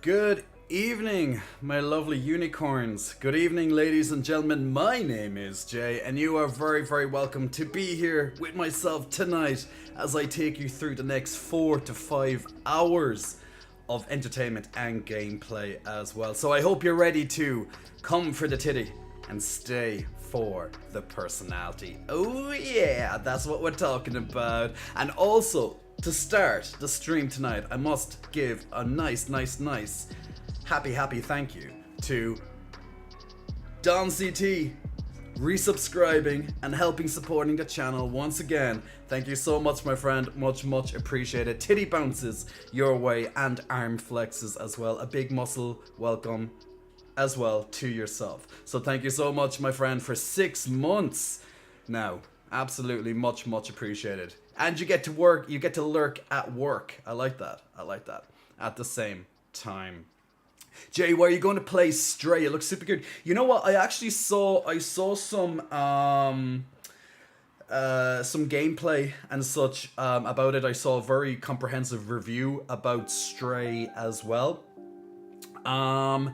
Good evening, my lovely unicorns. Good evening, ladies and gentlemen. My name is Jay, and you are very, very welcome to be here with myself tonight as I take you through the next 4 to 5 hours of entertainment and gameplay as well. So I hope you're ready to come for the titty and stay for the personality. Oh yeah, that's what we're talking about. And also, to start the stream tonight, I must give a nice happy thank you to Don CT resubscribing and helping supporting the channel once again. Thank you so much, my friend. Much appreciated. Titty bounces your way and arm flexes as well. A big muscle welcome as well to yourself. So thank you so much, my friend, for 6 months now. Absolutely much appreciated. And you get to work, you get to lurk at work. I like that at the same time. Jay, where are you going to play Stray? It looks super good. You know what? I actually saw some gameplay and such about it. I saw a very comprehensive review about Stray as well. I'm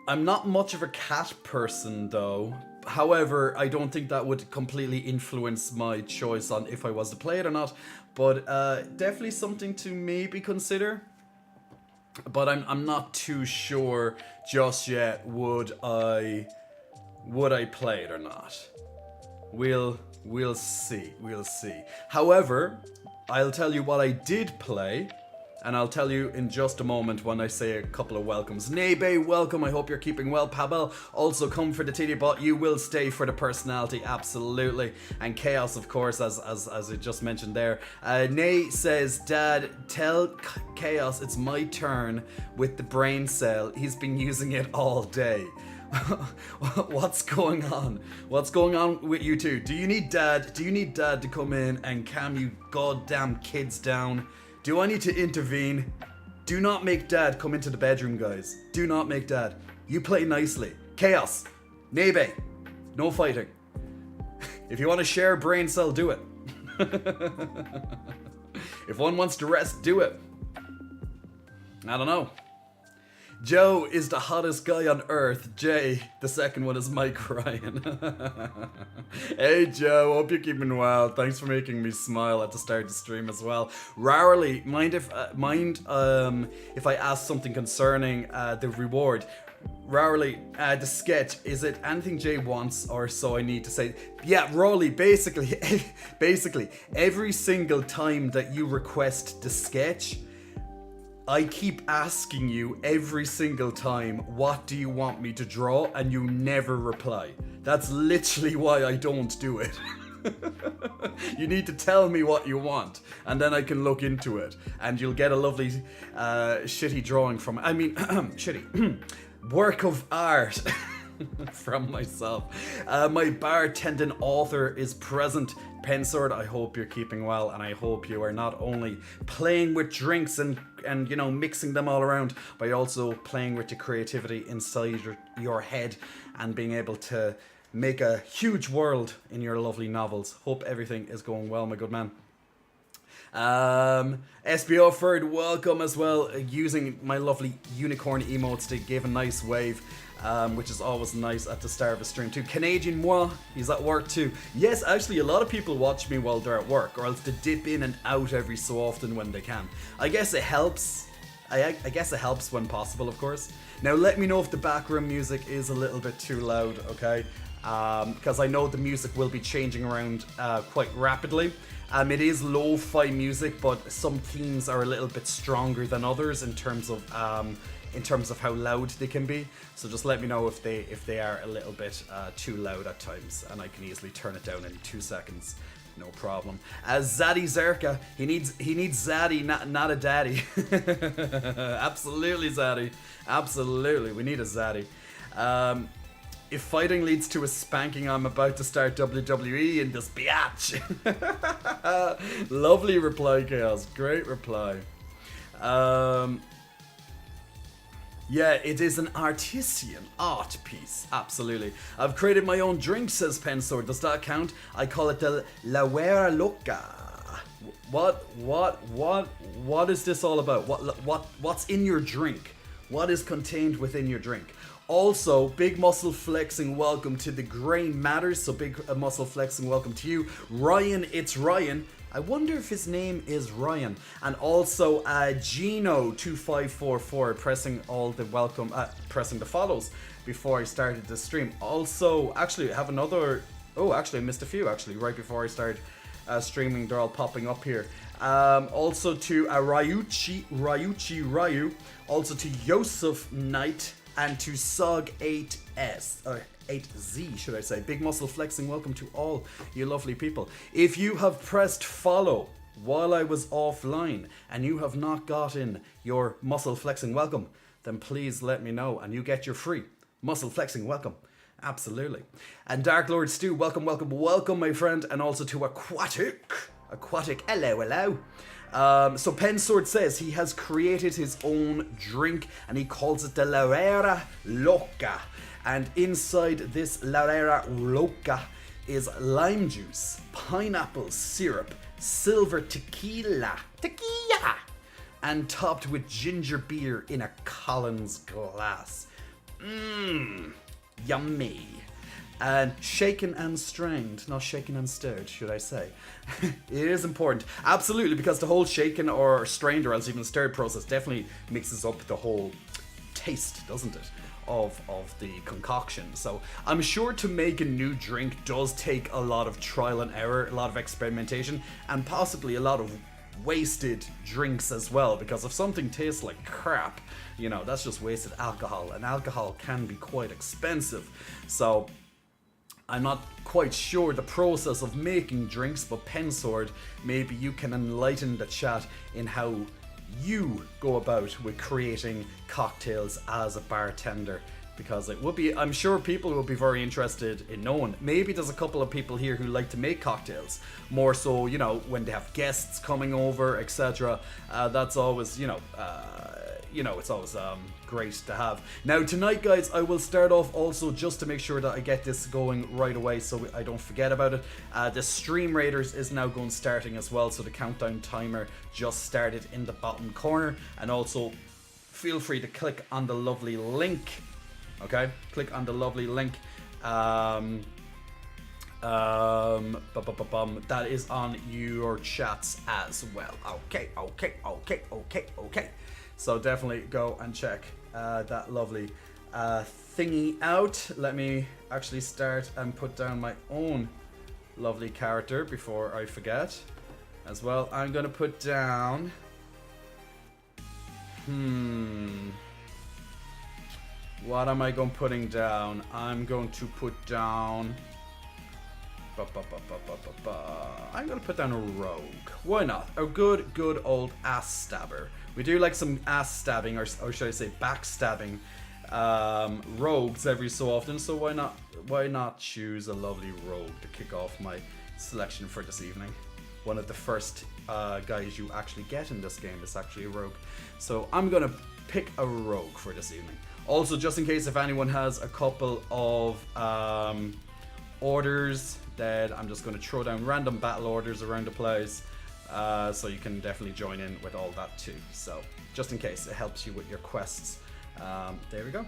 not much of a cat person though. However, I don't think that would completely influence my choice on if I was to play it or not. But definitely something to maybe consider. But I'm not too sure just yet. Would I play it or not? We'll see. However, I'll tell you what I did play, and I'll tell you in just a moment when I say a couple of welcomes. Nebe, welcome. I hope you're keeping well. Pavel, also come for the titty, but you will stay for the personality, absolutely. And Chaos, of course, as I just mentioned there. Nay says, Dad, tell Chaos it's my turn with the brain cell. He's been using it all day. What's going on? What's going on with you two? Do you need Dad to come in and calm you goddamn kids down? Do I need to intervene? Do not make Dad come into the bedroom, guys. Do not make Dad. You play nicely. Chaos. Nebe. No fighting. If you want to share a brain cell, do it. If one wants to rest, do it. I don't know. Joe is the hottest guy on earth. Jay, the second one is Mike Ryan. Hey Joe, hope you're keeping well. Thanks for making me smile at the start of the stream as well. Rarely, mind if I ask something concerning the reward. Rarely, the sketch, is it anything Jay wants or so I need to say? Yeah, Rowley, basically, every single time that you request the sketch, I keep asking you every single time, what do you want me to draw? And you never reply. That's literally why I don't do it. You need to tell me what you want, and then I can look into it. And you'll get a lovely shitty drawing from, shitty, work of art from myself. My bartending author is present. Pensword, I hope you're keeping well, and I hope you are not only playing with drinks and you know, mixing them all around, but also playing with your creativity inside your head and being able to make a huge world in your lovely novels. Hope everything is going well, my good man. SBO Ferd, welcome as well, using my lovely unicorn emotes to give a nice wave. Which is always nice at the start of a stream too. Canadian Moi, he's at work too. Yes, actually a lot of people watch me while they're at work, or else they dip in and out every so often when they can. I guess it helps. I guess it helps when possible, of course. Now let me know if the background music is a little bit too loud, okay? Because I know the music will be changing around quite rapidly. It is lo-fi music, but some themes are a little bit stronger than others in terms of how loud they can be. So just let me know if they are a little bit too loud at times, and I can easily turn it down in 2 seconds. No problem. Zaddy Zerka, he needs Zaddy, not a daddy. Absolutely, Zaddy. Absolutely, we need a Zaddy. If fighting leads to a spanking, I'm about to start WWE in this biatch. Lovely reply, Chaos. Great reply. Yeah, it is an artisan art piece, absolutely. I've created my own drink, says Pensword. Does that count? I call it the La Wera Loca. What is this all about? What's in your drink? What is contained within your drink? Also, Big Muscle Flexing, welcome to the Grain Matters. So Big Muscle Flexing, welcome to you. Ryan, it's Ryan. I wonder if his name is Ryan. And also Gino2544 pressing all the welcome, pressing the follows before I started the stream. Also, actually, I have another. Oh, actually, I missed a few actually right before I started streaming. They're all popping up here. Also to Ryu. Also to Yosef Knight. And to Sog8S, or 8Z should I say. Big Muscle Flexing, welcome to all you lovely people. If you have pressed follow while I was offline and you have not gotten your Muscle Flexing welcome, then please let me know and you get your free Muscle Flexing welcome. Absolutely. And Dark Lord Stu, welcome, my friend. And also to Aquatic, hello. So Pensword says he has created his own drink and he calls it the Laurera Loca. And inside this Laurera Loca is lime juice, pineapple syrup, silver tequila, and topped with ginger beer in a Collins glass. Yummy. And shaken and strained, not shaken and stirred, should I say. It is important. Absolutely, because the whole shaken or strained or else even stirred process definitely mixes up the whole taste, doesn't it, of the concoction. So I'm sure to make a new drink does take a lot of trial and error, a lot of experimentation, and possibly a lot of wasted drinks as well, because if something tastes like crap, you know, that's just wasted alcohol, and alcohol can be quite expensive. So I'm not quite sure the process of making drinks, but Pensword, maybe you can enlighten the chat in how you go about with creating cocktails as a bartender, because it would be, I'm sure people will be very interested in knowing. Maybe there's a couple of people here who like to make cocktails, more so, you know, when they have guests coming over, etc. That's always, it's always great to have. Now tonight, guys, I will start off also just to make sure that I get this going right away so I don't forget about it. The Stream Raiders is now starting as well, so the countdown timer just started in the bottom corner. And also feel free to click on the lovely link. Okay, click on the lovely link. That is on your chats as well. Okay. So definitely go and check that lovely thingy out. Let me actually start and put down my own lovely character before I forget as well. I'm gonna put down what am I going putting down? I'm going to put down I'm gonna put down a rogue. Why not? A good old ass stabber. We do like some ass stabbing, or should I say backstabbing rogues every so often, so why not choose a lovely rogue to kick off my selection for this evening. One of the first guys you actually get in this game is actually a rogue, so I'm gonna pick a rogue for this evening. Also, just in case if anyone has a couple of orders, that I'm just going to throw down random battle orders around the place, so you can definitely join in with all that too. So just in case it helps you with your quests. There we go.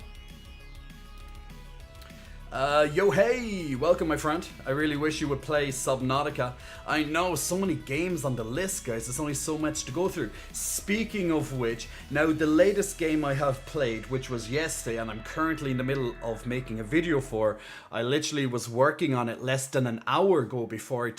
Yo, hey, welcome my friend. I really wish you would play Subnautica. I know, so many games on the list, guys. There's only so much to go through. Speaking of which, now the latest game I have played, which was yesterday, and I'm currently in the middle of making a video for. I literally was working on it less than an hour ago before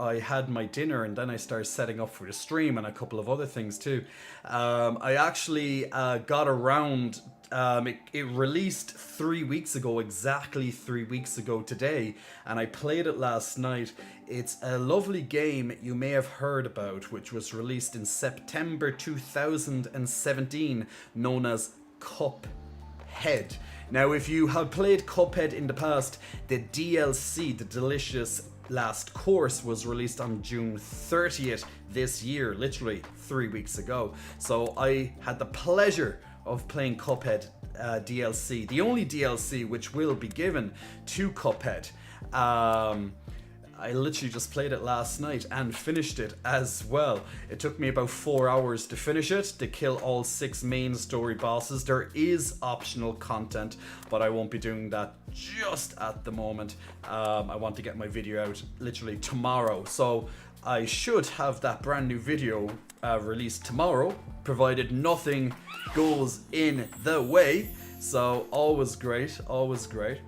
I had my dinner, and then I started setting up for the stream and a couple of other things too. I actually got around. It released 3 weeks ago, exactly 3 weeks ago today, and I played it last night. It's a lovely game you may have heard about, which was released in September 2017, known as Cuphead. Now, if you have played Cuphead in the past, the DLC, the Delicious Last Course, was released on June 30th this year, literally 3 weeks ago. So I had the pleasure of playing Cuphead DLC, the only DLC which will be given to Cuphead. I literally just played it last night and finished it as well. It took me about 4 hours to finish it, to kill all 6 main story bosses. There is optional content, but I won't be doing that just at the moment. I want to get my video out literally tomorrow, so I should have that brand new video released tomorrow, provided nothing goes in the way. So always great, always great.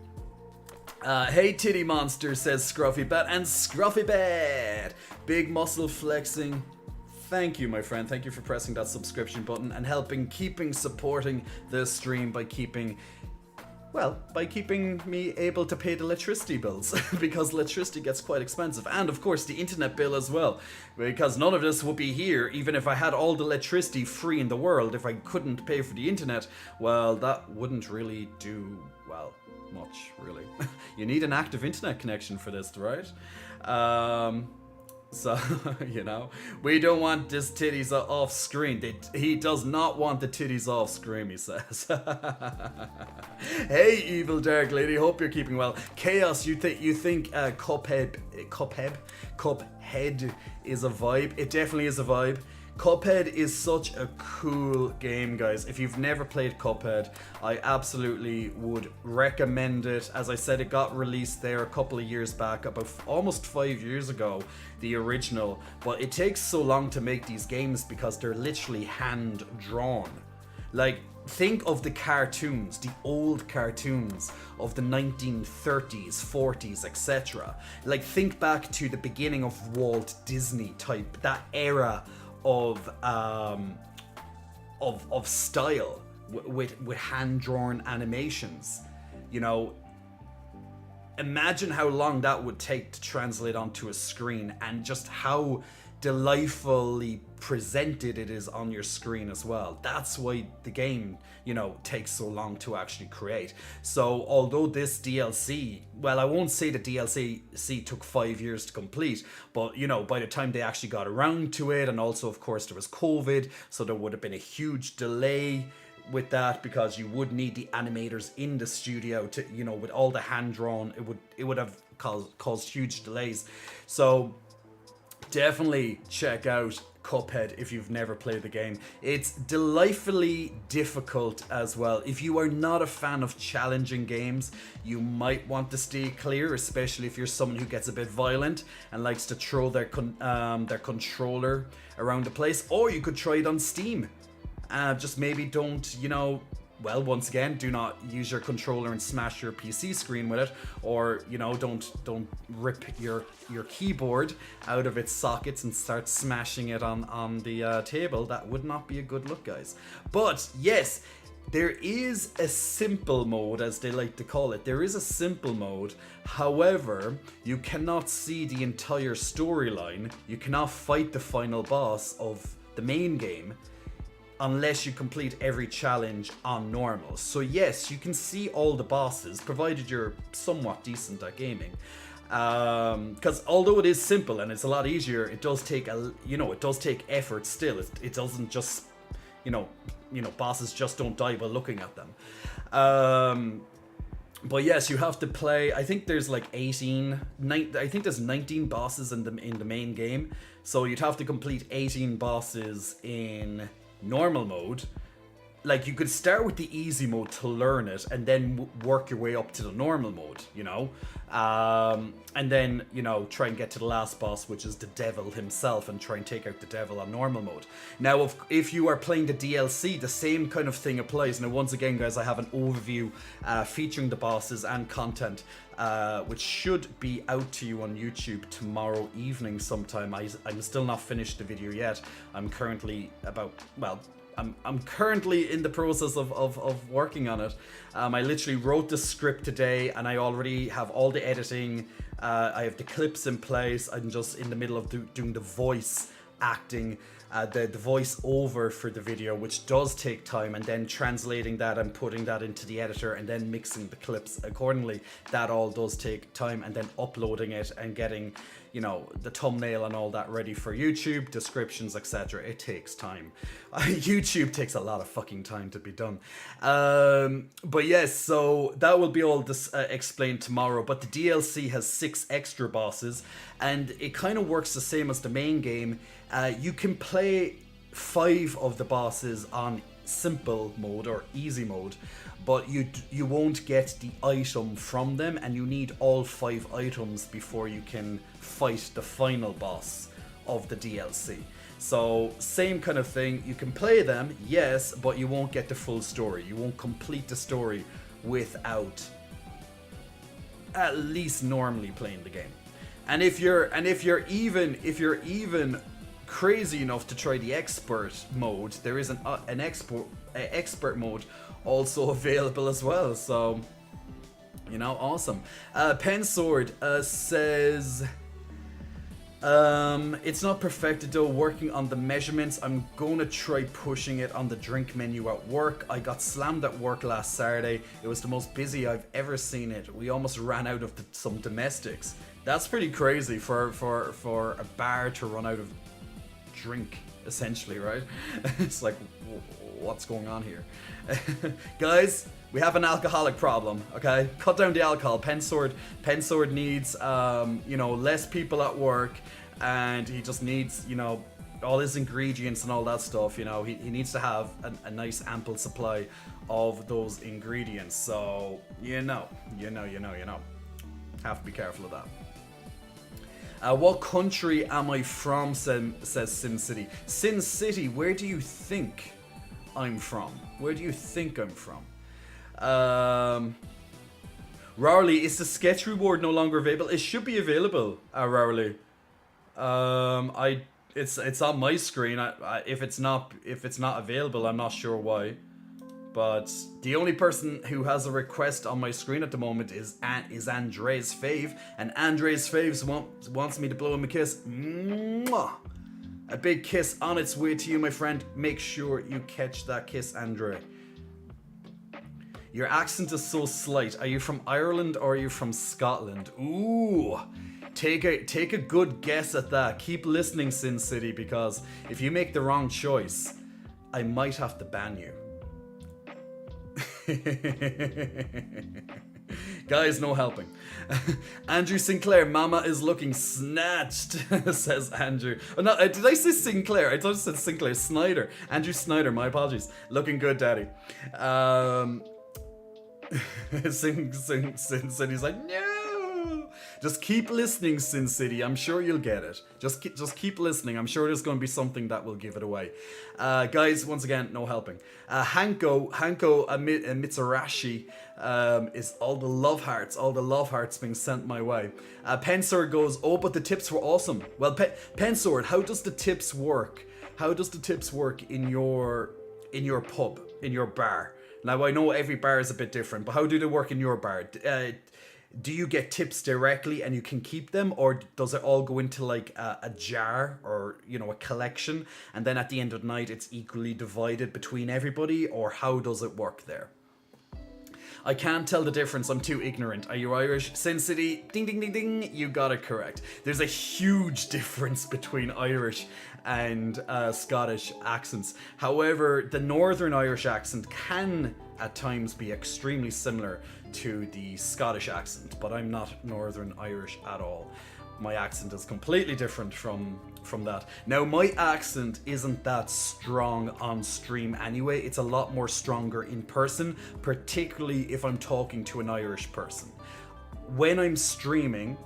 Hey Titty Monster, says Scruffy Bat, and Scruffy Bat, big muscle flexing. Thank you, my friend. Thank you for pressing that subscription button and supporting the stream by keeping me able to pay the electricity bills, because electricity gets quite expensive, and of course the internet bill as well, because none of this would be here even if I had all the electricity free in the world. If I couldn't pay for the internet, well, that wouldn't really do, well, much, really. You need an active internet connection for this, right? So, you know, we don't want this titties off screen. He does not want the titties off screen, he says. Hey, evil dark lady, hope you're keeping well. Chaos, you think Cuphead is a vibe? It definitely is a vibe. Cuphead is such a cool game, guys. If you've never played Cuphead, I absolutely would recommend it. As I said, it got released there a couple of years back, about almost 5 years ago, the original. But it takes so long to make these games because they're literally hand drawn. Like, think of the cartoons, the old cartoons of the 1930s, 40s, etc. Like, think back to the beginning of Walt Disney type, that era of style with hand-drawn animations. You know, imagine how long that would take to translate onto a screen, and just how delightfully presented it is on your screen as well. That's why the game, you know, takes so long to actually create. So although this DLC, well, I won't say the DLC took 5 years to complete, but you know, by the time they actually got around to it, and also of course there was COVID, so there would have been a huge delay with that, because you would need the animators in the studio to, you know, with all the hand drawn, it would have caused huge delays. So definitely check out Cuphead if you've never played the game. It's delightfully difficult as well. If you are not a fan of challenging games, you might want to stay clear, especially if you're someone who gets a bit violent and likes to throw their controller around the place. Or you could try it on Steam. Just maybe don't, you know, well, once again, do not use your controller and smash your PC screen with it, or, you know, don't rip your keyboard out of its sockets and start smashing it on the table. That would not be a good look, guys. But yes, there is a simple mode, as they like to call it. There is a simple mode. However, you cannot see the entire storyline. You cannot fight the final boss of the main game unless you complete every challenge on normal. So yes, you can see all the bosses, provided you're somewhat decent at gaming. Because although it is simple and it's a lot easier, it does take it does take effort still. It doesn't just, you know, bosses just don't die by looking at them. But yes, you have to play. I think there's like 19 bosses in the main game. So you'd have to complete 18 bosses in normal mode. Like, you could start with the easy mode to learn it, and then work your way up to the normal mode, you know, and then, you know, try and get to the last boss, which is the devil himself, and try and take out the devil on normal mode. Now, if you are playing the DLC, the same kind of thing applies. Now, once again, guys, I have an overview featuring the bosses and content, which should be out to you on YouTube tomorrow evening sometime. I'm still not finished the video yet. I'm currently I'm currently in the process of working on it. I literally wrote the script today, and I already have all the editing. I have the clips in place. I'm just in the middle of doing the voice acting, the voice over for the video, which does take time, and then translating that and putting that into the editor, and then mixing the clips accordingly. That all does take time, and then uploading it and getting, the thumbnail and all that ready for YouTube, descriptions, etc. It takes time. YouTube takes a lot of fucking time to be done. But yes, so that will be all explained tomorrow. But the DLC has 6 extra bosses, and it kind of works the same as the main game. You can play 5 of the bosses on simple mode or easy mode, but you won't get the item from them, and you need all 5 items before you can fight the final boss of the DLC. So same kind of thing, you can play them, yes, but you won't get the full story. You won't complete the story without at least normally playing the game. And if you're even crazy enough to try the expert mode, there is an expert mode also available as well. So, awesome. Pensword says, it's not perfected though, working on the measurements. I'm gonna try pushing it on the drink menu at work. I got slammed at work last Saturday. It was the most busy I've ever seen it. We almost ran out of some domestics. That's pretty crazy for a bar to run out of drink, essentially, right? It's like, what's going on here? Guys, we have an alcoholic problem, okay? Cut down the alcohol. Pensword needs less people at work, and he just needs all his ingredients and all that stuff. He needs to have a nice ample supply of those ingredients. So have to be careful of that. What country am I from, says Sin City. Sin City, where do you think I'm from? Where do you think I'm from? Rowley, is the sketch reward no longer available? It should be available, Rowley. It's on my screen. If it's not available, I'm not sure why. But the only person who has a request on my screen at the moment is Andres Fave, and Andres Faves wants me to blow him a kiss. Mwah! A big kiss on its way to you, my friend. Make sure you catch that kiss, Andre. Your accent is so slight. Are you from Ireland or are you from Scotland? Ooh, take a good guess at that. Keep listening, Sin City, because if you make the wrong choice, I might have to ban you. Guys, no helping. Andrew Sinclair, mama is looking snatched, says Andrew. Oh, no, did I say Sinclair? I thought I said Sinclair. Snyder. Andrew Snyder, my apologies. Looking good, daddy. Sin City's like, no! Just keep listening, Sin City. I'm sure you'll get it. Just keep listening. I'm sure there's going to be something that will give it away. Guys, once again, no helping. Hanko Mitsurashi is all the love hearts being sent my way. Pensword goes, oh, but the tips were awesome. Well, Pensword, how does the tips work? How does the tips work in your pub, in your bar? Now, I know every bar is a bit different, but how do they work in your bar? Do you get tips directly and you can keep them, or does it all go into like a jar or a collection, and then at the end of the night it's equally divided between everybody, or how does it work there? I can't tell the difference, I'm too ignorant. Are you Irish? Sin City, ding ding ding ding, you got it correct. There's a huge difference between Irish and Scottish accents. However, the Northern Irish accent can at times be extremely similar to the Scottish accent, but I'm not Northern Irish at all. My accent is completely different from that. Now, my accent isn't that strong on stream anyway. It's a lot more stronger in person, particularly if I'm talking to an Irish person. When I'm streaming,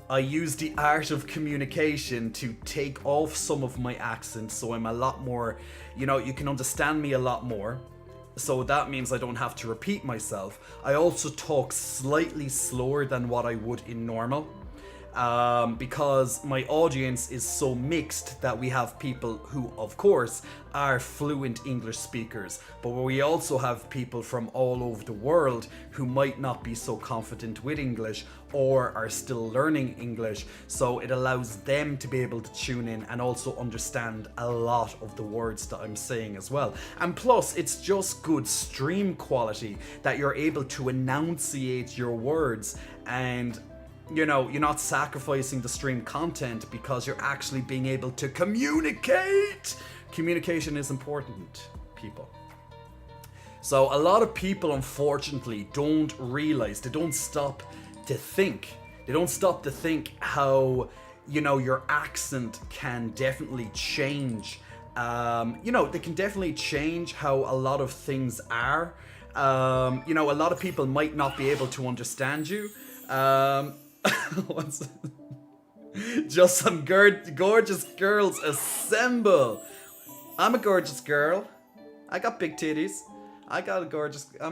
I use the art of communication to take off some of my accent, so I'm a lot more, you can understand me a lot more. So that means I don't have to repeat myself. I also talk slightly slower than what I would in normal. Because my audience is so mixed that we have people who, of course, are fluent English speakers, but we also have people from all over the world who might not be so confident with English or are still learning English, so it allows them to be able to tune in and also understand a lot of the words that I'm saying as well. And plus, it's just good stream quality that you're able to enunciate your words and you know, you're not sacrificing the stream content because you're actually being able to communicate. Communication is important, people. So a lot of people, unfortunately, don't realize, they don't stop to think. They don't stop to think how, you know, your accent can definitely change. You know, they can definitely change how a lot of things are. You know, a lot of people might not be able to understand you. What's just some gorgeous girls assemble. I'm a gorgeous girl. I got big titties. I'm a gorgeous girl.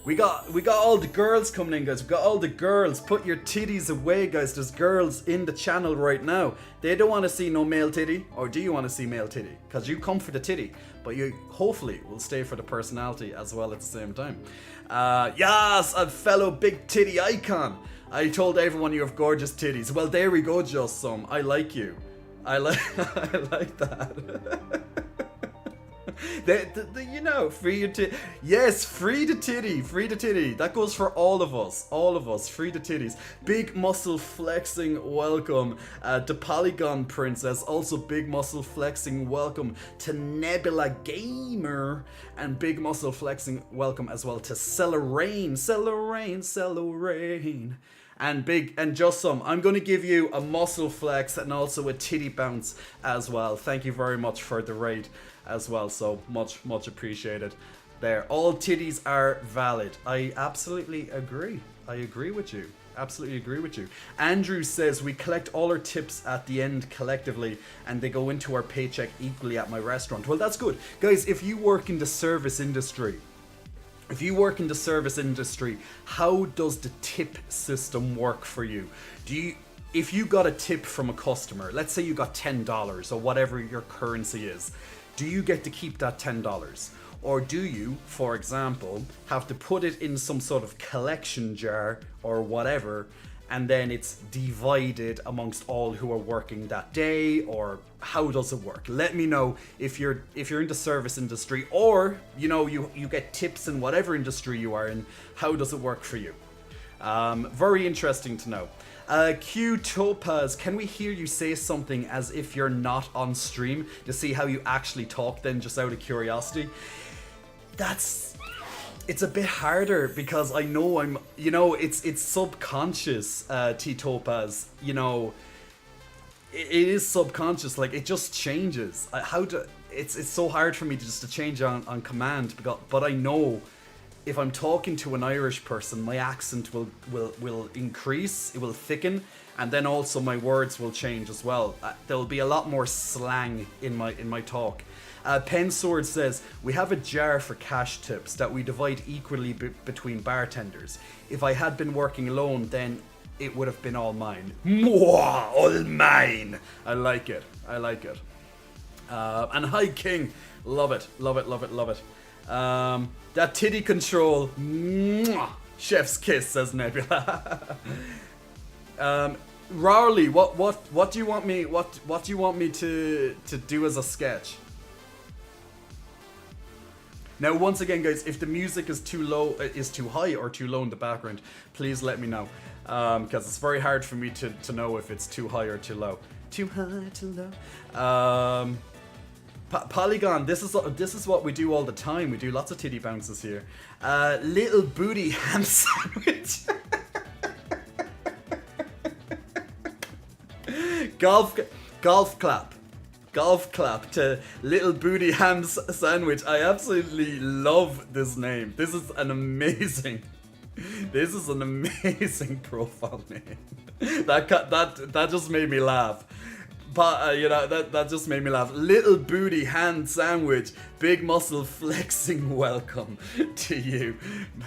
we got all the girls coming in, guys. We got all the girls. Put your titties away, guys. There's girls in the channel right now. They don't want to see no male titty. Or do you want to see male titty? Because you come for the titty, but you hopefully will stay for the personality as well at the same time. Yes, a fellow big titty icon. I told everyone you have gorgeous titties. Well, there we go, just some. I like you. I like that. You know, free your titty. Yes, free the titty. That goes for all of us. Free the titties. Big muscle flexing welcome to Polygon Princess. Also big muscle flexing welcome to Nebula Gamer, and big muscle flexing welcome as well to Cellarain. And just some. I'm going to give you a muscle flex and also a titty bounce as well. Thank you very much for the raid as well. So much appreciated there. All titties are valid. I absolutely agree. I agree with you. Absolutely agree with you. Andrew says we collect all our tips at the end collectively and they go into our paycheck equally at my restaurant. Well, that's good. Guys, if you work in the service industry, how does the tip system work for you? If you got a tip from a customer, let's say you got $10 or whatever your currency is, do you get to keep that $10? Or do you, for example, have to put it in some sort of collection jar or whatever, and then it's divided amongst all who are working that day? Or how does it work? Let me know if you're in the service industry, or you know, you get tips in whatever industry you are in. How does it work for you? Very interesting to know. Q Topaz, can we hear you say something as if you're not on stream to see how you actually talk then, just out of curiosity? It's a bit harder because I know it's subconscious, T Topaz, you know, it is subconscious, like it just changes. It's so hard for me to change on command, but I know if I'm talking to an Irish person, my accent will increase, it will thicken, and then also my words will change as well. There'll be a lot more slang in my talk. Pensword says, we have a jar for cash tips that we divide equally between bartenders. If I had been working alone, then it would have been all mine. Mwah, all mine. I like it. And hi King, love it. That titty control, mwah, chef's kiss, says Nebula. Rarley, what do you want me? What do you want me to do as a sketch? Now, once again, guys, if the music is too high or too low in the background, please let me know, because it's very hard for me to know if it's too high or too low. Too high, too low. Polygon, this is what we do all the time. We do lots of titty bounces here. Little booty ham sandwich. Golf clap to Little Booty Ham Sandwich. I absolutely love this name. This is an amazing profile name. That just made me laugh. But you know, that just made me laugh. Little Booty Hand Sandwich, big muscle flexing welcome to you.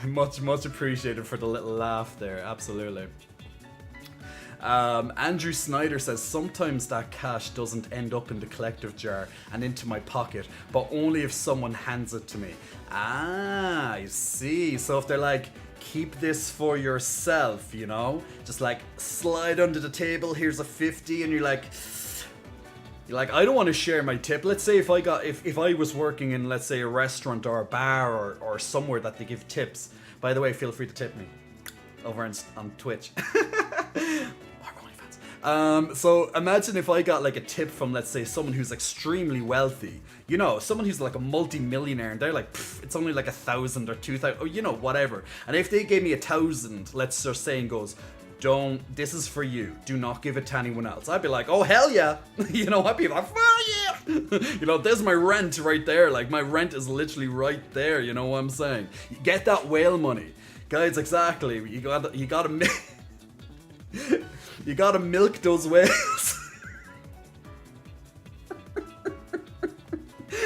Much appreciated for the little laugh there. Absolutely. Andrew Snyder says, sometimes that cash doesn't end up in the collective jar and into my pocket, but only if someone hands it to me. Ah, I see. So if they're like, keep this for yourself, you know, just like slide under the table, here's a 50, and you're like, I don't want to share my tip. Let's say if I was working in, let's say, a restaurant or a bar or somewhere that they give tips. By the way, feel free to tip me. over on Twitch. So imagine if I got like a tip from, let's say, someone who's extremely wealthy, you know, someone who's like a multi-millionaire, and they're like, it's only like 1,000 or 2,000, or you know, whatever. And if they gave me 1,000, let's just say, and goes, this is for you, do not give it to anyone else, I'd be like, oh hell yeah. You know, I'd be like, oh yeah. You know, there's my rent right there. Like, my rent is literally right there, you know what I'm saying? You get that whale money, guys. Exactly. You gotta you gotta milk those whales.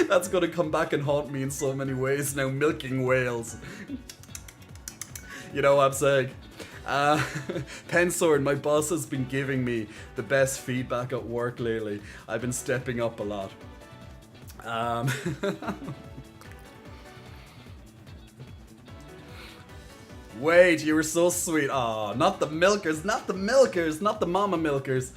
That's gonna come back and haunt me in so many ways now, milking whales. You know what I'm saying? Pensword, my boss has been giving me the best feedback at work lately. I've been stepping up a lot. Wait, you were so sweet. Aw, not the milkers, not the milkers, not the mama milkers.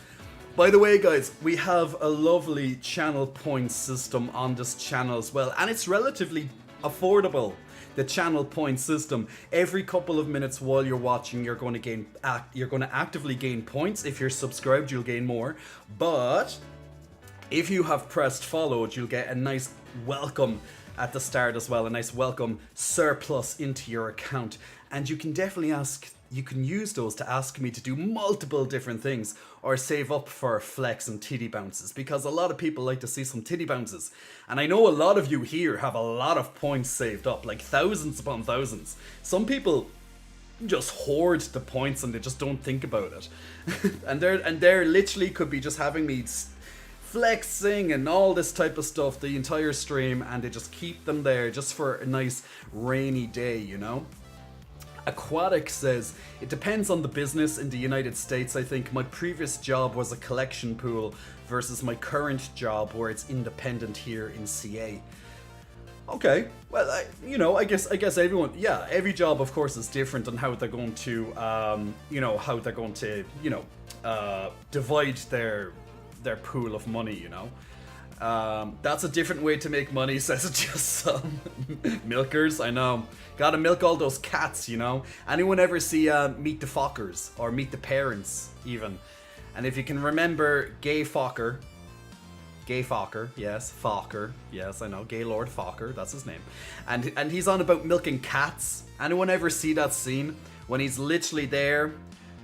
By the way, guys, we have a lovely channel points system on this channel as well, and it's relatively affordable. The channel point system. Every couple of minutes while you're watching, you're going to actively gain points. If you're subscribed, you'll gain more. But if you have pressed followed, you'll get a nice welcome at the start as well, a nice welcome surplus into your account. And you can definitely you can use those to ask me to do multiple different things, or save up for flex and titty bounces, because a lot of people like to see some titty bounces. And I know a lot of you here have a lot of points saved up, like thousands upon thousands. Some people just hoard the points and they just don't think about it. and they're literally could be just having me flexing and all this type of stuff the entire stream, and they just keep them there just for a nice rainy day, you know? Aquatic says, it depends on the business. In the United States, I think my previous job was a collection pool versus my current job where it's independent here in CA. Okay, well, I guess everyone, yeah, every job of course is different on how they're going to, divide their pool of money, you know. That's a different way to make money, says just some milkers. I know. Gotta milk all those cats, you know. Anyone ever see Meet the Fockers or Meet the Parents even? And if you can remember Gay Focker, yes, Focker, yes, I know, Gaylord Focker, that's his name. And he's on about milking cats. Anyone ever see that scene when he's literally there,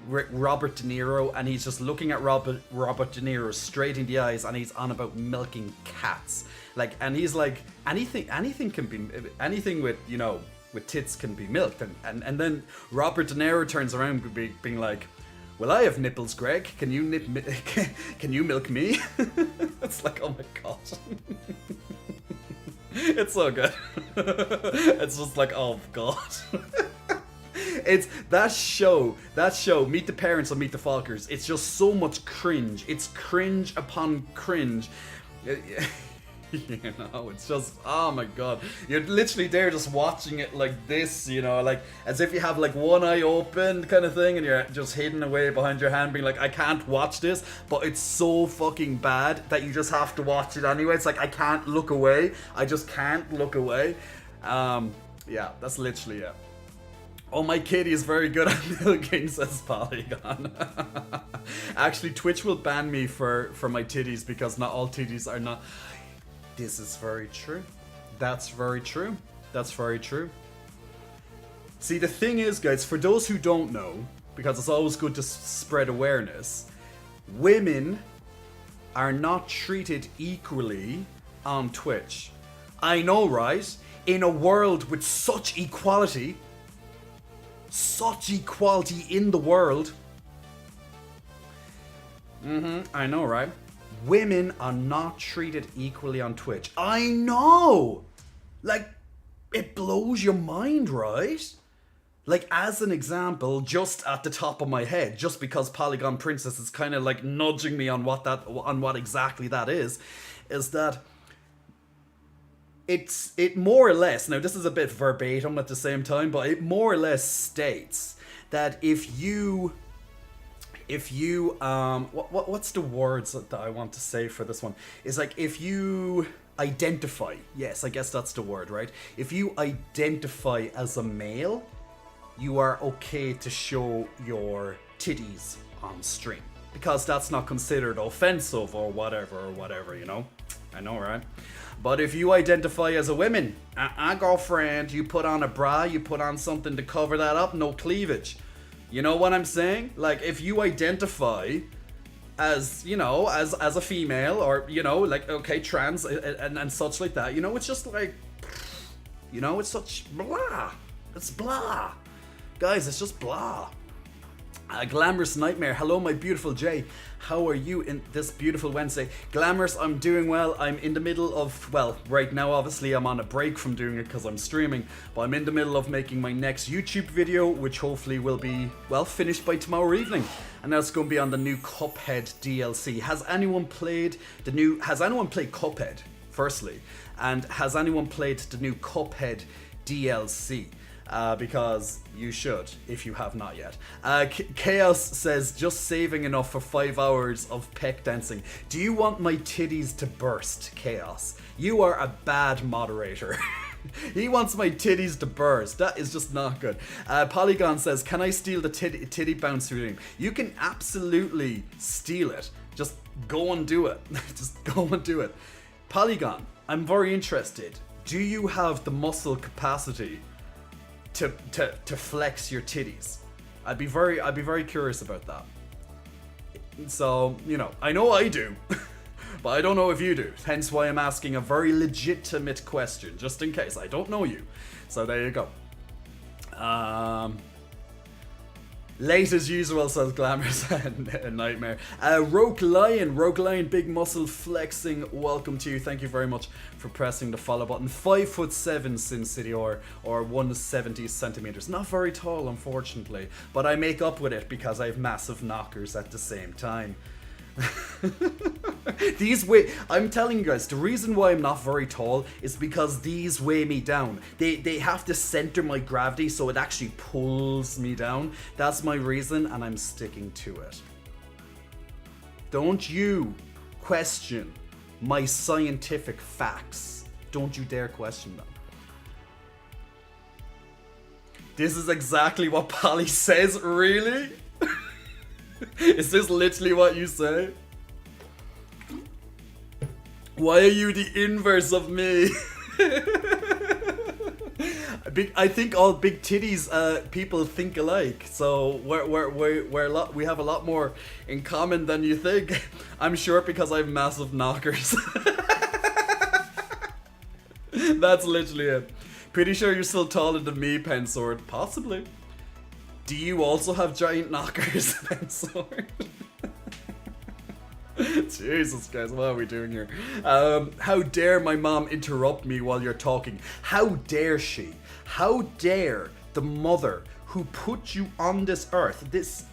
Robert De Niro, and he's just looking at Robert De Niro straight in the eyes, and he's on about milking cats, like, and he's like, anything can be, anything with, you know, with tits can be milked, and then Robert De Niro turns around being like, well, I have nipples, Greg, can you milk me? It's like, oh my god. It's so good. It's just like, oh god. It's that show, Meet the Parents or Meet the Fockers. It's just so much cringe. It's cringe upon cringe. You know, it's just, oh my god. You're literally there just watching it like this, you know, like as if you have like one eye open kind of thing, and you're just hidden away behind your hand being like, I can't watch this, but it's so fucking bad that you just have to watch it anyway. It's like, I can't look away. I just can't look away. Yeah, that's literally it. Oh, my kitty is very good at milking, says Polygon. Actually, Twitch will ban me for my titties, because not all titties are not... This is very true. That's very true. That's very true. See, the thing is, guys, for those who don't know, because it's always good to spread awareness, women are not treated equally on Twitch. I know, right? In a world with such equality in the world. I know, right? Women are not treated equally on Twitch. I know! Like, it blows your mind, right? Like, as an example, just at the top of my head, just because Polygon Princess is kind of like nudging me on what exactly that is that it more or less, now this is a bit verbatim at the same time, but it more or less states that if you what's the words that I want to say for this one? Is like, if you identify, yes, I guess that's the word, right? If you identify as a male, you are okay to show your titties on stream, because that's not considered offensive or whatever, you know? I know, right? But if you identify as a woman, girlfriend, you put on a bra, you put on something to cover that up, no cleavage. You know what I'm saying? Like, if you identify as, you know, as a female, or, you know, like, okay, trans and such like that, you know, it's just like, you know, it's such blah. It's blah. Guys, it's just blah. Glamorous Nightmare, hello my beautiful Jay. How are you in this beautiful Wednesday? Glamorous, I'm doing well. I'm in the middle of, well, right now obviously I'm on a break from doing it because I'm streaming, but I'm in the middle of making my next YouTube video, which hopefully will be, well, finished by tomorrow evening. And that's going to be on the new Cuphead DLC. Has anyone played Cuphead, firstly? And has anyone played the new Cuphead DLC? Because you should, if you have not yet. Chaos says, just saving enough for 5 hours of peck dancing. Do you want my titties to burst, Chaos? You are a bad moderator. He wants my titties to burst. That is just not good. Polygon says, can I steal the titty bounce routine? You can absolutely steal it. Just go and do it. Just go and do it. Polygon, I'm very interested. Do you have the muscle capacity to flex your titties? I'd be very curious about that. So, you know, I know I do, but I don't know if you do. Hence why I'm asking a very legitimate question, just in case. I don't know you. So there you go. Late as usual, says Glamorous Nightmare. Rogue Lion, big muscle flexing. Welcome to you. Thank you very much for pressing the follow button. 5'7" Sin City, or 170 centimeters. Not very tall, unfortunately, but I make up with it because I have massive knockers at the same time. I'm telling you guys, the reason why I'm not very tall is because these weigh me down. They have to center my gravity, so it actually pulls me down. That's my reason, and I'm sticking to it. Don't you question my scientific facts. Don't you dare question them. This is exactly what Polly says, really? Is this literally what you say? Why are you the inverse of me? I think all big titties people think alike, so we have a lot more in common than you think. I'm sure because I have massive knockers. That's literally it. Pretty sure you're still taller than me, Pensword. Possibly. Do you also have giant knockers, Pensword? Jesus, guys, what are we doing here? How dare my mom interrupt me while you're talking? How dare she? How dare the mother who put you on this earth, this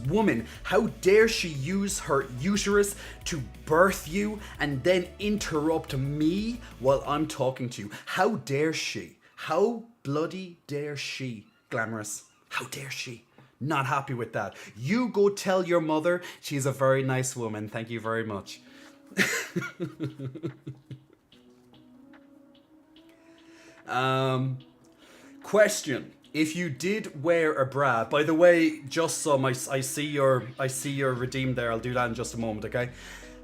woman, how dare she use her uterus to birth you and then interrupt me while I'm talking to you? How dare she? How bloody dare she, Glamorous? How dare she? Not happy with that. You go tell your mother she's a very nice woman. Thank you very much. Question. If you did wear a bra, by the way, just so I see your redeem there. I'll do that in just a moment, okay?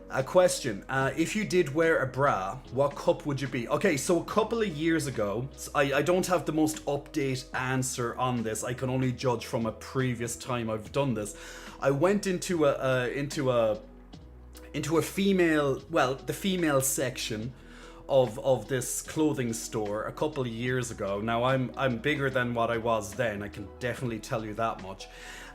A question. If you did wear a bra, what cup would you be? Okay, so a couple of years ago, I don't have the most update answer on this. I can only judge from a previous time I've done this. I went into a female, well, the female section of this clothing store a couple of years ago. Now I'm bigger than what I was then. I can definitely tell you that much.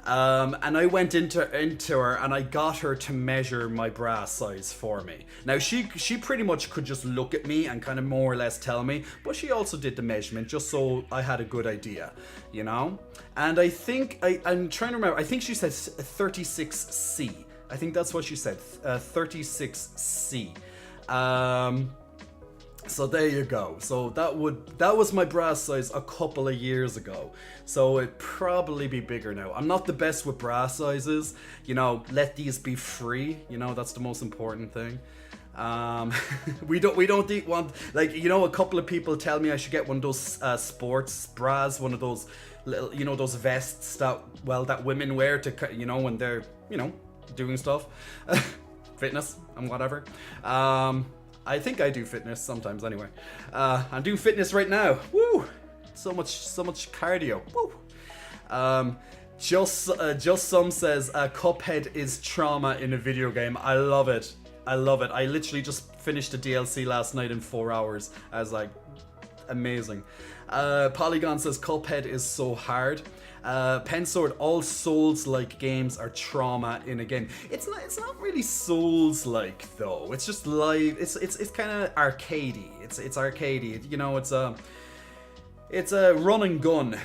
And I went into her and I got her to measure my bra size for me. Now she pretty much could just look at me and kind of more or less tell me, but she also did the measurement just so I had a good idea, you know? And I think, I'm trying to remember, I think she said 36C. I think that's what she said, 36C. So there you go. So that was my bra size a couple of years ago. So it'd probably be bigger now. I'm not the best with bra sizes. You know, let these be free. You know, that's the most important thing. Want, like, you know, a couple of people tell me I should get one of those sports bras, one of those little, you know, those vests that women wear to, you know, when they're, you know, doing stuff, fitness and whatever. I think I do fitness sometimes anyway. I'm doing fitness right now. Woo! So much cardio. Woo! Just some says Cuphead is trauma in a video game. I love it. I literally just finished the DLC last night in 4 hours. I was like, amazing. Polygon says Cuphead is so hard. Pensword, all Souls-like games are trauma in a game. It's not really Souls-like though. It's just live. It's kind of arcadey. It's arcadey. You know, it's a run and gun,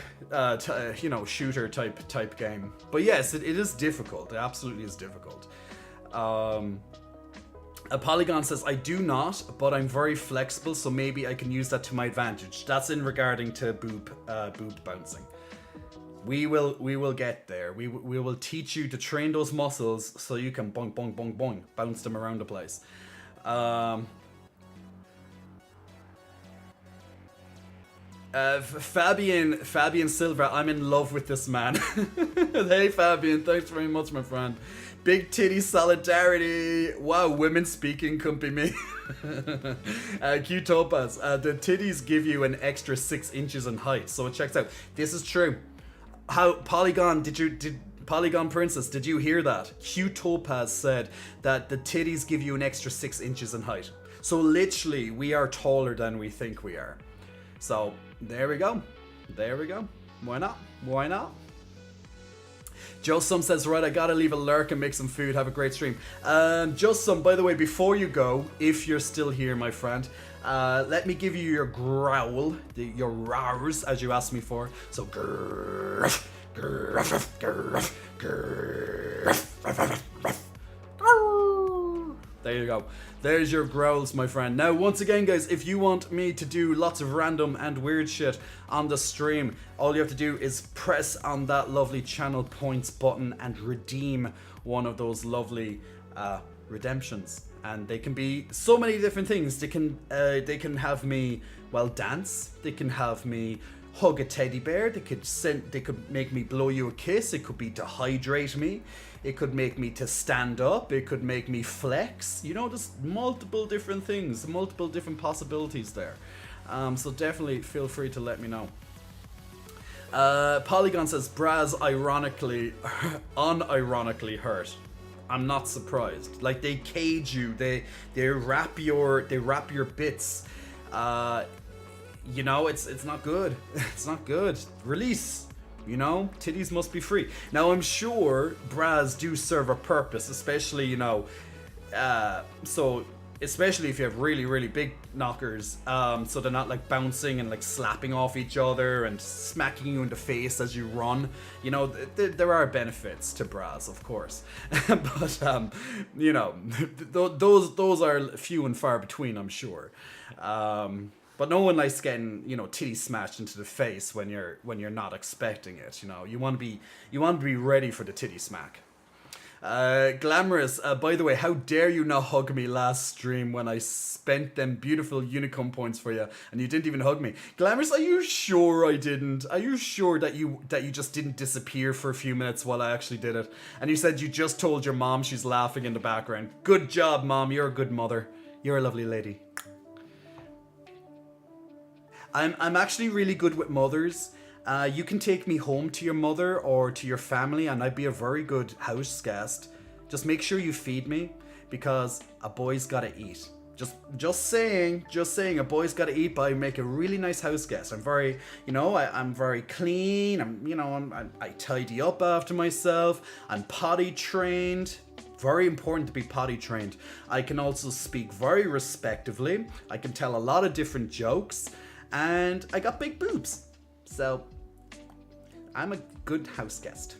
you know, shooter type game. But yes, it is difficult. It absolutely is difficult. A Polygon says, I do not, but I'm very flexible, so maybe I can use that to my advantage. That's in regarding to boob bouncing. We will get there. We will teach you to train those muscles so you can boing, boing, boing, boing, bounce them around the place. Fabian Silva, I'm in love with this man. Hey Fabian, thanks very much, my friend. Big titty solidarity. Wow, women speaking couldn't be me. Q Topaz, the titties give you an extra 6 inches in height, so it checks out. This is true. How Polygon, Polygon Princess, did you hear that? Q Topaz said that the titties give you an extra 6 inches in height. So literally, we are taller than we think we are. So there we go. There we go. Why not? Why not? Joe Sum says, right, I gotta leave a lurk and make some food. Have a great stream. Joe Sum, by the way, before you go, if you're still here, my friend, let me give you your growl, your roars, as you asked me for. So, grrr, grrr, grrr, grrr, grrr. There you go. There's your growls, my friend. Now, once again, guys, if you want me to do lots of random and weird shit on the stream, all you have to do is press on that lovely channel points button and redeem one of those lovely redemptions. And they can be so many different things. They can have me, well, dance. They can have me hug a teddy bear. They could make me blow you a kiss. It could be to hydrate me. It could make me to stand up. It could make me flex. You know, there's multiple different things, multiple different possibilities there. So definitely feel free to let me know. Polygon says, Braz unironically hurt. I'm not surprised. Like, they cage you. They wrap your bits. You know, it's not good. It's not good. Release. You know, titties must be free. Now, I'm sure bras do serve a purpose, especially, you know, especially if you have really, really big knockers, so they're not like bouncing and like slapping off each other and smacking you in the face as you run. You know, there are benefits to bras, of course, but you know, those are few and far between, I'm sure. But no one likes getting, you know, titty smashed into the face when you're not expecting it. You know, you want to be ready for the titty smack. Glamorous, by the way, how dare you not hug me last stream when I spent them beautiful unicorn points for you and you didn't even hug me? Glamorous, are you sure I didn't? Are you sure that you just didn't disappear for a few minutes while I actually did it? And you said you just told your mom, she's laughing in the background. Good job, Mom. You're a good mother. You're a lovely lady. I'm actually really good with mothers. You can take me home to your mother or to your family and I'd be a very good house guest. Just make sure you feed me because a boy's gotta eat. Just saying, a boy's gotta eat, but I make a really nice house guest. I'm very, you know, I'm very clean. I tidy up after myself. I'm potty trained. Very important to be potty trained. I can also speak very respectively. I can tell a lot of different jokes. And I got big boobs. So, I'm a good house guest.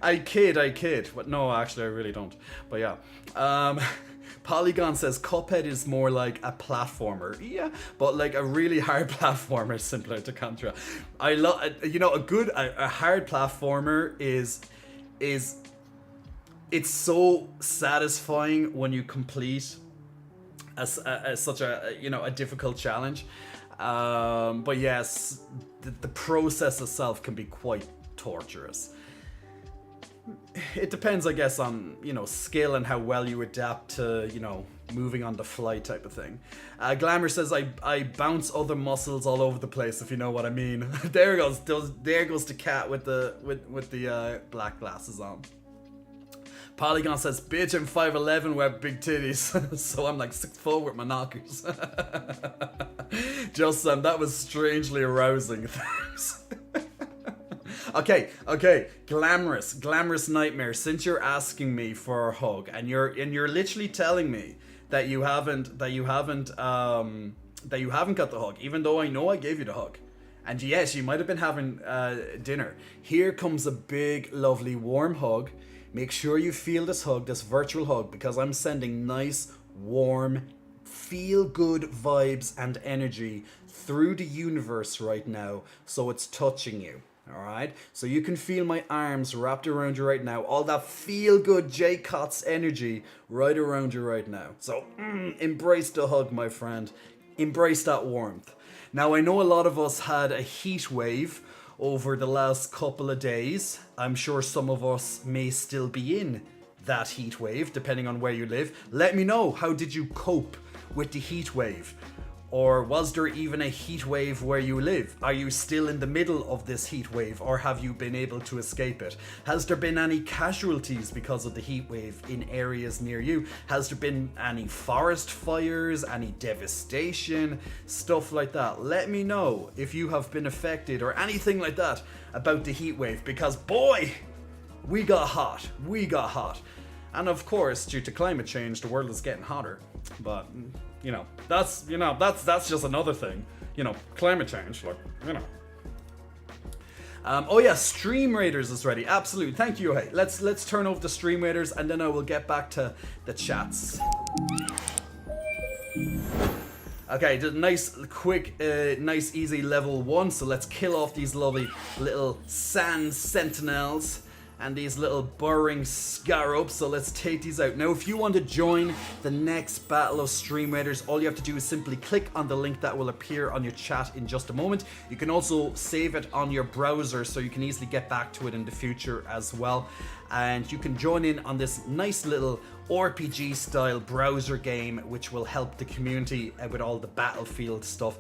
I kid. But no, actually, I really don't. But yeah. Polygon says, Cuphead is more like a platformer. Yeah, but like a really hard platformer, similar to Contra. I love, you know, a hard platformer is it's so satisfying when you complete such a a difficult challenge. But yes, the process itself can be quite torturous. It depends, I guess, on skill and how well you adapt to moving on the fly type of thing. Glamour says I bounce other muscles all over the place, if you know what I mean. There goes the cat with the black glasses on. Polygon says, bitch, I'm 5'11" with big titties. So I'm like 6'4" with my knockers. Just that was strangely arousing. Thanks. Okay. Glamorous Nightmare. Since you're asking me for a hug, and you're literally telling me that you haven't got the hug, even though I know I gave you the hug. And yes, you might have been having dinner. Here comes a big, lovely, warm hug. Make sure you feel this hug, this virtual hug, because I'm sending nice, warm, feel-good vibes and energy through the universe right now, so it's touching you. Alright? So you can feel my arms wrapped around you right now. All that feel-good Jay Cots energy right around you right now. So embrace the hug, my friend. Embrace that warmth. Now, I know a lot of us had a heat wave over the last couple of days. I'm sure some of us may still be in that heat wave, depending on where you live. Let me know, how did you cope with the heat wave? Or was there even a heat wave where you live? Are you still in the middle of this heat wave, or have you been able to escape it? Has there been any casualties because of the heat wave in areas near you? Has there been any forest fires, any devastation, stuff like that? Let me know if you have been affected or anything like that about the heat wave, because boy, we got hot. And of course, due to climate change, the world is getting hotter. But that's just another thing. Climate change, oh yeah, Stream Raiders is ready. Absolutely. Thank you. Hey, let's turn over the Stream Raiders, and then I will get back to the chats. Okay, just nice, quick, nice, easy level 1. So let's kill off these lovely little sand sentinels and these little burrowing scarabs. So let's take these out. Now, if you want to join the next battle of Stream Raiders, all you have to do is simply click on the link that will appear on your chat in just a moment. You can also save it on your browser so you can easily get back to it in the future as well. And you can join in on this nice little RPG style browser game, which will help the community with all the battlefield stuff.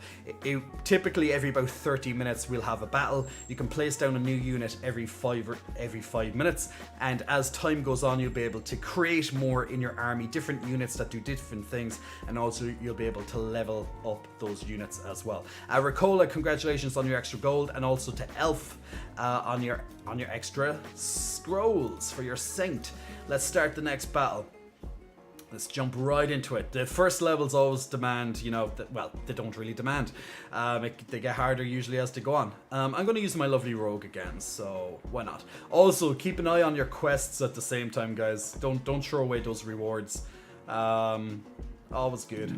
Typically every about 30 minutes we'll have a battle. You can place down a new unit every 5 minutes, and as time goes on you'll be able to create more in your army, different units that do different things, and also you'll be able to level up those units as well. Ricola, congratulations on your extra gold, and also to Elf on your extra scrolls for your Saint. Let's start the next battle. Let's jump right into it. The first levels always demand, well, they don't really demand. They get harder usually as they go on. I'm going to use my lovely rogue again, so why not? Also, keep an eye on your quests at the same time, guys. Don't throw away those rewards. Always good.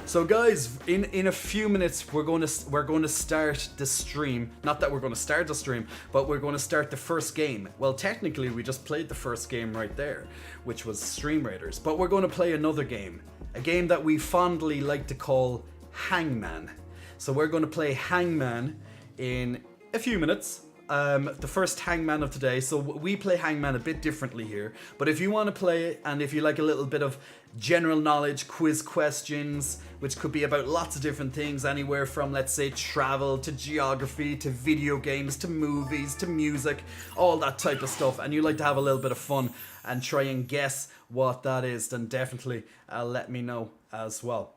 So guys, in a few minutes we're going to start the stream. Not that we're going to start the stream, but we're going to start the first game. Well, technically we just played the first game right there, which was Stream Raiders. But we're going to play another game, a game that we fondly like to call Hangman. So we're going to play Hangman in a few minutes. The first Hangman of today. So we play Hangman a bit differently here, but if you want to play it, and if you like a little bit of general knowledge quiz questions, which could be about lots of different things, anywhere from, let's say, travel to geography to video games to movies to music, all that type of stuff, and you like to have a little bit of fun and try and guess what that is, then definitely let me know as well.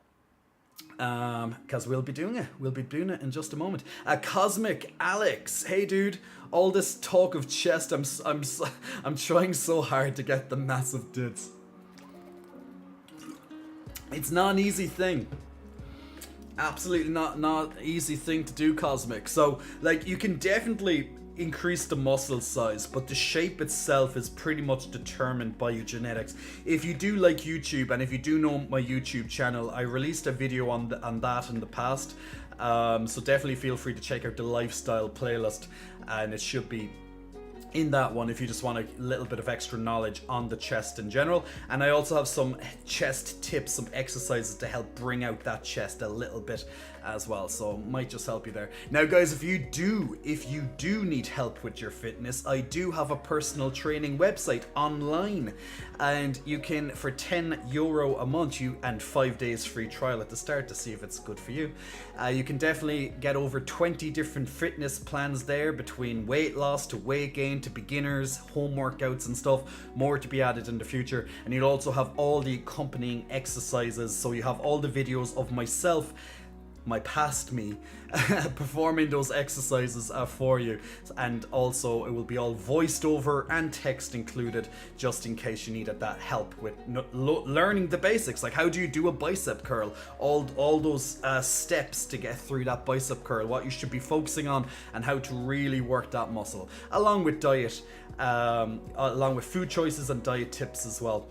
Because we'll be doing it in just a moment. Cosmic Alex, hey dude, all this talk of chest, I'm trying so hard to get the massive tits. It's not an easy thing. Absolutely not easy thing to do, Cosmic. So like, you can definitely increase the muscle size, but the shape itself is pretty much determined by your genetics. If you do like YouTube, and if you do know my YouTube channel, I released a video on that in the past, so definitely feel free to check out the lifestyle playlist, and it should be in that one if you just want a little bit of extra knowledge on the chest in general. And I also have some chest tips, some exercises to help bring out that chest a little bit as well, so might just help you there. Now guys, if you do need help with your fitness, I do have a personal training website online, and you can, for €10 a month, and 5 days free trial at the start to see if it's good for you, you can definitely get over 20 different fitness plans there, between weight loss to weight gain to beginners, home workouts and stuff, more to be added in the future. And you'll also have all the accompanying exercises, so you have all the videos of myself, my past me, performing those exercises for you, and also it will be all voiced over and text included, just in case you needed that help with learning the basics, like how do you do a bicep curl, all those steps to get through that bicep curl, what you should be focusing on, and how to really work that muscle, along with diet, along with food choices and diet tips as well,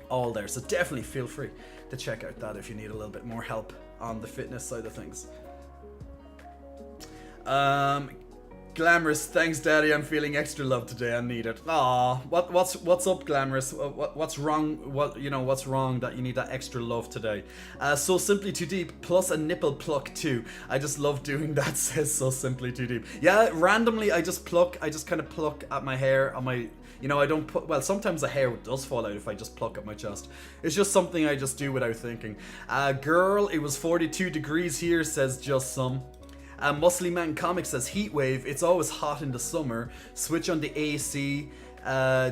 all there. So definitely feel free to check out that if you need a little bit more help on the fitness side of things. Glamorous, thanks daddy, I'm feeling extra love today, I need it. Aw, what's up Glamorous? What's wrong? What's wrong that you need that extra love today? So Simply Too Deep, plus a nipple pluck too. I just love doing that, says So Simply Too Deep. Yeah, randomly I just kind of pluck at my hair on my, I don't put, well, sometimes the hair does fall out if I just pluck at my chest. It's just something I just do without thinking. Girl, it was 42 degrees here, says Just Some. Muscly Man Comics says heat wave, it's always hot in the summer. Switch on the AC,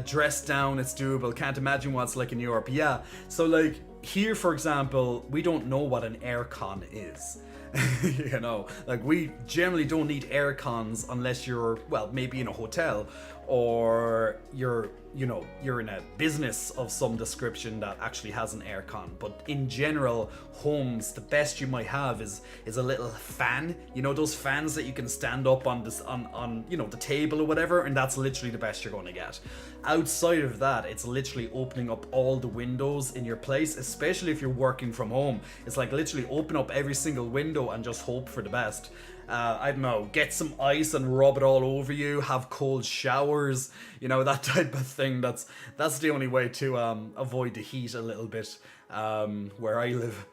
dress down, it's doable. Can't imagine what it's like in Europe. Yeah, so like here for example, we don't know what an aircon is. Like we generally don't need air cons unless you're, well, maybe in a hotel, or you're in a business of some description that actually has an aircon. But in general, homes, the best you might have is a little fan, those fans that you can stand up on this on the table or whatever, and that's literally the best you're going to get. Outside of that, it's literally opening up all the windows in your place, especially if you're working from home. It's like literally open up every single window and just hope for the best. I don't know, get some ice and rub it all over you, have cold showers, that type of thing. That's the only way to avoid the heat a little bit where I live.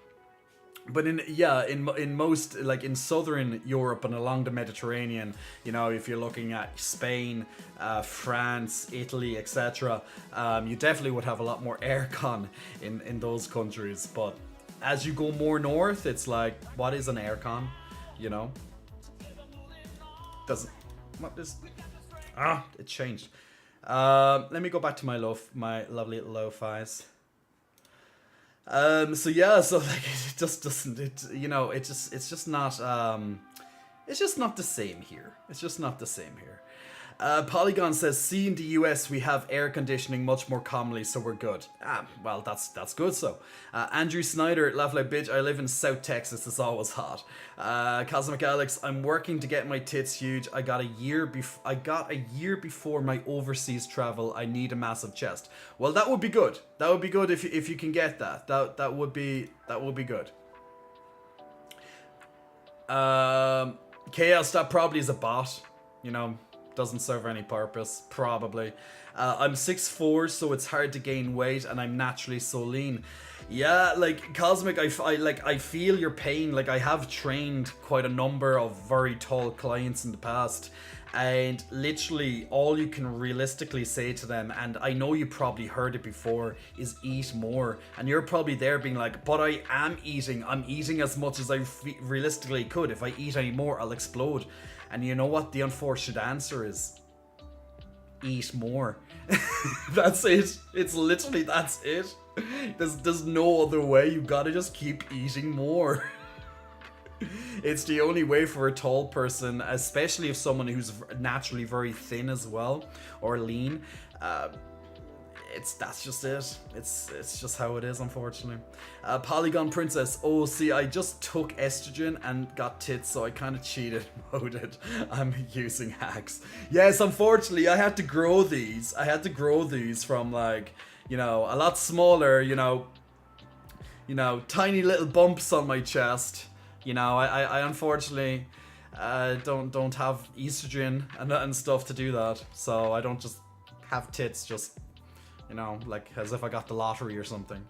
But in most, like in southern Europe and along the Mediterranean, if you're looking at Spain, France, Italy, etc., you definitely would have a lot more aircon in those countries. But as you go more north, it's like, what is an aircon? It changed. Let me go back to my lovely lo-fis. So like it just doesn't, it's just not the same here. It's just not the same here. Polygon says, see, in the US we have air conditioning much more commonly, so we're good. Well, that's good. So Andrew Snyder, laugh like bitch, I live in South Texas, it's always hot. Cosmic Alex, I'm working to get my tits huge. I got a year before my overseas travel. I need a massive chest. Well, that would be good. That would be good if you can get that. That would be good. Chaos, that probably is a bot, doesn't serve any purpose, probably. I'm 6'4", so it's hard to gain weight, and I'm naturally so lean. Yeah, like Cosmic, I feel your pain. Like I have trained quite a number of very tall clients in the past, and literally all you can realistically say to them, and I know you probably heard it before, is eat more. And you're probably there being like, but I am eating. I'm eating as much as I realistically could. If I eat any more, I'll explode. And you know what the unfortunate answer is? Eat more. That's it. It's literally, that's it. There's no other way. You gotta just keep eating more. It's the only way for a tall person, especially if someone who's naturally very thin as well, or lean. That's just it. It's just how it is, unfortunately. Polygon Princess. Oh, see, I just took estrogen and got tits, so I kind of cheated moded. I'm using hacks. Yes, unfortunately, I had to grow these. From like, a lot smaller, tiny little bumps on my chest. I unfortunately don't have estrogen and stuff to do that. So I don't just have tits just, you know, like as if I got the lottery or something.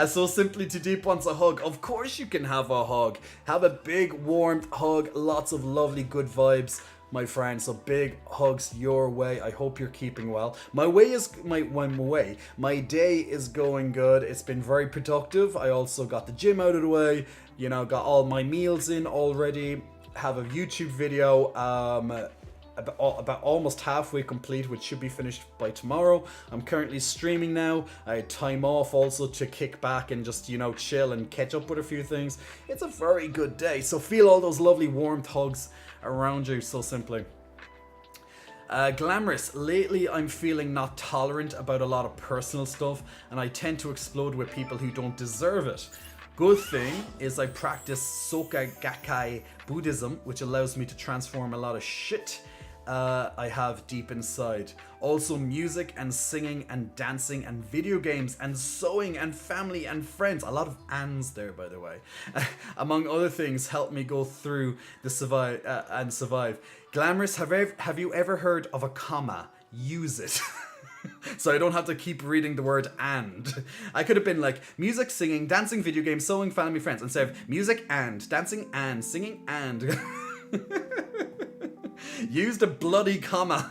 So Simply Too Deep wants a hug. Of course you can have a hug. Have a big warm hug. Lots of lovely good vibes, my friend. So big hugs your way. I hope you're keeping well. My day is going good. It's been very productive. I also got the gym out of the way. You know, got all my meals in already. Have a YouTube video. About almost halfway complete, which should be finished by tomorrow. I'm currently streaming now. I had time off also to kick back and just, you know, chill and catch up with a few things. It's a very good day. So feel all those lovely warmth hugs around you, so simply. Glamorous, lately I'm feeling not tolerant about a lot of personal stuff, and I tend to explode with people who don't deserve it. Good thing is I practice Soka Gakkai Buddhism, which allows me to transform a lot of shit I have deep inside. Also music and singing and dancing and video games and sewing and family and friends. A lot of ands there, by the way. Among other things, help me go through the survive. Glamorous, have you ever heard of a comma? Use it. So I don't have to keep reading the word and. I could have been like music, singing, dancing, video games, sewing, family, friends, instead of music and, dancing and, singing and. Used a bloody comma.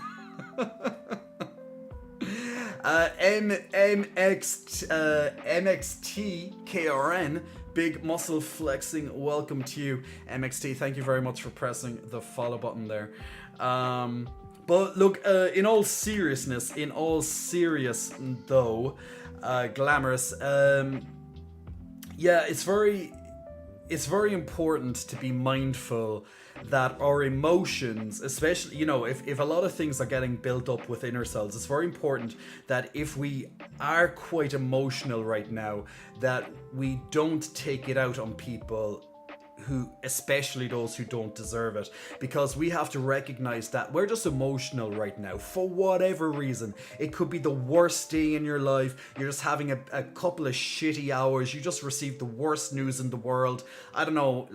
MXTKRN, big muscle flexing. Welcome to you, MXT. Thank you very much for pressing the follow button there. But look, in all seriousness though, Glamorous, yeah, it's very important to be mindful that our emotions, especially, you know, if a lot of things are getting built up within ourselves, it's very important that if we are quite emotional right now, that we don't take it out on people who, especially those who don't deserve it, because we have to recognize that we're just emotional right now for whatever reason. It could be the worst day in your life, you're just having a couple of shitty hours, you just received the worst news in the world, I don't know,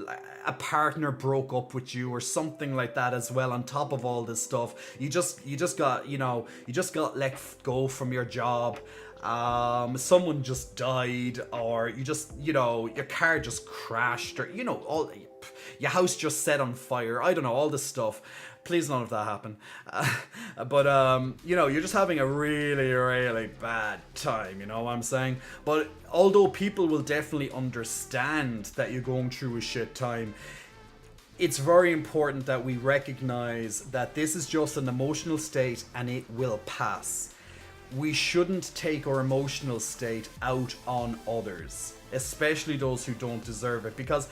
a partner broke up with you or something like that as well. On top of all this stuff, you just got let go from your job. Someone just died, or you just, you know, your car just crashed, or, you know, all your house just set on fire. I don't know, all this stuff. Please none of that happen. But you know, you're just having a really, really bad time, you know what I'm saying? But although people will definitely understand that you're going through a shit time, it's very important that we recognize that this is just an emotional state and it will pass. We shouldn't take our emotional state out on others, especially those who don't deserve it, because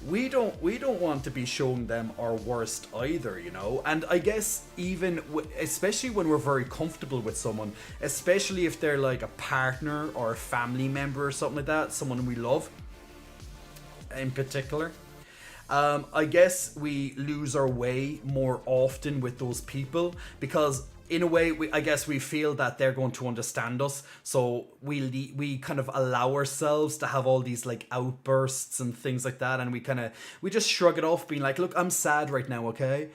we don't want to be showing them our worst either, you know. And I guess even especially when we're very comfortable with someone, especially if they're like a partner or a family member or something like that, someone we love in particular, I guess we lose our way more often with those people, because in a way, I guess we feel that they're going to understand us, so we kind of allow ourselves to have all these like outbursts and things like that, and we just shrug it off, being like, look, I'm sad right now, okay?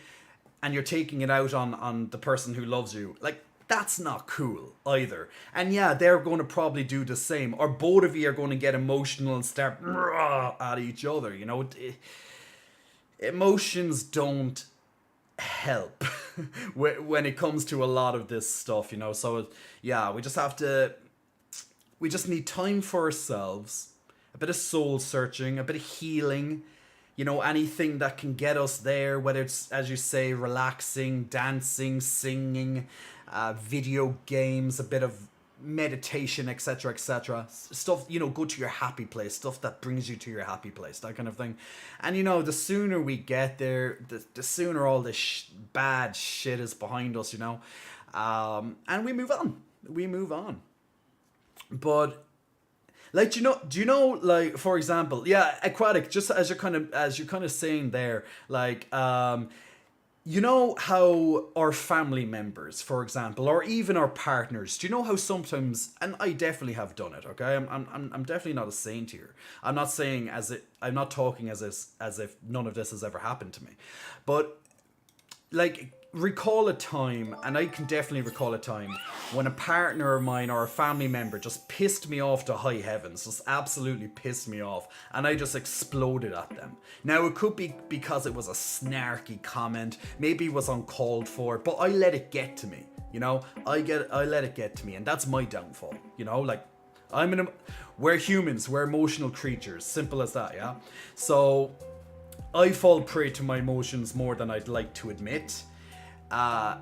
And you're taking it out on the person who loves you. Like, that's not cool either. And yeah, they're going to probably do the same, or both of you are going to get emotional and start at each other, you know? Emotions don't help when it comes to a lot of this stuff, you know. So yeah, we just need time for ourselves, a bit of soul searching, a bit of healing, you know, anything that can get us there, whether it's, as you say, relaxing, dancing, singing, video games, a bit of meditation, etc, stuff, you know, go to your happy place, stuff that brings you to your happy place, that kind of thing. And you know, the sooner we get there, the sooner all this bad shit is behind us, you know. And we move on. But like, do you know, like, for example, yeah, Aquatic, just as you're kind of saying there, like, You know how our family members, for example, or even our partners, do you know how sometimes, and I definitely have done it, okay? I'm definitely not a saint here. I'm not saying I'm not talking as if none of this has ever happened to me. But like, recall a time, and I can definitely recall a time when a partner of mine or a family member just pissed me off to high heavens, just absolutely pissed me off, and I just exploded at them. Now, it could be because it was a snarky comment, maybe it was uncalled for, but I let it get to me. I let it get to me, and that's my downfall. Like, we're humans, we're emotional creatures, simple as that. Yeah. So I fall prey to my emotions more than I'd like to admit.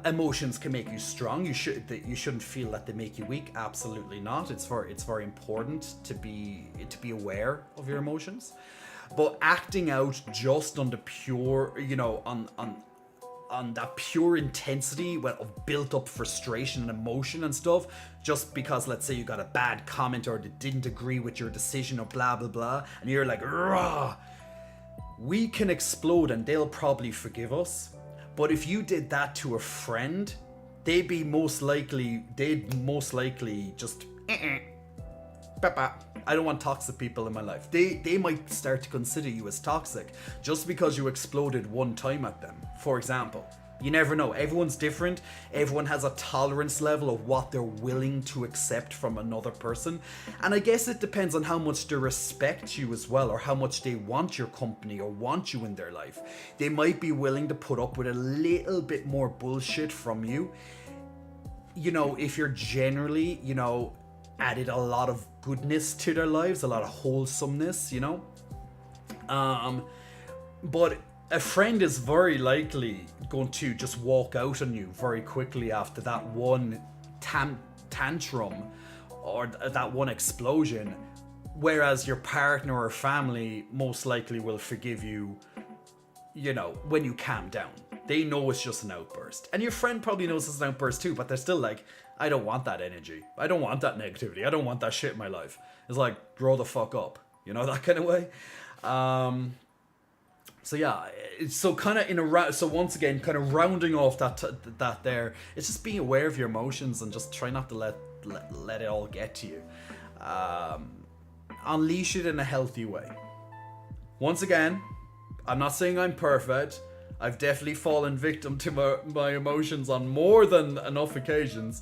Emotions can make you strong. You shouldn't feel that they make you weak. Absolutely not. It's very important to be aware of your emotions. But acting out just on the pure, on that pure intensity of built up frustration and emotion and stuff, just because, let's say, you got a bad comment or they didn't agree with your decision or blah blah blah, and you're like, rah, we can explode and they'll probably forgive us. But if you did that to a friend, they'd most likely just I don't want toxic people in my life. They might start to consider you as toxic just because you exploded one time at them, for example. You never know. Everyone's different. Everyone has a tolerance level of what they're willing to accept from another person. And I guess it depends on how much they respect you as well, or how much they want your company or want you in their life. They might be willing to put up with a little bit more bullshit from you. If you're generally, added a lot of goodness to their lives, a lot of wholesomeness, but a friend is very likely going to just walk out on you very quickly after that one tantrum or that one explosion, whereas your partner or family most likely will forgive you, when you calm down. They know it's just an outburst. And your friend probably knows it's an outburst too, but they're still like, I don't want that energy. I don't want that negativity. I don't want that shit in my life. It's like, grow the fuck up. That kind of way. So yeah, so kind of so once again, kind of rounding off that there, it's just being aware of your emotions and just try not to let it all get to you. Unleash it in a healthy way. Once again, I'm not saying I'm perfect. I've definitely fallen victim to my emotions on more than enough occasions,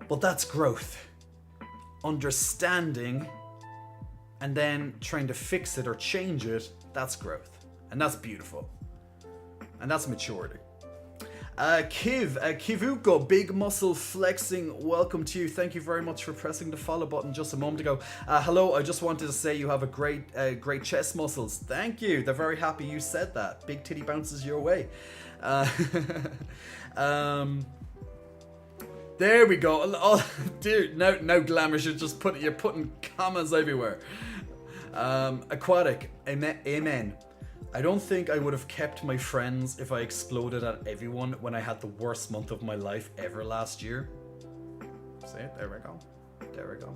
but that's growth. Understanding and then trying to fix it or change it, that's growth. And that's beautiful. And that's maturity. Kivuko, big muscle flexing, welcome to you. Thank you very much for pressing the follow button just a moment ago. Hello, I just wanted to say you have a great chest muscles. Thank you. They're very happy you said that. Big titty bounces your way. There we go. Oh, dude, now glamour should just you're putting commas everywhere. Aquatic, amen. I don't think I would have kept my friends if I exploded at everyone when I had the worst month of my life ever last year. See it? There we go.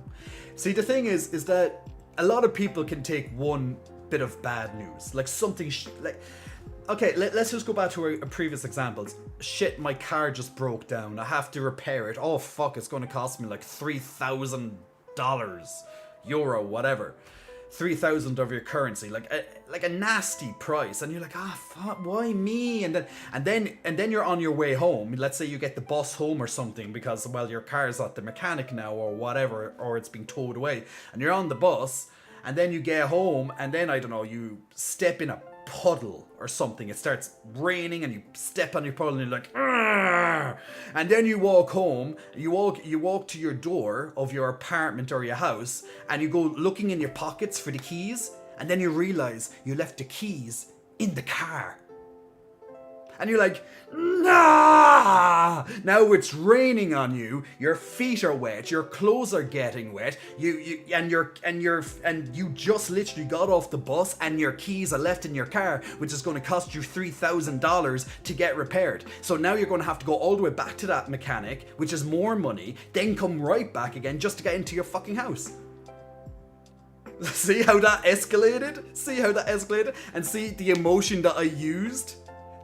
See, the thing is that a lot of people can take one bit of bad news, like something okay, let's just go back to our previous examples. Shit, my car just broke down. I have to repair it. Oh fuck, it's going to cost me like $3,000, euro, whatever. 3,000 of your currency, like a nasty price, and you're like, fuck, why me? And then you're on your way home. Let's say you get the bus home or something because, well, your car's at the mechanic now or whatever, or it's being towed away, and you're on the bus, and then you get home, and then I don't know, you step in a puddle or something. It starts raining, and you step on your puddle, and you're like, argh! And then you walk home. You walk to your door of your apartment or your house, and you go looking in your pockets for the keys, and then you realize you left the keys in the car. And you're like, nah! Now it's raining on you. Your feet are wet. Your clothes are getting wet. You just literally got off the bus, and your keys are left in your car, which is going to cost you $3,000 to get repaired. So now you're going to have to go all the way back to that mechanic, which is more money, then come right back again just to get into your fucking house. See how that escalated? And see the emotion that I used?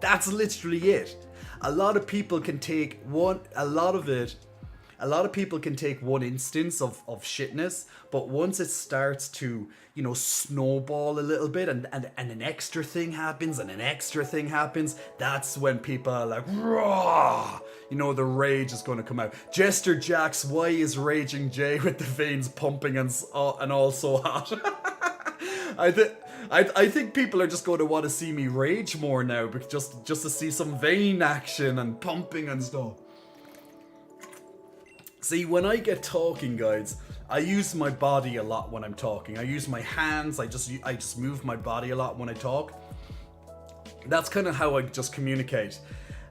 That's literally it. A lot of people can take one instance of shitness, but once it starts to, snowball a little bit, and an extra thing happens, and an extra thing happens, that's when people are like, raw. The rage is going to come out. Jester Jax, why is Raging Jay with the veins pumping and all so hot? I think people are just going to want to see me rage more now, because just to see some vein action and pumping and stuff. See, when I get talking, guys, I use my body a lot when I'm talking. I use my hands. I just move my body a lot when I talk. That's kind of how I just communicate.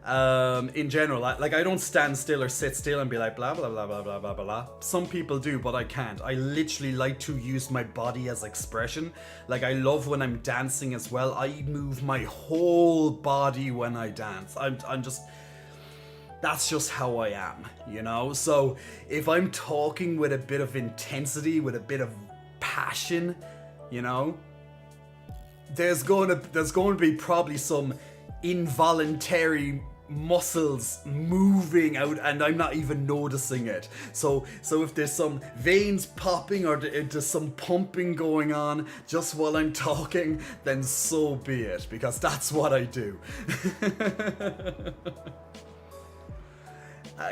In general, I don't stand still or sit still and be like blah blah blah blah blah blah blah. Some people do, but I can't. I literally like to use my body as expression. Like, I love when I'm dancing as well. I move my whole body when I dance. That's just how I am, So if I'm talking with a bit of intensity, with a bit of passion, there's going to be probably some involuntary muscles moving out, and I'm not even noticing it. So if there's some veins popping or there's some pumping going on just while I'm talking, then so be it, because that's what I do.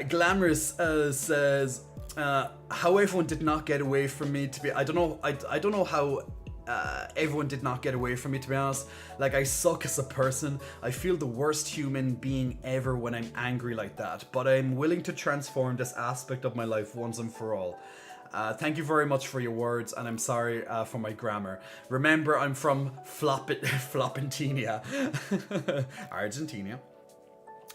Glamorous says, how everyone did not get away from me to be. I don't know how everyone did not get away from me, to be honest. Like, I suck as a person. I feel the worst human being ever when I'm angry like that, but I'm willing to transform this aspect of my life once and for all. Thank you very much for your words, and I'm sorry for my grammar. Remember, I'm from Floppentinia, Argentina.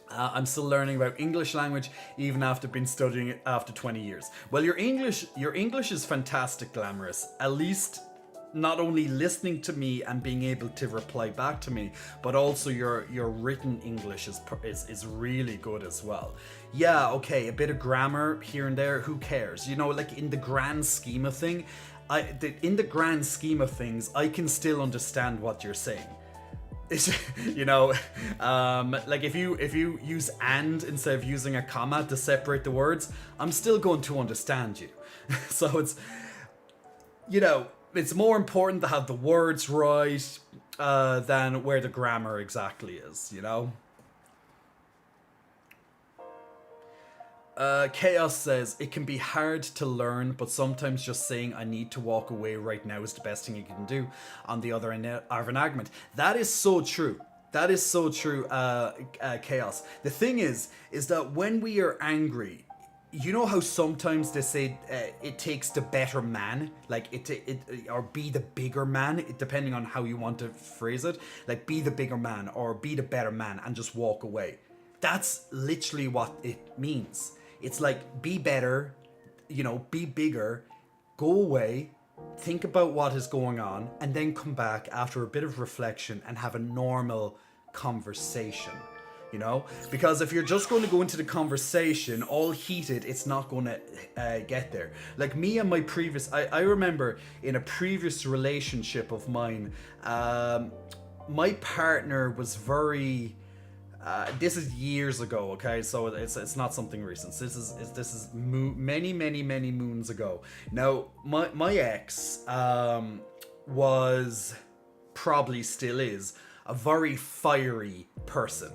I'm still learning about English language, even after been studying it after 20 years. Well, your English is fantastic, Glamorous. At least not only listening to me and being able to reply back to me, but also your written English is really good as well. Yeah, okay, a bit of grammar here and there, who cares? Like, in the grand scheme of things, I can still understand what you're saying. Like, if you use and instead of using a comma to separate the words, I'm still going to understand you. So it's more important to have the words right than where the grammar exactly is, Chaos says, it can be hard to learn, but sometimes just saying I need to walk away right now is the best thing you can do on the other end of an argument. That is so true. That is so true, Chaos. The thing is that when we are angry, you know how sometimes they say it takes the better man, like or be the bigger man, depending on how you want to phrase it, like be the bigger man or be the better man and just walk away. That's literally what it means. It's like, be better, be bigger, go away, think about what is going on, and then come back after a bit of reflection and have a normal conversation, Because if you're just going to go into the conversation all heated, it's not going to get there. Like me and my previous, I remember in a previous relationship of mine, my partner was very... this is years ago, okay? So it's not something recent. This is many moons ago. Now, my ex was, probably still is, a very fiery person.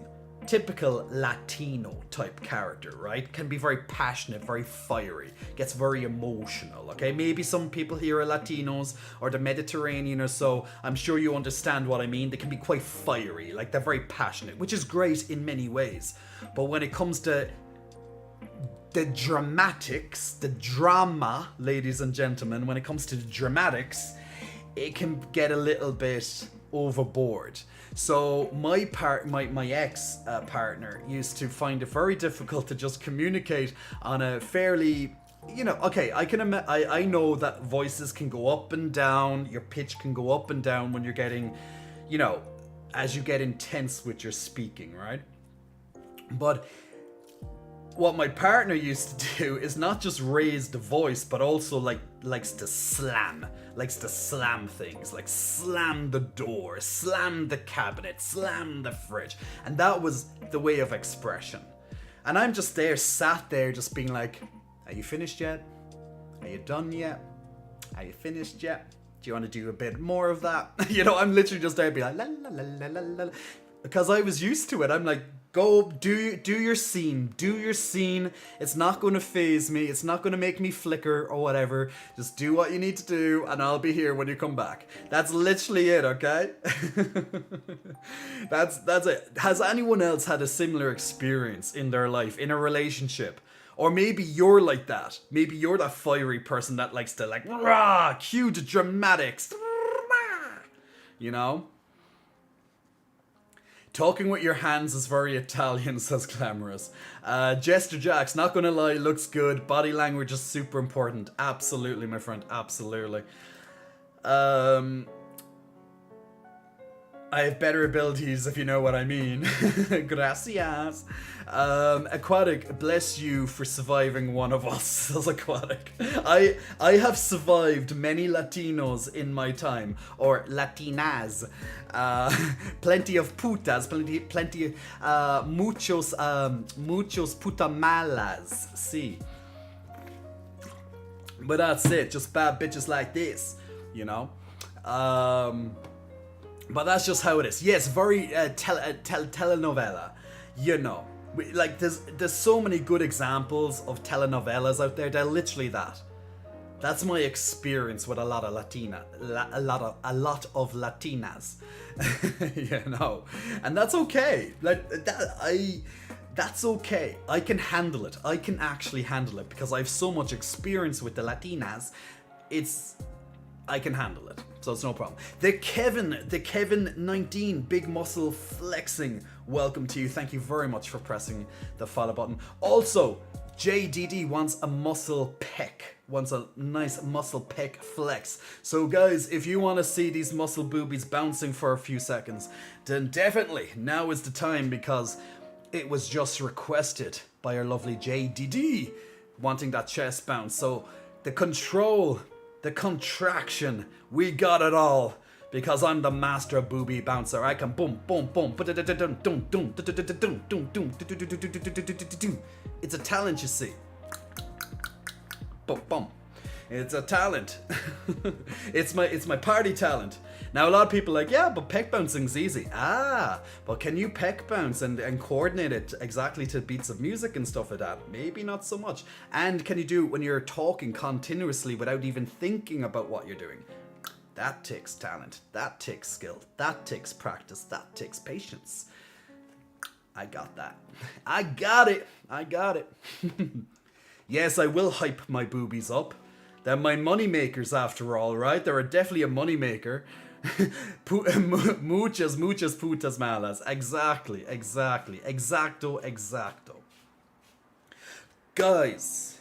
Typical Latino type character, right? Can be very passionate, very fiery, gets very emotional, okay? Maybe some people here are Latinos or the Mediterranean or so. I'm sure you understand what I mean. They can be quite fiery, like they're very passionate, which is great in many ways. But when it comes to the dramatics, the drama, ladies and gentlemen, when it comes to the dramatics, it can get a little bit overboard. So my ex partner used to find it very difficult to just communicate on a fairly, okay, I know that voices can go up and down, your pitch can go up and down when you're getting, as you get intense with your speaking, right? But what my partner used to do is not just raise the voice, but also likes to slam things, like slam the door, slam the cabinet, slam the fridge. And that was the way of expression. And I'm just there, sat there, just being like, are you finished yet? Are you done yet? Are you finished yet? Do you want to do a bit more of that? You know, I'm literally just there being like, la la la la la la. Because I was used to it. I'm like, go, do your scene. Do your scene. It's not going to phase me. It's not going to make me flicker or whatever. Just do what you need to do and I'll be here when you come back. That's literally it, okay? That's it. Has anyone else had a similar experience in their life, in a relationship? Or maybe you're like that. Maybe you're that fiery person that likes to like, rah, cue the dramatics. You know? Talking with your hands is very Italian, says Glamorous. Jester Jacks, not gonna lie, looks good. Body language is super important. Absolutely, my friend, absolutely. I have better abilities, if you know what I mean. Gracias. Aquatic, bless you for surviving one of us, says Aquatic. I have survived many Latinos in my time, or Latinas. Plenty of putas, plenty, muchos putamalas, see. But that's it, just bad bitches like this, you know? But that's just how it is. Yes, very telenovela, you know. Like there's so many good examples of telenovelas out there. They're literally that. That's my experience with a lot of a lot of Latinas, you know, and that's okay. Like that's okay. I can handle it. I can actually handle it because I have so much experience with the Latinas. I can handle it, so it's no problem. The Kevin 19, big muscle flexing. Welcome to you. Thank you very much for pressing the follow button. Also, JDD wants a muscle pec. Wants a nice muscle pec flex. So guys, if you want to see these muscle boobies bouncing for a few seconds, then definitely now is the time because it was just requested by our lovely JDD wanting that chest bounce. So the control, the contraction, we got it all. Because I'm the master booby bouncer. I can boom, boom, boom. It's a talent, you see. Boom, boom. It's a talent. It's my party talent. Now a lot of people are like, yeah, but peck bouncing's easy. But can you peck bounce and coordinate it exactly to beats of music and stuff like that? Maybe not so much. And can you do it when you're talking continuously without even thinking about what you're doing? That takes talent, that takes skill, that takes practice, that takes patience. I got that. I got it. Yes, I will hype my boobies up. They're my money makers after all, right? They're definitely a money maker. Muchas putas malas. Exactly. Exacto. Guys,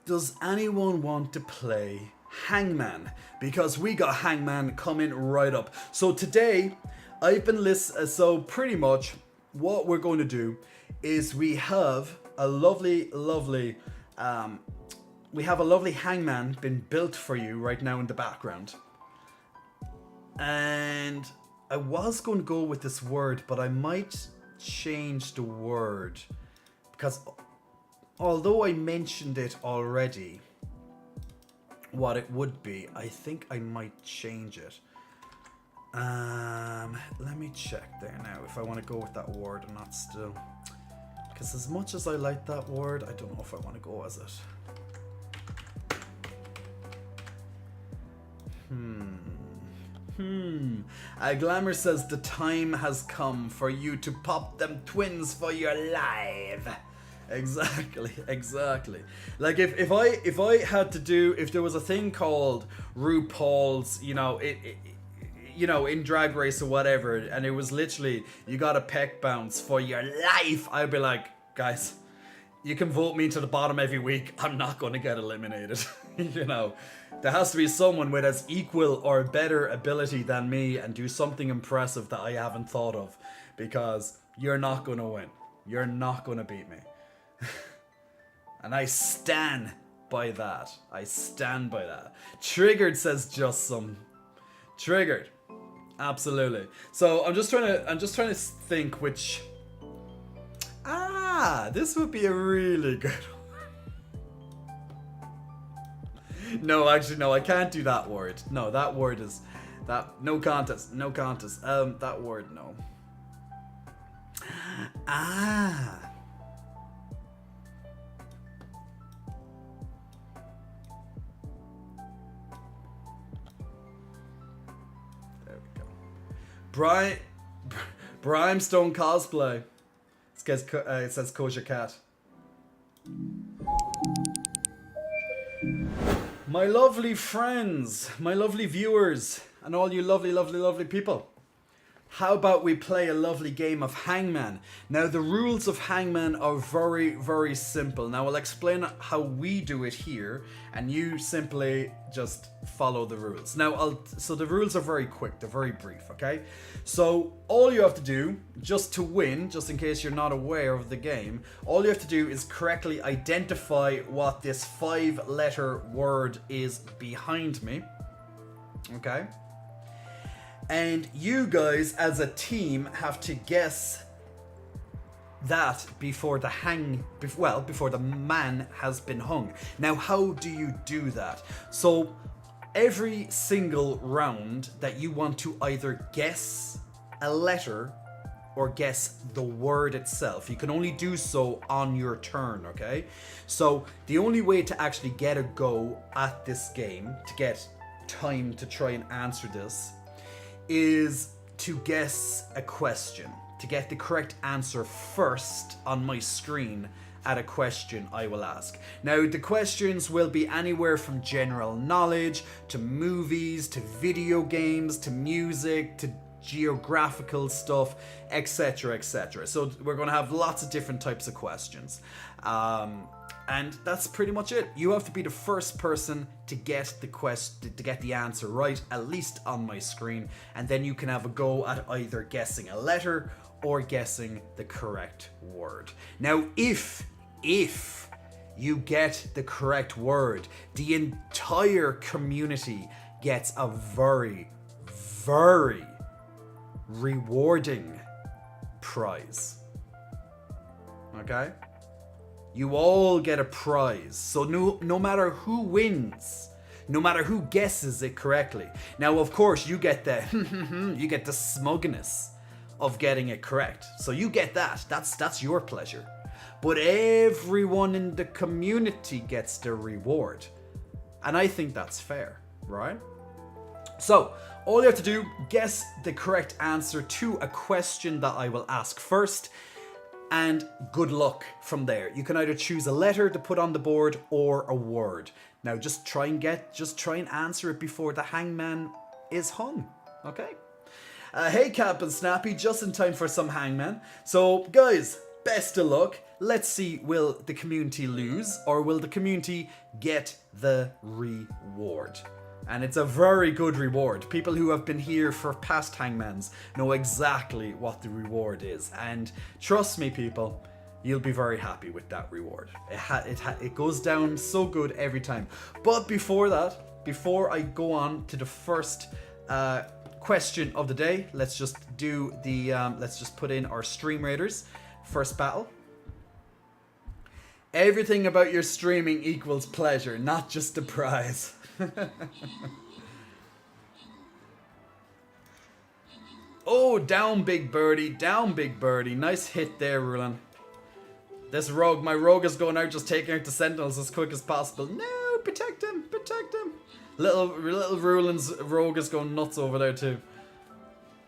does anyone want to play Hangman? Because we got Hangman coming right up. So today, I've been listening. So pretty much what we're going to do is we have a lovely Hangman been built for you right now in the background. And I was going to go with this word, but I might change the word. Because although I mentioned it already, what it would be, I think I might change it. Let me check there now if I want to go with that word or not still. Because as much as I like that word, I don't know if I want to go as it. Glamour says the time has come for you to pop them twins for your live. Exactly. Like if I had to do, if there was a thing called RuPaul's, you know, in Drag Race or whatever, and it was literally you got a peck bounce for your life, I'd be like, guys, you can vote me to the bottom every week. I'm not going to get eliminated. You know, there has to be someone with as equal or better ability than me and do something impressive that I haven't thought of, because you're not going to win. You're not going to beat me. And I stand by that. I stand by that. Triggered says just some. Triggered. Absolutely. So I'm just trying to think which. This would be a really good one. No, actually, no, I can't do that word. No, that word is that. No contest. No contest. That word, no. There we go. Brimstone cosplay. It says Kosher Cat. My lovely friends, my lovely viewers, and all you lovely, lovely, lovely people. How about we play a lovely game of Hangman? Now, the rules of Hangman are very, very simple. Now, I'll explain how we do it here, and you simply just follow the rules. Now, so the rules are very quick, they're very brief, okay? So, all you have to do, just to win, just in case you're not aware of the game, all you have to do is correctly identify what this 5-letter word is behind me, okay? And you guys, as a team, have to guess that before the man has been hung. Now, how do you do that? So, every single round that you want to either guess a letter or guess the word itself, you can only do so on your turn, okay? So, the only way to actually get a go at this game, to get time to try and answer this, is to guess a question, to get the correct answer first on my screen at a question I will ask. Now, the questions will be anywhere from general knowledge, to movies, to video games, to music, to geographical stuff, etc, etc. So we're going to have lots of different types of questions. And that's pretty much it. You have to be the first person to get the answer right, at least on my screen, and then you can have a go at either guessing a letter or guessing the correct word. Now, if you get the correct word, the entire community gets a very, very rewarding prize. Okay? You all get a prize. So no matter who wins, no matter who guesses it correctly. Now, of course, you get the smugness of getting it correct. So you get that. That's your pleasure. But everyone in the community gets the reward. And I think that's fair, right? So, all you have to do, guess the correct answer to a question that I will ask first. And good luck from there. You can either choose a letter to put on the board or a word. Now just try and answer it before the hangman is hung. Okay? Hey Cap and Snappy, just in time for some Hangman. So guys, best of luck. Let's see, will the community lose or will the community get the reward? And it's a very good reward. People who have been here for past Hangmans know exactly what the reward is. And trust me, people, you'll be very happy with that reward. It goes down so good every time. But before I go on to the first question of the day, let's just do the, let's just put in our Stream Raiders first battle. Everything about your streaming equals pleasure, not just a prize. Oh, down big birdie, down big birdie. Nice hit there, Rulan. This rogue, my rogue is going out just taking out the sentinels as quick as possible. No, protect him, protect him. Little Rulan's rogue is going nuts over there too.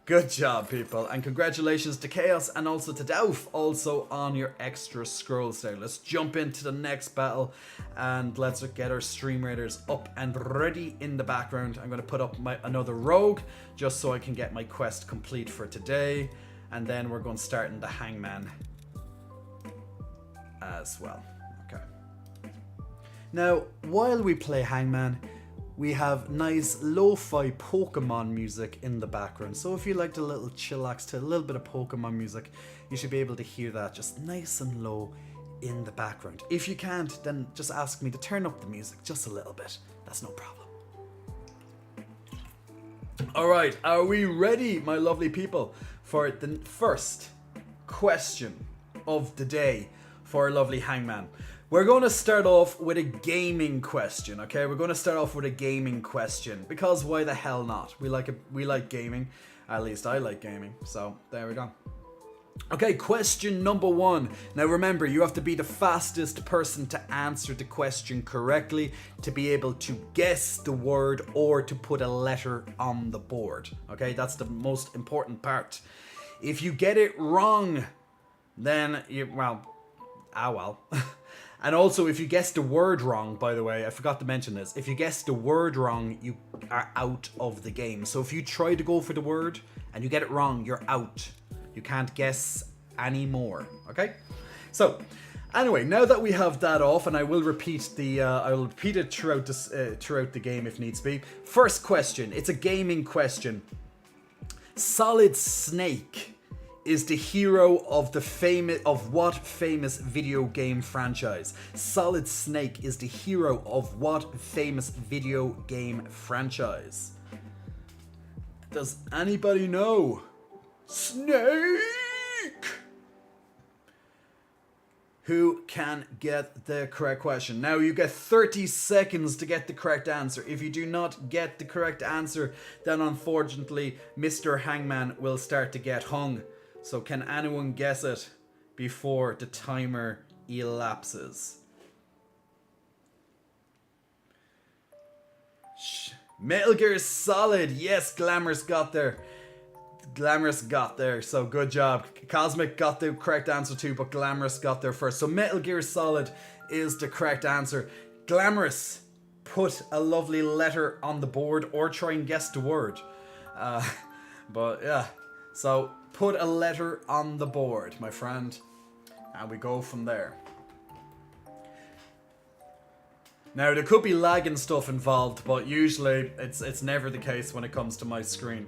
Good job, people, and congratulations to Chaos and also to Dauf, also on your extra scrolls there. Let's jump into the next battle and let's get our Stream Raiders up and ready in the background. I'm going to put up another rogue just so I can get my quest complete for today, and then we're going to start in the Hangman as well. Okay. Now, while we play Hangman, we have nice lo-fi Pokemon music in the background. So if you liked a little chillax to a little bit of Pokemon music, you should be able to hear that just nice and low in the background. If you can't, then just ask me to turn up the music just a little bit. That's no problem. All right, are we ready, my lovely people, for the first question of the day for our lovely Hangman? We're going to start off with a gaming question, okay? We're going to start off with a gaming question because why the hell not? We like gaming. At least I like gaming. So, there we go. Okay, question number 1. Now remember, you have to be the fastest person to answer the question correctly to be able to guess the word or to put a letter on the board. Okay, that's the most important part. If you get it wrong, then well. And also, if you guess the word wrong, by the way, I forgot to mention this. If you guess the word wrong, you are out of the game. So if you try to go for the word and you get it wrong, you're out. You can't guess anymore, okay? So, anyway, now that we have that off, and I will repeat it throughout the game if needs be. First question, it's a gaming question. Solid Snake is the hero of what famous video game franchise? Solid Snake is the hero of what famous video game franchise? Does anybody know? Snake! Who can get the correct question? Now you get 30 seconds to get the correct answer. If you do not get the correct answer, then unfortunately Mr. Hangman will start to get hung. So can anyone guess it before the timer elapses? Metal Gear Solid. Yes, Glamorous got there. So good job. Cosmic got the correct answer too, but Glamorous got there first. So Metal Gear Solid is the correct answer. Glamorous, put a lovely letter on the board or try and guess the word. But yeah, so put a letter on the board, my friend, and we go from there. Now there could be lag and stuff involved, but usually it's never the case when it comes to my screen.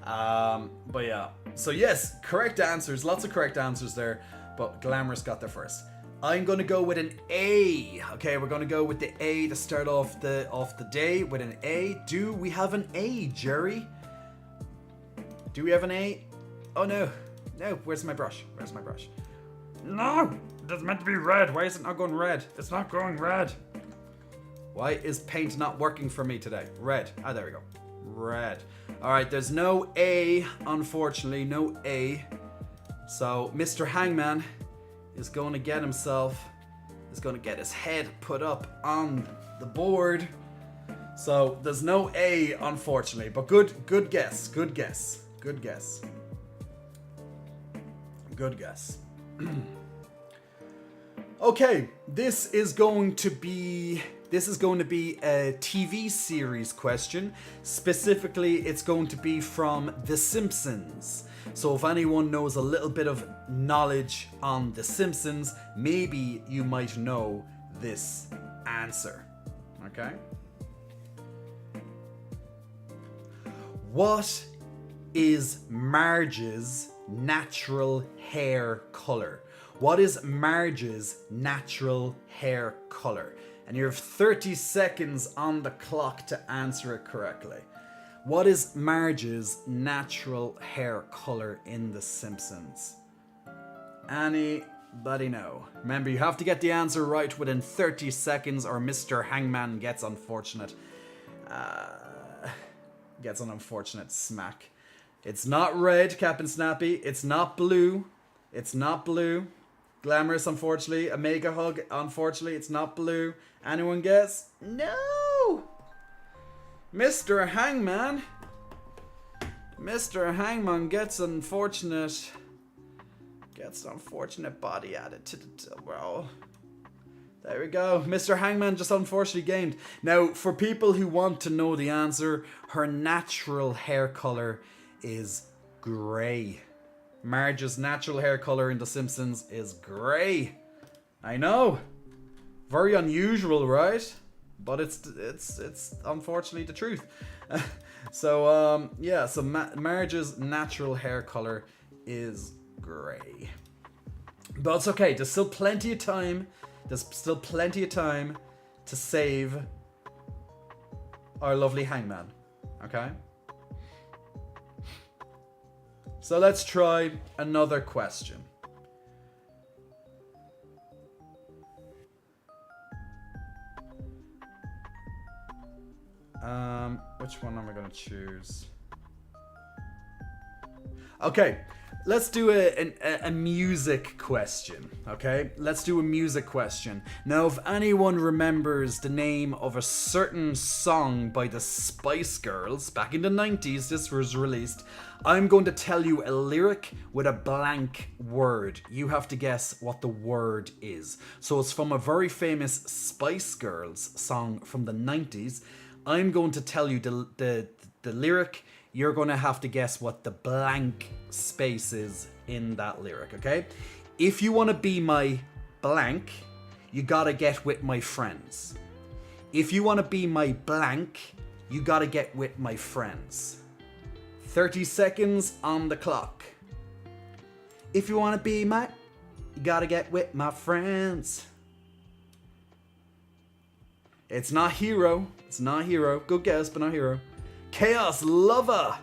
But yeah, so yes, correct answers, lots of correct answers there, but Glamorous got there first. I'm gonna go with an A. Okay, we're gonna go with the A to start off the day with an A. Do we have an A, Jerry? Do we have an A? Oh no, where's my brush? No, it's meant to be red. Why is it not going red? It's not going red. Why is paint not working for me today? Red. Ah, there we go. Red. Alright, there's no A, unfortunately, no A. So, Mr. Hangman is going to get his head put up on the board. So, there's no A, unfortunately, but good guess. Okay, this is going to be a TV series question. Specifically, it's going to be from The Simpsons. So if anyone knows a little bit of knowledge on The Simpsons, maybe you might know this answer. Okay? What is Marge's natural hair color? What is Marge's natural hair color? And you have 30 seconds on the clock to answer it correctly. What is Marge's natural hair color in The Simpsons? Anybody know? Remember, you have to get the answer right within 30 seconds or Mr. Hangman gets an unfortunate smack. It's not red, Captain Snappy. It's not blue. Glamorous, unfortunately. A mega hug, unfortunately. It's not blue. Anyone guess? No! Mr. Hangman gets an unfortunate body added to the well. There we go. Mr. Hangman just unfortunately gamed. Now, for people who want to know the answer, her natural hair color is grey. Marge's natural hair color in The Simpsons is grey. I know. Very unusual, right? But it's unfortunately the truth. So Marge's natural hair color is grey. But it's okay. There's still plenty of time. There's still plenty of time to save our lovely hangman. Okay? So let's try another question. Which one am I going to choose? Okay, let's do a music question, okay? Let's do a music question. Now, if anyone remembers the name of a certain song by the Spice Girls, back in the 90s, this was released, I'm going to tell you a lyric with a blank word. You have to guess what the word is. So it's from a very famous Spice Girls song from the 90s. I'm going to tell you the lyric. You're going to have to guess what the blank space is in that lyric, okay? If you want to be my blank, you gotta get with my friends. If you want to be my blank, you gotta get with my friends. 30 seconds on the clock. If you want to be my, you gotta get with my friends. It's not Hero. It's not Hero. Good guess, but not Hero. Chaos Lover.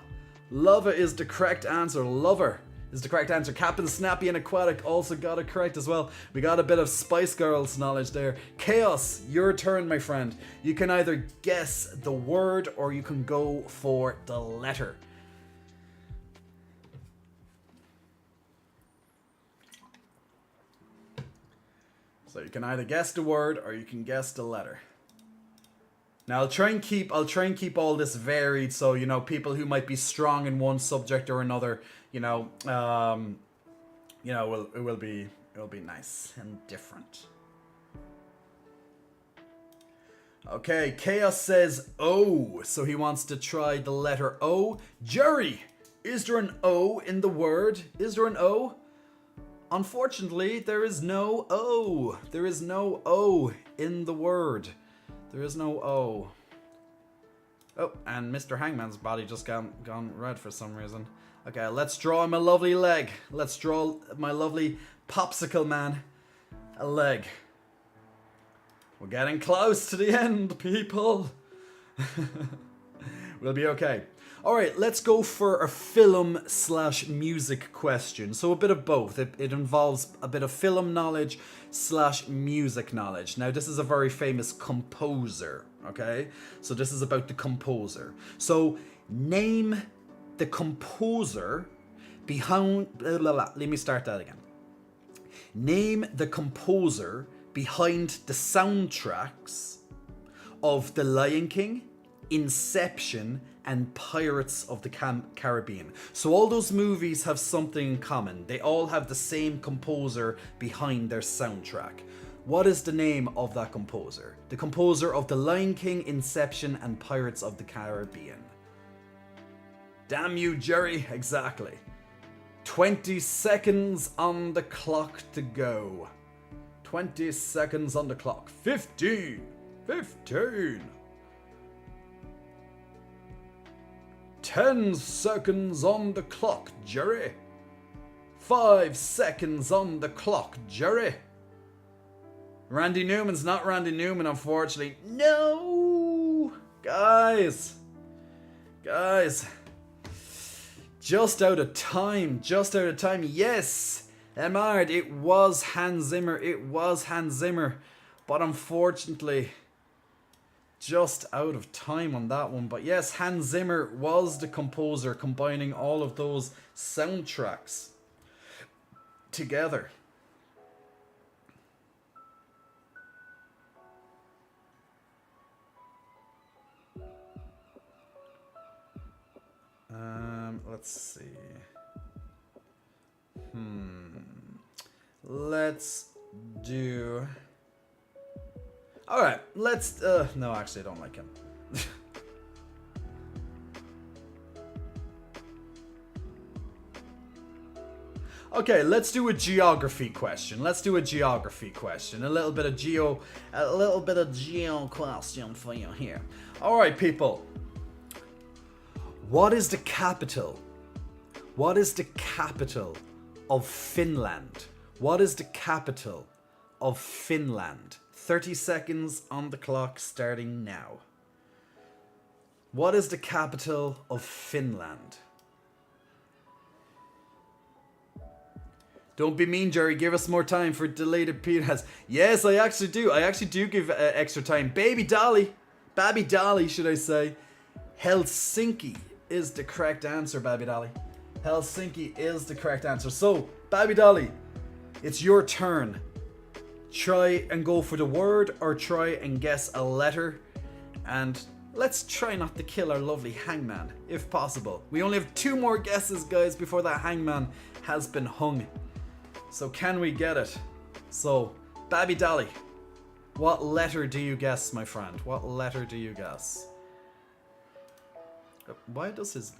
Lover is the correct answer. Lover is the correct answer. Captain Snappy and Aquatic also got it correct as well. We got a bit of Spice Girls knowledge there. Chaos, your turn, my friend. You can either guess the word or you can go for the letter. So you can either guess the word or you can guess the letter. Now I'll try and keep all this varied, so you know people who might be strong in one subject or another, it will be nice and different. Okay, Chaos says O, so he wants to try the letter O. Jerry, is there an O in the word? Is there an O? Unfortunately, there is no O. There is no O in the word. There is no O. Oh, and Mr. Hangman's body just gone red for some reason. Okay, let's draw him a lovely leg. Let's draw my lovely popsicle man a leg. We're getting close to the end, people. We'll be okay. Alright, let's go for a film/music question. So a bit of both. It involves a bit of film knowledge / music knowledge. Now this is a very famous composer, okay? So this is about the composer. So name the composer behind... Let me start that again. Name the composer behind the soundtracks of The Lion King, Inception, and Pirates of the Caribbean. So all those movies have something in common. They all have the same composer behind their soundtrack. What is the name of that composer? The composer of The Lion King, Inception, and Pirates of the Caribbean. Damn you, Jerry. Exactly. 20 seconds on the clock to go. 20 seconds on the clock. 15. 10 seconds on the clock, Jerry. 5 seconds on the clock, Jerry. Randy Newman's not Randy Newman, unfortunately. No! Guys. Just out of time. Yes! Emard, it was Hans Zimmer. But unfortunately... just out of time on that one. But yes, Hans Zimmer was the composer, combining all of those soundtracks together. Let's see. Let's do... Alright, let's... no, actually, I don't like him. Okay, let's do a geography question. A little bit of geo question for you here. Alright, people. What is the capital of Finland? What is the capital of Finland? 30 seconds on the clock starting now. What is the capital of Finland? Don't be mean, Jerry. Give us more time for delayed peanuts. Yes, I actually do. I actually do give extra time. Baby Dolly, should I say. Helsinki is the correct answer, Baby Dolly. Helsinki is the correct answer. So, Baby Dolly, it's your turn. Try and go for the word or try and guess a letter. And let's try not to kill our lovely hangman, if possible. We only have 2 more guesses, guys, before that hangman has been hung. So can we get it? So, Baby Dolly, what letter do you guess, my friend? What letter do you guess? Why does his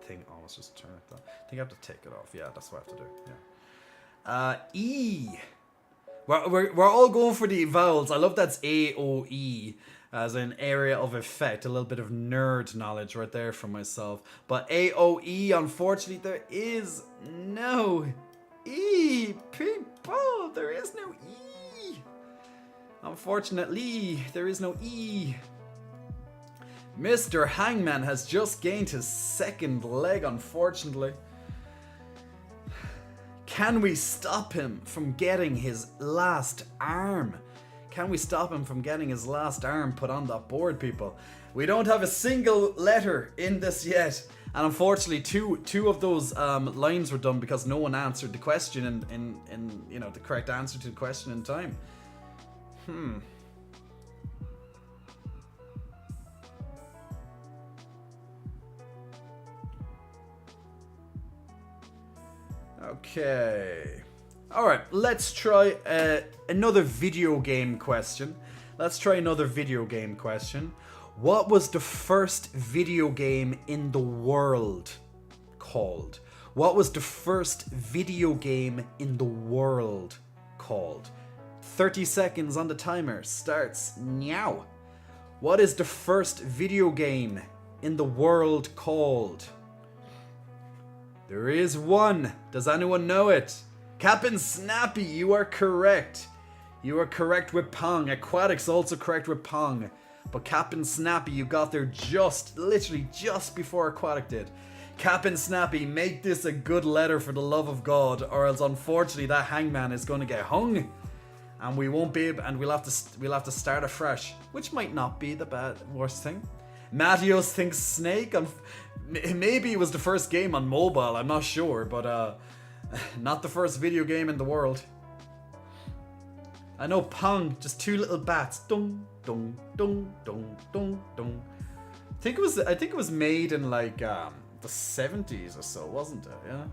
thing always just turn like that? I think I have to take it off. Yeah, that's what I have to do. Yeah. E. We're all going for the vowels. I love that's AOE as an area of effect. A little bit of nerd knowledge right there for myself. But AOE, unfortunately, there is no E. People, there is no E. Unfortunately, there is no E. Mr. Hangman has just gained his 2nd leg, unfortunately. Can we stop him from getting his last arm? Can we stop him from getting his last arm put on that board, people? We don't have a single letter in this yet. And unfortunately, two of those lines were done because no one answered the question in you know, the correct answer to the question in time. Okay. Alright, let's try another video game question. What was the first video game in the world called? What was the first video game in the world called? 30 seconds on the timer starts now. What is the first video game in the world called? There is one. Does anyone know it? Captain Snappy, you are correct. You are correct with Pong. Aquatics also correct with Pong. But Captain Snappy, you got there literally just before Aquatic did. Captain Snappy, make this a good letter for the love of God, or else unfortunately that hangman is going to get hung. And we won't be able, and we'll have to start afresh, which might not be the worst thing. Mattios thinks Snake. Maybe it was the first game on mobile, I'm not sure, but not the first video game in the world. I know Pong, just 2 little bats. Dung, dung, dung, dung, dung, dung. I think it was made in like the 70s or so, wasn't it? Yeah.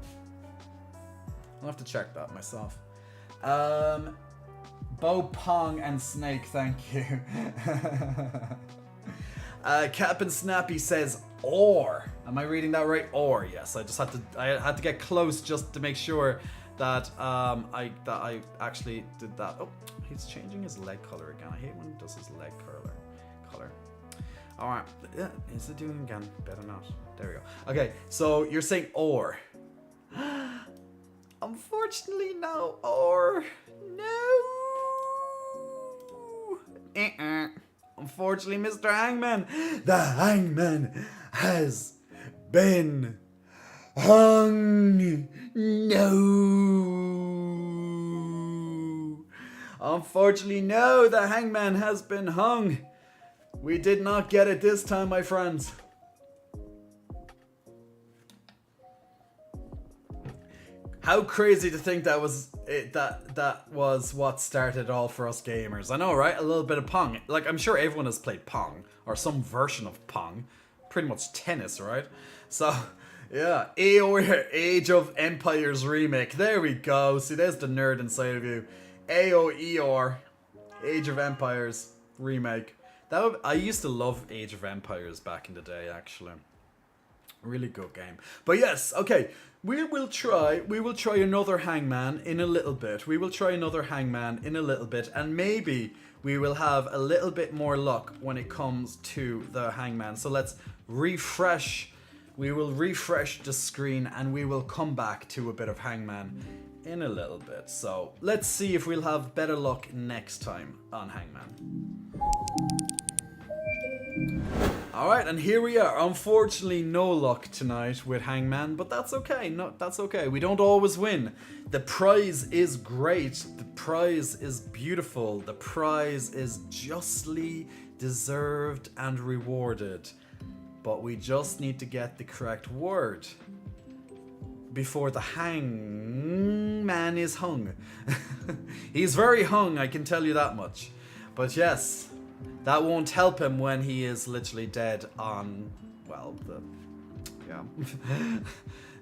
I'll have to check that myself. Bo, Pong, and Snake, thank you. Captain Snappy says or. Am I reading that right? Or, yes. I had to get close just to make sure that I actually did that. Oh, he's changing his leg color again. I hate when he does his leg color. All right. Yeah, is it doing again? Better not. There we go. Okay, so you're saying or. Unfortunately, no. Or. No. Unfortunately, Mr. Hangman, the hangman has been hung. No. Unfortunately, no, the hangman has been hung. We did not get it this time, my friends. How crazy to think that was it, that was what started all for us gamers. I know, right? A little bit of Pong. Like, I'm sure everyone has played Pong or some version of Pong. Pretty much tennis, right? So, yeah, Age of Empires remake. There we go. See, there's the nerd inside of you. AOER, Age of Empires remake. I used to love Age of Empires back in the day, actually. Really good game. But yes, okay. We will try another hangman in a little bit. And maybe we will have a little bit more luck when it comes to the hangman. So let's refresh. We will refresh the screen and we will come back to a bit of hangman in a little bit. So let's see if we'll have better luck next time on Hangman. Alright, and here we are. Unfortunately, no luck tonight with Hangman, but that's okay. No, that's okay. We don't always win. The prize is great. The prize is beautiful. The prize is justly deserved and rewarded. But we just need to get the correct word before the hangman is hung. He's very hung, I can tell you that much. But yes, that won't help him when he is literally dead on, well,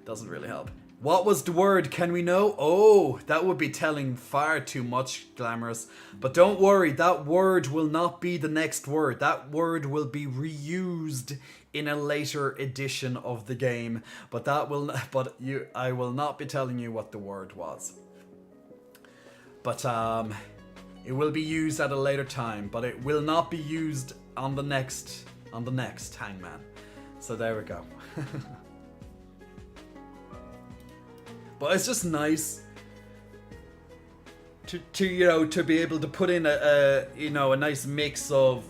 doesn't really help. What was the word? Can we know? Oh, that would be telling far too much, Glamorous. But don't worry, that word will not be the next word. That word will be reused in a later edition of the game. But I will not be telling you what the word was. But it will be used at a later time, but it will not be used on the next Hangman. So there we go. But it's just nice to be able to put in a nice mix of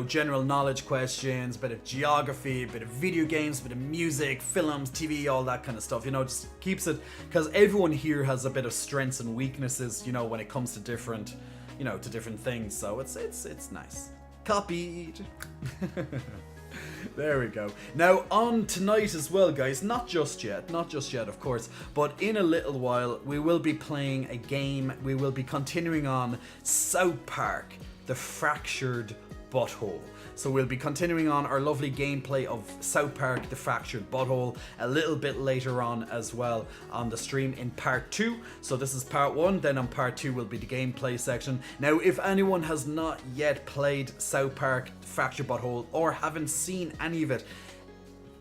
general knowledge questions, bit of geography, bit of video games, bit of music, films, TV, all that kind of stuff. Just keeps it, because everyone here has a bit of strengths and weaknesses, when it comes to different things. So it's nice. Copied. There we go. Now on tonight as well, guys, not just yet of course, but in a little while we will be playing a game. We will be continuing on South Park: The Fractured Butthole. So we'll be continuing on our lovely gameplay of South Park: The Fractured Butthole a little bit later on as well on the stream in part 2. So this is part 1, then on part 2 will be the gameplay section. Now, if anyone has not yet played South Park: The Fractured Butthole or haven't seen any of it,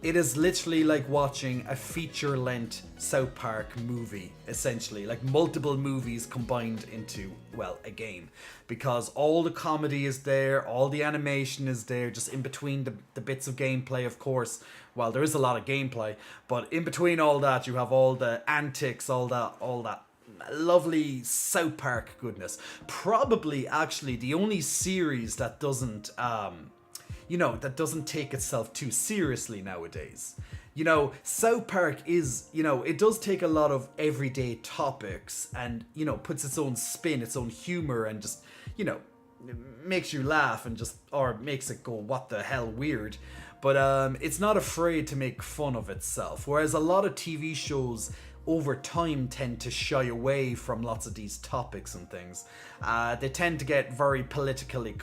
it is literally like watching a feature-length South Park movie, essentially. Like multiple movies combined into, well, a game. Because all the comedy is there, all the animation is there, just in between the bits of gameplay, of course. Well, there is a lot of gameplay, but in between all that, you have all the antics, all that lovely South Park goodness. Probably, actually, the only series that doesn't take itself too seriously nowadays. South Park is, it does take a lot of everyday topics and, puts its own spin, its own humor, and just, makes you laugh and or makes it go, what the hell, weird. But it's not afraid to make fun of itself. Whereas a lot of TV shows over time tend to shy away from lots of these topics and things. They tend to get very politically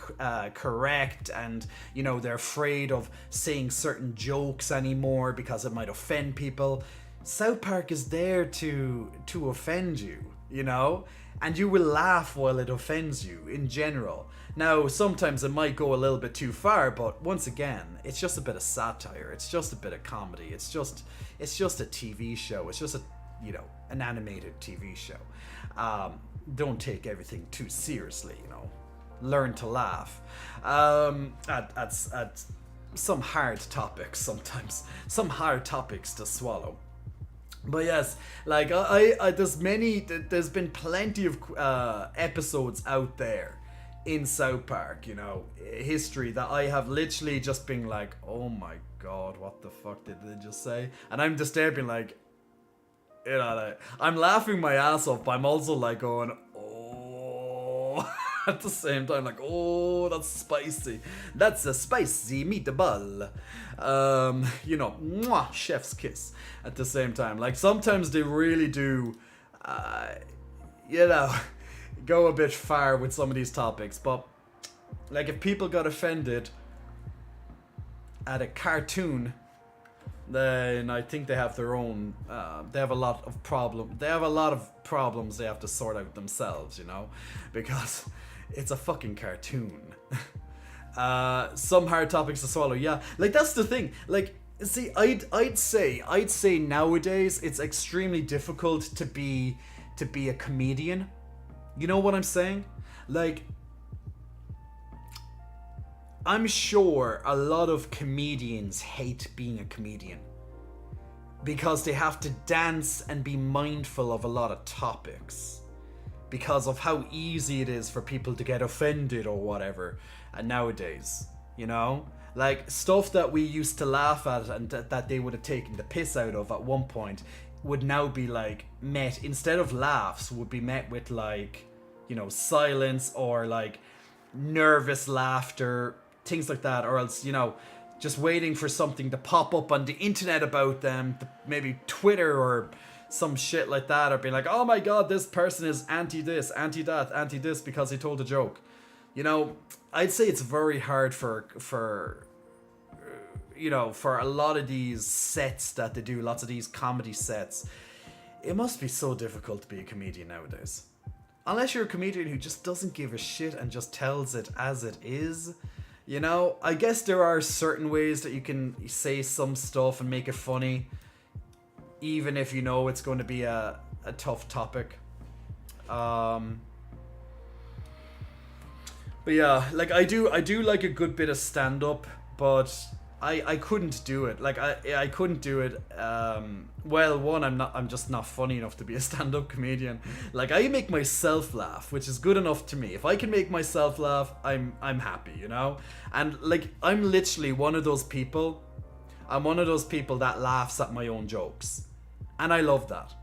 correct, and they're afraid of saying certain jokes anymore because it might offend people. South Park is there to offend you, and you will laugh while it offends you in general. Now, sometimes it might go a little bit too far, but once again, it's just a bit of satire. It's just a bit of comedy. It's just a TV show. It's just an animated TV show. Don't take everything too seriously, Learn to laugh at some hard topics sometimes. Some hard topics to swallow. But yes, like there's been plenty of episodes out there in South Park, history, that I have literally just been like, oh my god, what the fuck did they just say? And I'm just there being like, I'm laughing my ass off, but I'm also like going, oh, at the same time, like, oh, that's spicy. That's a spicy meatball. Mwah, chef's kiss at the same time. Like, sometimes they really do, go a bit far with some of these topics. But, like, if people got offended at a cartoon, then I think they have their own, they have a lot of problems they have to sort out themselves, because it's a fucking cartoon. Some hard topics to swallow, yeah. Like, that's the thing. Like, see, I'd say nowadays it's extremely difficult to be a comedian. You know what I'm saying? Like, I'm sure a lot of comedians hate being a comedian. because they have to dance and be mindful of a lot of topics because of how easy it is for people to get offended or whatever nowadays, you know? Like, stuff that we used to laugh at and that they would have taken the piss out of at one point would now be, like, met, instead of laughs, would be met with, like, you know, silence or, like, nervous laughter, things like that, or else, you know, just waiting for something to pop up on the internet about them, maybe Twitter or some shit like that, or being like, oh my god, this person is anti this, anti that, anti this because he told a joke. You know, I'd say it's very hard for you know, for a lot of these sets that they do, lots of these comedy sets, it must be so difficult to be a comedian nowadays. Unless you're a comedian who just doesn't give a shit and just tells it as it is. You know, I guess there are certain ways that you can say some stuff and make it funny, even if you know it's going to be a tough topic. But yeah, like I do like a good bit of stand-up, but I couldn't do it. Like I couldn't do it. Well, one, I'm just not funny enough to be a stand-up comedian. Like, I make myself laugh, which is good enough to me. If I can make myself laugh, I'm happy, you know? And like, I'm literally one of those people. I'm one of those people that laughs at my own jokes. And I love that.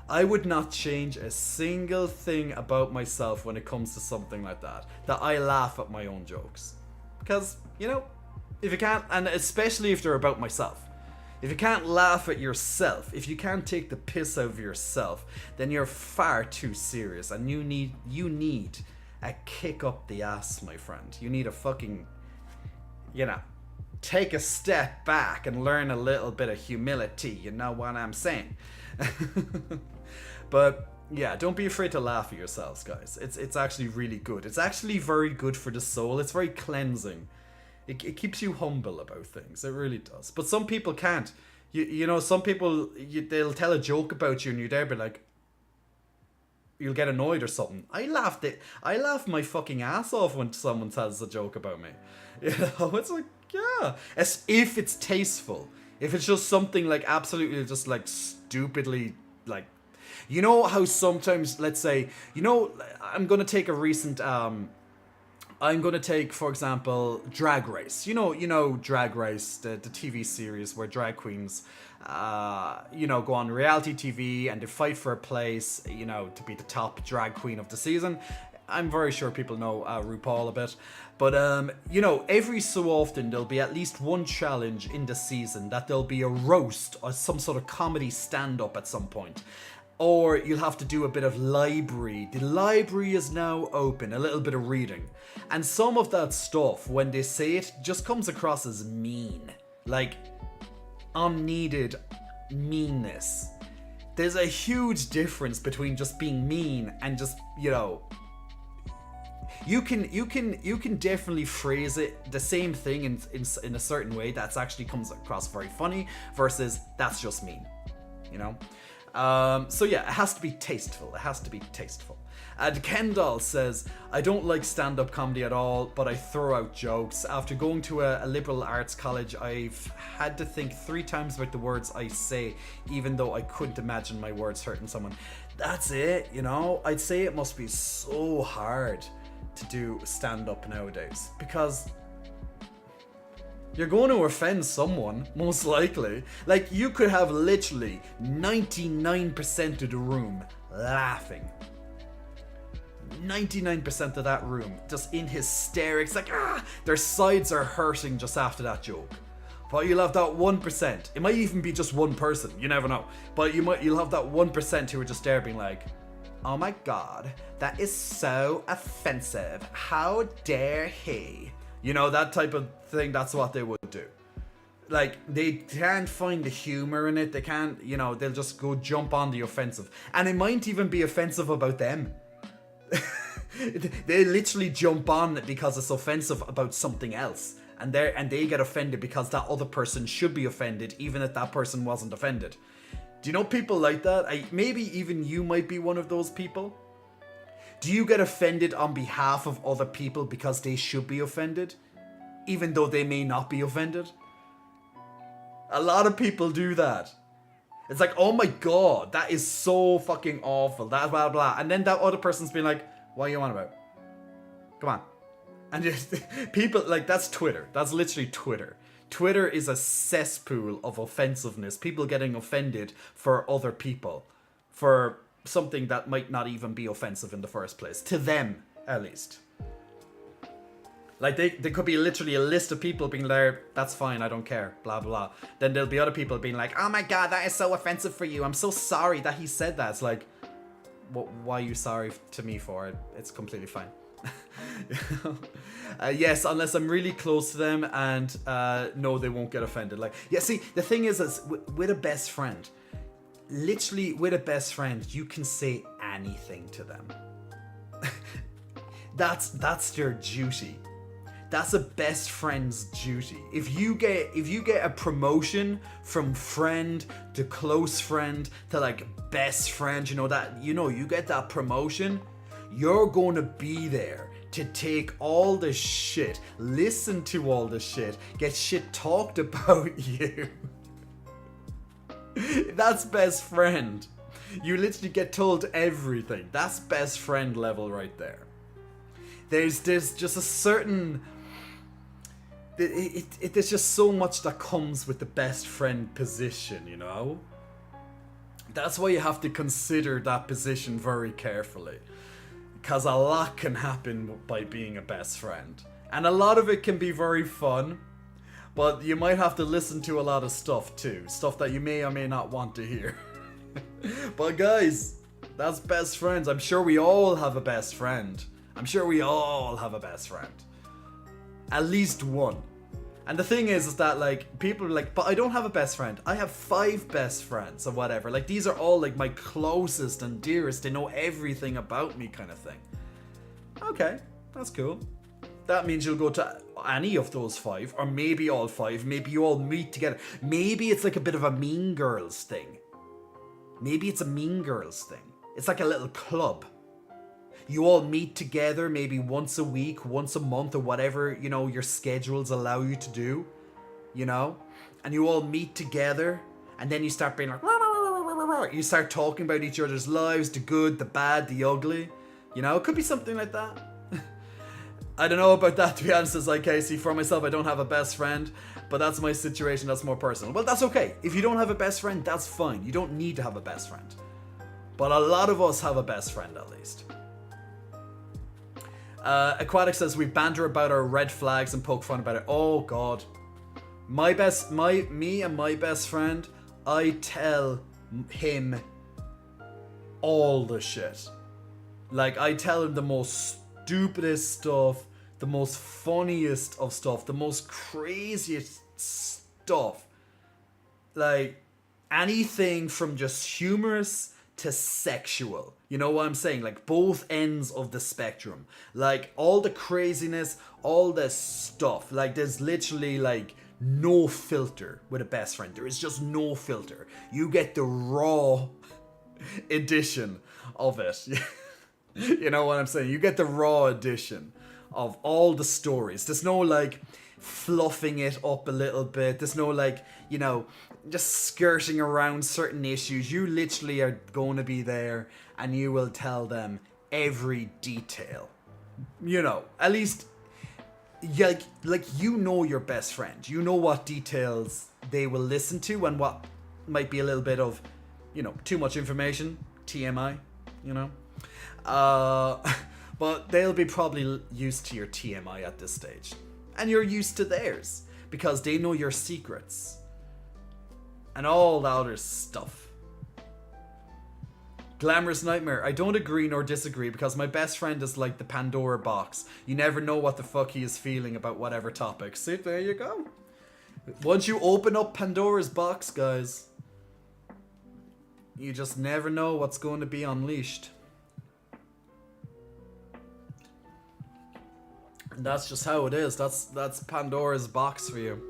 I would not change a single thing about myself when it comes to something like that. That I laugh at my own jokes. Because, you know, if you can't, and especially if they're about myself, if you can't laugh at yourself, if you can't take the piss out of yourself, then you're far too serious, and you need a kick up the ass, my friend. You need a fucking, you know, take a step back and learn a little bit of humility, you know what I'm saying? But yeah, don't be afraid to laugh at yourselves, guys. It's actually really good. It's actually very good for the soul. It's very cleansing. It keeps you humble about things. It really does. But some people can't. You know, some people, they'll tell a joke about you and you're there, but like, you'll get annoyed or something. I laugh my fucking ass off when someone tells a joke about me. You know, it's like, yeah. As if it's tasteful. If it's just something like absolutely just like stupidly, like, you know how sometimes, let's say, you know, I'm going to take a recent, I'm going to take, for example, Drag Race. You know Drag Race, the TV series where drag queens, you know, go on reality TV and they fight for a place, you know, to be the top drag queen of the season. I'm very sure people know RuPaul a bit. But, you know, every so often there'll be at least one challenge in the season that there'll be a roast or some sort of comedy stand-up at some point. Or you'll have to do a bit of library. The library is now open, a little bit of reading. And some of that stuff, when they say it, just comes across as mean. Like, unneeded meanness. There's a huge difference between just being mean and just, you know... You can definitely phrase it the same thing in a certain way that's actually comes across very funny versus that's just mean, you know? So yeah, it has to be tasteful. It has to be tasteful. Kendall says, I don't like stand-up comedy at all, but I throw out jokes. After going to a liberal arts college, I've had to think 3 times about the words I say, even though I couldn't imagine my words hurting someone. That's it, you know? I'd say it must be so hard to do stand-up nowadays, because you're going to offend someone, most likely. Like, you could have literally 99% of the room laughing. 99% of that room just in hysterics, like, their sides are hurting just after that joke. But you'll have that 1%. It might even be just one person, you never know. But you'll have that 1% who are just there being like, oh my god, that is so offensive. How dare he? You know, that type of thing, that's what they would do. Like, they can't find the humor in it. They can't, you know, they'll just go jump on the offensive. And it might even be offensive about them. They literally jump on it because it's offensive about something else. And they get offended because that other person should be offended, even if that person wasn't offended. Do you know people like that? Maybe even you might be one of those people. Do you get offended on behalf of other people because they should be offended, even though they may not be offended? A lot of people do that. It's like, oh my god, that is so fucking awful. That blah blah. And then that other person's been like, what are you on about? Come on. And just people like that's Twitter. That's literally Twitter. Twitter is a cesspool of offensiveness. People getting offended for other people. For something that might not even be offensive in the first place. To them, at least. Like, there could be literally a list of people being there, that's fine, I don't care, blah, blah, blah. Then there'll be other people being like, oh my god, that is so offensive for you. I'm so sorry that he said that. It's like, why are you sorry to me for it? It's completely fine. Yes, unless I'm really close to them and no, they won't get offended. Like, yeah, see, the thing is with a best friend, literally with a best friend, you can say anything to them. That's their duty. That's a best friend's duty. If you get a promotion from friend to close friend to like best friend, you get that promotion, you're going to be there to take all the shit, listen to all the shit, get shit talked about you. That's best friend. You literally get told everything. That's best friend level right there. There's just a certain... There's just so much that comes with the best friend position, you know? That's why you have to consider that position very carefully. Because a lot can happen by being a best friend. And a lot of it can be very fun. But you might have to listen to a lot of stuff too. Stuff that you may or may not want to hear. But guys, that's best friends. I'm sure we all have a best friend. I'm sure we all have a best friend. At least one. And the thing is that like people are like, but I don't have a best friend. I have 5 best friends or whatever. Like these are all like my closest and dearest. They know everything about me kind of thing. Okay, that's cool. That means you'll go to any of those 5 or maybe all 5. Maybe you all meet together. Maybe it's like a bit of a Mean Girls thing. Maybe it's a Mean Girls thing. It's like a little club. You all meet together maybe once a week, once a month, or whatever, your schedules allow you to do, And you all meet together, and then you start being like, you start talking about each other's lives, the good, the bad, the ugly. It could be something like that. I don't know about that, to be honest, as like Casey. For myself, I don't have a best friend, but that's my situation, that's more personal. Well, that's okay. If you don't have a best friend, that's fine. You don't need to have a best friend. But a lot of us have a best friend, at least. Aquatic says we banter about our red flags and poke fun about it. Oh god. Me and my best friend, I tell him all the shit. Like, I tell him the most stupidest stuff, the most funniest of stuff, the most craziest stuff. Like, anything from just humorous to sexual. You know what I'm saying? Like, both ends of the spectrum. Like, all the craziness, all the stuff. Like, there's literally, like, no filter with a best friend. There is just no filter. You get the raw edition of it. You know what I'm saying? You get the raw edition of all the stories. There's no, like, fluffing it up a little bit. There's no, like, just skirting around certain issues. You literally are going to be there and you will tell them every detail. At least, like your best friend. You know what details they will listen to and what might be a little bit of, too much information. TMI, But they'll be probably used to your TMI at this stage. And you're used to theirs because they know your secrets. And all the other stuff. Glamorous Nightmare. I don't agree nor disagree because my best friend is like the Pandora box. You never know what the fuck he is feeling about whatever topic. See, there you go. Once you open up Pandora's box, guys, you just never know what's going to be unleashed. And that's just how it is. That's Pandora's box for you.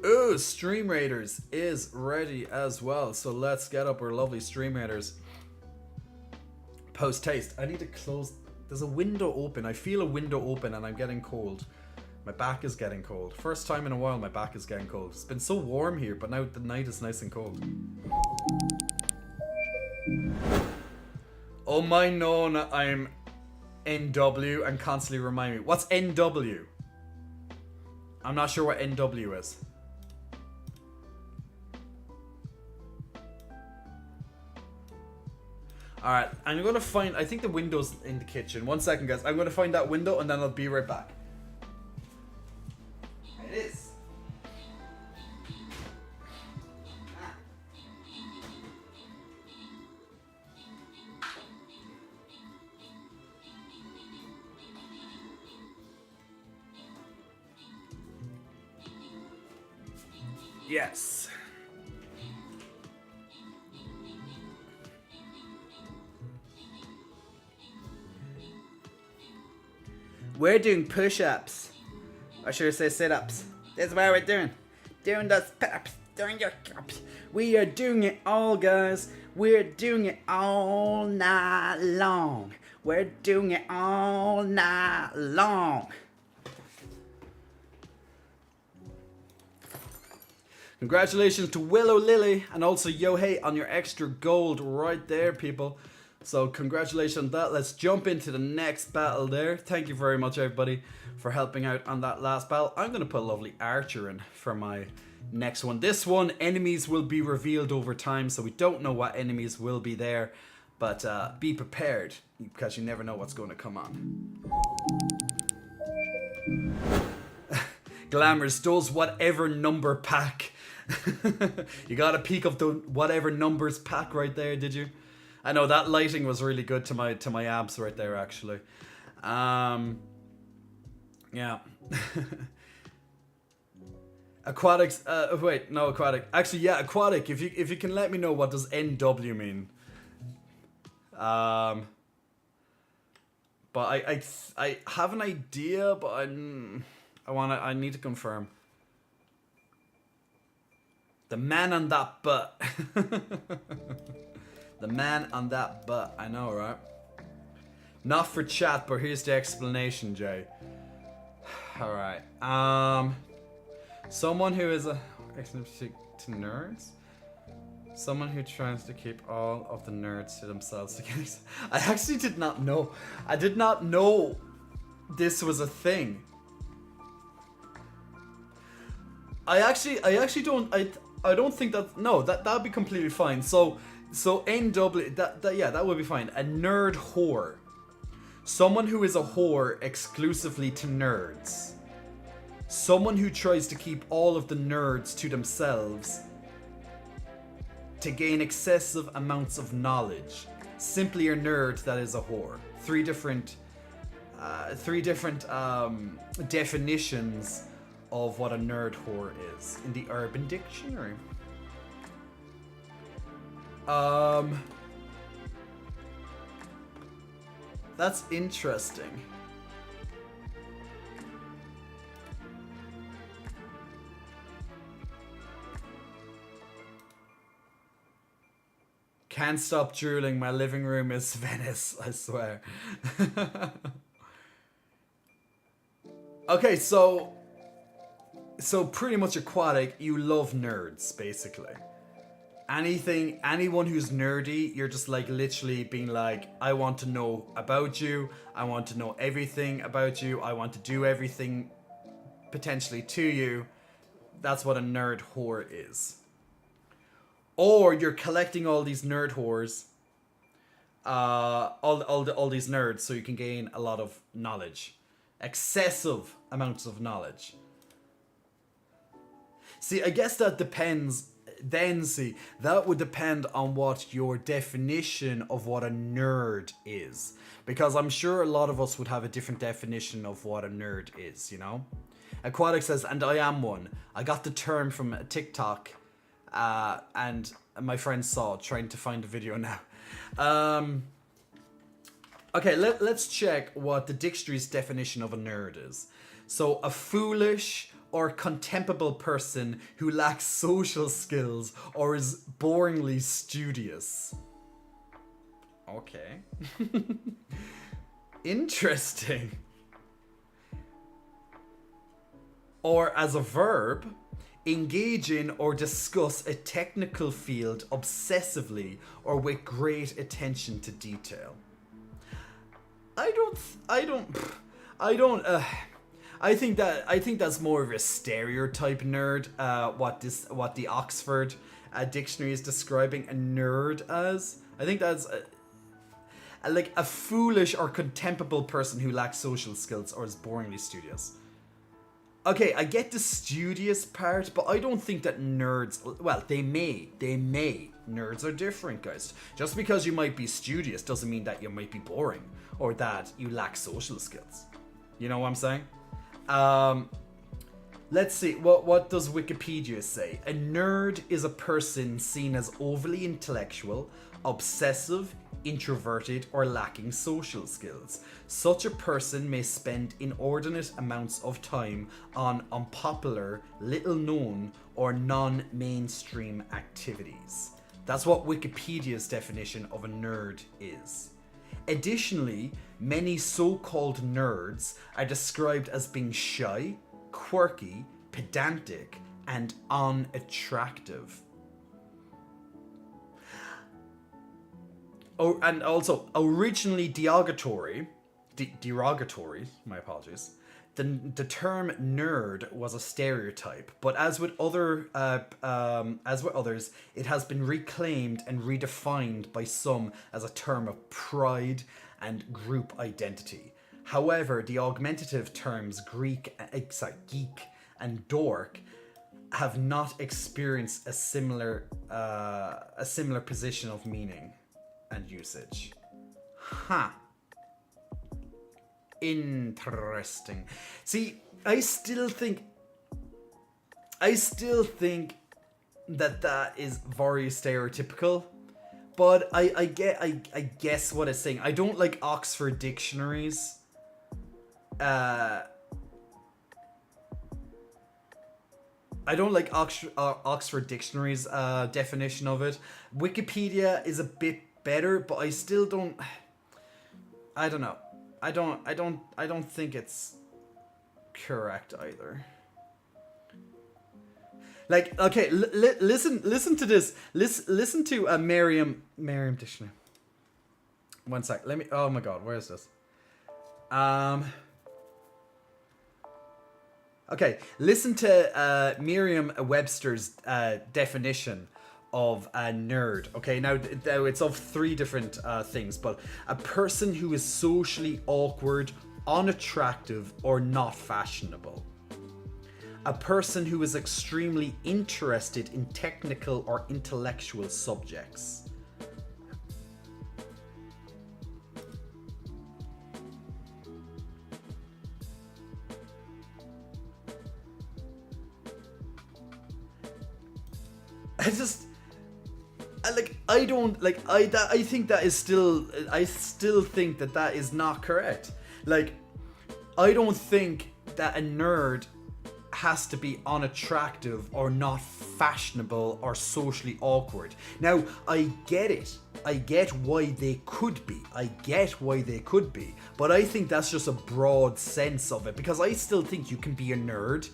Ooh, Stream Raiders is ready as well. So let's get up our lovely Stream Raiders. Post taste. I need to close. There's a window open. I feel a window open and I'm getting cold. My back is getting cold. First time in a while my back is getting cold. It's been so warm here, but now the night is nice and cold. Oh my nona, I'm NW and constantly remind me. What's NW? I'm not sure what NW is. Alright, I'm gonna find, I think the window's in the kitchen. 1 second guys, I'm gonna find that window and then I'll be right back. It is. Yes. We're doing push-ups. Or should I say sit-ups? That's what we're doing. Doing those push-ups. Doing your ups. We are doing it all, guys. We're doing it all night long. We're doing it all night long. Congratulations to Willow Lily and also Yohei on your extra gold right there, people. So congratulations on that. Let's jump into the next battle there. Thank you very much, everybody, for helping out on that last battle. I'm going to put a lovely archer in for my next one. This one, enemies will be revealed over time, so we don't know what enemies will be there. But be prepared, because you never know what's going to come on. Glamours does whatever number pack. You got a peek of the whatever numbers pack right there, did you? I know that lighting was really good to my abs right there, actually. Yeah. Aquatics. Wait, no, aquatic. Actually, yeah, aquatic. If you can let me know what does NW mean. But I have an idea, but I need to confirm. The man on that butt. The man on that butt. I know, right? Not for chat, but here's the explanation, Jay. Alright. Someone who is a... to nerds? Someone who tries to keep all of the nerds to themselves. I actually did not know. I did not know this was a thing. I actually don't... I don't think that... No, that'd be completely fine. So NW... that would be fine. A nerd whore. Someone who is a whore exclusively to nerds. Someone who tries to keep all of the nerds to themselves to gain excessive amounts of knowledge. Simply a nerd that is a whore. Three different definitions of what a nerd whore is in the Urban Dictionary. That's interesting. Can't stop drooling. My living room is Venice, I swear. Okay, so pretty much aquatic, you love nerds, basically. Anyone who's nerdy, you're just like literally being like, I want to know about you. I want to know everything about you. I want to do everything potentially to you. That's what a nerd whore is. Or you're collecting all these nerd whores, all these nerds, so you can gain a lot of knowledge, excessive amounts of knowledge. See, I guess that depends. Then see, that would depend on what your definition of what a nerd is, because I'm sure a lot of us would have a different definition of what a nerd is. You know, Aquatic says, and I am one. I got the term from TikTok. And my friend saw, trying to find the video now. Okay, let's check what the dictionary's definition of a nerd is. So, a foolish or contemptible person who lacks social skills or is boringly studious. Okay. Interesting. Or as a verb, engage in or discuss a technical field obsessively or with great attention to detail. I don't. I think that's more of a stereotype nerd. What the Oxford dictionary is describing a nerd as. I think that's like a foolish or contemptible person who lacks social skills or is boringly studious. Okay, I get the studious part, but I don't think that nerds. Well, they may. Nerds are different, guys. Just because you might be studious doesn't mean that you might be boring or that you lack social skills. You know what I'm saying? Let's see. What does Wikipedia say? A nerd is a person seen as overly intellectual, obsessive, introverted, or lacking social skills. Such a person may spend inordinate amounts of time on unpopular, little known, or non-mainstream activities. That's what Wikipedia's definition of a nerd is. Additionally, many so-called nerds are described as being shy, quirky, pedantic, and unattractive. Oh, and also originally derogatory, my apologies. The term nerd was a stereotype, but as with others, it has been reclaimed and redefined by some as a term of pride and group identity. However, the augmentative terms geek and dork have not experienced a similar position of meaning and usage. Huh. Interesting. See, I still think that is very stereotypical, but I guess what it's saying. I don't like Oxford dictionaries. I don't like Oxford Dictionary's definition of it. Wikipedia is a bit better, but I still don't. I don't know. I don't think it's correct either. Like, okay, listen to this. Listen to Merriam Dictionary. One sec. Let me. Oh my God, where is this? Okay, listen to Merriam-Webster's definition of a nerd. Okay, now it's of three different things, but a person who is socially awkward, unattractive, or not fashionable. A person who is extremely interested in technical or intellectual subjects. I think that is still, I still think that is not correct. Like, I don't think that a nerd has to be unattractive or not fashionable or socially awkward. Now, I get it. I get why they could be. But I think that's just a broad sense of it, because I still think you can be a nerd.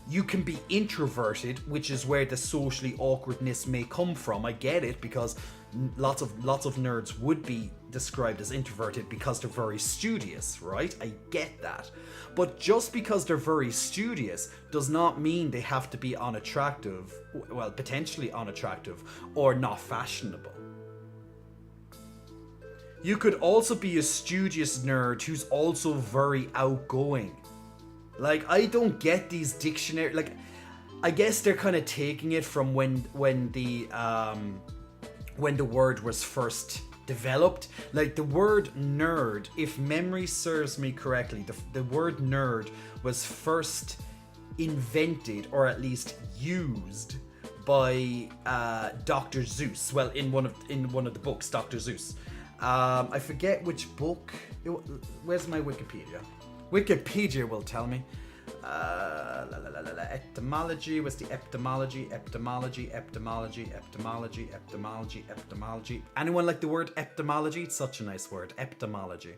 You can be introverted, which is where the socially awkwardness may come from. I get it, because lots of nerds would be described as introverted because they're very studious, right? I get that. But just because they're very studious does not mean they have to be unattractive, well, potentially unattractive, or not fashionable. You could also be a studious nerd who's also very outgoing. Like, I don't get these dictionary. Like, I guess they're kind of taking it from when the word was first developed. Like, the word nerd, if memory serves me correctly, the word nerd was first invented, or at least used, by Dr. Seuss. Well, in one of the books, Dr. Seuss. I forget which book. Where's my Wikipedia? Wikipedia will tell me. Etymology was the etymology. Anyone like the word etymology? It's such a nice word. Etymology.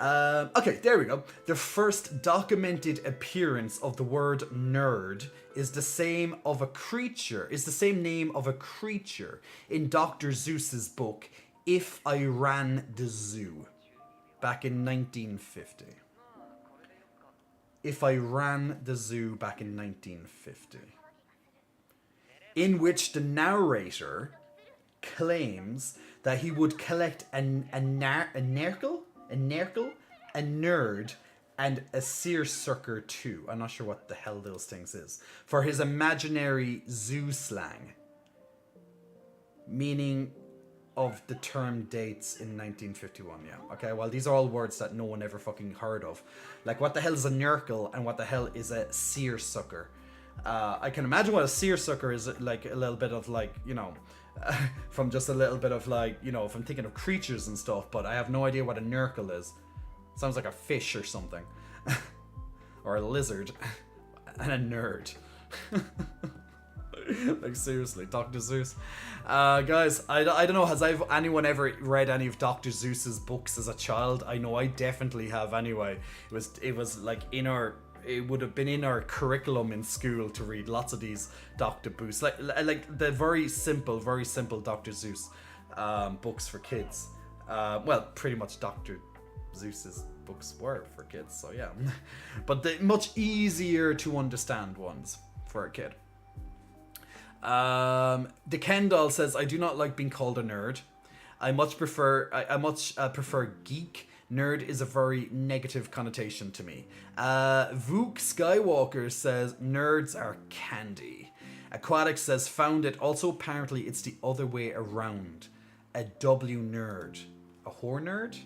Okay, there we go. The first documented appearance of the word nerd is the same of a creature, is the same name of a creature in Dr. Seuss's book, If I Ran the Zoo, back in 1950. If I Ran the Zoo back in 1950. In which the narrator claims that he would collect a nerkle, a nerd, and a seersucker too. I'm not sure what the hell those things is. For his imaginary zoo slang. Meaning of the term dates in 1951, yeah. Okay, well, these are all words that no one ever fucking heard of. Like, what the hell is a nurgle and what the hell is a seersucker? I can imagine what a seersucker is, like a little bit of like, you know, from just a little bit of like, you know, if I'm thinking of creatures and stuff, but I have no idea what a nurgle is. Sounds like a fish or something. Or a lizard. And a nerd. Like, seriously, Dr. Seuss. Guys, I don't know, has anyone ever read any of Dr. Seuss's books as a child? I know I definitely have anyway. It was like it would have been in our curriculum in school to read lots of these Dr. Seuss, like the very simple Dr. Seuss books for kids. Well, pretty much Dr. Seuss's books were for kids, so yeah. But the much easier to understand ones for a kid. The Ken doll says, I do not like being called a nerd. I much prefer geek. Nerd is a very negative connotation to me. Vuk Skywalker says, nerds are candy. Aquatic says, found it. Also, apparently, it's the other way around. A W nerd. A whore nerd?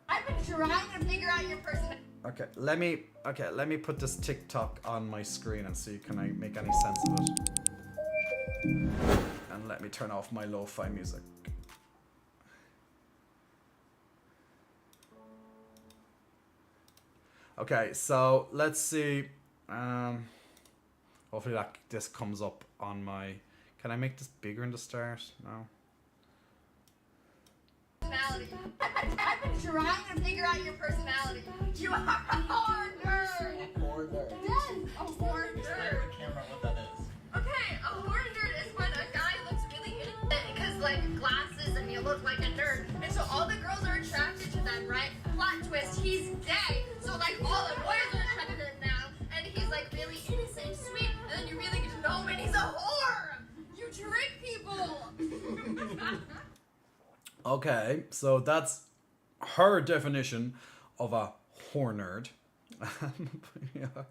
I've been trying to figure out your personality. Okay, let me put this TikTok on my screen and see can I make any sense of it. And let me turn off my lo-fi music. Okay, so let's see. Hopefully this comes up on my. Can I make this bigger in the start? No. I've been trying to figure out your personality. You are a hard nerd. Or nerd. Yes, a hard Explain nerd. to the camera what that is. Okay, a hard nerd is when a guy looks really good because like glasses and you look like a nerd, and so all the girls are attracted to them, right? Plot twist, he's gay, so like all the boys are attracted to him now, and he's like really innocent and sweet, and then you really get to know him, and he's a whore. You trick people. Okay, so that's her definition of a whore nerd. Yeah.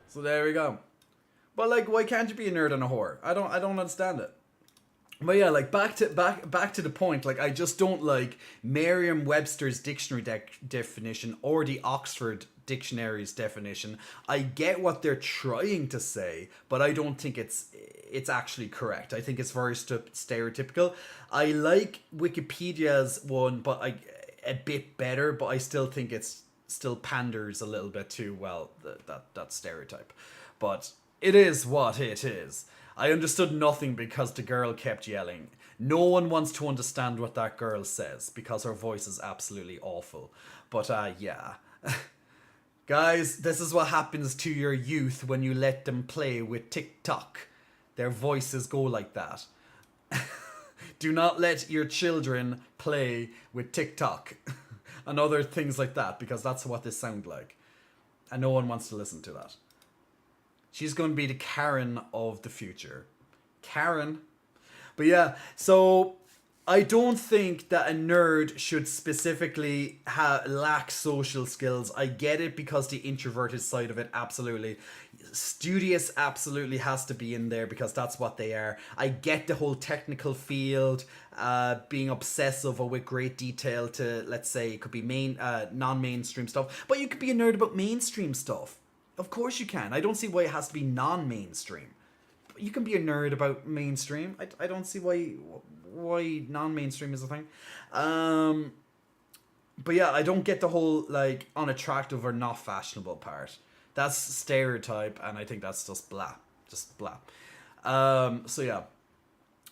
So there we go. But like, why can't you be a nerd and a whore? I don't understand it. But yeah, like back to the point. Like, I just don't like Merriam-Webster's dictionary definition or the Oxford Dictionary's definition. I get what they're trying to say, but I don't think it's actually correct. I think it's very stereotypical. I like Wikipedia's one, but a bit better. But I still think it's still panders a little bit to, well, that stereotype. But it is what it is. I understood nothing because the girl kept yelling. No one wants to understand what that girl says because her voice is absolutely awful. But yeah. Guys, this is what happens to your youth when you let them play with TikTok. Their voices go like that. Do not let your children play with TikTok and other things like that, because that's what they sound like. And no one wants to listen to that. She's going to be the Karen of the future. Karen. But yeah, so I don't think that a nerd should specifically lack social skills. I get it because the introverted side of it, absolutely. Studious absolutely has to be in there because that's what they are. I get the whole technical field, being obsessive or with great detail to, let's say, it could be non-mainstream stuff. But you could be a nerd about mainstream stuff. Of course you can. I don't see why it has to be non-mainstream. You can be a nerd about mainstream. I don't see why non-mainstream is a thing. But yeah, I don't get the whole like unattractive or not fashionable part. That's stereotype, and I think that's just blah. So yeah.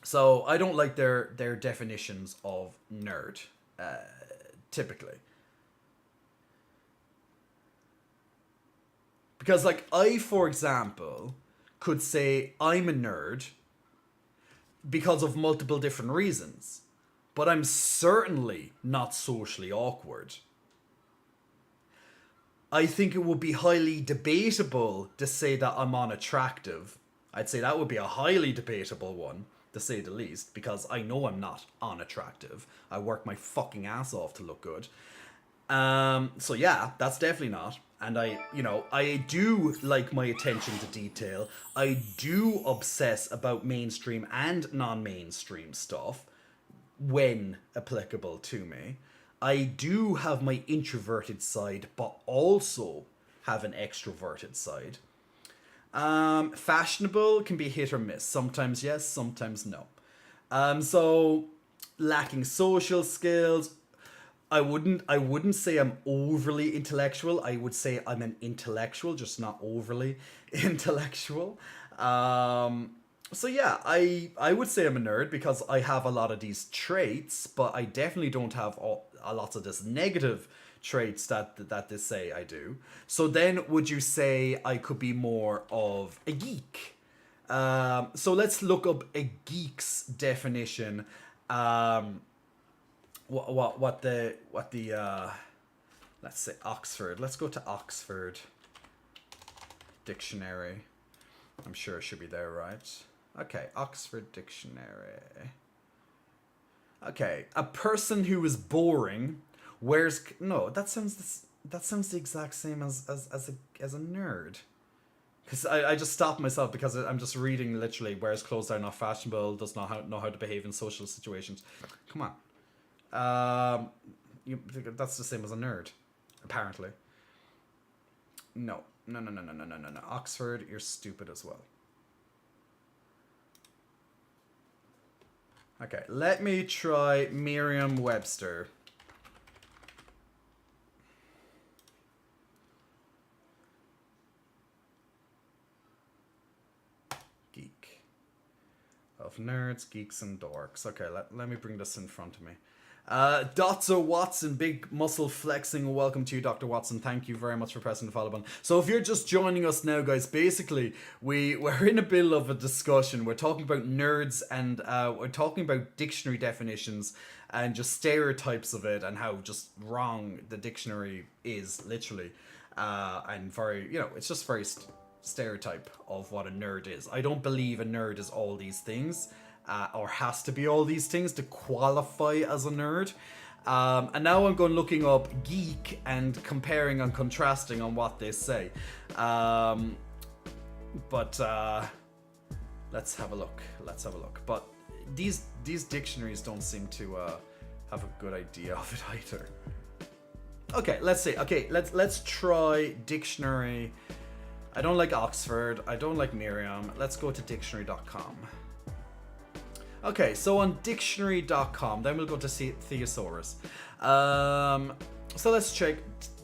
So I don't like their definitions of nerd, typically. Because, like, I, for example, could say I'm a nerd because of multiple different reasons. But I'm certainly not socially awkward. I think it would be highly debatable to say that I'm unattractive. I'd say that would be a highly debatable one, to say the least, because I know I'm not unattractive. I work my fucking ass off to look good. So yeah, that's definitely not. And I do like my attention to detail. I do obsess about mainstream and non-mainstream stuff when applicable to me. I do have my introverted side, but also have an extroverted side. Fashionable can be hit or miss. Sometimes yes, sometimes no. So lacking social skills. I wouldn't say I'm overly intellectual. I would say I'm an intellectual, just not overly intellectual. So yeah, I would say I'm a nerd because I have a lot of these traits, but I definitely don't have a lot of this negative traits that they say I do. So then would you say I could be more of a geek? So let's look up a geek's definition. What the let's say Oxford. Let's go to Oxford Dictionary. I'm sure it should be there, right? Okay, Oxford Dictionary. Okay, a person who is boring wears no. That sounds the exact same as a nerd. Because I just stopped myself because I'm just reading literally wears clothes that are not fashionable, does not know how to behave in social situations. Come on. That's the same as a nerd, apparently. No. Oxford, you're stupid as well. Okay, let me try Merriam-Webster. Geek. Of nerds, geeks, and dorks. Okay, let me bring this in front of me. Dr. Watson, big muscle flexing. Welcome to you, Dr. Watson. Thank you very much for pressing the follow button. So if you're just joining us now, guys, basically we're in the middle of a discussion. We're talking about nerds and we're talking about dictionary definitions and just stereotypes of it and how just wrong the dictionary is, literally. And very, it's just very stereotype of what a nerd is. I don't believe a nerd is all these things. Or has to be all these things to qualify as a nerd. And now I'm going looking up geek and comparing and contrasting on what they say. But let's have a look. But these dictionaries don't seem to have a good idea of it either. Okay, let's see. Okay, let's try dictionary. I don't like Oxford. I don't like Merriam. Let's go to dictionary.com. Okay, so on dictionary.com, then we'll go to Thesaurus. So let's check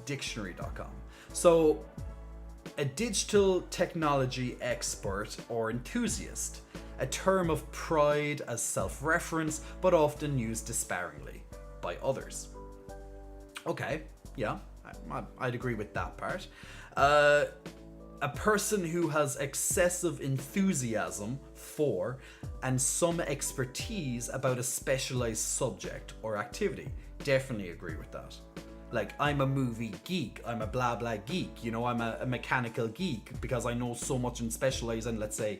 dictionary.com. So, a digital technology expert or enthusiast, a term of pride as self-reference, but often used disparagingly by others. Okay, yeah, I'd agree with that part. A person who has excessive enthusiasm for and some expertise about a specialized subject or activity. Definitely agree with that. Like, I'm a movie geek, I'm a blah blah geek, I'm a mechanical geek because I know so much and specialize in, let's say,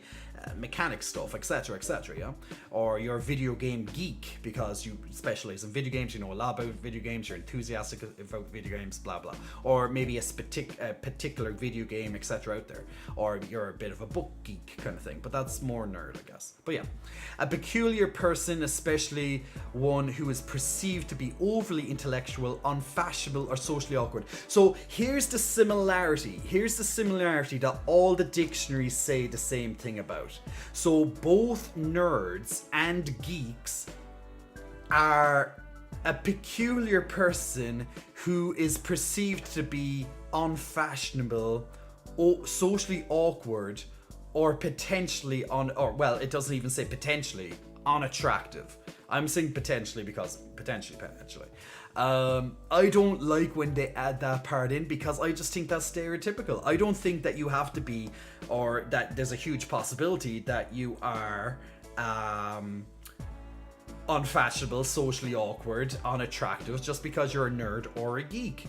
mechanic stuff, etc, yeah? Or you're a video game geek because you specialize in video games, you know a lot about video games, you're enthusiastic about video games, blah blah. Or maybe a particular video game, etc out there. Or you're a bit of a book geek kind of thing, but that's more nerd, I guess. But yeah, a peculiar person, especially one who is perceived to be overly intellectual, unfashionable, or socially awkward. So here's the similarity that all the dictionaries say the same thing about. So both nerds and geeks are a peculiar person who is perceived to be unfashionable, socially awkward, or potentially it doesn't even say potentially, unattractive. I'm saying potentially because potentially. I don't like when they add that part in because I just think that's stereotypical. I don't think that you have to be, or that there's a huge possibility that you are unfashionable, socially awkward, unattractive just because you're a nerd or a geek.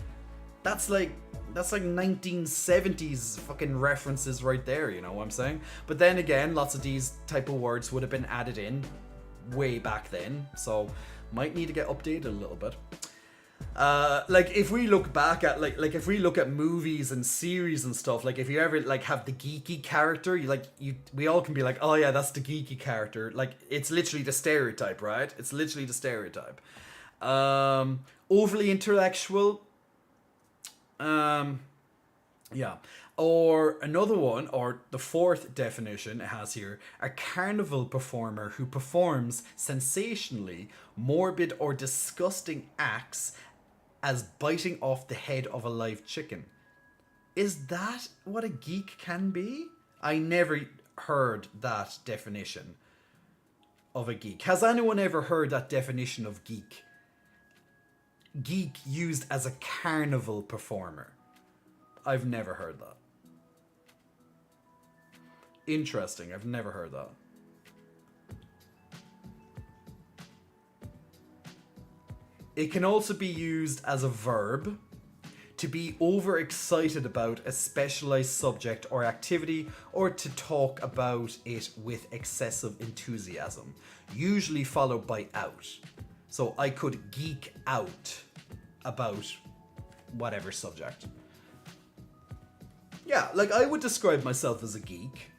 That's like 1970s fucking references right there, you know what I'm saying? But then again, lots of these type of words would have been added in way back then, so might need to get updated a little bit. Like if we look back at like if we look at movies and series and stuff, like if you ever like have the geeky character, we all can be like, oh yeah, that's the geeky character. Like it's literally the stereotype, right? It's literally the stereotype. Overly intellectual. Yeah. Or another one, or the fourth definition it has here, a carnival performer who performs sensationally morbid or disgusting acts as biting off the head of a live chicken. Is that what a geek can be? I never heard that definition of a geek. Has anyone ever heard that definition of geek? Geek used as a carnival performer. I've never heard that. Interesting, I've never heard that. It can also be used as a verb to be overexcited about a specialized subject or activity, or to talk about it with excessive enthusiasm, usually followed by out. So I could geek out about whatever subject. Yeah, like I would describe myself as a geek.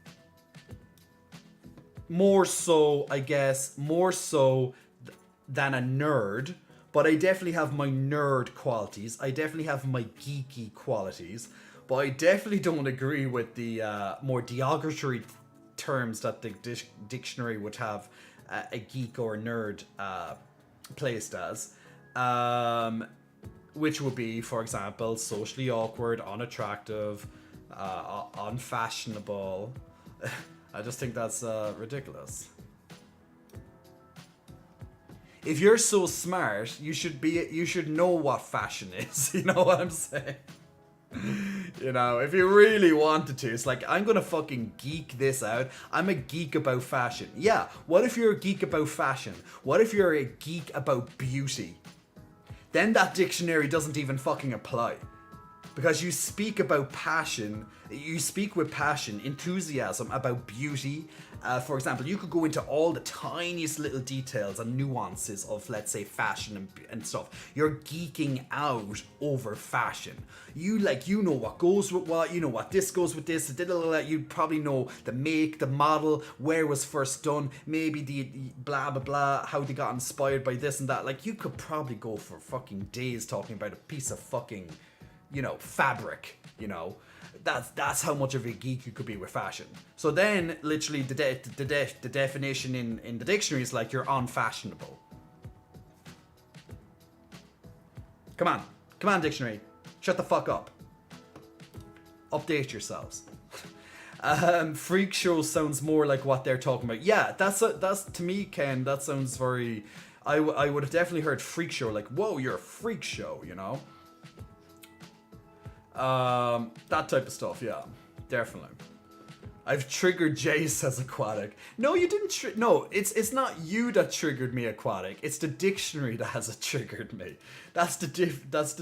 More so, I guess, than a nerd. But I definitely have my nerd qualities. I definitely have my geeky qualities. But I definitely don't agree with the more derogatory terms that the dictionary would have a geek or a nerd placed as. Which would be, for example, socially awkward, unattractive, unfashionable. I just think that's ridiculous. If you're so smart, you should know what fashion is. You know what I'm saying? You know, if you really wanted to, it's like, I'm gonna fucking geek this out. I'm a geek about fashion. Yeah, what if you're a geek about fashion? What if you're a geek about beauty? Then that dictionary doesn't even fucking apply. Because you speak about passion, you speak with passion, enthusiasm about beauty. For example, you could go into all the tiniest little details and nuances of, let's say, fashion and stuff. You're geeking out over fashion. You know what goes with what, you know what this goes with this, you probably know the make, the model, where it was first done, maybe the blah blah blah, how they got inspired by this and that. Like, you could probably go for fucking days talking about a piece of fucking, you know, fabric, you know. That's how much of a geek you could be with fashion. So then, literally, the definition in the dictionary is like, you're unfashionable. Come on, dictionary. Shut the fuck up. Update yourselves. Freak show sounds more like what they're talking about. Yeah, that's to me, Ken, that sounds very... I would have definitely heard freak show, like, whoa, you're a freak show, you know? That type of stuff, yeah, definitely. I've triggered Jace as aquatic. No, you didn't. No, it's not you that triggered me aquatic. It's the dictionary that has triggered me. That's the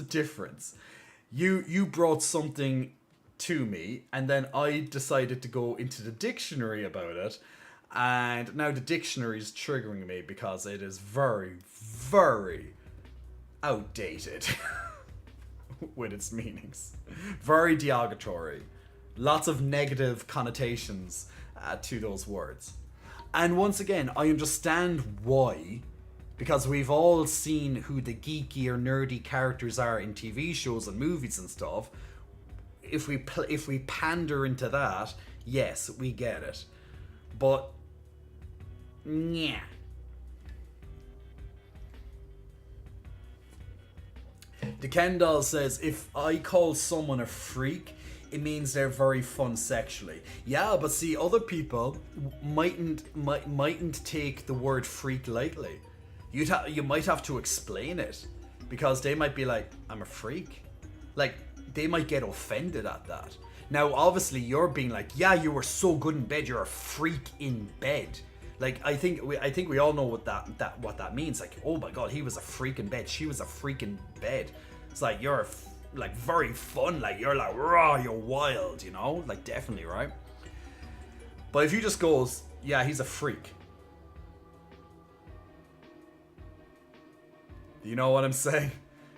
difference. You brought something to me, and then I decided to go into the dictionary about it, and now the dictionary is triggering me because it is very, very outdated. With its meanings. Very derogatory. Lots of negative connotations to those words. And once again, I understand why. Because we've all seen who the geeky or nerdy characters are in TV shows and movies and stuff. If we pander into that, yes, we get it. But, yeah. The Ken doll says, if I call someone a freak, it means they're very fun sexually. Yeah, but see, other people mightn't take the word freak lightly. You might have to explain it, because they might be like, I'm a freak. Like, they might get offended at that. Now, obviously, you're being like, yeah, you were so good in bed, you're a freak in bed. Like, I think we all know what that means. Like, oh my god, he was a freak in bed, she was a freak in bed. It's like, you're like very fun, like you're like raw, you're wild, you know, like definitely, right? But if you just goes, yeah, he's a freak, you know what I'm saying?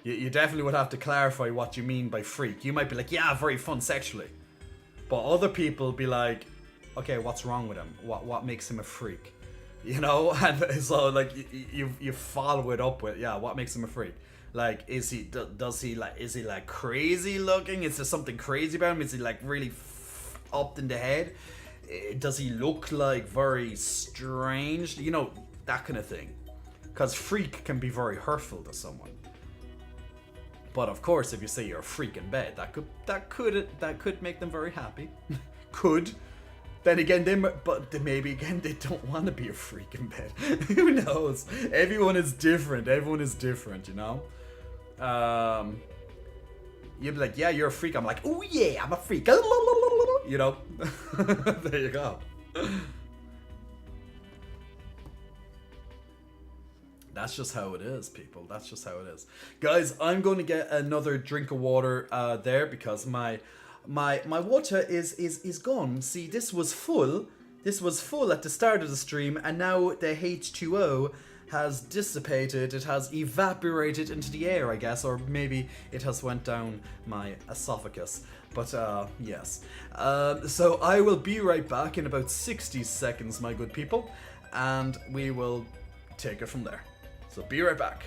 You definitely would have to clarify what you mean by freak. You might be like, yeah, very fun sexually, but other people be like, okay, what's wrong with him? What makes him a freak? You know, and so like you follow it up with, yeah, what makes him a freak? Like, is he like crazy looking? Is there something crazy about him? Is he like really up in the head? Does he look like very strange? You know, that kind of thing. Because freak can be very hurtful to someone. But of course, if you say you're a freak in bed, that could make them very happy. Could. Then again, maybe again they don't want to be a freak in bed. Who knows? Everyone is different. Everyone is different, you know. You'd be like, yeah, you're a freak. I'm like, oh yeah, I'm a freak. You know. There you go. That's just how it is, people. That's just how it is. Guys, I'm going to get another drink of water there, because my water is gone. See, this was full. This was full at the start of the stream, and now the H2O has dissipated. It has evaporated into the air, I guess, or maybe it has went down my esophagus. But yes. So I will be right back in about 60 seconds, my good people, and we will take it from there. So be right back.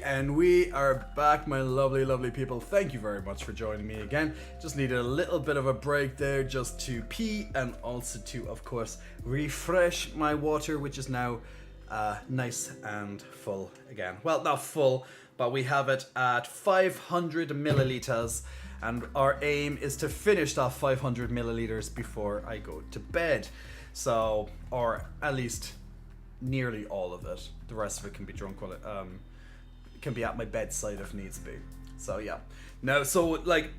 And we are back, my lovely, lovely people. Thank you very much for joining me again. Just needed a little bit of a break there just to pee and also to, of course, refresh my water, which is now nice and full again. Well, not full, but we have it at 500 milliliters, and our aim is to finish that 500 milliliters before I go to bed. So, or at least nearly all of it. The rest of it can be drunk while it can be at my bedside if needs be. So yeah. Now, so like,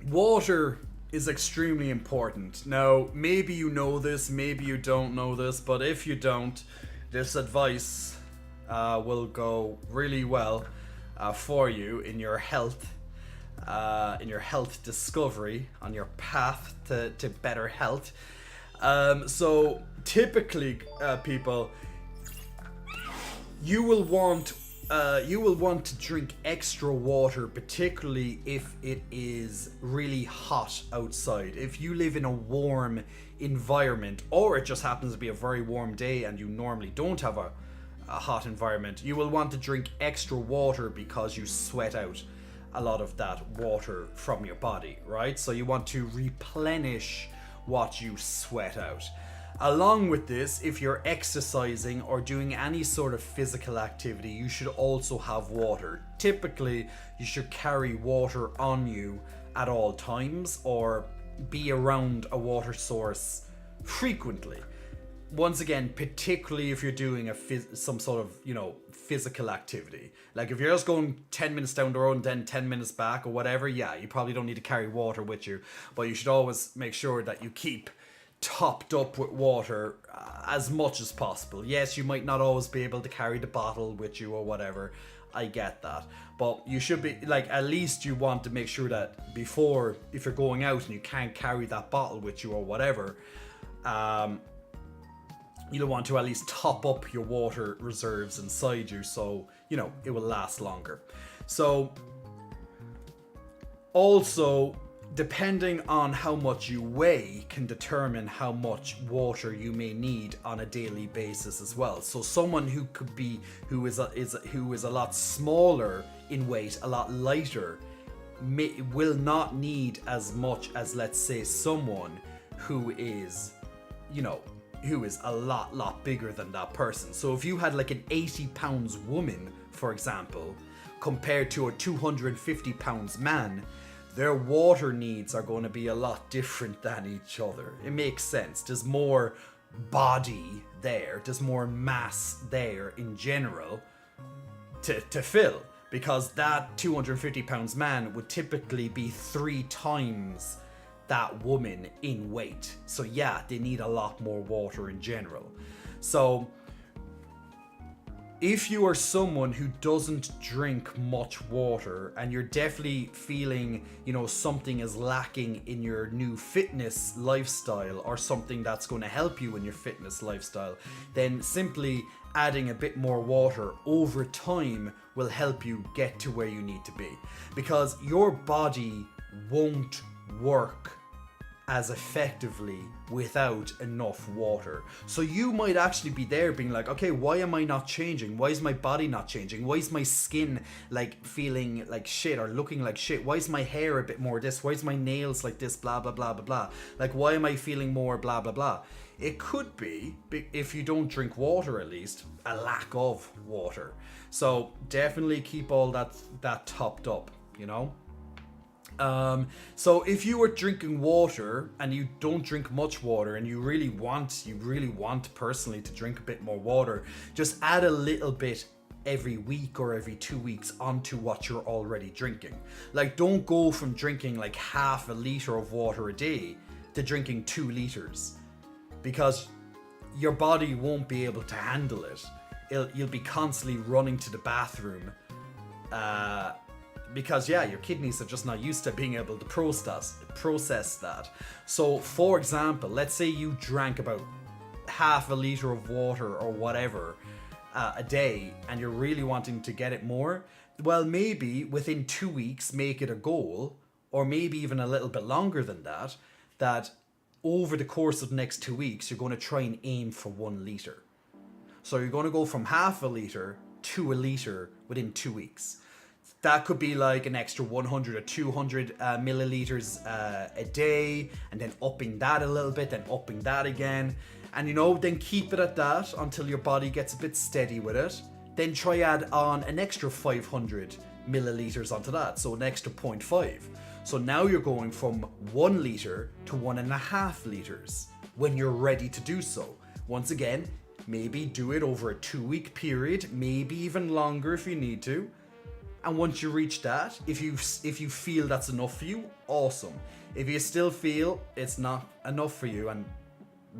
water is extremely important. Now, maybe you know this, maybe you don't know this, but if you don't, this advice will go really well for you in your health discovery, on your path to better health. So typically, people, you will want to drink extra water, particularly if it is really hot outside. If you live in a warm environment, or it just happens to be a very warm day and you normally don't have a hot environment, you will want to drink extra water because you sweat out a lot of that water from your body, right? So you want to replenish what you sweat out. Along with this, if you're exercising or doing any sort of physical activity, you should also have water. Typically, you should carry water on you at all times or be around a water source frequently. Once again, particularly if you're doing some sort of, physical activity. Like if you're just going 10 minutes down the road and then 10 minutes back or whatever, yeah, you probably don't need to carry water with you. But you should always make sure that you keep topped up with water as much as possible. Yes, you might not always be able to carry the bottle with you or whatever. I get that. But you should be, at least you want to make sure that before, if you're going out and you can't carry that bottle with you or whatever, you'll want to at least top up your water reserves inside you so, it will last longer. So, also, depending on how much you weigh can determine how much water you may need on a daily basis as well. So someone who is a lot smaller in weight, a lot lighter, will not need as much as, let's say, someone who is, who is a lot bigger than that person. So if you had like an 80 pounds woman, for example, compared to a 250 pounds man, their water needs are going to be a lot different than each other. It makes sense. There's more body there. There's more mass there in general to fill. Because that 250 pounds man would typically be 3 times that woman in weight. So yeah, they need a lot more water in general. So if you are someone who doesn't drink much water and you're definitely feeling, something is lacking in your new fitness lifestyle or something that's going to help you in your fitness lifestyle, then simply adding a bit more water over time will help you get to where you need to be. Because your body won't work as effectively without enough water. So you might actually be there being like, okay, why am I not changing? Why is my body not changing? Why is my skin feeling like shit or looking like shit? Why is my hair a bit more this? Why is my nails like this? Blah, blah, blah, blah, blah. Why am I feeling more blah, blah, blah? It could be, if you don't drink water at least, a lack of water. So definitely keep all that topped up, So if you are drinking water and you don't drink much water and you really want personally to drink a bit more water, just add a little bit every week or every 2 weeks onto what you're already drinking. Don't go from drinking half a liter of water a day to drinking 2 liters, because your body won't be able to handle it. You'll be constantly running to the bathroom, because your kidneys are just not used to being able to process that. So for example, let's say you drank about half a liter of water or whatever a day and you're really wanting to get it more, well, maybe within 2 weeks make it a goal, or maybe even a little bit longer than that over the course of the next 2 weeks you're going to try and aim for 1 liter. So you're going to go from half a liter to a liter within 2 weeks. That could be an extra 100 or 200 milliliters a day, and then upping that a little bit, then upping that again. And then keep it at that until your body gets a bit steady with it. Then try add on an extra 500 milliliters onto that, so an extra 0.5. So now you're going from 1 liter to 1.5 liters when you're ready to do so. Once again, maybe do it over a 2-week period, maybe even longer if you need to. And once you reach that, if you feel that's enough for you, awesome. If you still feel it's not enough for you, and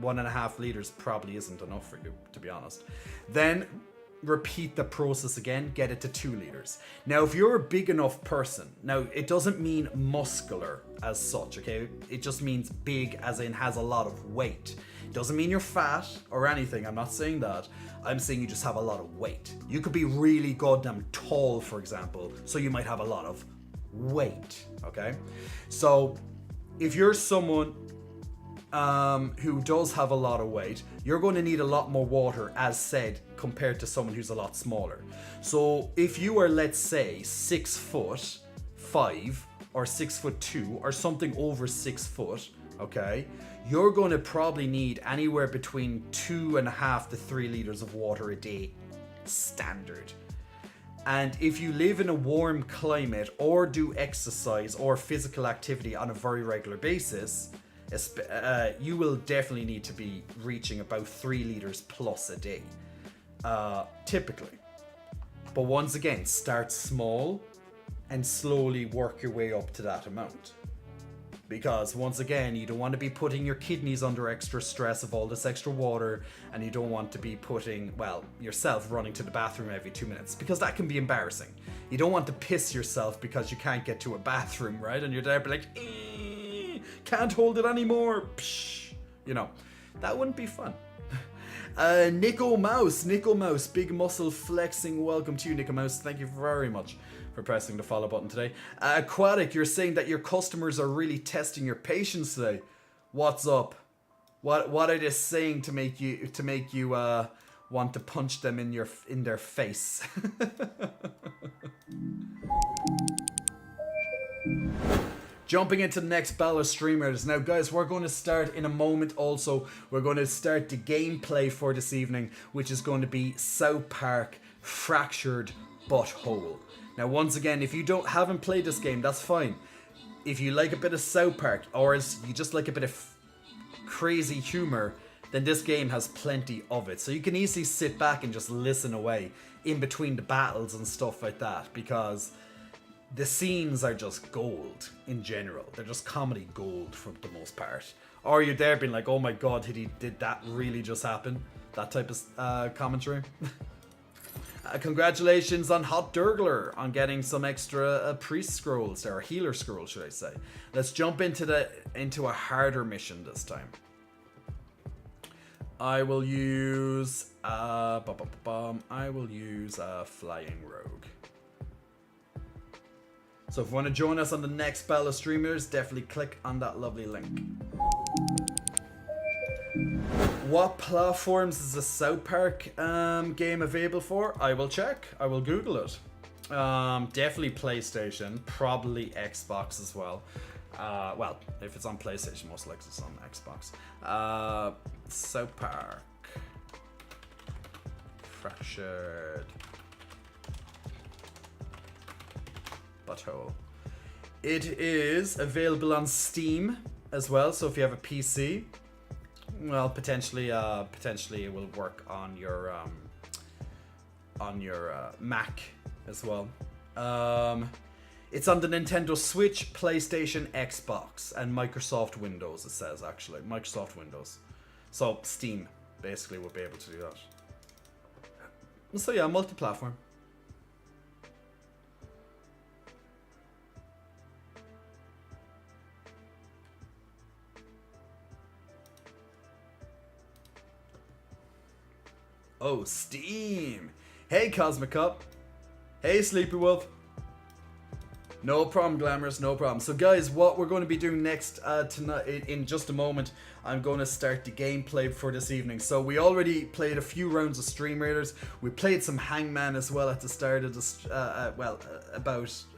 1.5 liters probably isn't enough for you, to be honest, then repeat the process again, get it to 2 liters. Now, if you're a big enough person, now it doesn't mean muscular as such, okay? It just means big as in has a lot of weight. It doesn't mean you're fat or anything, I'm not saying that. I'm saying you just have a lot of weight. You could be really goddamn tall, for example, so you might have a lot of weight, okay? So if you're someone who does have a lot of weight, you're going to need a lot more water, as said, compared to someone who's a lot smaller. So if you are, let's say, 6'5" or 6'2" or something over 6 foot, okay, you're going to probably need anywhere between 2.5 to 3 liters of water a day, standard. And if you live in a warm climate or do exercise or physical activity on a very regular basis, you will definitely need to be reaching about 3 liters plus a day, typically. But once again, start small and slowly work your way up to that amount. Because once again, you don't want to be putting your kidneys under extra stress of all this extra water, and you don't want to be putting, well, yourself running to the bathroom every 2 minutes, because that can be embarrassing. You don't want to piss yourself because you can't get to a bathroom, right? And you're there be like, can't hold it anymore. Psh. You know, that wouldn't be fun. Nico Mouse, big muscle flexing. Welcome to you, Nico Mouse. Thank you very much for pressing the follow button today. Aquatic, you're saying that your customers are really testing your patience today. What's up? What are they saying to make you want to punch them in their face? Jumping into the next battle of streamers. Now, guys, we're going to start in a moment also. We're going to start the gameplay for this evening, which is going to be South Park Fractured Butthole. Now, once again, if you haven't played this game, that's fine. If you like a bit of South Park, or if you just like a bit of crazy humor, then this game has plenty of it. So you can easily sit back and just listen away in between the battles and stuff like that, because the scenes are just gold in general. They're just comedy gold for the most part. Or you're there being like, oh my god, did that really just happen? That type of commentary. Congratulations on Hot Durgler on getting some extra priest scrolls, or healer scrolls, should I say. Let's jump into a harder mission this time. I will use I will use Flying Rogue. So if you want to join us on the next battle of streamers, definitely click on that lovely link. What platforms is the South Park game available for? I will check. I will Google it. Definitely PlayStation, probably Xbox as well. Well, if it's on PlayStation, most likely it's on Xbox. South Park Fractured Butthole. It is available on Steam as well, so if you have a PC, well, potentially it will work on your Mac as well. It's on the Nintendo Switch, PlayStation, Xbox, and Microsoft Windows. It says actually Microsoft Windows. So Steam basically will be able to do that. So yeah, multi-platform. Oh, Steam. Hey, Cosmic Cup. Hey, Sleepy Wolf. No problem, Glamorous, no problem. So guys, what we're going to be doing next tonight, in just a moment, I'm going to start the gameplay for this evening. So we already played a few rounds of Stream Raiders. We played some Hangman as well at the start of this, about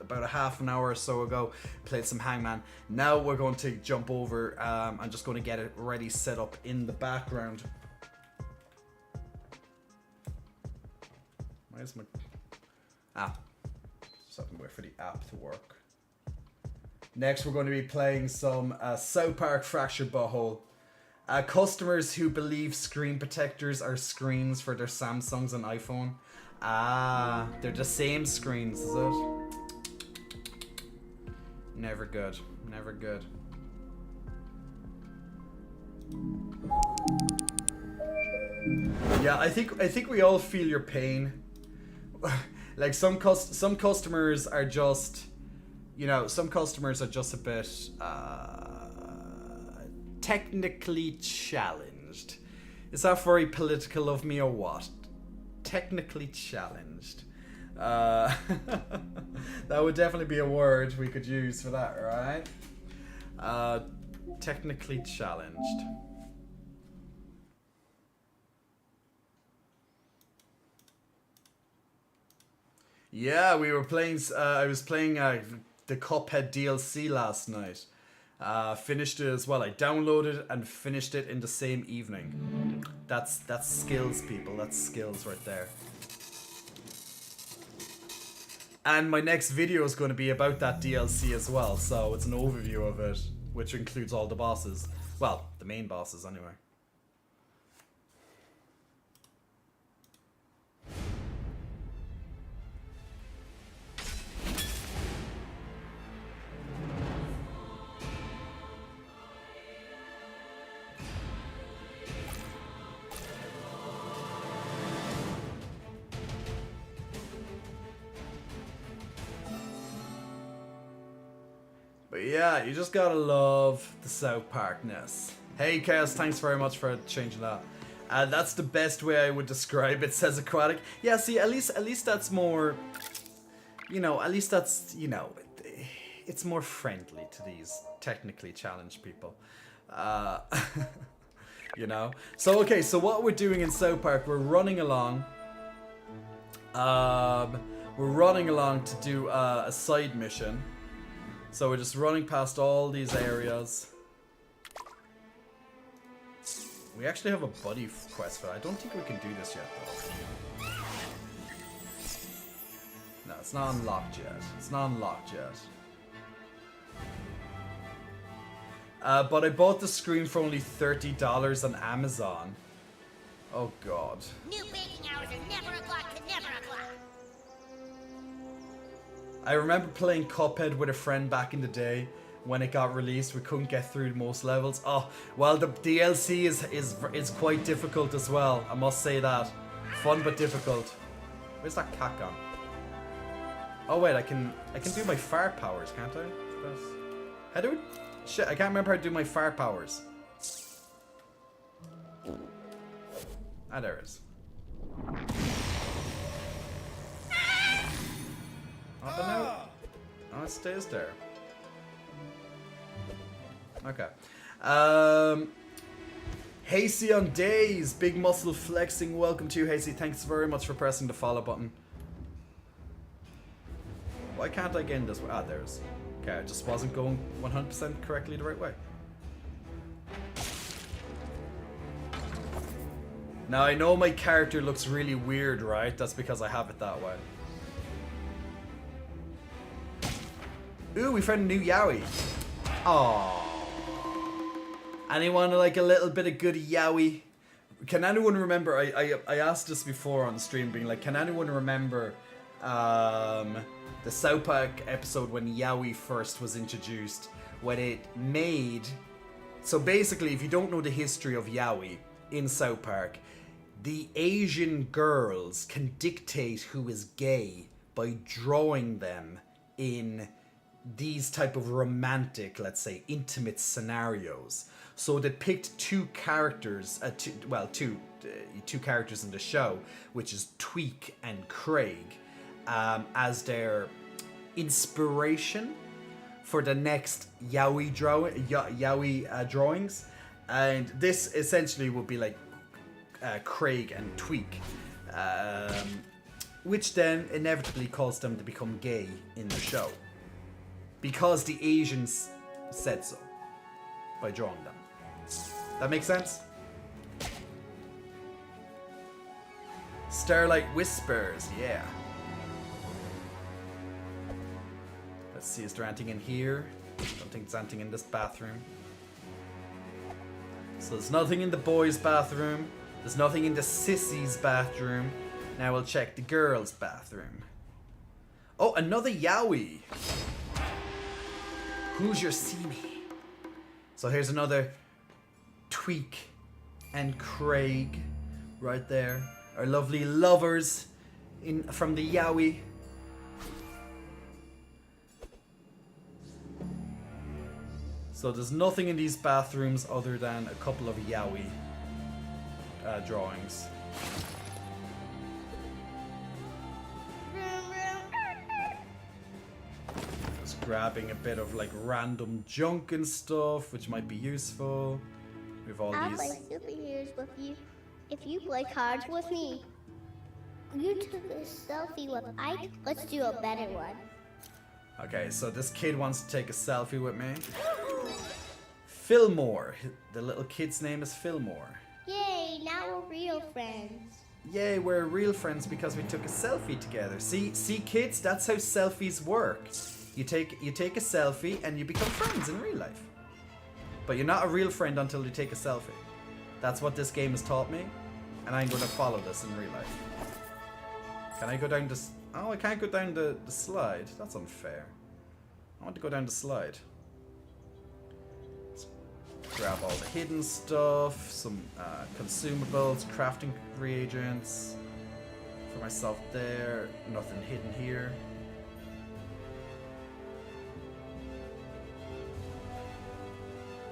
a half an hour or so ago. Played some Hangman. Now we're going to jump over. I'm just going to get it ready, set up in the background. Where's my... So I can wait for the app to work. Next, we're going to be playing some South Park Fractured Butthole. Customers who believe screen protectors are screens for their Samsungs and iPhone. They're the same screens, is it? Never good. Never good. Yeah, I think we all feel your pain. Like some customers are just, you know, some customers are just a bit technically challenged. Is that very political of me or what? Technically challenged. That would definitely be a word we could use for that, right? Technically challenged. Yeah, we were playing. I was playing the Cuphead DLC last night. Finished it as well. I downloaded and finished it in the same evening. That's skills, people. That's skills right there. And my next video is going to be about that DLC as well. So it's an overview of it, which includes all the bosses. Well, the main bosses anyway. But yeah, you just gotta love the South Parkness. Hey Chaos, thanks very much for changing that. That's the best way I would describe it, says Aquatic. Yeah, see, at least that's more, you know, at least that's, you know, it's more friendly to these technically challenged people. You know? So, okay, so what we're doing in South Park, we're running along. We're running along to do a side mission. So we're just running past all these areas. We actually have a buddy quest for that. I don't think we can do this yet, though. No, it's not unlocked yet. It's not unlocked yet. But I bought the screen for only $30 on Amazon. Oh god. New baking hours are never o'clock to never o'clock. I remember playing Cuphead with a friend back in the day when it got released. We couldn't get through most levels. Oh, well, the DLC is quite difficult as well. I must say that. Fun but difficult. Where's that cat gone? Oh wait, I can do my fire powers, can't I? How do it? Shit, I can't remember how to do my fire powers. Ah, there it is. Oh, it stays there. Okay. Hasey on Days, big muscle flexing. Welcome to you, Hasey. Thanks very much for pressing the follow button. Why can't I get in this way? Ah, there's. Okay, I just wasn't going 100% correctly the right way. Now I know my character looks really weird, right? That's because I have it that way. Ooh, we found a new Yowie. Aww. Anyone like a little bit of good Yowie? Can anyone remember? I asked this before on the stream, being like, can anyone remember the South Park episode when Yowie first was introduced? When it made. So basically, if you don't know the history of Yowie in South Park, the Asian girls can dictate who is gay by drawing them in these type of romantic, let's say, intimate scenarios. So they picked two characters, two characters in the show, which is Tweek and Craig, as their inspiration for the next Yowie drawings, and this essentially would be like Craig and Tweek, which then inevitably caused them to become gay in the show. Because the Asians said so by drawing them. That makes sense? Starlight Whispers, yeah. Let's see, is there anything in here? Don't think there's anything in this bathroom. So there's nothing in the boys' bathroom. There's nothing in the sissies' bathroom. Now we'll check the girls' bathroom. Oh, another Yowie. Who's your see me? So here's another Tweek and Craig right there. Our lovely lovers from the Yowie. So there's nothing in these bathrooms other than a couple of Yowie drawings. Just grabbing a bit of like random junk and stuff, which might be useful. We have all I'll these. play superheroes with you if you play cards with me. You took a selfie with Ike. Let's do a better one. Okay, so this kid wants to take a selfie with me. Fillmore. The little kid's name is Fillmore. Yay, now we're real friends. Yay, we're real friends because we took a selfie together. See kids, that's how selfies work. You take a selfie and you become friends in real life. But you're not a real friend until you take a selfie. That's what this game has taught me, and I'm going to follow this in real life. Can I go down this? Oh, I can't go down the slide. That's unfair. I want to go down the slide. Let's grab all the hidden stuff, some consumables, crafting reagents for myself there. Nothing hidden here.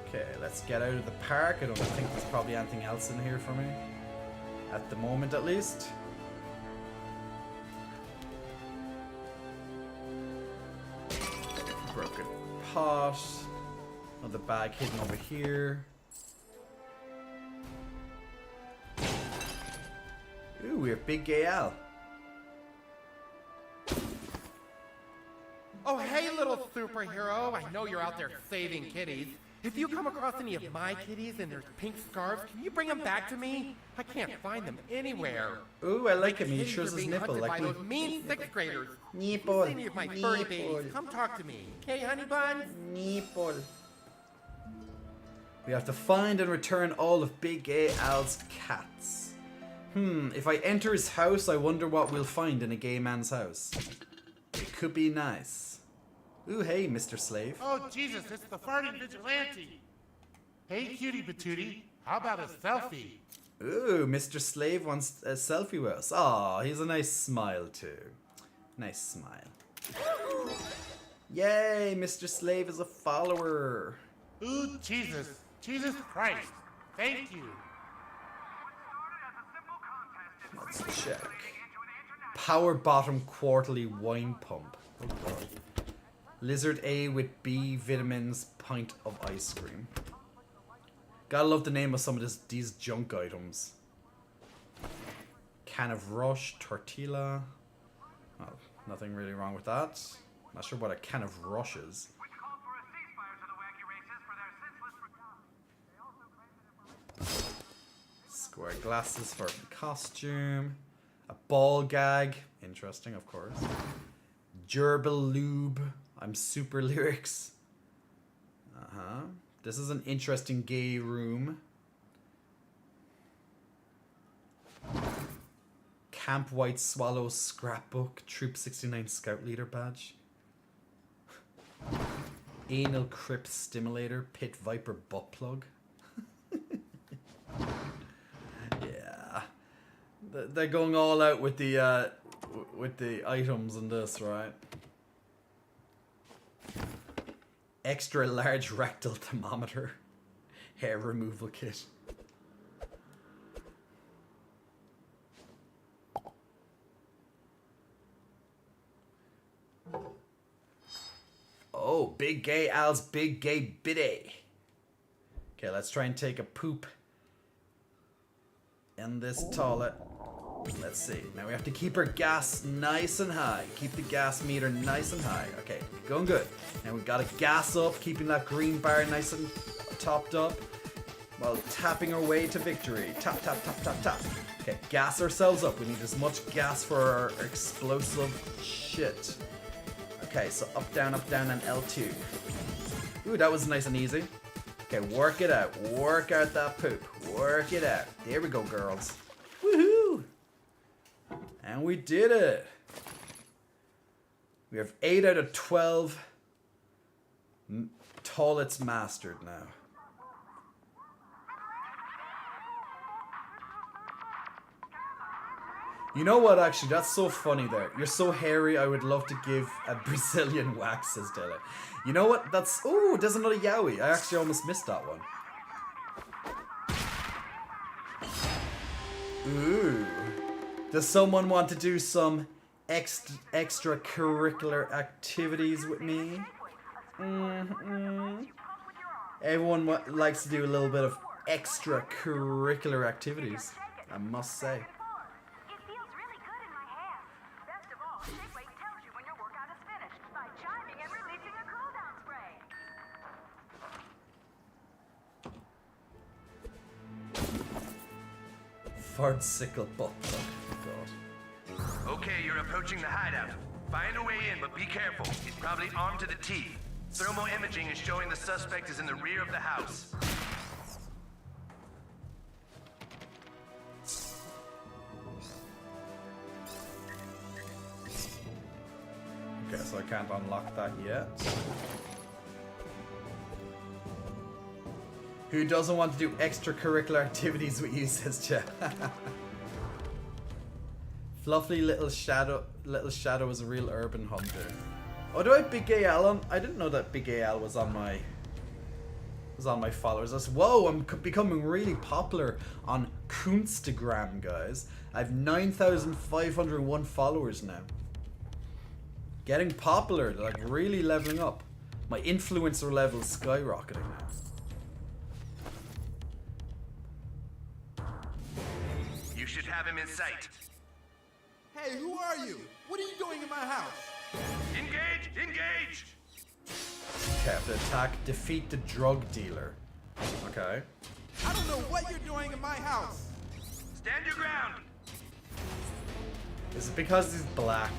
Okay, let's get out of the park. I don't think there's probably anything else in here for me. At the moment, at least. Broken pot. Another bag hidden over here. Ooh, we have Big Gay Al. Oh, hey, little superhero. I know you're out there saving kitties. If you come across any of my kitties and their pink scarves, can you bring them back to me? I can't find them anywhere. Ooh, I like him. He Kitties shows are his being nipple hunted like by me. those mean sixth graders. Nipple. If you see any of my furry babies, come talk to me. Okay, honey bun? Nipple. We have to find and return all of Big Gay Al's cats. If I enter his house, I wonder what we'll find in a gay man's house. It could be nice. Ooh, hey, Mr. Slave. Oh, Jesus, it's the farting vigilante. Hey, cutie patootie, how about a selfie? Ooh, Mr. Slave wants a selfie with us. Aw, he's a nice smile too. Nice smile. Yay, Mr. Slave is a follower. Ooh, Jesus Christ, thank you. Let's check. Power Bottom Quarterly Wine Pump. Oh god. Lizard A with B vitamins, pint of ice cream. Gotta love the name of some of these junk items. Can of Rush, tortilla. Well, nothing really wrong with that. Not sure what a can of Rush is. Square glasses for costume. A ball gag. Interesting, of course. Gerbil lube. I'm super lyrics. This is an interesting gay room. Camp White Swallow scrapbook. Troop 69 Scout Leader badge. Anal Crypt Stimulator. Pit Viper butt plug. Yeah. They're going all out with the items in this, right? Extra large rectal thermometer. Hair removal kit. Oh, Big Gay Al's Big Gay Biddy. Okay, let's try and take a poop in this toilet. Let's see. Now we have to keep our gas nice and high. Keep the gas meter nice and high. Okay, going good. Now we've got to gas up, keeping that green bar nice and topped up while tapping our way to victory. Tap, tap, tap, tap, tap. Okay, gas ourselves up. We need as much gas for our explosive shit. Okay, so up, down, and L2. Ooh, that was nice and easy. Okay, work it out. Work out that poop. Work it out. There we go, girls. Woohoo! And we did it. We have 8 out of 12 toilets mastered now. You know what, actually, that's so funny there. You're so hairy, I would love to give a Brazilian wax, says Della. You know what, that's... Oh, there's another Yowie. I actually almost missed that one. Ooh. Does someone want to do some extracurricular activities with me? Everyone likes to do a little bit of extracurricular activities, I must say. It feels really good in my hand. Best of all, Shake tells you when your workout is finished by chiming and releasing a cooldown spray. Fardsicle butt plug. God. Okay, you're approaching the hideout. Find a way in, but be careful. He's probably armed to the teeth. Thermal imaging is showing the suspect is in the rear of the house. Okay, so I can't unlock that yet. Who doesn't want to do extracurricular activities with you, says Jeff. Fluffy little shadow is a real urban hunter. Oh, do I have Big Gay Al on? I didn't know that Big Gay Al was on my followers list. Whoa, I'm becoming really popular on Kunstagram, guys. I have 9,501 followers now. Getting popular, like really leveling up. My influencer level is skyrocketing now. You should have him in sight. Hey, who are you? What are you doing in my house? Engage! Engage! Okay, I have to attack, defeat the drug dealer. Okay. I don't know what you're doing in my house. Stand your ground! Is it because he's black?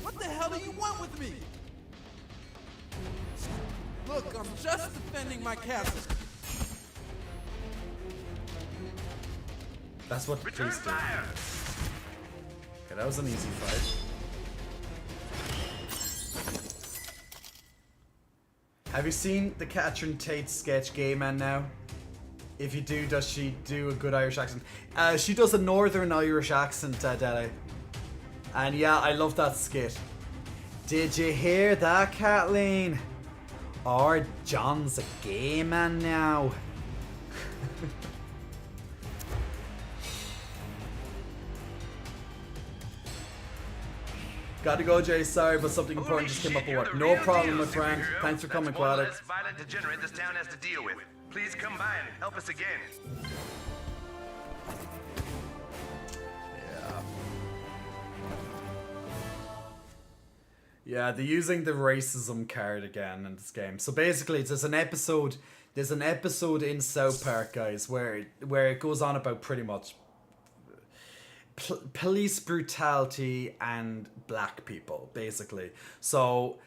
What the hell do you want with me? Look, I'm just defending my castle. That's what the Return police do. fire! Okay, that was an easy fight. Have you seen the Catherine Tate sketch Gay Man Now? If you do, does she do a good Irish accent? She does a Northern Irish accent, Dele. And yeah, I love that skit. Did you hear that, Kathleen? Our John's a gay man now. Gotta go, Jay. Sorry, but something important just came up at work. No problem, my friend. Thanks for coming, That's one Quadic. less violent degenerate this town has to deal with. Please come by and help us again. Yeah, they're using the racism card again in this game. So basically, there's an episode in South Park, guys, where it goes on about pretty much police brutality and black people, basically. So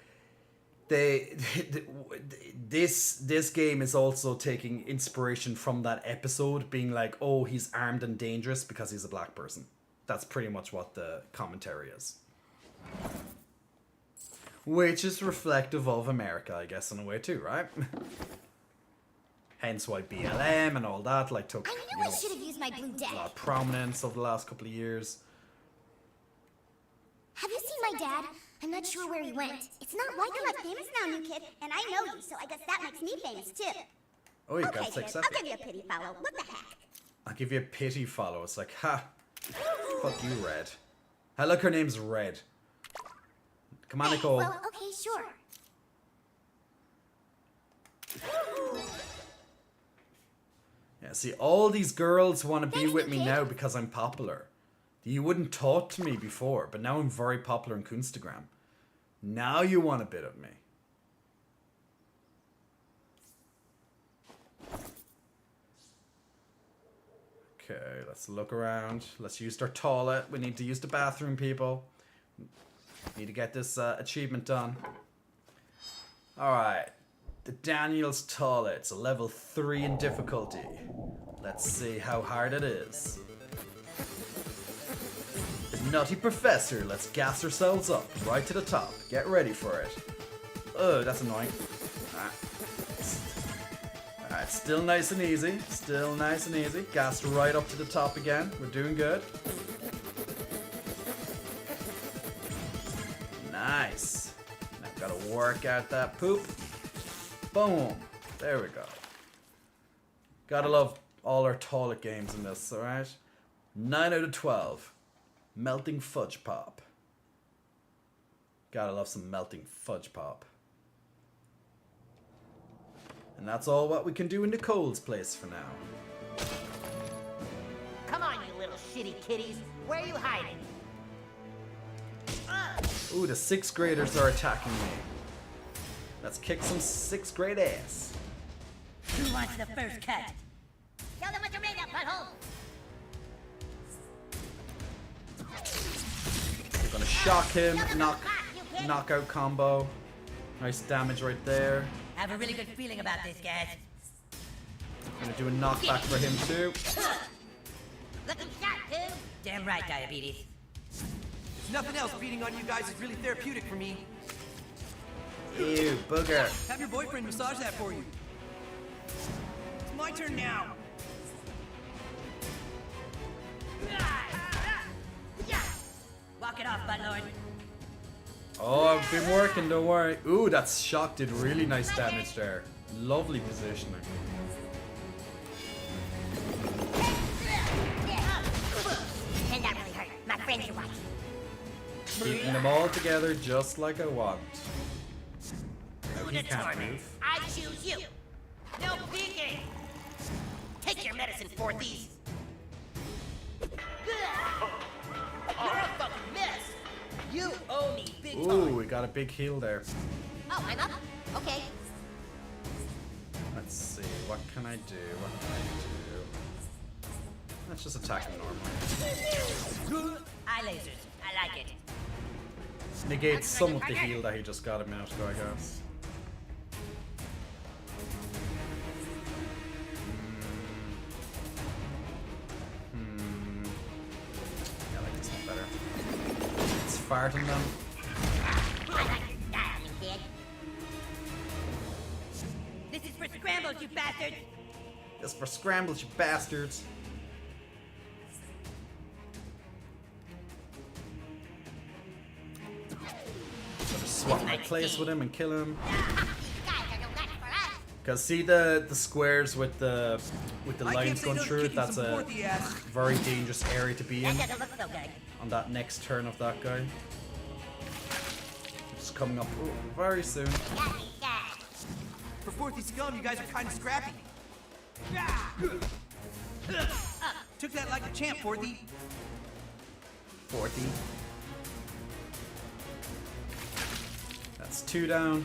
this game is also taking inspiration from that episode, being like, oh, he's armed and dangerous because he's a black person. That's pretty much what the commentary is. Which is reflective of America, I guess, in a way too, right? Hence why BLM and all that like took, I knew I should have used my blue a lot deck. of prominence over the last couple of years. Have you seen my dad? I'm not sure where he went. It's not like You're like famous now, new kid, and I know you, so I guess that makes me famous too. Oh, you Okay, got kid, six I'll seconds. give you a pity follow. What the heck? I'll give you a pity follow. It's like, ha, fuck you, Red. Hey, look, her name's Red. Come on, Nicole. Well, okay, sure. Yeah, see, all these girls want to be Thanks, with me kid. now because I'm popular. You wouldn't talk to me before, but now I'm very popular on Kunstagram. Now you want a bit of me. Okay, let's look around. Let's use their toilet. We need to use the bathroom, people. Need to get this achievement done. Alright. The Daniel's toilet. It's a level 3 in difficulty. Let's see how hard it is. The Nutty Professor. Let's gas ourselves up. Right to the top. Get ready for it. Oh, that's annoying. Alright, Alright, still nice and easy. Still nice and easy. Gas right up to the top again. We're doing good. Nice. Now gotta work out that poop. Boom. There we go. Gotta love all our toilet games in this, alright? 9 out of 12. Melting fudge pop. Gotta love some melting fudge pop. And that's all what we can do in Nicole's place for now. Come on, you little shitty kitties. Where are you hiding? Ooh, the 6th graders are attacking me. Let's kick some 6th grade ass. Who wants the first cut? Tell them what you're made of, butthole. We're gonna shock him, knockout combo. Nice damage right there. I have a really good feeling about this, guys. Gonna do a knockback for him too. Looking sharp, too. Damn right, diabetes. Nothing else beating on you guys is really therapeutic for me. Ew, booger. Have your boyfriend massage that for you. It's my turn now. Walk it off, buttlord. Oh, I've been working, don't worry. Ooh, that shock did really nice damage there. Lovely positioning. And that really hurt. My friends are watching. Keeping them all together just like I want. No, he can't move. I choose you. No peeking. Take your medicine, Fourthies. You're a fucking mess. You owe me big time. Ooh, we got a big heal there. Oh, I'm up? Okay. Let's see, what can I do? What can I do? Let's just attack him normally. Eye lasers. I like it. Negates some of the heal that he just got a minute ago, I guess. Yeah, I like this one better. It's farting them. This is for scrambles, you bastards! This for scrambles, you bastards. Gotta swap my place with him and kill him. Cause see the squares with the lines going through it, that's a very dangerous area to be in. That doesn't look so good. On that next turn of that guy. Just coming up very soon. For Fourthy Scum, you guys are kind of scrappy. Took that like a champ, Fourthy. 40. That's 2 down.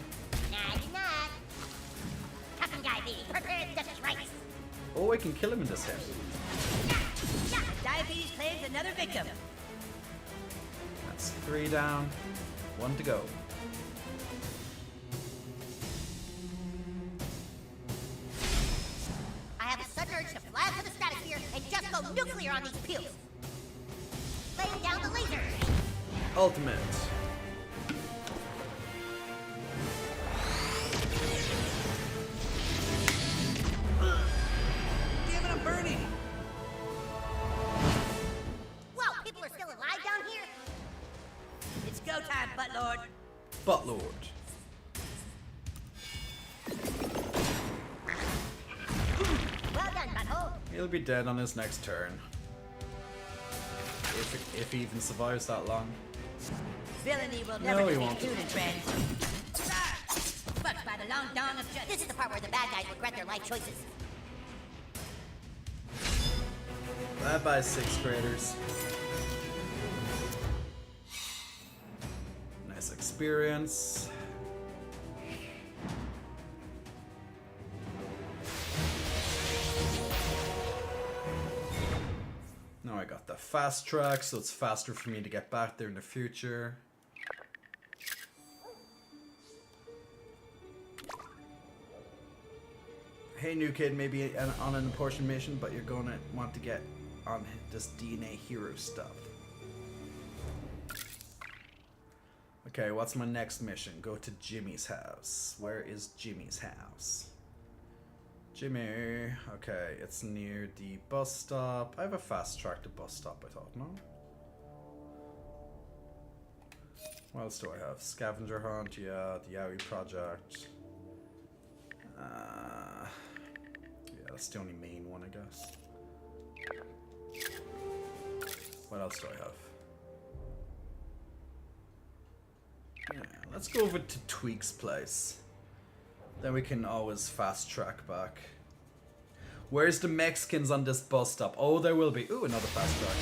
Oh, I can kill him in this hit. Diabetes claims another victim. That's 3 down. 1 to go. I have a sudden urge to fly up to the stratosphere and just go nuclear on these pews. Laying down the lasers. Ultimate. Damn it, I'm burning. Whoa, people are still alive down here? It's go time, Buttlord. Buttlord. Well done, Butthole. He'll be dead on his next turn. If he even survives that long. Villainy will No, never he be won't. included, friends. Fucked by the long dong of justice. This is the part where the bad guys regret their life choices. Bye-bye, 6th graders. Nice experience. Now I got the fast track, so it's faster for me to get back there in the future. Hey, new kid, maybe on an important mission, but you're gonna want to get on this DNA hero stuff. Okay, what's my next mission? Go to Jimmy's house. Where is Jimmy's house? Jimmy. Okay, it's near the bus stop. I have a fast track to bus stop, I thought, no? What else do I have? Scavenger hunt, yeah, the Yowie project. Yeah, that's the only main one, I guess. What else do I have? Yeah, let's go over to Tweak's place. Then we can always fast track back. Where's the Mexicans on this bus stop? Oh, there will be. Ooh, another fast track.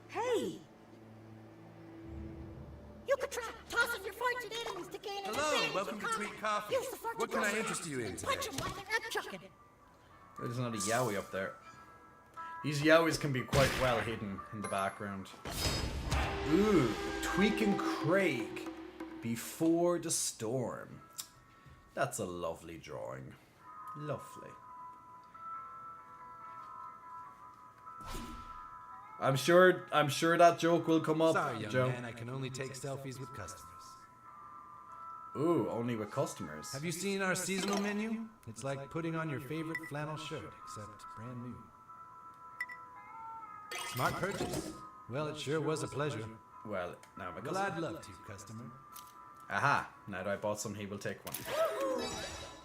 Hey! You could try tossing your fortune enemies to gain an Hello, advantage welcome in to combat. Tweak Coffee. Use the fortune What can I toss. interest you in today? Punch 'em while they're upchucking. There's another Yowie up there. These Yowies can be quite well hidden in the background. Ooh, Tweak and Craig before the storm. That's a lovely drawing. Lovely. I'm sure that joke will come up, Sorry, young Joe. man, I can only take selfies with customers. Ooh, only with customers. Have you seen our seasonal menu? It's like putting on your favorite flannel shirt, except brand new. Smart purchase. Well, it sure was a pleasure. Well, now my Well, I'd love to, customer. Aha! Now that I bought some, he will take one.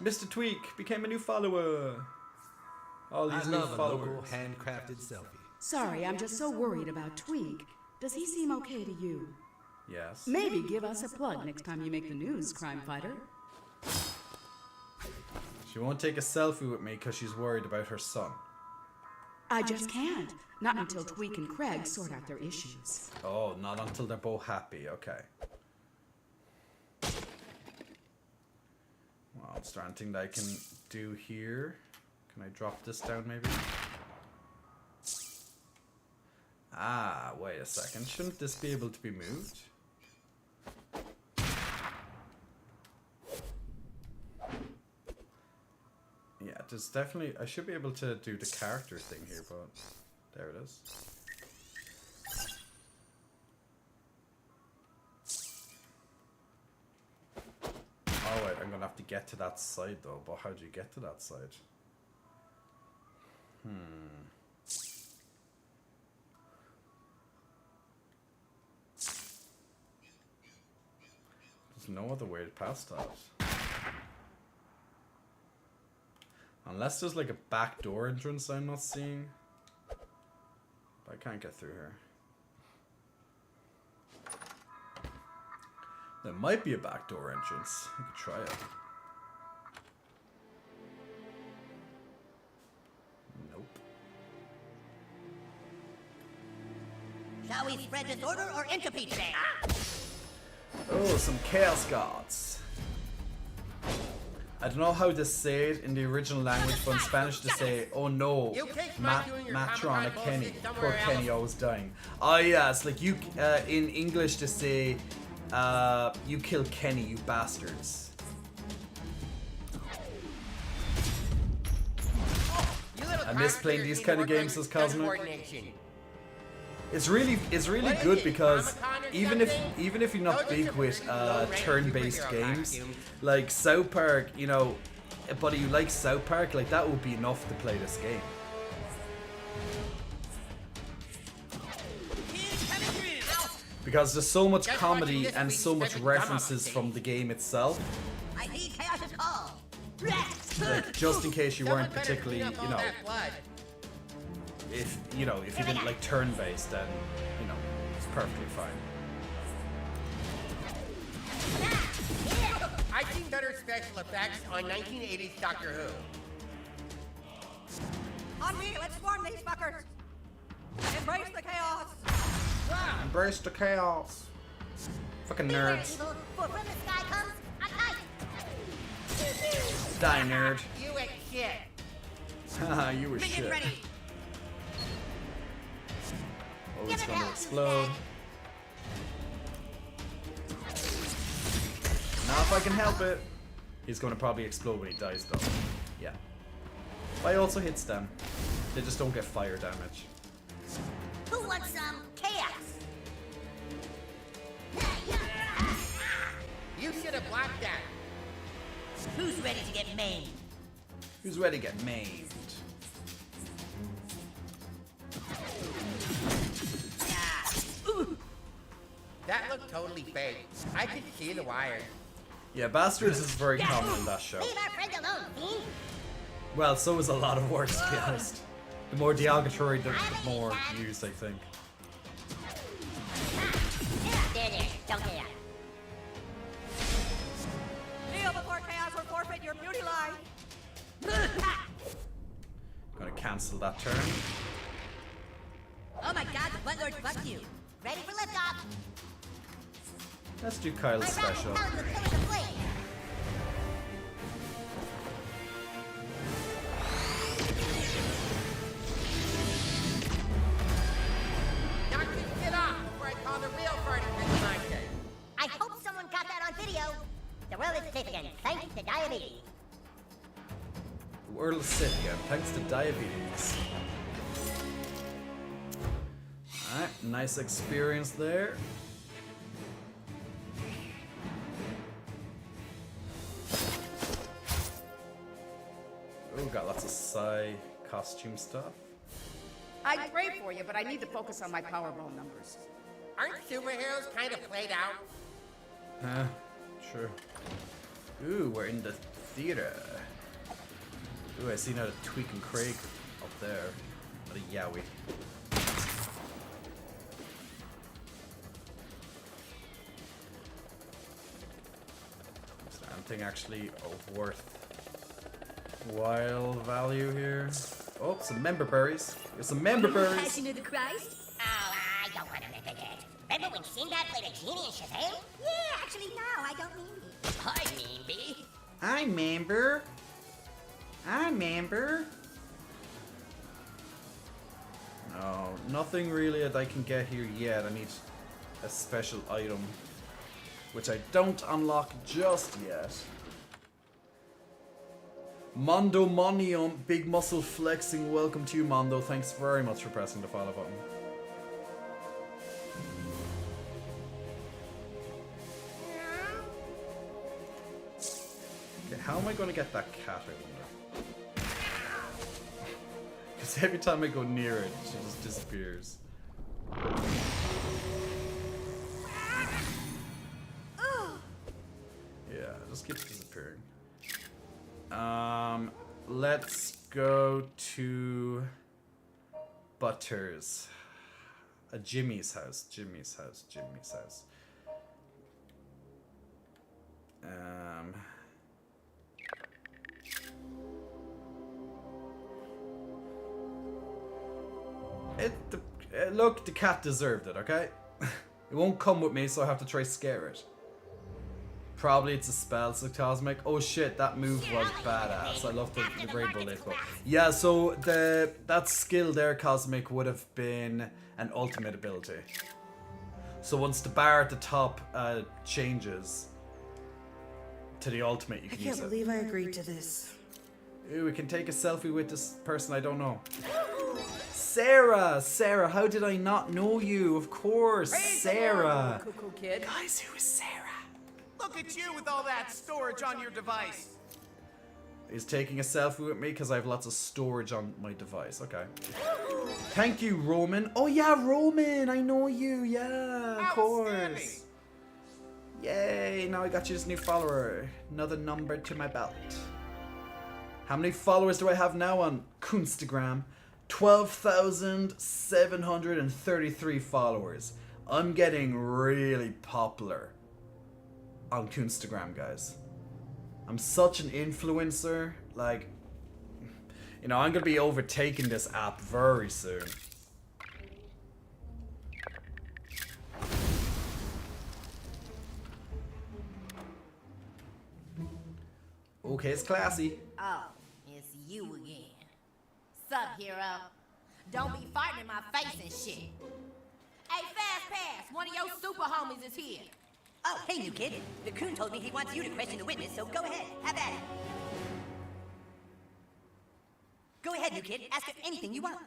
Mr. Tweak became a new follower. All I these new love a local followers. handcrafted selfie. Sorry, I'm just so worried about Tweak. Does he seem okay to you? Yes. Maybe give us a plug next time you make the news, crime fighter. She won't take a selfie with me because she's worried about her son. I just can't. Not until Tweak and Craig sort out their issues. Oh, not until they're both happy. Okay. Well, is there anything that I can do here? Can I drop this down maybe? Ah, wait a second. Shouldn't this be able to be moved? Yeah, there's definitely... I should be able to do the character thing here, but... There it is. Oh wait, I'm gonna have to get to that side though, but how do you get to that side? There's no other way past that. Unless there's like a back door entrance I'm not seeing. But I can't get through here. There might be a back door entrance. I could try it. Nope. Shall we spread disorder or entropy today? Oh, some Chaos Gods. I don't know how to say it in the original language, but in Spanish to say, oh no, Matrona Kenny. Poor Kenny always dying. Oh yeah, it's like you, in English to say, you kill Kenny, you bastards. I miss playing these kind of games as Cosmic. It's really good because even if you're not big with turn-based games, like South Park, you know, but you like South Park, like that would be enough to play this game. Because there's so much comedy and so much references from the game itself. I need Chaos's call. Like, just in case you weren't particularly, you know, if you didn't like turn-based, then you know it's perfectly fine. I've seen better special effects on 1980s Doctor Who. On me, let's swarm these fuckers. Embrace the chaos. Embrace the chaos. Fucking Beware, nerds. evil, for when the sky comes, attack. Die, nerd. You ain't shit. Haha, you were Minion shit. ready. Oh, it's gonna explode. Not if I can help it. He's gonna probably explode when he dies, though. Yeah. But he also hits them. They just don't get fire damage. Who wants some chaos? lockdown. Who's ready to get maimed? Who's ready to get maimed? That looked totally fake. I could see the wire. Yeah, bastards is very common in that show. Leave our friend alone, fiend. Well, so is a lot of words, to be honest. The more derogatory, the more used, I think. There. Don't get out. Kneel before chaos or forfeit your beauty line. Gonna cancel that turn. Oh my god, the Buttlord fucked you. Ready for liftoff. Let's do Kyle's special. Knock this shit off before I call the real farting vigilante. I hope someone got that on video. The world is safe again, thanks to diabetes. The world is sick again, thanks to diabetes. Alright, nice experience there. Oh, got lots of Psy costume stuff. I'd pray for you, but I need to focus on my Powerball numbers. Aren't superheroes kind of played out? Huh, sure. Ooh, we're in the theater. Ooh, I see now the Tweak and Craig up there. What a yowie. Is there anything actually of worthwhile value here? Oh, some member berries. There's some member berries. Passion of the Christ? Oh, I don't want to live again. Remember when Sinbad played a genie in Shazam? Yeah, actually, no, I don't mean me. I mean me. I member. No, nothing really that I can get here yet. I need a special item, which I don't unlock just yet. Mondo Monium, big muscle flexing. Welcome to you, Mondo. Thanks very much for pressing the follow button. Okay, how am I going to get that cat, I wonder? Because every time I go near it, she just disappears. Yeah, it just keeps disappearing. Let's go to Butters. Jimmy's house. Look, the cat deserved it, okay? It won't come with me, so I have to try scare it. Probably it's a spell, so Cosmic. Oh shit, that move was badass. I love the Rainbow Lake Bow. Yeah, so that skill there, Cosmic, would have been an ultimate ability. So once the bar at the top changes to the ultimate, you can use it. I can't believe I agreed to this. Ooh, we can take a selfie with this person I don't know. Sarah, how did I not know you? Of course, Sarah. Cuckoo kid. Guys, who is Sarah? Look at you with all that storage on your device. He's taking a selfie with me because I have lots of storage on my device. Okay. Thank you, Roman. Oh yeah, Roman, I know you. Yeah, of course. Yay, now I got you this new follower. Another number to my belt. How many followers do I have now on Kunstagram? 12,733 followers. I'm getting really popular on Kunstagram, guys. I'm such an influencer. Like, you know, I'm gonna be overtaking this app very soon. Okay, it's classy. Oh, it's you again. Sup, hero? Don't be fighting in my face and shit. Hey, Fast Pass, one of your super homies is here. Oh, hey, new kid. The coon told me he wants you to question the witness, so go ahead. Have at it. Go ahead, new kid. Ask him anything you want.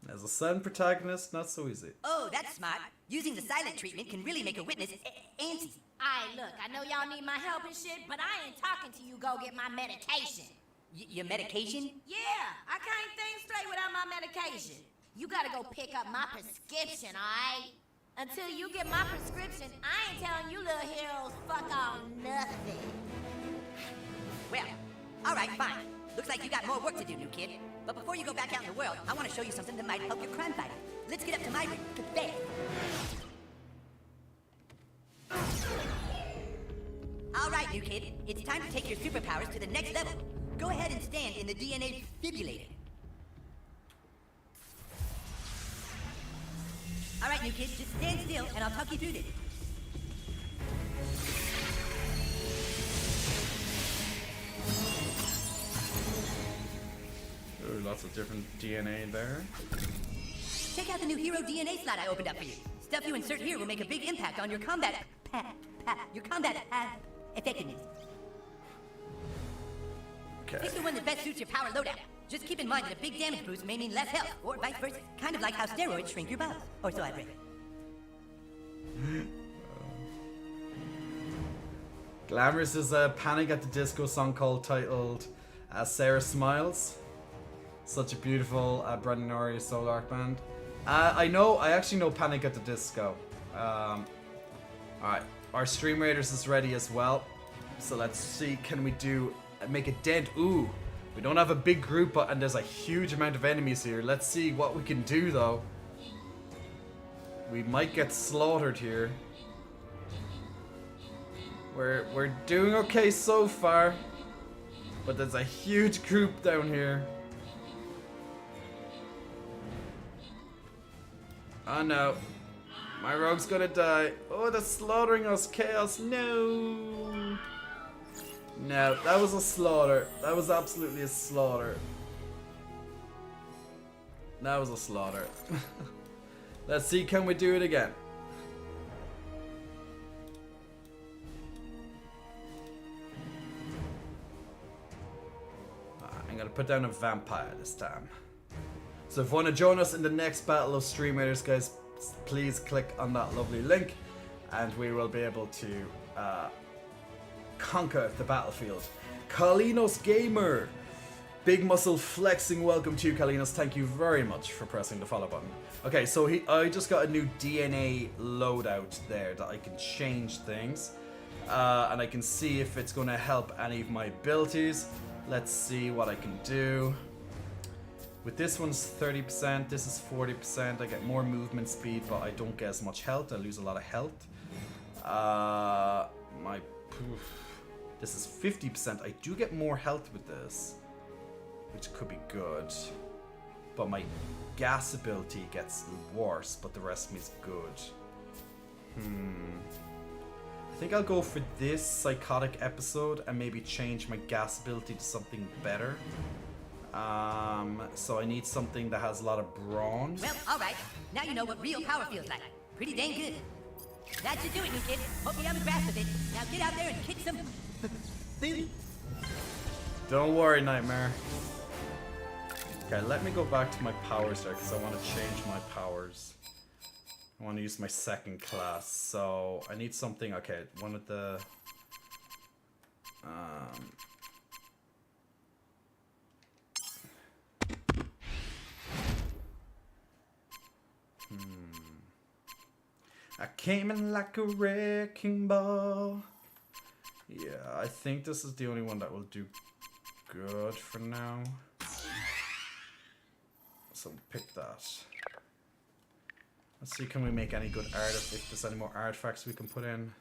As a silent protagonist, not so easy. Oh, that's smart. Using the silent treatment can really make a witness antsy. Look, I know y'all need my help and shit, but I ain't talking to you go get my medication. Your medication? Yeah, I can't think straight without my medication. You gotta go pick up my prescription, alright? Until you get my prescription, I ain't telling you little heroes fuck on nothing. Well, alright, fine. Looks like you got more work to do, new kid. But before you go back out in the world, I want to show you something that might help your crime fighting. Let's get up to my room. There. Alright, new kid. It's time to take your superpowers to the next level. Go ahead and stand in the DNA defibrillator. Alright, new kid, just stand still and I'll talk you through this. Ooh, lots of different DNA there. Check out the new hero DNA slot I opened up for you. Stuff you insert here will make a big impact on your combat effectiveness. Okay. Pick the one that best suits your power loadout. Just keep in mind that a big damage boost may mean less health, or vice versa. Kind of like how steroids shrink your bowels. Or so I've read. Glamorous is a Panic at the Disco song titled Sarah Smiles. Such a beautiful Brendan Urie soul art band. I actually know Panic at the Disco. Alright, our Stream Raiders is ready as well. So let's see, can we make a dent? Ooh, we don't have a big group, and there's a huge amount of enemies here. Let's see what we can do though. We might get slaughtered here. We're doing okay so far, but there's a huge group down here. Oh no, my rogue's gonna die. Oh, they're slaughtering us, Chaos. No, that was a slaughter. That was absolutely a slaughter. That was a slaughter. Let's see, can we do it again? I'm gonna put down a vampire this time. So if you want to join us in the next battle of Stream Raiders, guys, please click on that lovely link and we will be able to conquer the battlefield. Kalinos Gamer, Big Muscle Flexing, welcome to you, Kalinos. Thank you very much for pressing the follow button. Okay, so I just got a new DNA loadout there that I can change things. And I can see if it's going to help any of my abilities. Let's see what I can do. With this one's 30%, this is 40%. I get more movement speed, but I don't get as much health. I lose a lot of health. This is 50%. I do get more health with this, which could be good. But my gas ability gets worse, but the rest of me is good. I think I'll go for this psychotic episode and maybe change my gas ability to something better. So I need something that has a lot of brawn. Well, alright. Now you know what real power feels like. Pretty dang good. That should do it, new kid. Hope you have a grasp of it. Now get out there and kick some booty. Don't worry, Nightmare. Okay, let me go back to my powers there, because I want to change my powers. I want to use my second class, so I need something. Okay, one of the I came in like a wrecking ball. Yeah, I think this is the only one that will do good for now. So pick that. Let's see, can we make any good art if there's any more artifacts we can put in.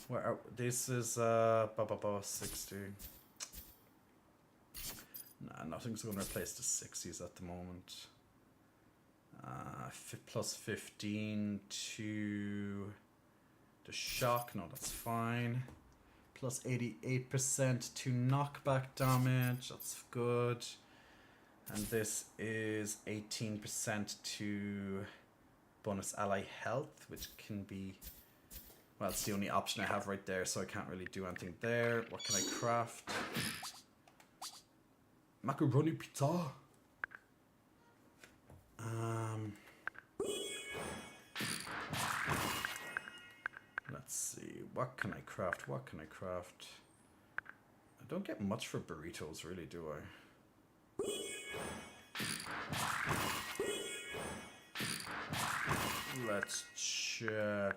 Where are, this is 60. Nah, nothing's gonna replace the 60s at the moment. Plus 15 to the shock, no, that's fine. Plus 88% to knockback damage, that's good. And this is 18% to bonus ally health, which can be, well, it's the only option I have right there, so I can't really do anything there. What can I craft? Macaroni pizza. What can I craft? What can I craft? I don't get much for burritos, really, do I? Let's check.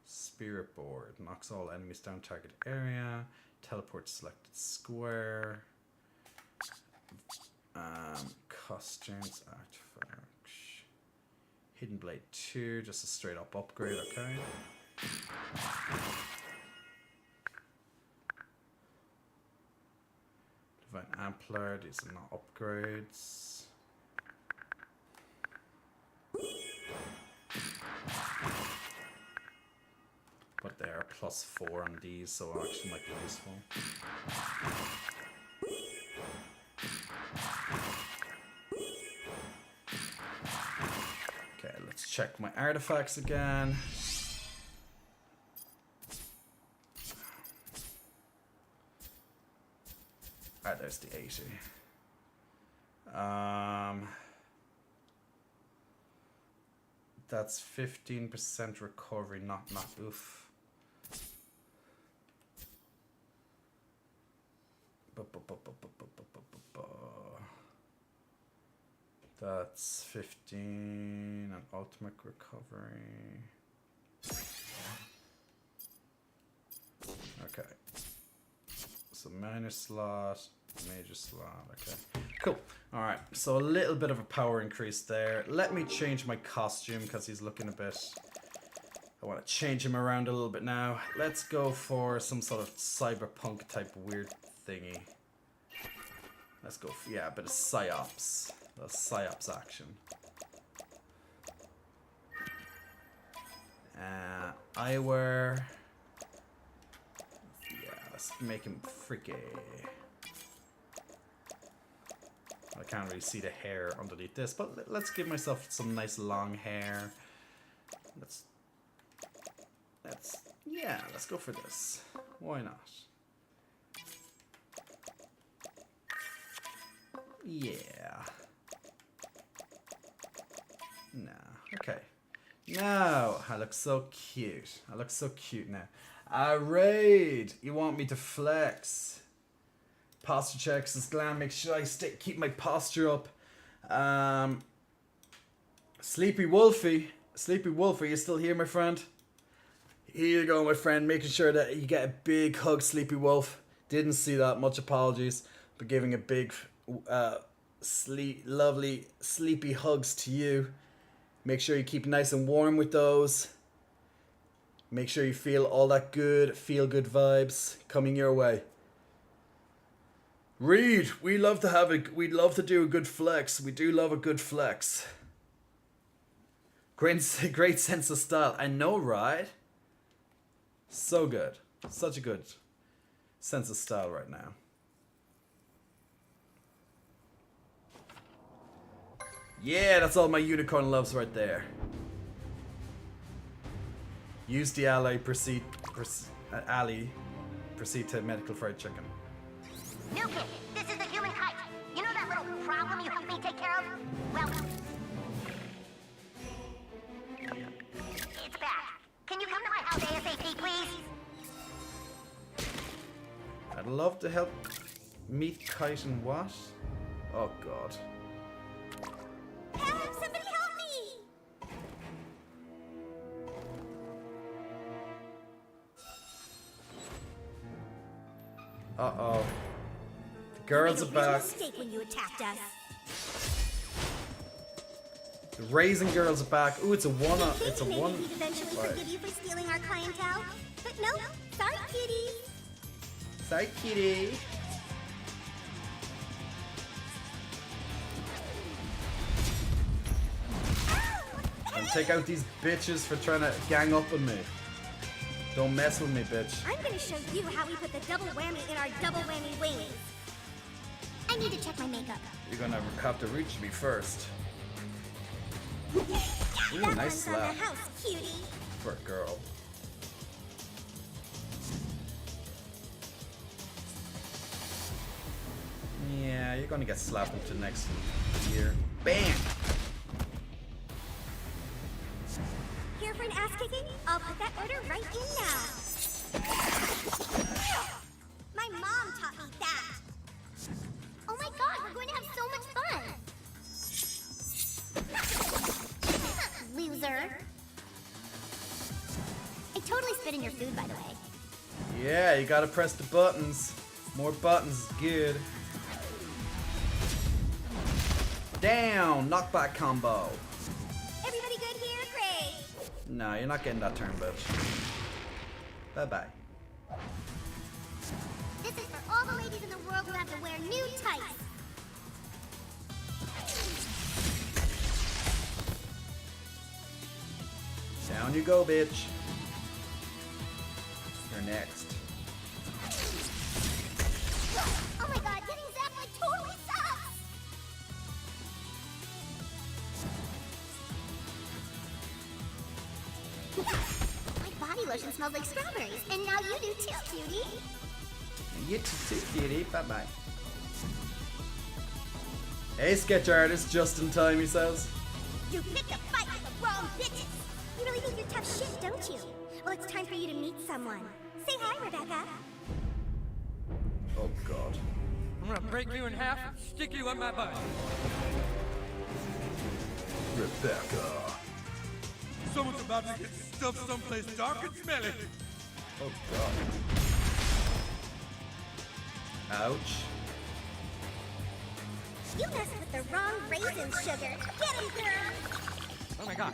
Spirit board. Knocks all enemies down target area. Teleport selected square. Costumes, artifacts. Hidden Blade 2, just a straight up upgrade, okay. Divine Amplar, these are not upgrades. But they are +4 on these, so it actually might be useful. Okay, let's check my artifacts again. Alright, there's the 80. That's 15% recovery, not oof. That's 15 and ultimate recovery. Okay. So minor slot, major slot, okay. Cool. Alright, so a little bit of a power increase there. Let me change my costume because he's looking a bit... I want to change him around a little bit now. Let's go for some sort of cyberpunk type weird thingy. Let's go for, yeah, a bit of psyops. A psyops action. Eyewear. Yeah, let's make him freaky. I can't really see the hair underneath this, but let's give myself some nice long hair. Let's go for this. Why not? Yeah. No. Okay. Now I look so cute. I look so cute now. Alright. You want me to flex? Posture checks is glam. Make sure I keep my posture up. Sleepy Wolfie. Sleepy Wolf, are you still here, my friend? Here you go, my friend. Making sure that you get a big hug, Sleepy Wolf. Didn't see that. Much apologies. But giving a big, lovely, sleepy hugs to you. Make sure you keep nice and warm with those. Make sure you feel all that good, feel-good vibes coming your way. Reed, we'd love to do a good flex. We do love a good flex. Great sense of style. I know, right? So good. Such a good sense of style right now. Yeah, that's all my unicorn loves right there. Use the ally, proceed to medical fried chicken. New kid, this is the human kite. You know that little problem you helped me take care of? Well, it's back. Can you come to my house ASAP, please? I'd love to help meet Kite and what? Oh god. Help! Somebody help me! Uh-oh. The girls are back. Mistake when you attacked us. The Raisin girls are back. Ooh, it's a one. It's a one. We'd eventually forgive you for stealing our clientele, but no. Sorry, kitty. Sorry, kitty. And take out these bitches for trying to gang up on me. Don't mess with me, bitch. I'm gonna show you how we put the double whammy in our double whammy wings. I need to check my makeup. You're gonna have to reach me first. Ooh, that nice one's slap. on the house, cutie. For a girl. Yeah, you're gonna get slapped into next year. Bam! Here for an ass kicking? I'll put that order right in now. My mom taught me that. Oh my god, we're going to have so much fun! Loser. I totally spit in your food, by the way. Yeah, you gotta press the buttons. More buttons is good. Down! Knockback combo. Everybody good here? Great. No, you're not getting that turn, bitch. Bye-bye. This is for all the ladies in the world who have to wear new tights. Down you go, bitch. You're next. Oh my god, getting zapped like totally sucks! My body lotion smells like strawberries, and now you do too, cutie. You too, kitty. Bye-bye. Hey, sketch artist, just in time, he says. You picked a fight with the wrong bitches. You really think you're tough shit, don't you? Well, it's time for you to meet someone. Say hi, Rebecca. Oh, God. I'm gonna break you in half and stick you up my butt. Rebecca. Someone's about to get stuffed someplace dark and smelly. Oh, God. Ouch. You messed with the wrong raisin sugar. Get him, girl. Oh my god.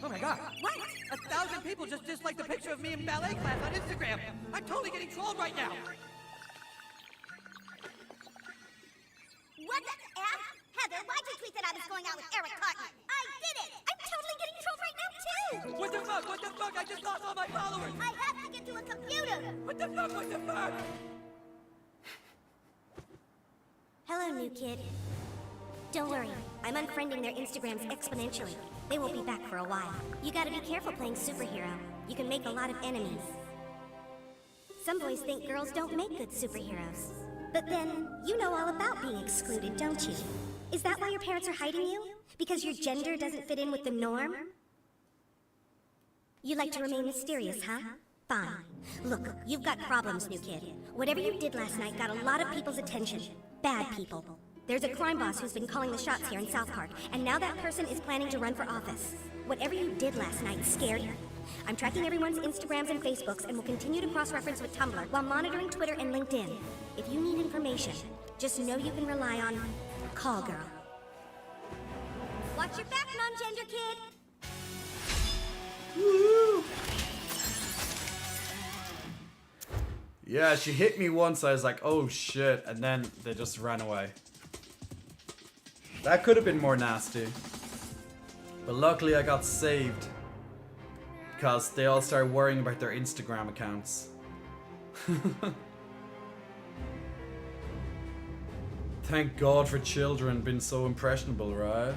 Oh my god. What? 1,000 people just disliked the picture of me in ballet class on Instagram. I'm totally getting trolled right now. What the F? Heather, why'd you tweet that I was going out with Eric Cartman? I did it! I'm totally getting trolled right now, too! What the fuck? What the fuck? I just lost all my followers. I have to get to a computer! What the fuck? What the fuck? Hello, new kid. Don't worry, I'm unfriending their Instagrams exponentially. They won't be back for a while. You gotta be careful playing superhero. You can make a lot of enemies. Some boys think girls don't make good superheroes. But then, you know all about being excluded, don't you? Is that why your parents are hiding you? Because your gender doesn't fit in with the norm? You like to remain mysterious, huh? Fine. Look, you've got problems, new kid. Whatever you did last night got a lot of people's attention. Bad people. There's a crime boss who's been calling the shots here in South Park, and now that person is planning to run for office. Whatever you did last night scared her. I'm tracking everyone's Instagrams and Facebooks and will continue to cross-reference with Tumblr while monitoring Twitter and LinkedIn. If you need information, just know you can rely on Call Girl. Watch your back, non-gender kid! Woo! Yeah, she hit me once, I was like, oh shit, and then they just ran away. That could have been more nasty. But luckily I got saved. Because they all started worrying about their Instagram accounts. Thank God for children being so impressionable, right?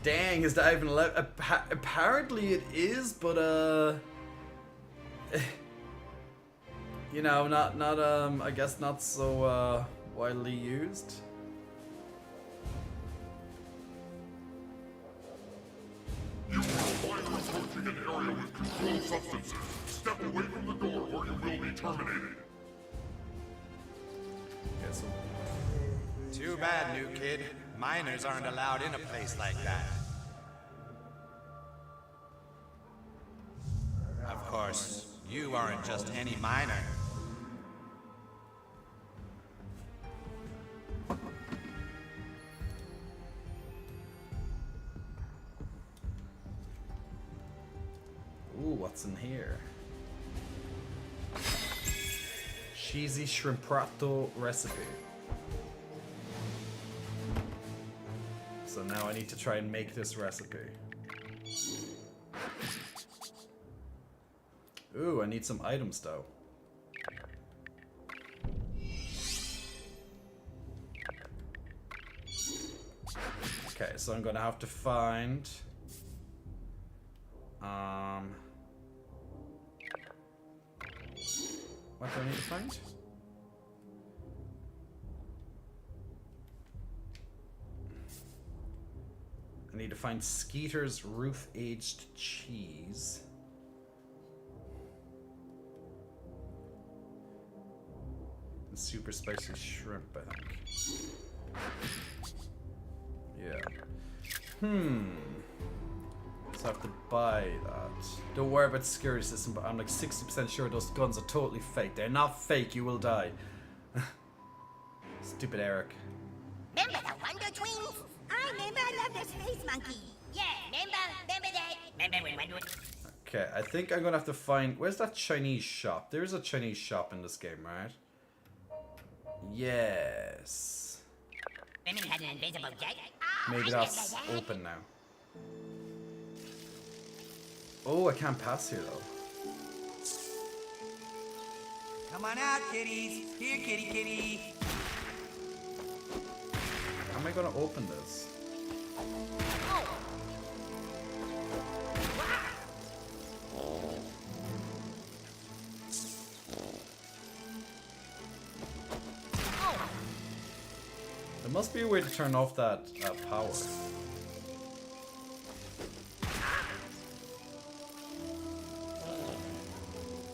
Dang, is that even allowed? Apparently it is, but you know, not I guess not so widely used. You will find approaching an area with controlled substances. Step away from the door or you will be terminated. Okay, so Too bad, new kid. Minors aren't allowed in a place like that. Of course, you aren't just any minor. Ooh, what's in here? Cheesy shrimp prato recipe. So now I need to try and make this recipe. Ooh, I need some items though. Okay, so I'm gonna have to find what do I need to find? need to find Skeeter's roof-aged cheese. And super spicy shrimp, I think. Yeah. So I have to buy that. Don't worry about the security system, but I'm like 60% sure those guns are totally fake. They're not fake, you will die. Stupid Eric. Remember the Wonder Twins? I remember. I love the space monkey. Yeah, remember that? Remember when Wonder... Okay, I think I'm gonna have to find... Where's that Chinese shop? There's a Chinese shop in this game, right? Yes. Women had an invisible jet. Maybe that's open now. Oh, I can't pass here though. Come on out, kitties. Here, kitty, kitty. How am I gonna open this? There must be a way to turn off that power.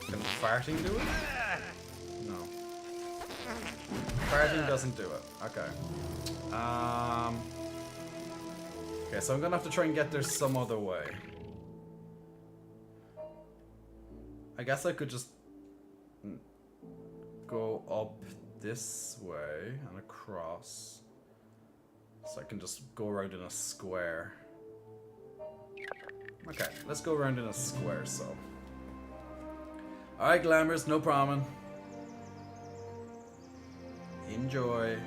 Can farting do it? No. Farting doesn't do it. Okay. Okay, so I'm gonna have to try and get there some other way. I guess I could just go up this way and across. So I can just go around in a square. Okay, let's go around in a square, so. Alright, Glamours, no problem. Enjoy.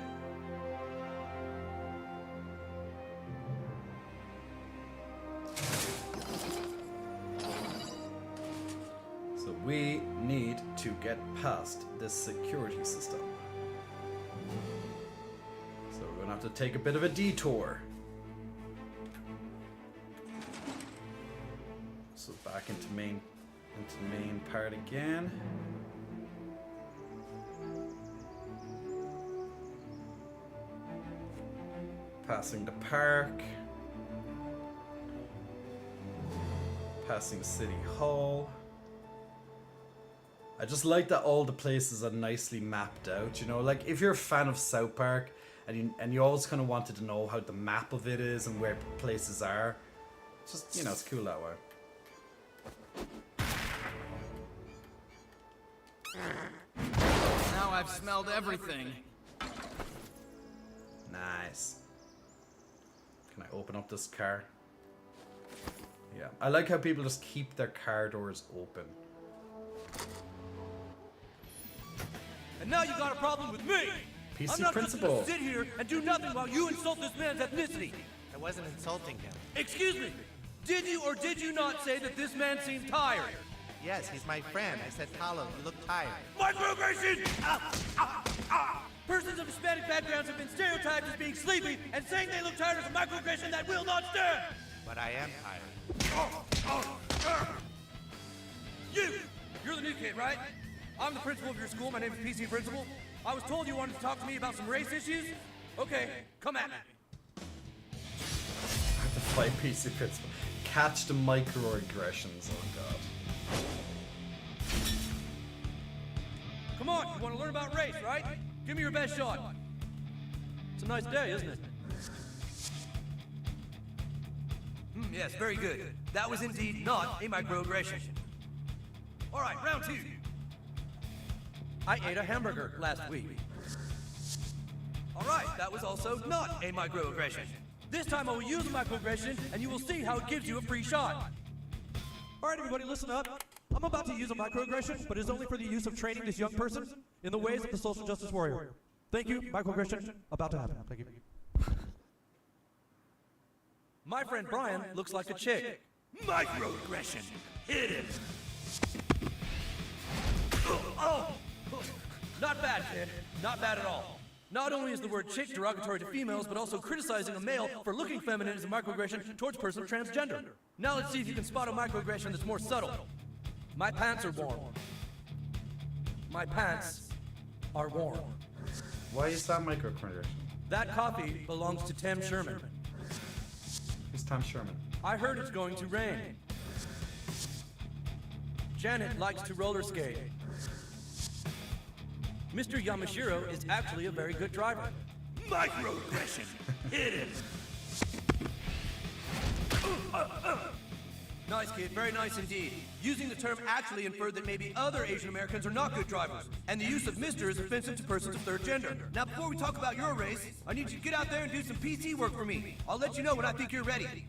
So we need to get past this security system. So we're gonna have to take a bit of a detour. So back into the main part again. Passing the park. Passing City Hall. I just like that all the places are nicely mapped out, you know, like if you're a fan of South Park and you always kind of wanted to know how the map of it is and where places are, it's just, you know, it's cool that way. Now I've smelled everything. Nice. Can I open up this car? Yeah, I like how people just keep their car doors open. And now you got a problem with me! PC I'm not principal. just gonna sit here and do nothing while you insult this man's ethnicity! I wasn't insulting him. Excuse me! Did you or did you not say that this man seemed tired? Yes, he's my friend. I said, Paulo, you look tired. Microaggression! Persons of Hispanic backgrounds have been stereotyped as being sleepy, and saying they look tired is a microaggression that will not stand! But I am tired. You're the new kid, right? I'm the principal of your school. My name is PC Principal. I was told you wanted to talk to me about some race issues. Okay, come at me. I have to fight PC principal. Catch the microaggressions, oh god. Come on, you want to learn about race, right? Give me your best shot. It's a nice day, isn't it? Yes, very good. That was indeed not a microaggression. All right, round two. I ate a hamburger last week. All right, that was also not a microaggression. This time I will use a microaggression, and you will see how it gives you a free shot. All right, everybody, listen up. I'm about to use a microaggression, but it's only for the use of training this young person in the ways of the social justice warrior. Thank you. Microaggression about to happen. Thank you. My friend Brian looks like a chick. Microaggression. Hit it. Oh! Not bad, kid. Not bad at all. Not only is the word chick derogatory to females, but also criticizing a male for looking feminine is a microaggression towards a person of transgender. Now let's see if you can spot a microaggression that's more subtle. My pants are warm. My pants are warm. Why is that microaggression? That coffee belongs to Tim Sherman. Who's Tom Sherman. I heard it's going to rain. Janet likes to roller skate. Mr. Yamashiro is actually a very good driver. Microaggression. Hit it. Nice, kid. Very nice indeed. Using the term actually inferred that maybe other Asian Americans are not good drivers, and the use of Mr. is offensive to persons of third gender. Now, before we talk about your race, I need you to get out there and do some PC work for me. I'll let you know when I think you're ready.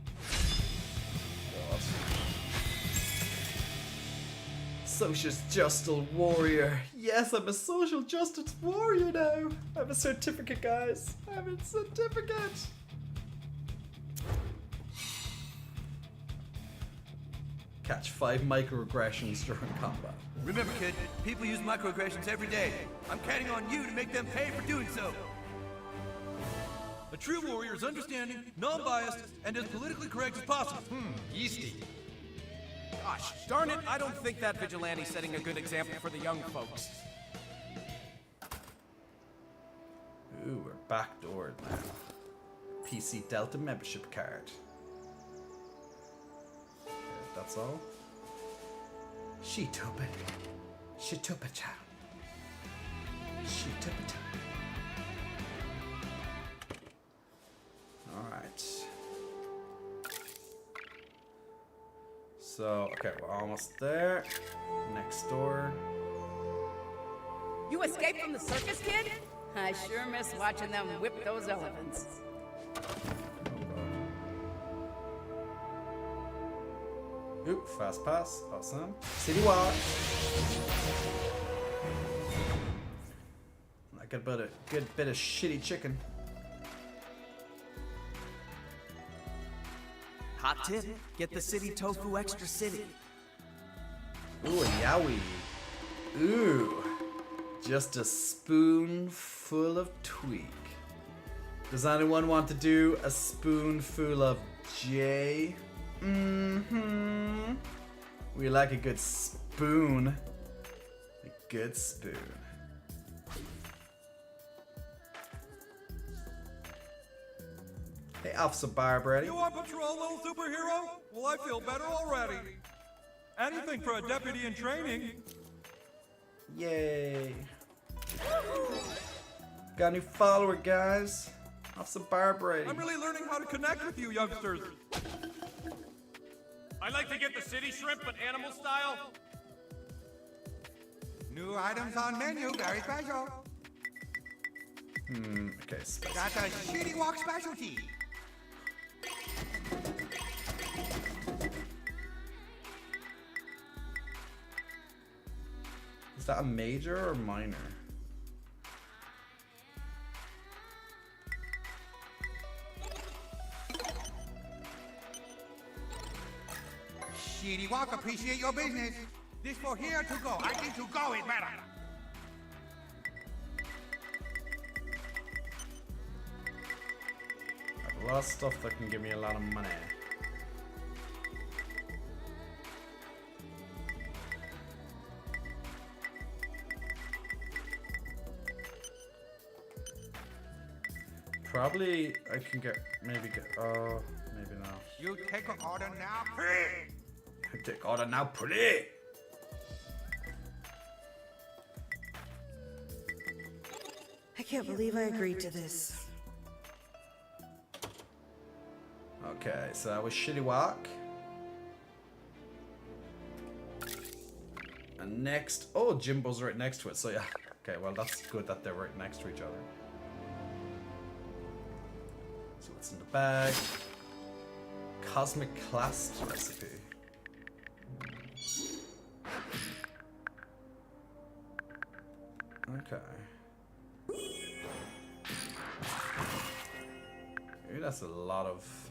Social justice warrior. Yes, I'm a social justice warrior now. I have a certificate, guys. I have a certificate. Catch 5 microaggressions during combat. Remember, kid, people use microaggressions every day. I'm counting on you to make them pay for doing so. A true warrior is understanding, non-biased, and as politically correct as possible. Yeasty. Gosh, darn it, I don't think that vigilante's setting a good example for the young folks. Ooh, we're backdoored now. PC Delta membership card. Okay, that's all. Shitupa. Shitupa-chan. Shitupa-chan. Alright. So, okay, we're almost there. Next door. You escaped from the circus, kid? I sure miss watching them whip those elephants. Oop, fast pass. Awesome. City walk. I got about a good bit of shitty chicken. Hot tip, get the city tofu extra city. Ooh, a yowie. Ooh. Just a spoonful of tweak. Does anyone want to do a spoonful of J? Mm-hmm. We like a good spoon. A good spoon. Hey, Officer Barbara. You on patrol, little superhero? Well, I feel better already. Anything for a deputy in training. Yay. Got a new follower, guys. Officer Barbara. I'm really learning how to connect with you youngsters. I'd like to get the city shrimp, but animal style. New items on menu, very special. Okay, special. That's a Shitty Walk specialty. Is that a major or minor? Shitty Walk, appreciate your business. This for here to go. I think to go is better. I have a lot of stuff that can give me a lot of money. Probably I can get, maybe not. You take an order now, please. Take order now, please. I can't believe I agreed to this. Okay, so that was Shitty Walk. And next, oh, Jimbo's right next to it, so yeah. Okay, well that's good that they're right next to each other. So what's in the bag? Cosmic Clast recipe. Okay. Ooh, that's a lot of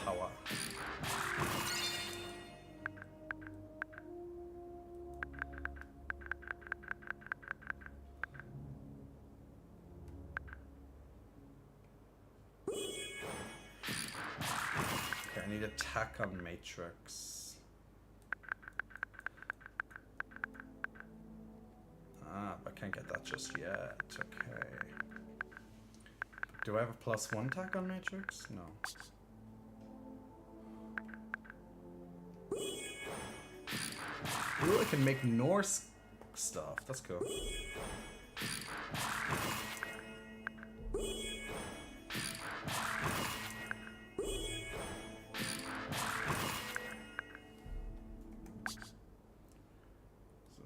power. Okay, I need attack on Matrix. Ah, I can't get that just yet. Okay. Do I have a +1 attack on Matrix? No. Ooh, I can make Norse stuff. That's cool.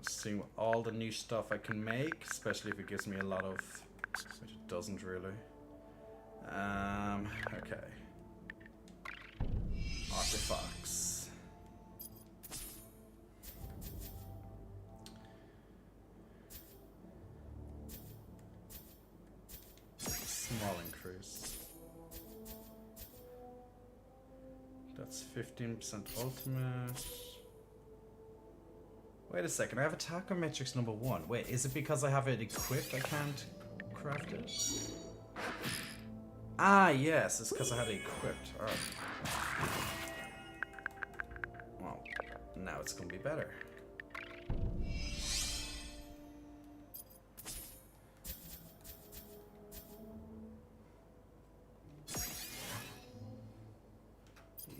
Seeing all the new stuff I can make, especially if it gives me a lot of, which it doesn't really. Okay. Artifacts. Small increase. That's 15% ultimate. Wait a second, I have attack on matrix number 1. Wait, is it because I have it equipped I can't craft it? Ah, yes, it's because I had it equipped. Alright. Well, now it's gonna be better.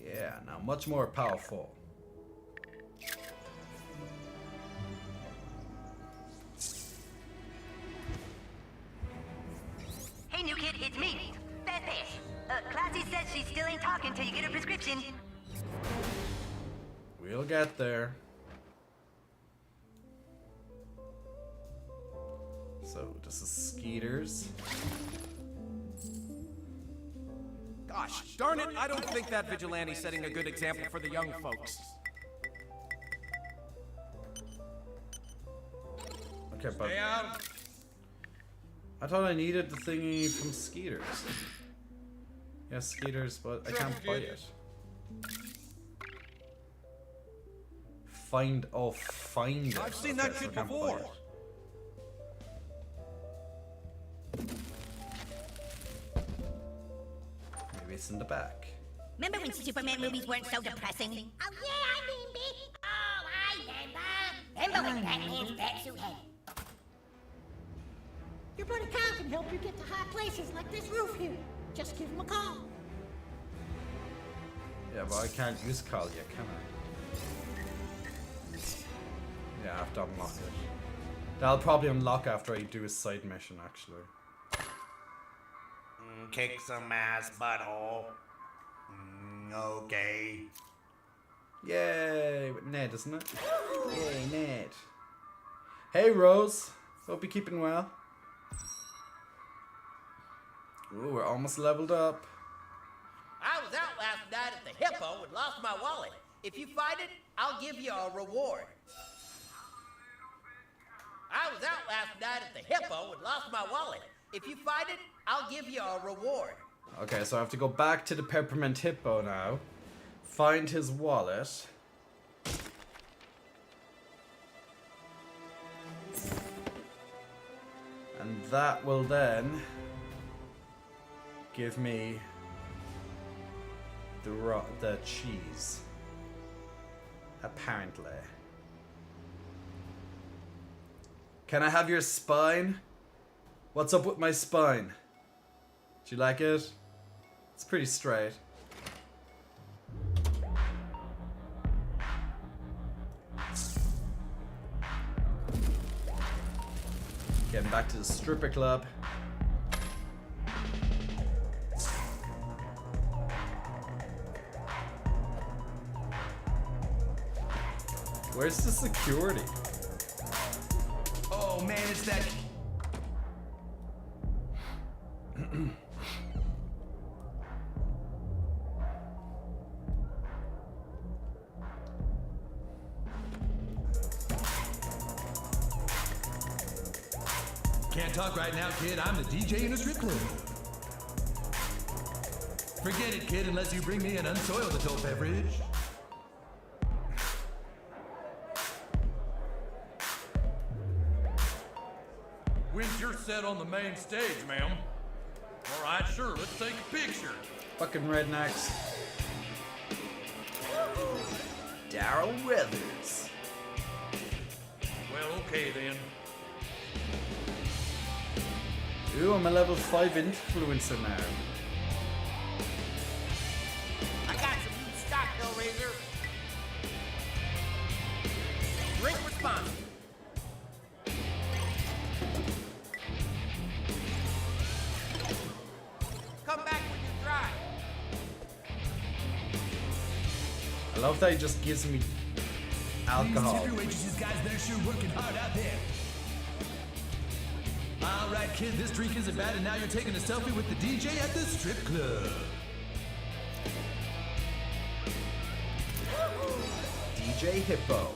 Yeah, now much more powerful. Hey, new kid, it's me, Fast Pass. Classy says she still ain't talking till you get her prescription. We'll get there. So, this is Skeeter's. Gosh, darn it, I don't think that vigilante's setting a good example for the young folks. Okay, but Stay out. I thought I needed the thingy from Skeeter's. Yes, Skeeter's, but I can't buy it. Find it. I've seen that so I kid can't buy before. it. Maybe it's in the back. Remember when Superman movies weren't so depressing? Oh, yeah, I remember. Oh, I remember. Remember when Batman's batsuit had... Your buddy Kyle can help you get to high places like this roof here. Just give him a call. Yeah, but I can't use Kyle yet, can I? Yeah, I have to unlock it. That'll probably unlock after I do a side mission, actually. Kick some ass, butthole. Okay. Yay! With Ned, isn't it? Yay, Ned. Hey, Rose. Hope you're keeping well. Ooh, we're almost leveled up. I was out last night at the Hippo and lost my wallet. If you find it, I'll give you a reward. I was out last night at the Hippo and lost my wallet. If you find it, I'll give you a reward. Okay, so I have to go back to the Peppermint Hippo now. Find his wallet. And that will then give me the cheese. Apparently. Can I have your spine? What's up with my spine? Do you like it? It's pretty straight. Getting back to the stripper club. Where's the security? Oh man, it's that. Can't talk right now, kid. I'm the DJ in a strip club. Forget it, kid, unless you bring me an unsoiled adult beverage. When's your set on the main stage, ma'am? All right, sure, let's take a picture. Fucking rednecks. Daryl Weathers. Well, okay then. Ooh, I'm a level 5 influencer now. I got some new stock, Hellraiser. drink responsibly. Come back when you're dry. I love that he just gives me alcohol. These tippy waitresses, guys, they're sure working hard out there. All right, kid, this drink isn't bad, and now you're taking a selfie with the DJ at the strip club. DJ Hippo.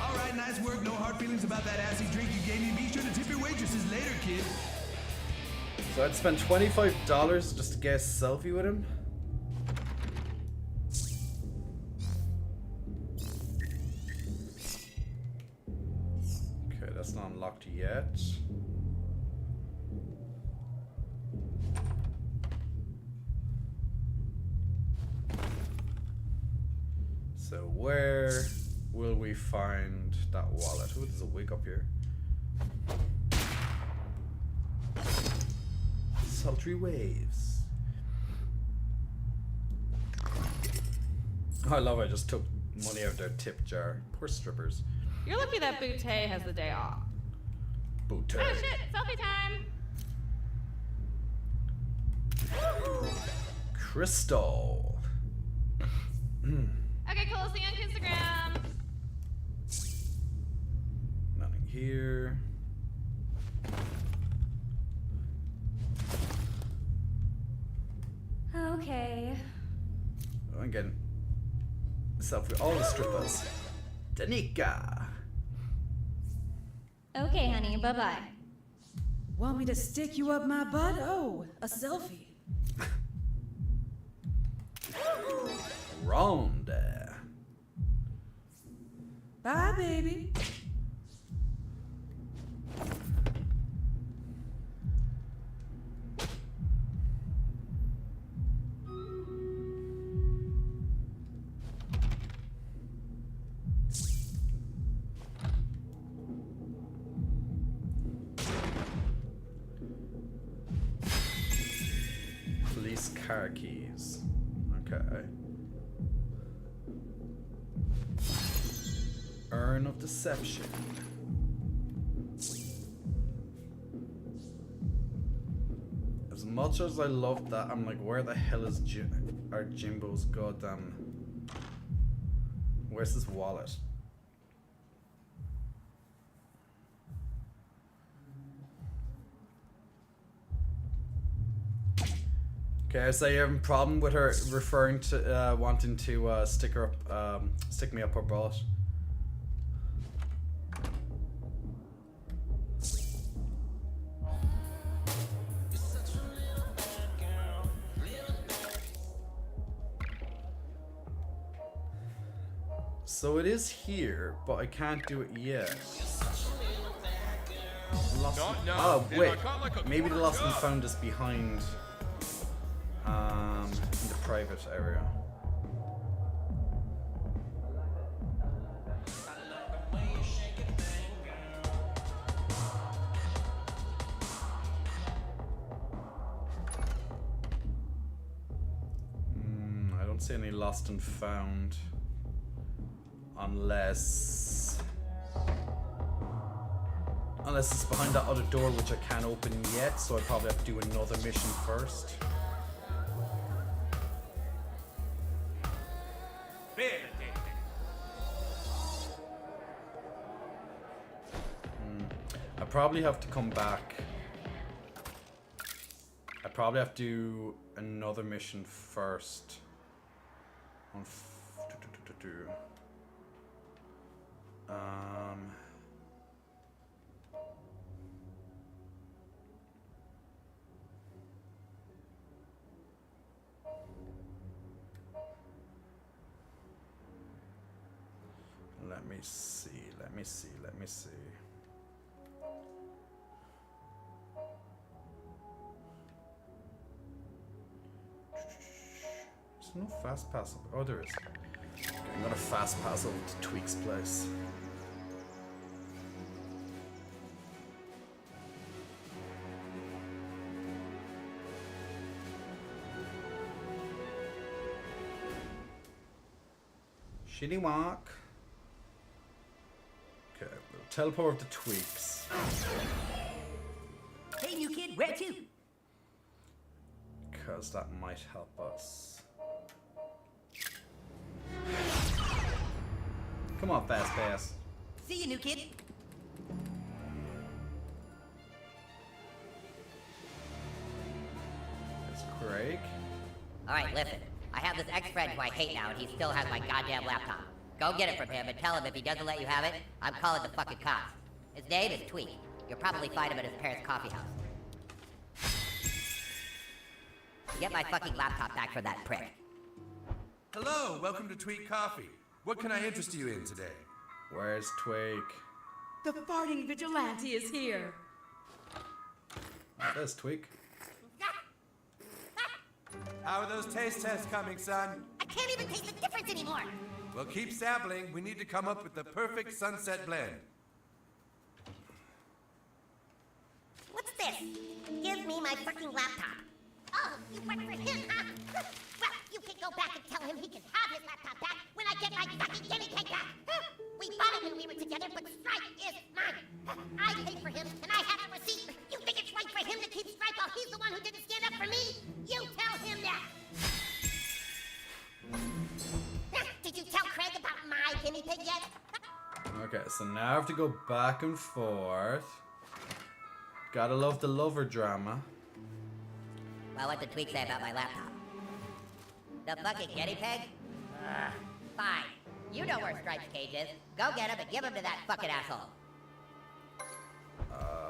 All right, nice work. No hard feelings about that assy drink you gave me. Be sure to tip your waitresses later, kid. So I'd spend $25 just to get a selfie with him. Okay, that's not unlocked yet. So where will we find that wallet? Oh, there's a wig up here. Sultry waves. Oh, I love it. I just took money out of their tip jar. Poor strippers. You're lucky that Butte has the day off. Butte. Oh shit, selfie time! Crystal. Okay, cool, see you on Instagram. Nothing here. Okay. Oh, I'm getting selfie with all the strippers. Danica. Okay, honey, bye-bye. Want me to stick you up my butt? Oh, a selfie. Ronda. Bye, baby. Police car keys. Okay. Urn of Deception. As much as I love that, I'm like, where the hell is our Jimbo's goddamn... Where's his wallet? Okay, I say you have a problem with her referring to wanting to stick me up her butt. So it is here, but I can't do it yet. Oh wait, maybe the lost and found is behind. In the private area. I don't see any lost and found. Unless it's behind that other door which I can't open yet, so I probably have to do another mission first. I probably have to come back. I probably have to do another mission first. Let me see. There's no fast pass. Oh, there is. Okay, I'm gonna fast pass over to Tweak's place. Shitty walk. teleport to Tweaks. Hey, new kid, where to? Because that might help us. Come on, Fast Pass. See you, new kid. It's Craig. Alright, listen. I have this ex-friend who I hate now, and he still has my goddamn laptop. Go get it from him and tell him if he doesn't let you have it, I'm calling the fucking cops. His name is Tweak. You'll probably find him at his parents' coffee house. Get my fucking laptop back from that prick. Hello, welcome to Tweak Coffee. What can I interest you in today? Where's Tweak? The farting vigilante is here. There's Tweak. How are those taste tests coming, son? I can't even taste the difference anymore. Well, keep sampling. We need to come up with the perfect sunset blend. What's this? Give me my fucking laptop. Oh, you work for him, huh? Well, you can go back and tell him he can have his laptop back when I get my fucking guinea pig back. We bought it when we were together, but Stripe is mine. I paid for him, and I have a receipt. You think it's right for him to keep Stripe while he's the one who didn't stand up for me? You tell him that. Did you tell Craig about my guinea pig yet? Okay, so now I have to go back and forth. Gotta love the lover drama. Well, what did Tweak say about my laptop? The fucking guinea pig? Fine. You know where Stripe's cage is. Go get him and give him to that fucking asshole.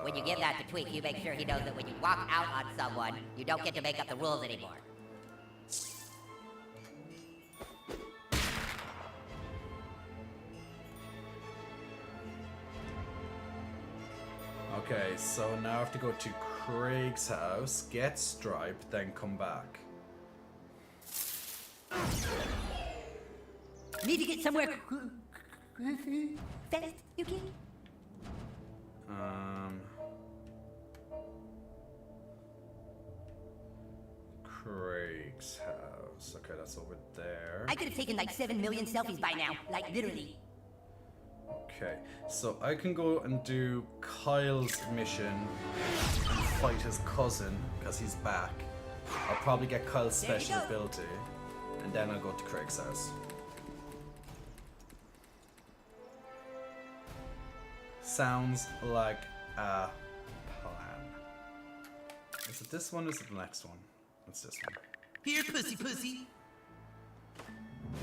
When you give that to Tweak, you make sure he knows that when you walk out on someone, you don't get to make up the rules anymore. Okay, so now I have to go to Craig's house, get Stripe, then come back. Need to get somewhere fast, you kid? Craig's house. Okay, that's over there. I could have taken like 7 million selfies by now, like literally. Okay, so I can go and do Kyle's mission and fight his cousin, because he's back. I'll probably get Kyle's special ability, and then I'll go to Craig's house. Sounds like a plan. Is it this one or is it the next one? It's this one. Here, pussy pussy.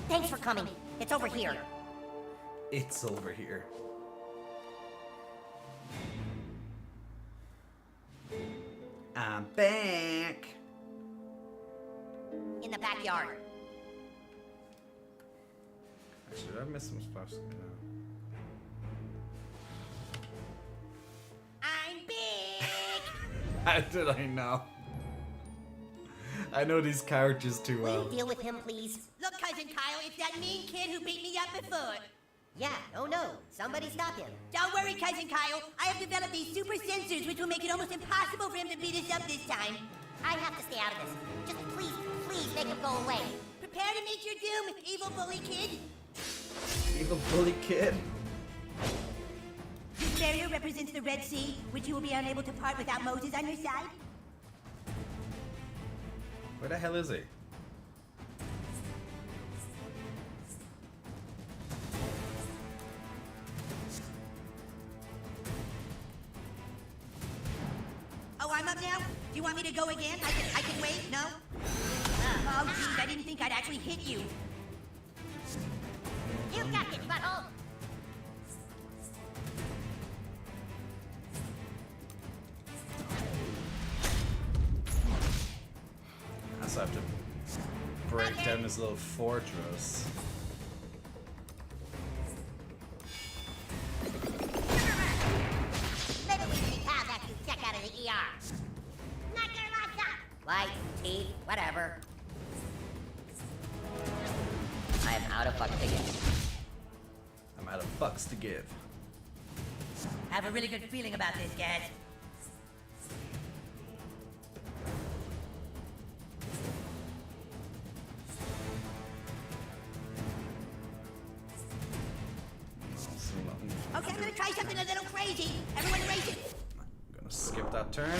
Thanks for coming. It's over here. It's over here. I'm back. In the backyard. Actually, did I miss some stuff? No. I'm big. How did I know? I know these characters too well. Will you deal with him, please? Look, Cousin Kyle, it's that mean kid who beat me up before. Yeah, oh no. Somebody stop him. Don't worry, Cousin Kyle. I have developed these super sensors which will make it almost impossible for him to beat us up this time. I have to stay out of this. Just please, please make him go away. Prepare to meet your doom, evil bully kid. Evil bully kid. This barrier represents the Red Sea, which you will be unable to part without Moses on your side. Where the hell is he? Oh, I'm up now? Do you want me to go again? I can wait? No? Oh, geez, I didn't think I'd actually hit you. You got this, butthole. So I have to break down this little fortress. Maybe we can have that you check out of the ER. Knock your lights up. Lights, teeth, whatever. I am out of fucks to give. I'm out of fucks to give. I have a really good feeling about this, guys. Okay, I'm gonna try something a little crazy. Everyone race it. I'm gonna skip that turn.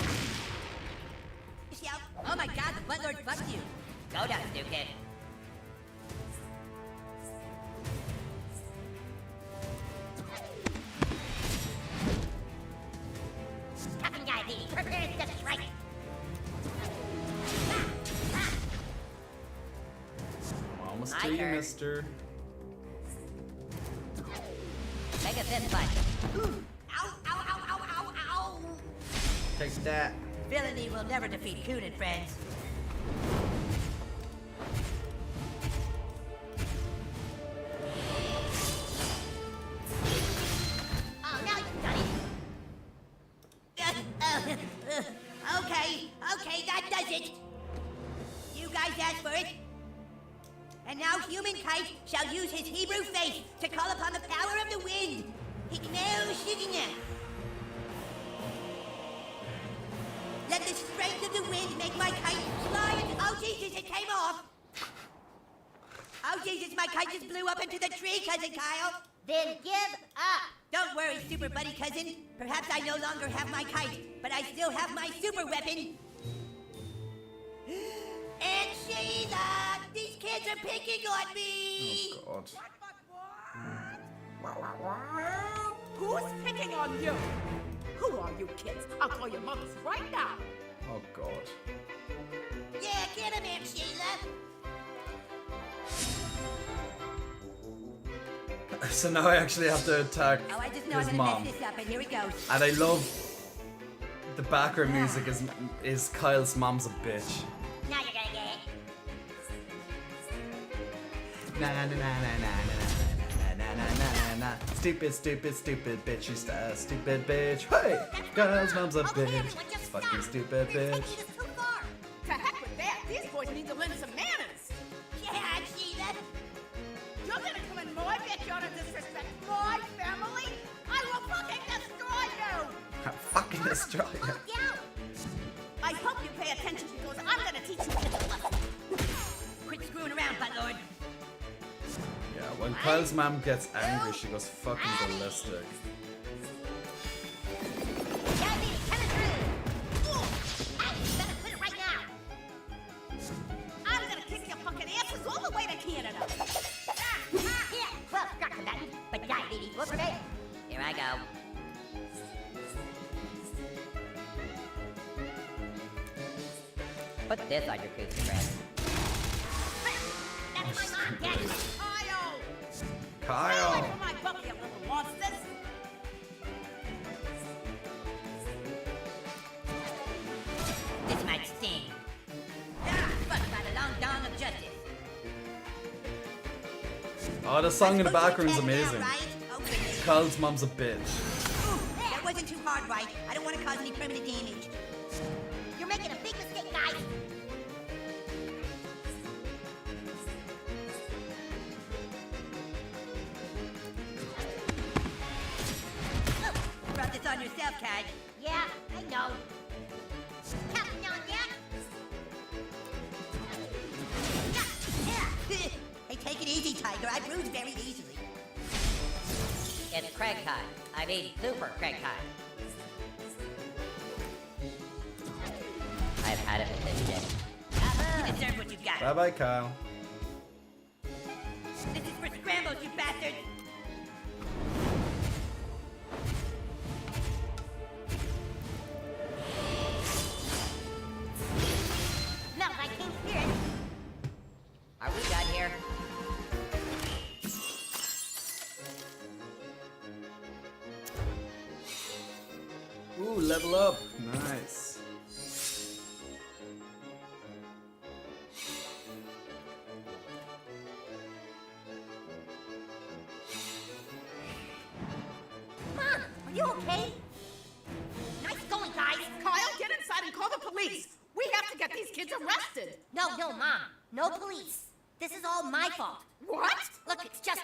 Shout. Oh my god, the Buttlord fucked you. Go nuts, new kid. Captain Diabetes, prepare to strike. Almost My to you, turn. mister. Make a fist fight. Ooh. Ow, ow, ow, ow, ow, ow. Take that. Villainy will never defeat Coon and friends. Oh, now you've done it. Okay, that does it. You guys asked for it. And now Human Kite shall use his Hebrew faith to call upon the power of the wind. Hikmeu Shigina. Let the strength of the wind make my kite fly. Oh, Jesus, it came off. Oh, Jesus, my kite just blew up into the tree, Cousin Kyle. Then give up. Don't worry, Super Buddy Cousin. Perhaps I no longer have my kite, but I still have my super weapon. And Sheila! These kids are picking on me! Oh, God. Who's picking on you? Who are you kids? I'll call your mothers right now. Oh, God. Yeah, get him, Aunt Sheila! So now I actually have to attack Oh, I just know his I'm gonna mom. mess this up, and here he goes. And I love the background music is Kyle's mom's a bitch. Now you're gonna get it. Na na na na na na na na na na na. Stupid, stupid, stupid bitch. She's a stupid bitch. Hey, Kyle's mom's a bitch. Fucking stupid bitch. To heck with that. These boys need to learn some manners. Yeah, Aunt Sheila. You're gonna come in my backyard and disrespect my family? I will fucking destroy you! Fucking destroy you. I hope you pay attention because I'm gonna teach you kids a lesson. Quit screwing around, Buttlord. Yeah, when Kyle's mom gets angry, she goes fucking ballistic. Diabetes, coming through. Hey, you better quit it right now. I'm gonna kick your fucking asses all the way to Canada. Yeah, well struck, combatant, but diabetes will prevail. Here I go. Put this on your cookie bread. That's my mom, Daddy. Kyle! Kyle! Stay away from my puppy, you little monsters! This might sting. Ah, fuck by the long dong of justice. Oh, the song in the background is Now, amazing. right? Oh, goodness. Kyle's mom's a bitch. Ooh, that wasn't too hard, right? I don't want to cause any permanent damage. You're making a big mistake, guys. You brought this on yourself, Kai. Yeah, I know. Captain on deck. Hey, take it easy, Tiger. I bruise very easily. It's Craig Kai. I mean, Super Craig Kai. I've had it with this shit. You deserve what you got. Bye bye, Kyle. This is for scrambles, you bastard. Melt my king spirit. Are we done here? Ooh, level up. Nice. Mom, are you okay? Nice going, guys. Kyle, get inside and call the police! We have to get these kids arrested! No, Mom. No police. This is all my fault. What? Look, it's just...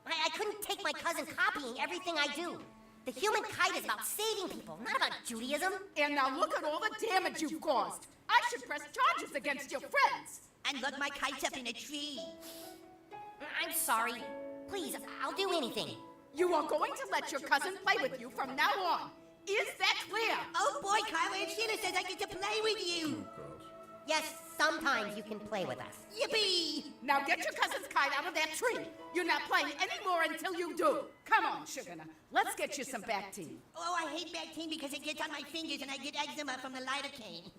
I couldn't take my cousin copying everything I do. The human kite is about saving people, not about Judaism. And now look at all the damage you've caused! I should press charges against your friends! And look, my kite's up in a tree. I'm sorry. Please, I'll do anything. You are going to let your cousin play with you from now on. Is that clear? Oh boy, Carla, and Sheila says I get to play with you. Yes, sometimes you can play with us. Yippee! Now get your cousin's kite out of that tree. You're not playing anymore until you do. Come on, Sugarna. Let's get you some Bactine. Oh, I hate Bactine because it gets on my fingers and I get eczema from the lidocaine.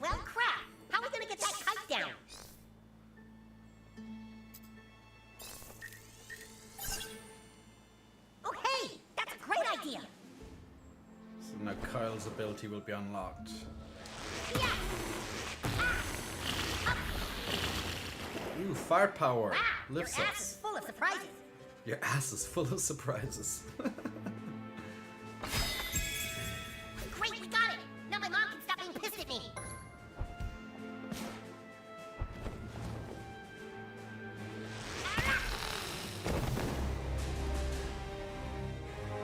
Well, crap. How are we gonna get that kite down? Oh, hey! That's a great idea! So now Kyle's ability will be unlocked. Ooh, firepower! Lifts Your ass is us. full of surprises. Your ass is full of surprises. Great, we got it! Now my mom can stop being pissed at me.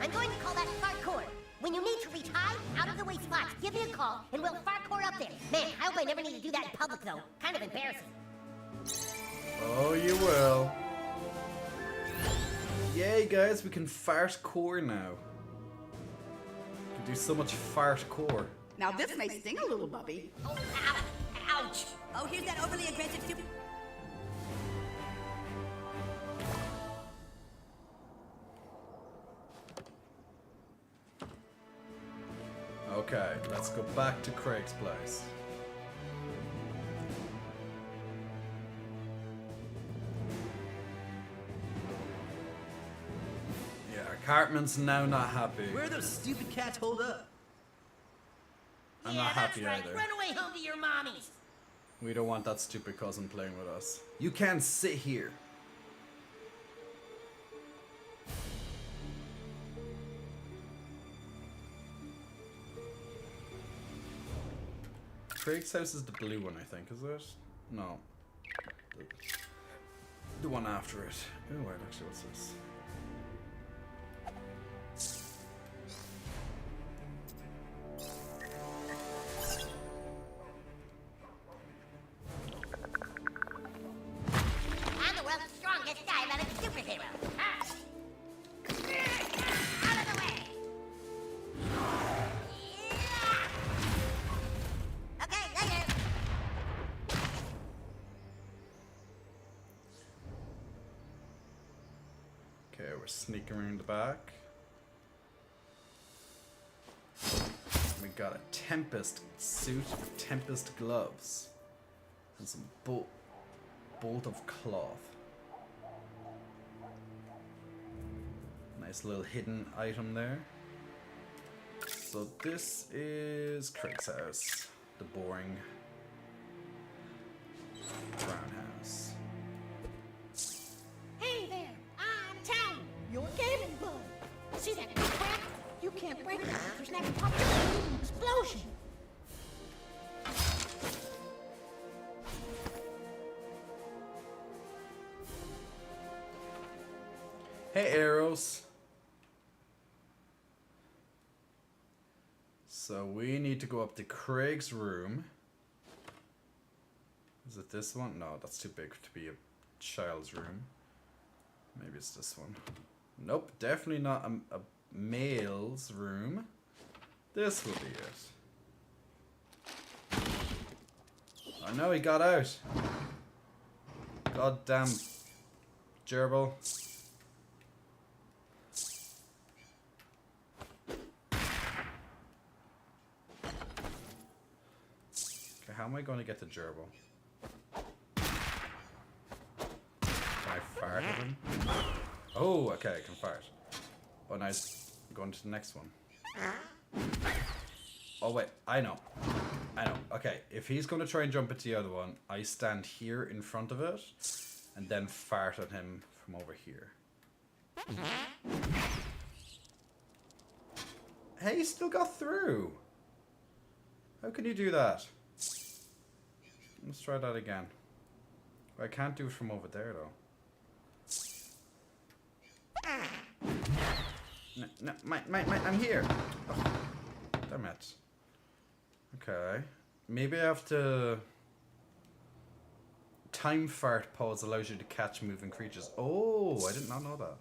I'm going to call that Fartcore. When you need to reach high, out-of-the-way spots, give me a call, and we'll Fartcore up there. Man, I hope I never need to do that in public, though. Kind of embarrassing. Oh, you will. Yay, guys, we can fart core now. We can do so much fart core. Now this may sting a little, Bubby. Oh, ow! Ouch! Oh, here's that overly aggressive stupid... Okay, let's go back to Craig's place. Yeah, Cartman's now not happy. Where are those stupid cats holed up? I'm not happy That's right. either. Run away home to your mommies. We don't want that stupid cousin playing with us. You can't sit here. Craig's house is the blue one, I think, is it? No. The one after it. Oh, wait, actually, what's this? I'm the world's strongest diabetic superhero. Ah. Out of the way. Yeah. Okay, later. Okay, we're sneaking around the back. We got a Tempest suit with Tempest gloves. And some bolt of cloth. Nice little hidden item there. So this is Craig's house. The boring brown house. Hey there, I'm Town, your gaming bug. See that crack? You can't break it. There's never an explosion. Hey, Arrows. So we need to go up to Craig's room. Is it this one? No, that's too big to be a child's room. Maybe it's this one. Nope, definitely not a male's room. This will be it. Oh no, he got out. Goddamn gerbil. Okay, how am I going to get the gerbil? Can I fart at him? Oh, okay, I can fart. Oh, nice. I'm going to the next one. Oh, wait, I know. Okay, if he's going to try and jump into the other one, I stand here in front of it and then fart at him from over here. Hey, you still got through. How can you do that? Let's try that again. I can't do it from over there, though. No, I'm here. Oh, damn it. Okay. Maybe I have to time fart pause allows you to catch moving creatures. Oh, I did not know that.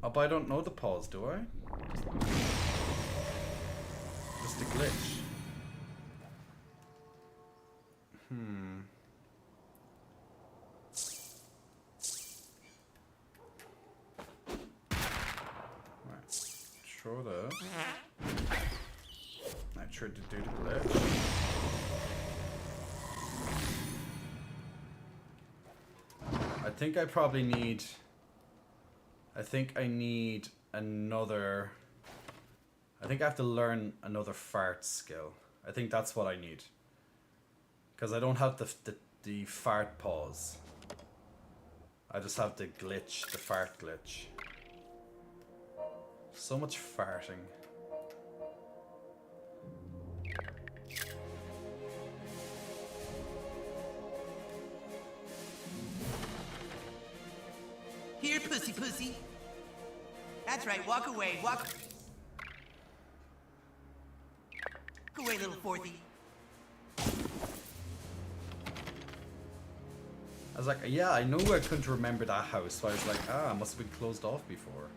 Oh, but I don't know the pause, do I? Just a glitch. Right. Throw that. I tried to do the glitch. I think I probably need... I think I need another... I think I have to learn another fart skill. I think that's what I need. Because I don't have the fart pause. I just have the glitch, the fart glitch. So much farting. Here, pussy, pussy. That's right, walk away, walk. Go away, little fourthy. I was like, yeah, I know I couldn't remember that house, so I was like, ah, it must have been closed off before.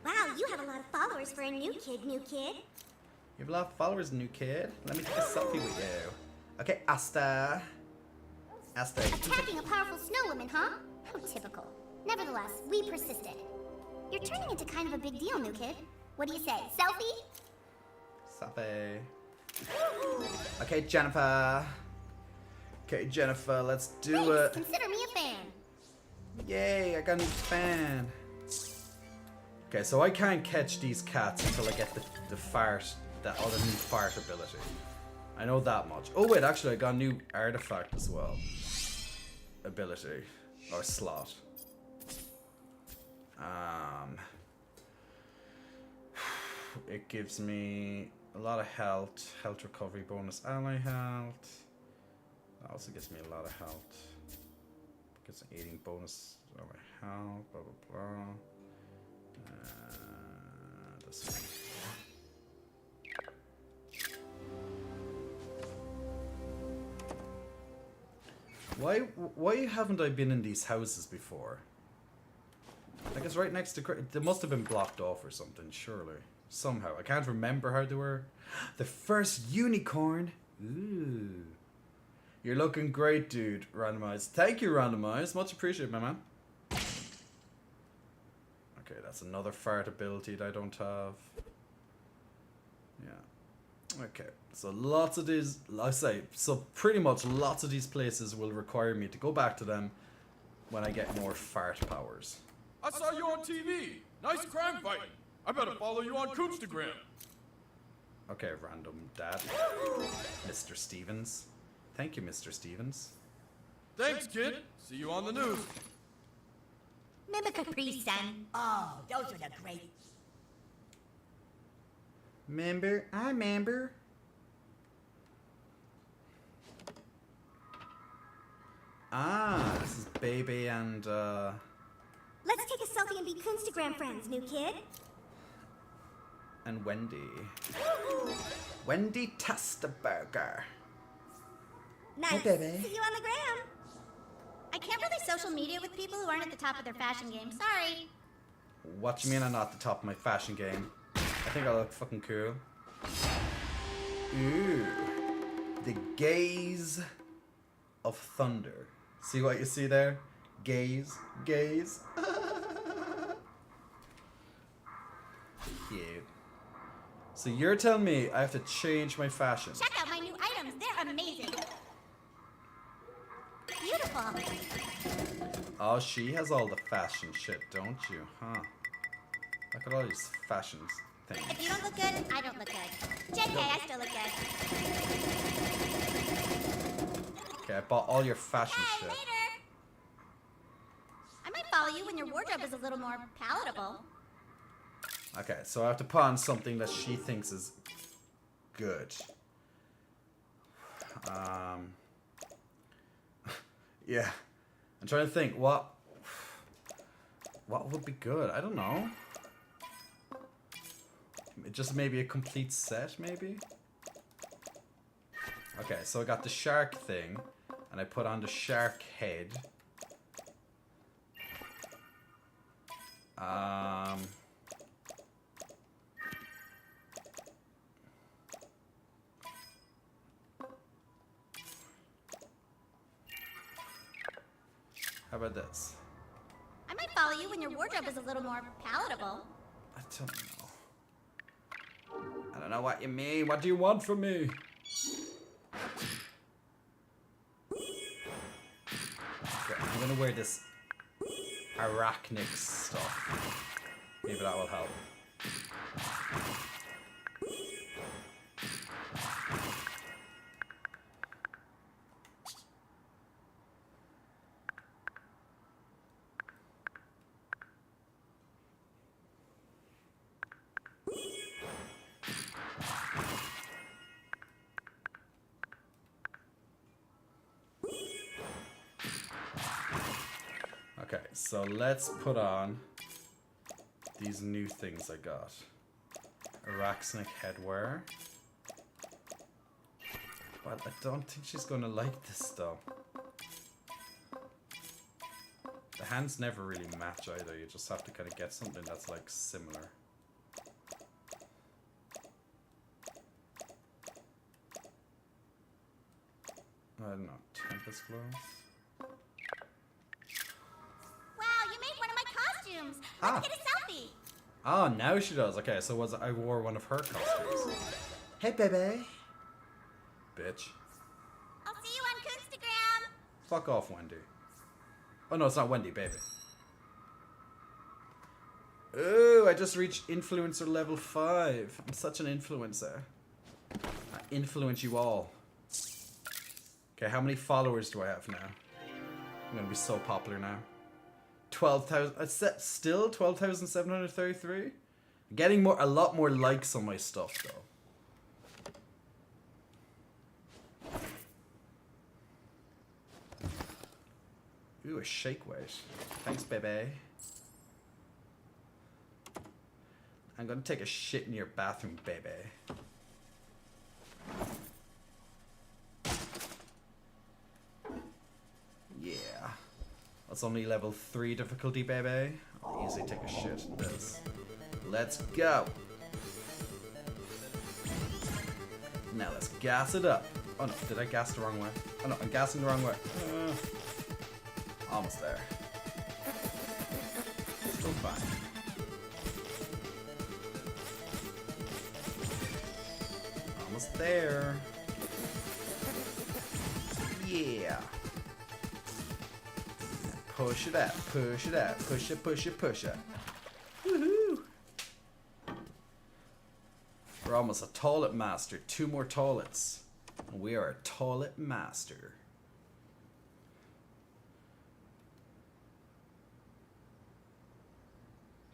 Wow, you have a lot of followers for a new kid, new kid. You have a lot of followers, new kid. Let me take a selfie with you. Okay, Asta. Asta. Attacking a powerful snow woman, huh? How typical. Nevertheless, we persisted. You're turning into kind of a big deal, new kid. What do you say? Selfie? Selfie. Okay, Jennifer. Okay, Jennifer, let's do it. Consider me a fan. Yay, I got a new fan. Okay, so I can't catch these cats until I get the fart, that other new fart ability. I know that much. Oh wait, actually I got a new artifact as well. Ability. Or slot. It gives me a lot of health recovery bonus, ally health. That also gives me a lot of health. Gets an aiding bonus on my health, blah blah blah. This one. Why haven't I been in these houses before? I guess right next to... They must have been blocked off or something, surely. Somehow. I can't remember how they were. The first unicorn. Ooh. You're looking great, dude, Randomized. Thank you, Randomized. Much appreciated, my man. Okay, that's another fart ability that I don't have. Yeah. Okay, so lots of these... I say, so pretty much lots of these places will require me to go back to them when I get more fart powers. I saw you on TV. Nice crime fighting. I better follow you on Coopstagram. Okay, random dad. Mr. Stevens. Thank you, Mr. Stevens. Thanks, kid. See you on the news. Mimicry, son. Oh, those are the great. Member? I member. Ah, this is Baby and, Let's take a selfie and be Coonstagram friends, new kid. and Wendy. Wendy Testerberger. Nice. Hey, baby. See you on the gram. I can't really social media with people who aren't at the top of their fashion game. Sorry. What you mean I'm not at the top of my fashion game? I think I look fucking cool. Ooh. The gaze of thunder. See what you see there? Gaze. Gaze. Cute. So you're telling me I have to change my fashion? Check out my new items. They're amazing. Beautiful. Oh, she has all the fashion shit, don't you? Huh? Look at all these fashions things. If you don't look good, I don't look good. JK, I still look good. Okay, I bought all your fashion shit. Later. I might follow you when your wardrobe is a little more palatable. Okay, so I have to put on something that she thinks is good. Yeah. I'm trying to think what would be good. I don't know. Just maybe a complete set, maybe? Okay, so I got the shark thing, and I put on the shark head. How about this? I might follow you when your wardrobe is a little more palatable. I don't know. I don't know what you mean. What do you want from me? Okay, I'm gonna wear this arachnid stuff. Maybe that will help. Okay, so let's put on these new things I got. Arachnic headwear. But I don't think she's gonna like this though. The hands never really match either, you just have to kind of get something that's like similar. I don't know, Tempest gloves? Wow, you made one of my costumes. Let's get a selfie. Oh, now she does. Okay, so I wore one of her costumes. Hey, baby. Bitch. I'll see you on Instagram. Fuck off, Wendy. Oh, no, it's not Wendy, baby. Ooh, I just reached influencer level 5. I'm such an influencer. I influence you all. Okay, how many followers do I have now? I'm gonna be so popular now. 12,000. Still 12,733. Getting a lot more likes on my stuff though. Ooh, a shake weight. Thanks, baby. I'm gonna take a shit in your bathroom, baby. Yeah. That's only level 3 difficulty, baby. I'll easily take a shit in this. Let's go. Now let's gas it up. Oh no, did I gas the wrong way? Oh no, I'm gassing the wrong way. Almost there. Still fine. Almost there. Yeah. Push it out, push it out, push it, push it, push it. Woohoo! We're almost a toilet master. 2 more toilets. And we are a toilet master.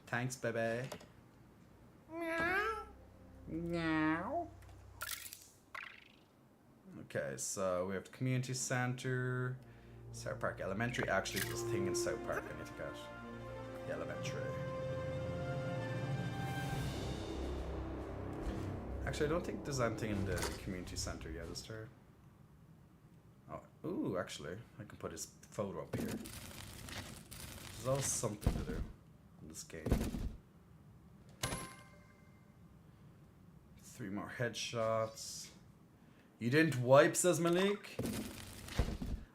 Thanks, baby. Meow. Okay, so we have the community center. South Park Elementary. Actually, there's a thing in South Park I need to get. The elementary. Actually, I don't think there's anything in the community center yet, is there? Oh, ooh, actually, I can put his photo up here. There's always something to do in this game. 3 more headshots. You didn't wipe, says Malik.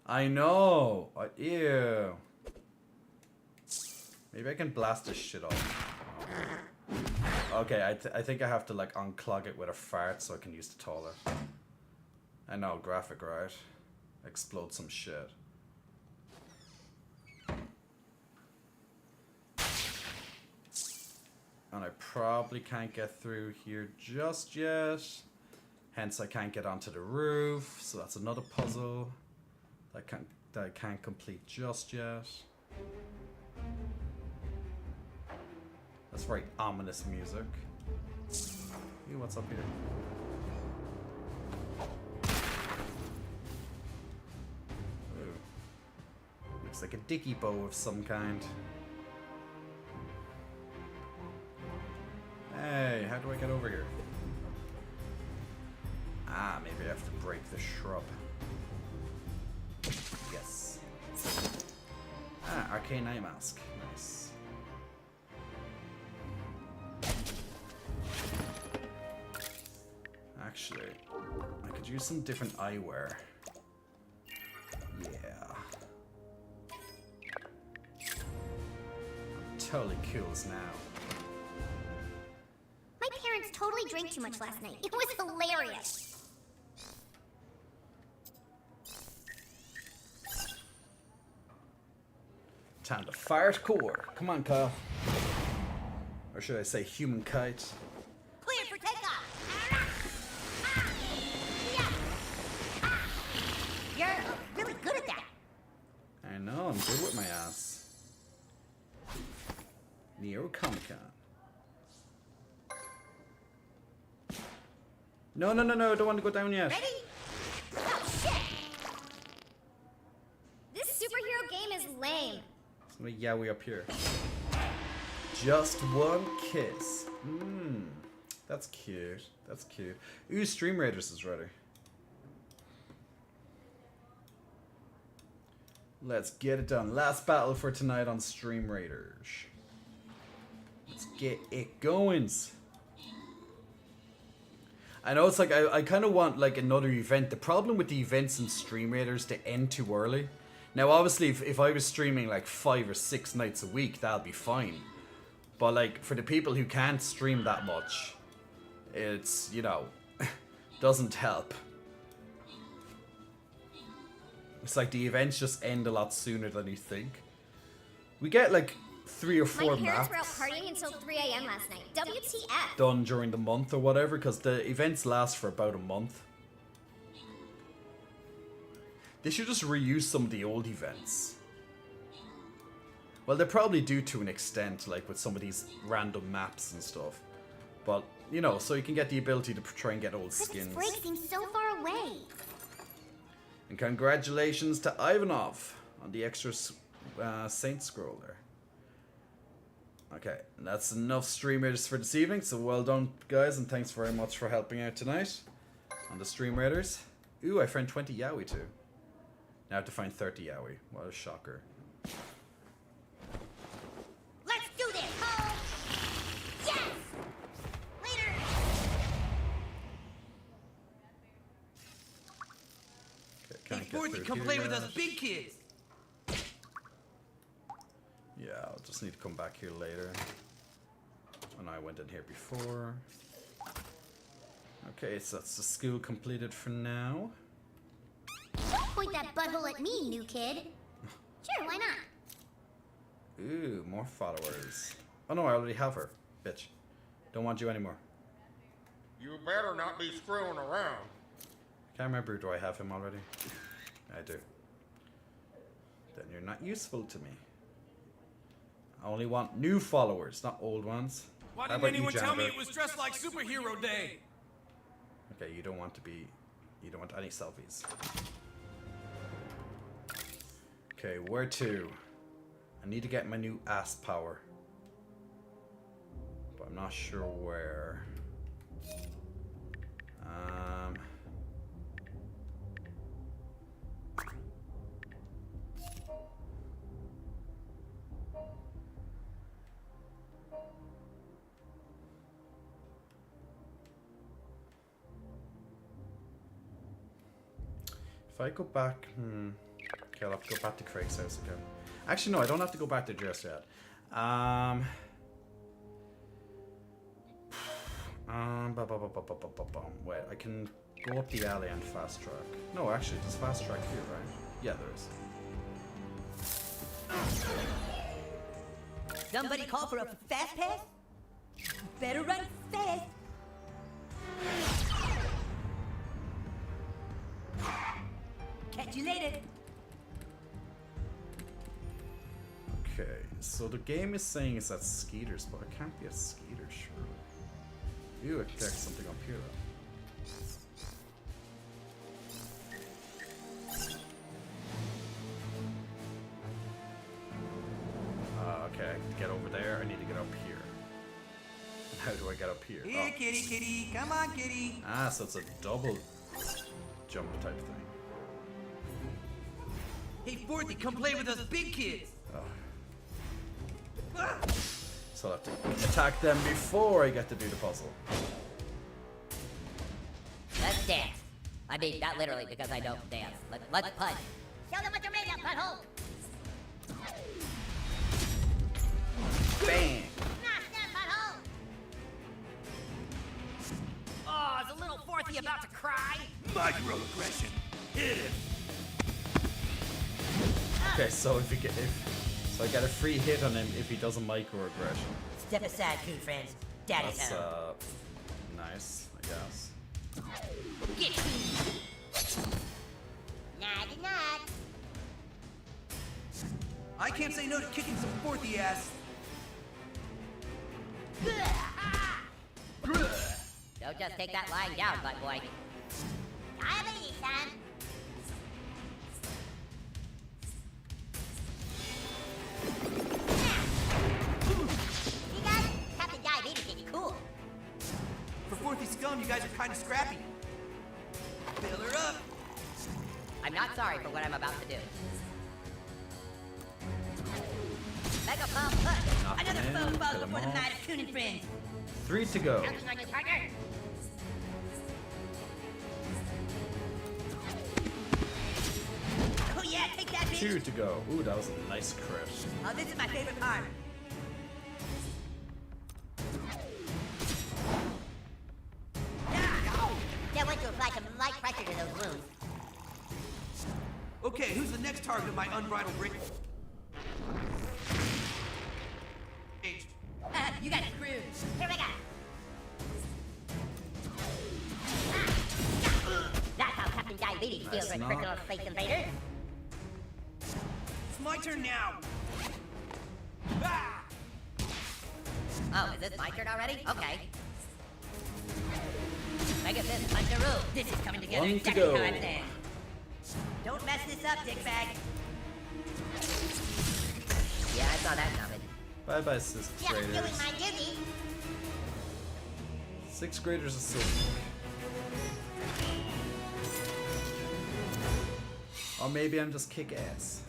I know. Ew. Maybe I can blast this shit off. Okay, I think I have to like unclog it with a fart so I can use the toilet. I know, graphic, right? Explode some shit. And I probably can't get through here just yet. Hence I can't get onto the roof, so that's another puzzle that I can't complete just yet. That's very ominous music. Ooh, what's up here? Ooh. Looks like a dicky bow of some kind. Hey, how do I get over here? Ah, maybe I have to break the shrub. Yes. Ah, arcane eye mask. Nice. Actually, I could use some different eyewear. Yeah. I'm totally cool as now. My parents totally drank too much last night. It was hilarious. Time to fire core. Come on, Kyle. Or should I say human kite? Clear for takeoff. You're really good at that. I know, I'm good with my ass. Neo Comic-Con. No, no, no, no, I don't want to go down yet. Ready? Oh, shit! This superhero game is lame. Somebody yaoi up here. Just one kiss. Mmm. That's cute. That's cute. Ooh, Stream Raiders is ready. Let's get it done. Last battle for tonight on Stream Raiders. Let's get it going. I know it's like, I kind of want like another event. The problem with the events in Stream Raiders, they end too early. Now obviously if I was streaming like 5 or 6 nights a week, that'll be fine. But like for the people who can't stream that much, it's, you know, doesn't help. It's like the events just end a lot sooner than you think. We get like 3 or 4 My parents were out maps partying until 3 a.m. last night. WTF? done during the month or whatever, because the events last for about a month. They should just reuse some of the old events. Well, they probably do to an extent, like with some of these random maps and stuff. But, you know, so you can get the ability to try and get old This skins. break seems so far away. And congratulations to Ivanov on the extra Saint Scroll there. Okay, that's enough streamers for this evening, so well done guys, and thanks very much for helping out tonight on the Stream Raiders. Ooh, I found 20 yaoi too. Now I have to find 30 yaoi. What a shocker. Let's do this, ho! Yes! Later! Okay, can't Hey, get Forthy, through come here play with yet. us big kids. Yeah, I'll just need to come back here later. And I went in here before. Okay, so that's the school completed for now. Don't point that butthole at me, new kid. Sure, why not? Ooh, more followers. Oh no, I already have her. Bitch. Don't want you anymore. You better not be screwing around. Can't remember, do I have him already? I do. Then you're not useful to me. I only want new followers, not old ones. Why How didn't about you, anyone tell me Janitor? it was dressed like Superhero Day? Okay, you don't want to be... You don't want any selfies. Okay, where to? I need to get my new ass power. But I'm not sure where. If I go back, okay, I'll have to go back to Craig's house again. Actually, no, I don't have to go back there just yet. Wait, I can go up the alley and fast track. No, actually, there's fast track here, right? Yeah, there is. Somebody call for a fast pass? Better run fast. Catch you later. Okay, so the game is saying it's at Skeeter's, but it can't be at Skeeter's, surely. Ew, I can get something up here, though. Okay, to get over there, I need to get up here. How do I get up here? Here, Oh. kitty, kitty. Come on, kitty. Ah, so it's a double jump type thing. Hey, Forthy, come play with us big kids. So I'll have to attack them before I get to do the puzzle. Let's dance. I mean, not literally because I don't dance. Let's punch. Show them what you're made of, butthole. Bang! Smash them, butthole. Oh, is a little Forthy about to cry? Microaggression. Hit it. Okay, so if so I get a free hit on him if he does a microaggression. Step aside, coon friends. Daddy's That's home. nice, I guess. Get Nod, nod. I can't say no to kicking some Forthy ass. Don't just take that lying down, butt boy. Diabetes, son. You guys, Captain Diabetes is cool. For Forthy scum, you guys are kind of scrappy. Fill her up. I'm not sorry for what I'm about to do. Mega Pump Push! Knock Another him in, phone falls kill him before the off. night of coon and friends. 3 to go. Counting on you, partner. Oh yeah, take that, bitch. 2 to go. Ooh, that was a nice crit. Oh, this is my favorite part. That went to apply some light pressure to those wounds. Okay, who's the next target of my unbridled rage? You got screwed. Here we go. That's how Captain Diabetes feels with not. personal space invaders. It's my turn now. Oh, is this my turn already? Okay. Mega Fist Puncheroo! This is coming together 1 to exactly go. how I planned. Don't mess this up, dickbag. Yeah, I saw that coming. Bye bye, 6th Just doing graders. my duty. 6th graders are so Or maybe I'm just kick ass.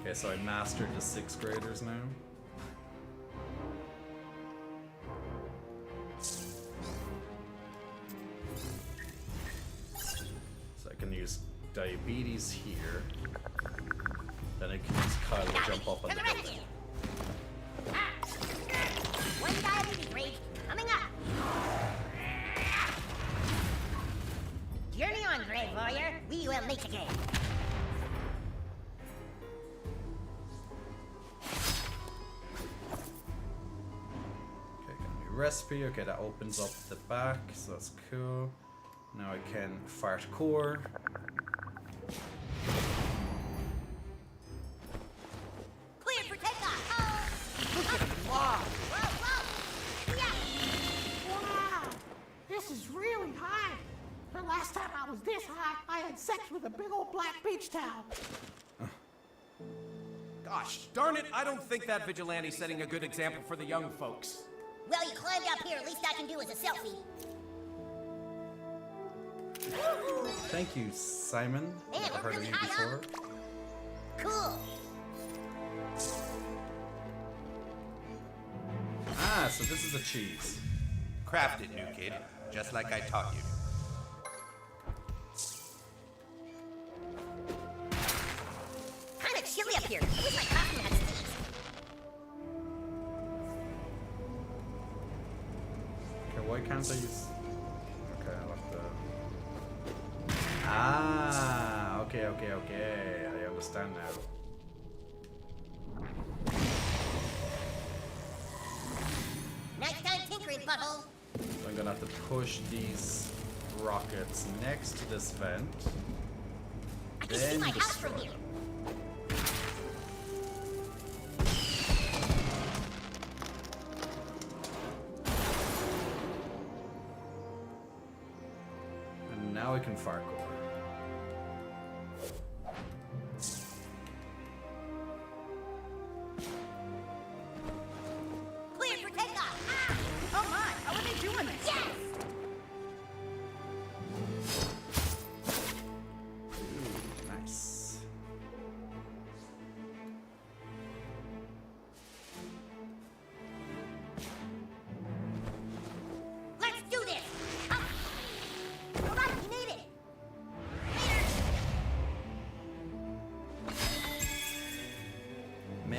Okay, so I mastered the 6th graders now. So I can use Diabetes here. Then I can use Kyle to jump up on To the the rescue. building. One Diabetes rage coming up. Journey on, Grave Warrior. We will meet again. Okay, got a new recipe. Okay, that opens up the back, so that's cool. Now I can fart core. Clear for takeoff. Wow. Whoa, whoa. Yeah. Wow. This is really high. The last time I was this high, I had sex with a big old black beach towel. Gosh, darn it, I don't think that vigilante's setting a good example for the young folks. Well, you climbed up here. Least I can do is a selfie. Thank you, Simon. Man, Never we're heard of really you high before. up. Cool. Ah, so this is a cheese. Craft it, new kid, just like I taught you. Kind of chilly up here. I wish my costume had sleeves. Okay, why can't I use... Okay, I'll have to... Ah, okay. I understand now. Nice time tinkering, butthole. So I'm gonna have to push these rockets next to this vent. I can see my house from here. And now I can fart core.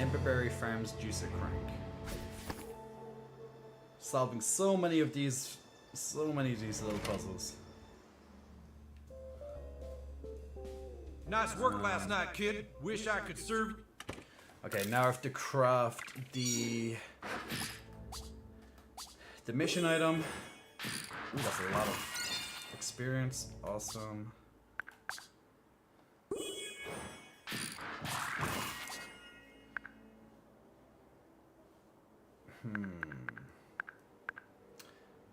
Emberberry Farms Juicer Crank. Solving so many of these little puzzles. Nice work last night, kid. Wish I could serve. Okay, now I have to craft the mission item. Ooh, that's a lot of experience. Awesome.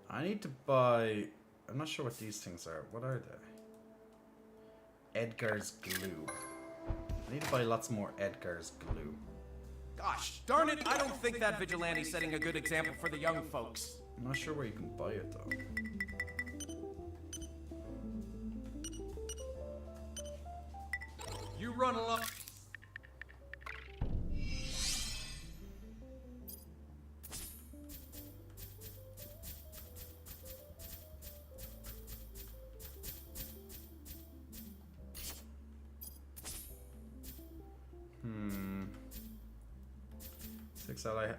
I need to buy... I'm not sure what these things are. What are they? Edgar's glue. I need to buy lots more Edgar's glue. Gosh, darn it, I don't think that vigilante's setting a good example for the young folks. I'm not sure where you can buy it though. You run along. Six ally.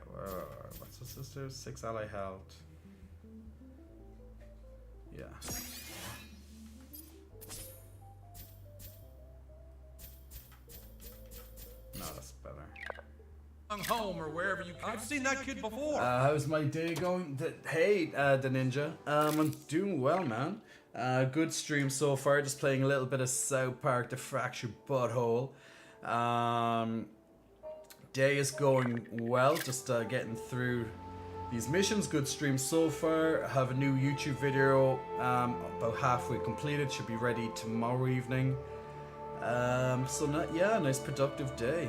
What's the sister? 6 ally health. Yeah. No, that's better. Home or wherever you. I've seen that kid before. How's my day going? Hey, the ninja. I'm doing well, man. Good stream so far. Just playing a little bit of South Park: The Fractured Butthole. Day is going well. Just getting through these missions. Good stream so far. I have a new YouTube video about halfway completed. Should be ready tomorrow evening. So yeah, nice productive day.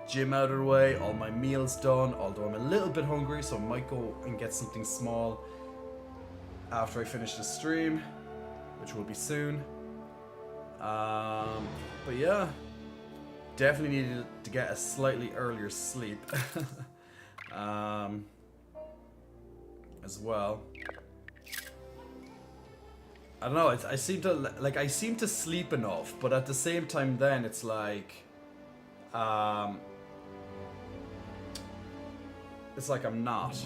Gym out of the way, all my meals done, although I'm a little bit hungry, so I might go and get something small after I finish the stream, which will be soon. But yeah, definitely needed to get a slightly earlier sleep as well. I don't know, I seem to sleep enough, but at the same time then it's like I'm not.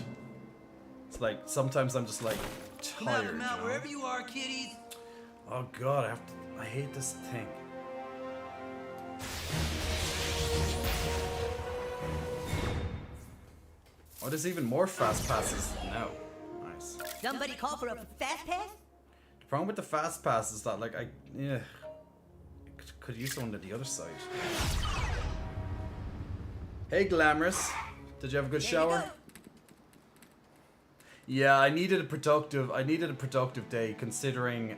It's like sometimes I'm just like tired. Come out wherever you are, kiddies. Oh god, I hate this thing. Oh, there's even more fast passes. No. Nice. Somebody call for a fast pass? The problem with the fast pass is that like could use one to the other side. Hey Glamorous, did you have a good shower? Yeah, I needed a productive day considering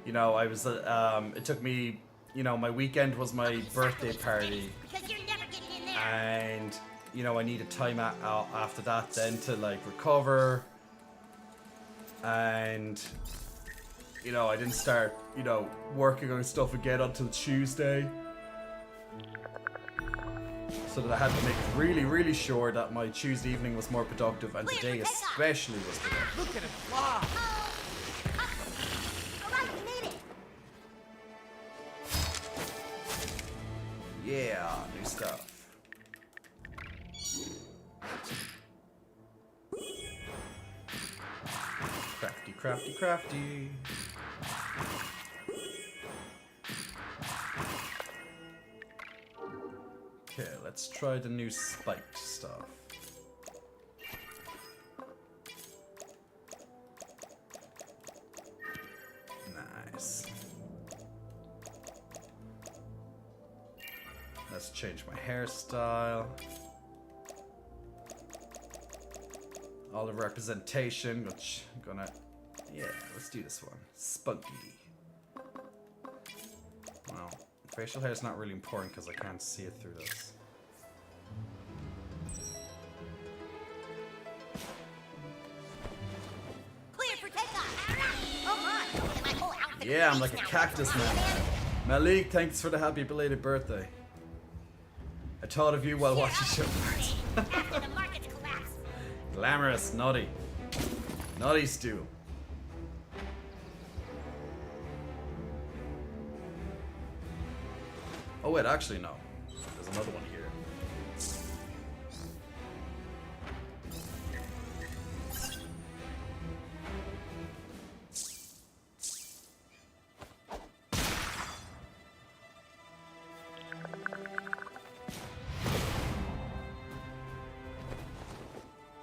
you know, I was it took me, you know, my weekend was my birthday party. And you know, I needed time after that then to like recover. And you know, I didn't start, you know, working on stuff again until Tuesday. So that I had to make really, really sure that my Tuesday evening was more productive, and today especially was productive. Look at it fly! Alright, we made it! Yeah, new stuff. Crafty, crafty, crafty. Okay, let's try the new spiked stuff. Nice. Let's change my hairstyle. All the representation, which I'm gonna... Yeah, let's do this one. Spunky. Well, facial hair is not really important because I can't see it through this. Clear for takeoff! Oh my! Look at my whole outfit. Yeah, I'm like a cactus man. Malik, thanks for the happy belated birthday. I thought of you while watching show. After the markets collapse. Glamorous, naughty. Naughty stew. Oh wait, actually no. There's another one here.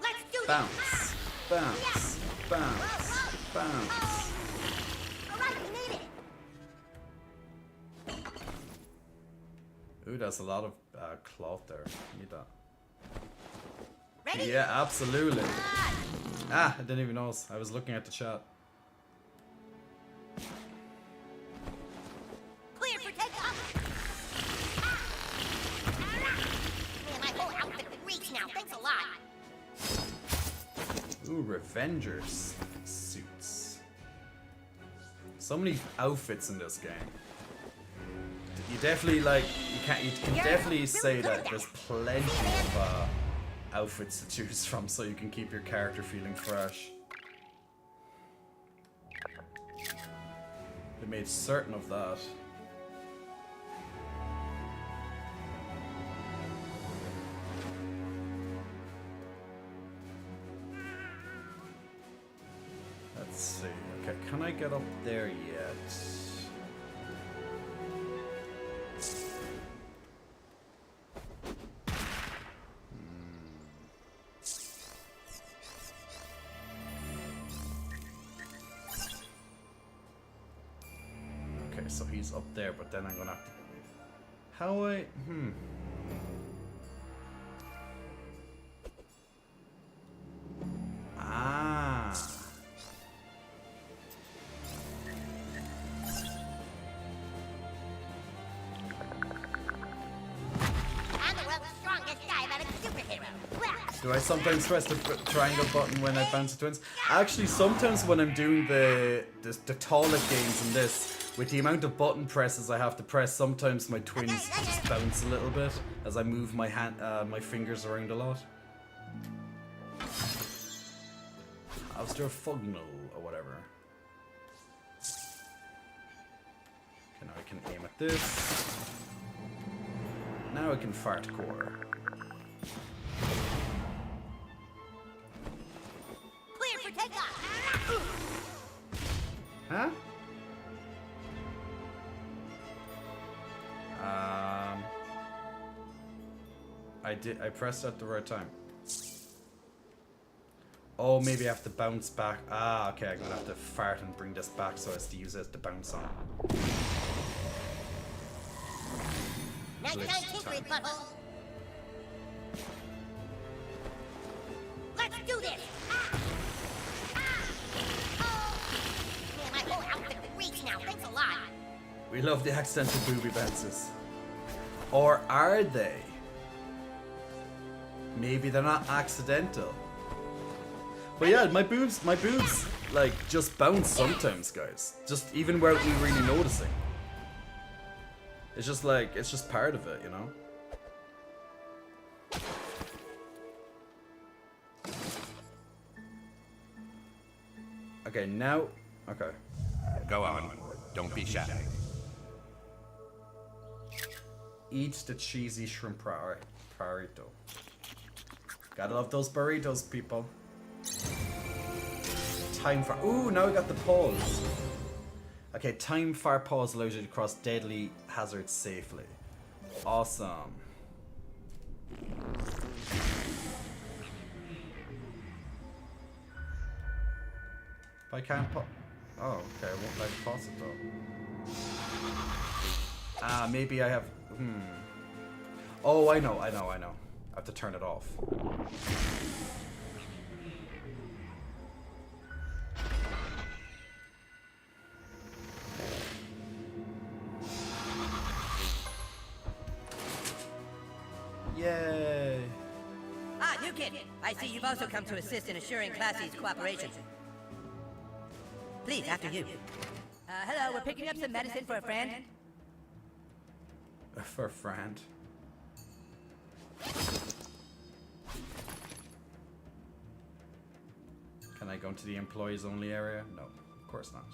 Let's do Bounce, bounce, bounce, bounce. Alright, we need it. Ooh, there's a lot of cloth there. Need that. Ready? Yeah, absolutely. Ah, I didn't even notice. I was looking at the chat. Clear for takeoff. Man, my whole outfit reeks now. Thanks a lot. Ooh, Revengers suits. So many outfits in this game. You definitely like you can definitely say that there's plenty of outfits to choose from, so you can keep your character feeling fresh. They made certain of that. Let's see. Okay, can I get up there yet? Okay, so he's up there, but then I'm gonna have to... How I... Ah. I'm the world's strongest diabetic superhero. Well, Do I sometimes press the triangle button when I bounce the twins? Actually, sometimes when I'm doing the Tolic games in this, with the amount of button presses I have to press, sometimes my twins just bounce a little bit as I move my my fingers around a lot. How's there Fugnal or whatever? Okay, now I can aim at this. Now I can fart core. clear for takeoff. Huh? I pressed at the right time. Oh, maybe I have to bounce back. Ah, okay, I'm gonna have to fart and bring this back so as to use it to bounce on. Nice Glitch try, tinkering, time. butthole. Let's do this. Man, my whole outfit reeks now. Thanks a lot. We love the accidental booby bounces. Or are they? Maybe they're not accidental. But yeah, my boobs, like, just bounce sometimes, guys. Just even without me really noticing. It's just like, it's just part of it, you know? Okay, now, okay. Go on. Don't be shy. Eat the cheesy shrimp burrito. Gotta love those burritos, people. Time for... Ooh, now we got the pause. Okay, time fire pause allows you to cross deadly hazards safely. Awesome. If I can't pause... Oh, okay, I won't let me pause it though. Ah, maybe I have... Oh, I know. I have to turn it off. Yay! Ah, new kid. I see you've also come to assist in assuring Classy's cooperation. Please, after you. Hello, we're picking up some medicine for a friend. For a friend. Can I go into the employees only area? No, of course not.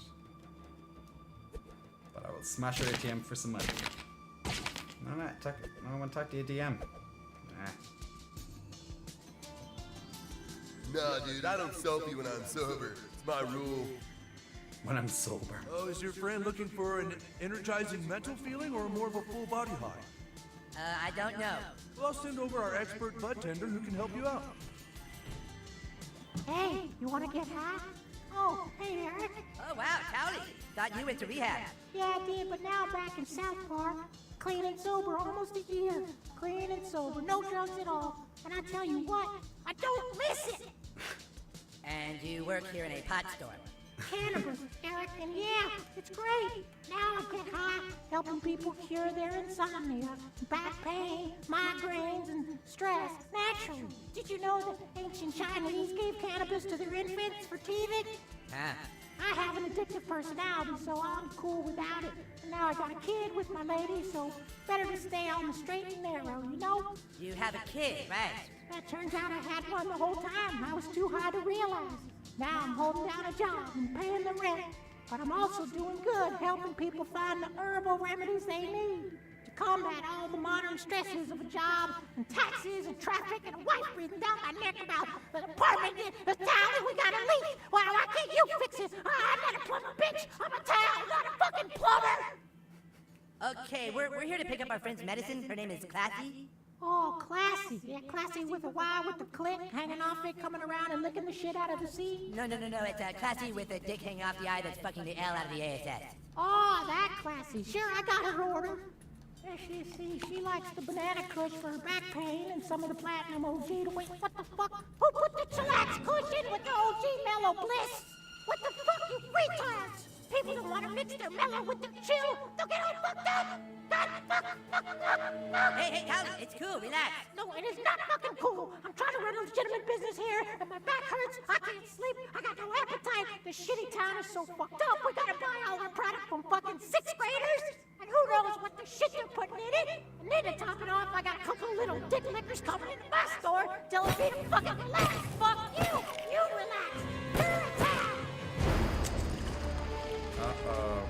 But I will smash your ATM for some money. No, I want to talk to you, DM. Nah. Nah, dude, I don't selfie when I'm sober. It's my rule. When I'm sober. Oh, is your friend looking for an energizing mental feeling or more of a full body high? I don't know. Well, I'll send over our expert bud tender who can help you out. Hey, you want to get high? Oh, hey, Eric. Oh, wow, Towley. Thought you went to rehab. Yeah, I did, but now I'm back in South Park. Clean and sober, almost a year. Clean and sober, no drugs at all. And I tell you what, I don't miss it. And you work here in a pot store. Cannabis, Eric, and yeah, it's great. Now I get high, helping people cure their insomnia, back pain, migraines, and stress naturally. Did you know that ancient Chinese gave cannabis to their infants for teething? Ah. I have an addictive personality, so I'm cool without it. And now I got a kid with my lady, so better to stay on the straight and narrow, you know? You have a kid, right? That turns out I had one the whole time. I was too high to realize it. Now I'm holding down a job and paying the rent. But I'm also doing good, helping people find the herbal remedies they need to combat all the modern stresses of a job and taxes and traffic and a wife breathing down my neck about the apartment, the town, and we got a leak. Why can't you fix it? I'm not a plumber, bitch. I'm a town, not a fucking plumber. Okay, we're here to pick up our friend's medicine. Her name is Classy. Oh, Classy. Yeah, Classy with a Y with the clit hanging off it, coming around and licking the shit out of the C. No, it's Classy with a dick hanging off the eye that's fucking the L out of the ASS. Oh, that Classy. Sure, I got her order. There she likes the banana kush for her back pain and some of the platinum OG to wait. What the fuck? Who put the chillax kush in with the OG mellow bliss? What the fuck, you retards? People don't want to mix their mellow with their chill. They'll get all fucked up. Hey, Towley, it's cool, relax. No, it is not fucking cool. I'm trying to run a legitimate business here, and my back hurts. I can't sleep. I got no appetite. The shitty town is so fucked up. We gotta buy all our product from fucking 6th graders. And who knows what the shit they're putting in it. And then to top it off, I got a couple of little dick lickers coming into my store telling me to fucking relax. Fuck you. You relax. You're a town. Uh-oh.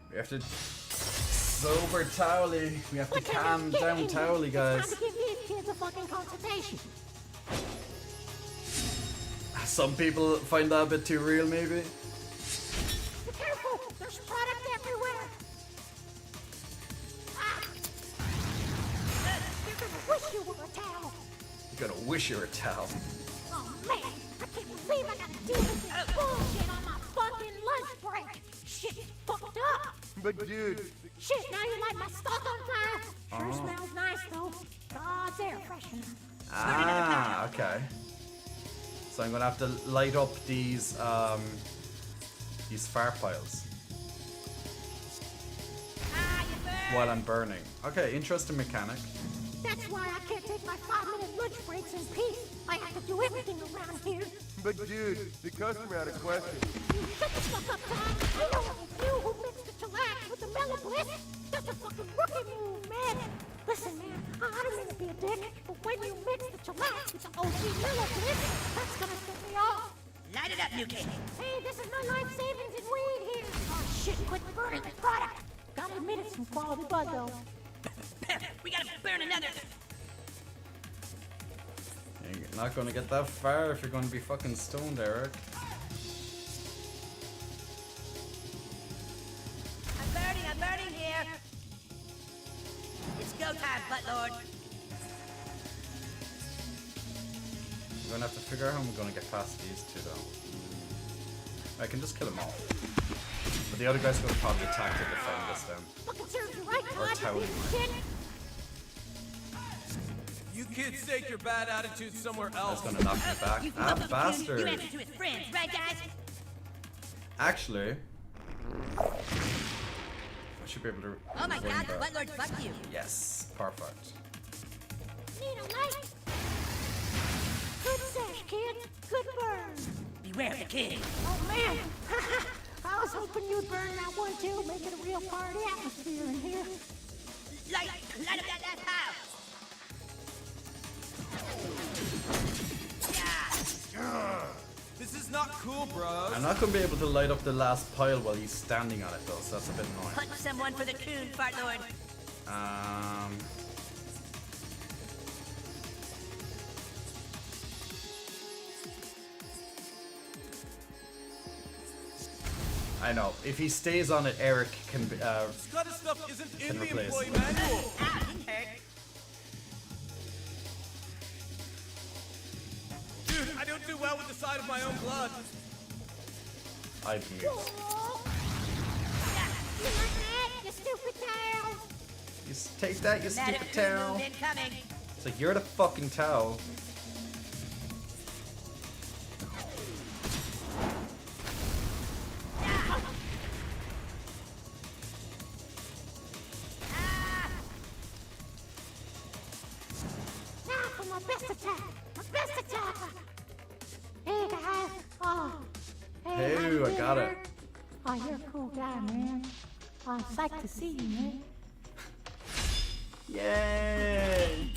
We have to sober Towley. We have to calm down Towley, guys. It's time to give these kids a fucking consultation. Some people find that a bit too real, maybe. Be careful. There's product everywhere. You're gonna wish you were a towel. You're gonna wish you were a towel. Oh man, I can't believe I gotta deal with this bullshit on my fucking lunch break. Shit fucked up. But dude... Shit, now you light my stock on fire. Sure smells nice though. God's air freshener. Ah, okay. So I'm gonna have to light up these fire piles while I'm burning. Okay, interesting mechanic. That's why I can't take my 5-minute lunch breaks in peace. I have to do everything around here. But dude, the customer had a question. You shut the fuck up, Tom. I know it was you who mixed the chillax with the mellow bliss. That's a fucking rookie move, man. Listen, man, I don't mean to be a dick, but when you mix the chillax with the OG mellow bliss, that's gonna set me off. Light it up, new kid. Hey, this is my life savings in weed here. Oh shit, quit burning the product. Gotta admit it's some quality bud though. We gotta burn another. You're not gonna get that far if you're gonna be fucking stoned, Eric. I'm burning here. It's go time, Buttlord. I'm gonna have to figure out how I'm gonna get past these two though. I can just kill them all. But the other guy's gonna probably attack to defend this then. Fucking serves you right, Or God, Towley you piece of shit. You kids take your bad attitude somewhere else. That's gonna knock me back. Ah, bastard. You answer to his friends, right, guys? Actually, I should be able to. Oh my win God, the that. Buttlord fucked you. Yes, perfect. Need a light. Good sesh, kid. Good burn. Beware the kid. Oh man, I was hoping you'd burn that one too, make it a real party atmosphere in here. Light up that last pile. This is not cool, bro. bros. I'm not going to be able to light up the last pile while he's standing on it though, so that's a bit annoying. Punch someone for the coon, Fart Lord. I know. If he stays on it, Eric can This kind of stuff isn't in the replace. employee manual. Dude, I don't do well with the sight of my own blood. I've moved. You stupid towel! Take that, you stupid towel. Incoming. It's like, you're the fucking towel. Now for my best attack! My best attack! Hey guys! Oh! Hey, how Hey, you I got doing? it. Oh, you're a cool guy, man. I'm psyched to see you, man. Yay!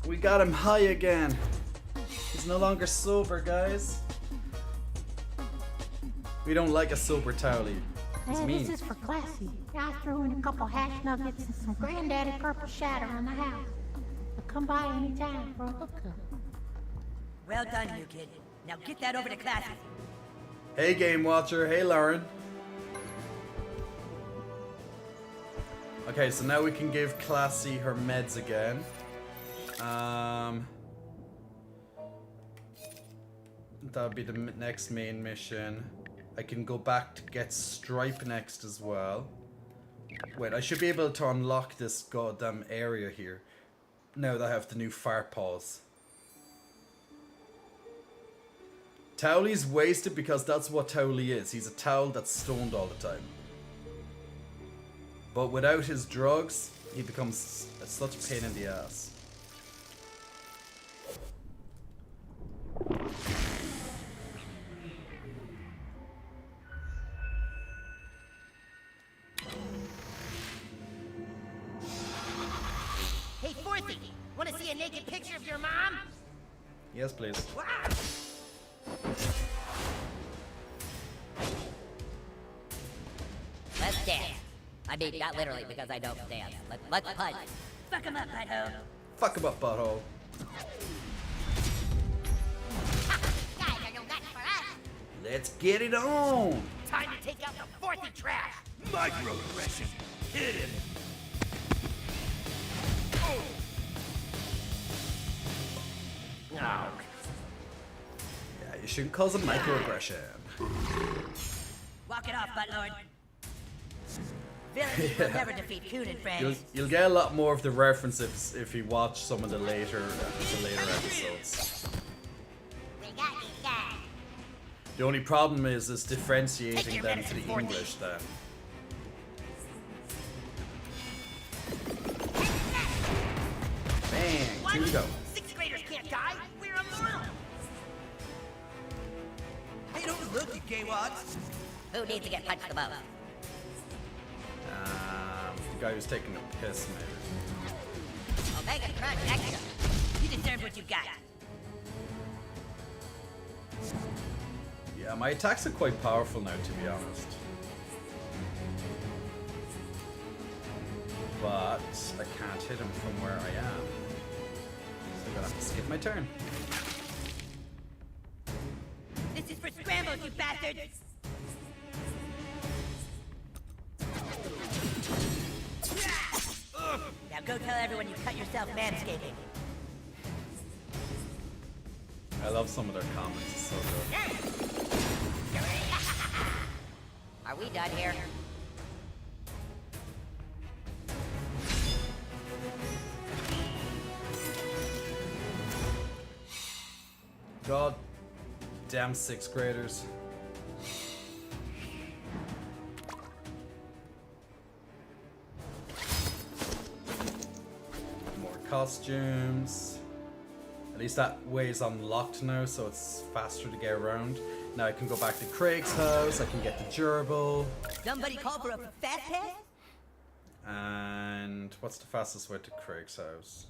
We got him high again. He's no longer sober, guys. We don't like a sober towlie. It's Hey, mean. this is for classy. I threw in a couple hash nuggets and some granddaddy purple shatter on the house. But come by anytime for a hookup. Well done, new kid. Now get that over to Classy. Hey, Game Watcher. Hey, Lauren. Okay, so now we can give Classy her meds again. That would be the next main mission. I can go back to get Stripe next as well. Wait, I should be able to unlock this goddamn area here. Now that I have the new fart paws. Towlie's wasted because that's what Towlie is. He's a towel that's stoned all the time. But without his drugs, he becomes such a pain in the ass. Hey, Forthy, want to see a naked picture of your mom? Yes, please. Let's dance. I mean, not literally because I don't dance. Let's punch. Fuck him up, butthole. Fuck him up, butthole. Guys are no match for us. Let's get it on. Time to take out the Forthy trash. Microaggression. Hit him. Oh. Yeah, you shouldn't cause a microaggression. Walk it off, Buttlord. Villains will never defeat Coon and friends. You'll get a lot more of the references if you watch some of the later episodes. We got these guys. The only problem is differentiating them to the English then. Bang! Here we go. Sixth graders can't die. We're immortal. Hey, don't look, you gay wads. Who needs to get punched the most? The guy who's taking a piss, maybe. Omega Crunch extra. You deserve what you got. Yeah, my attacks are quite powerful now, to be honest. But I can't hit him from where I am. So I'm gonna have to skip my turn. This is for scrambles, you bastards. Now go tell everyone you cut yourself manscaping. I love some of their comments, it's so good. Are we done here? God damn sixth graders. More costumes. At least that way is unlocked now, so it's faster to get around. Now I can go back to Craig's house, I can get the gerbil. Somebody call for a fast pass? And what's the fastest way to Craig's house?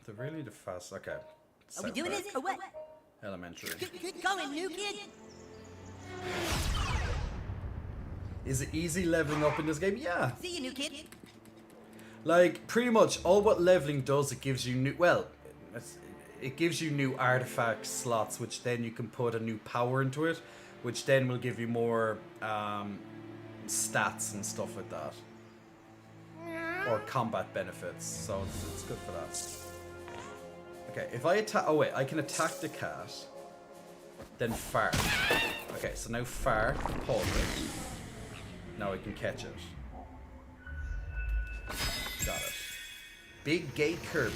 They're really the fast. Okay. Are we South doing Park. this or what? Elementary. Good going, new kid. Is it easy leveling up in this game? Yeah. See you, new kid. Like, pretty much all what leveling does, it gives you new, well, it gives you new artifact slots, which then you can put a new power into it, which then will give you more stats and stuff like that. Or combat benefits, so it's good for that. Okay, if I attack, oh wait, I can attack the cat, then fire. Okay, so now fire, pause it. Now I can catch it. Got it. Big gay Kirby.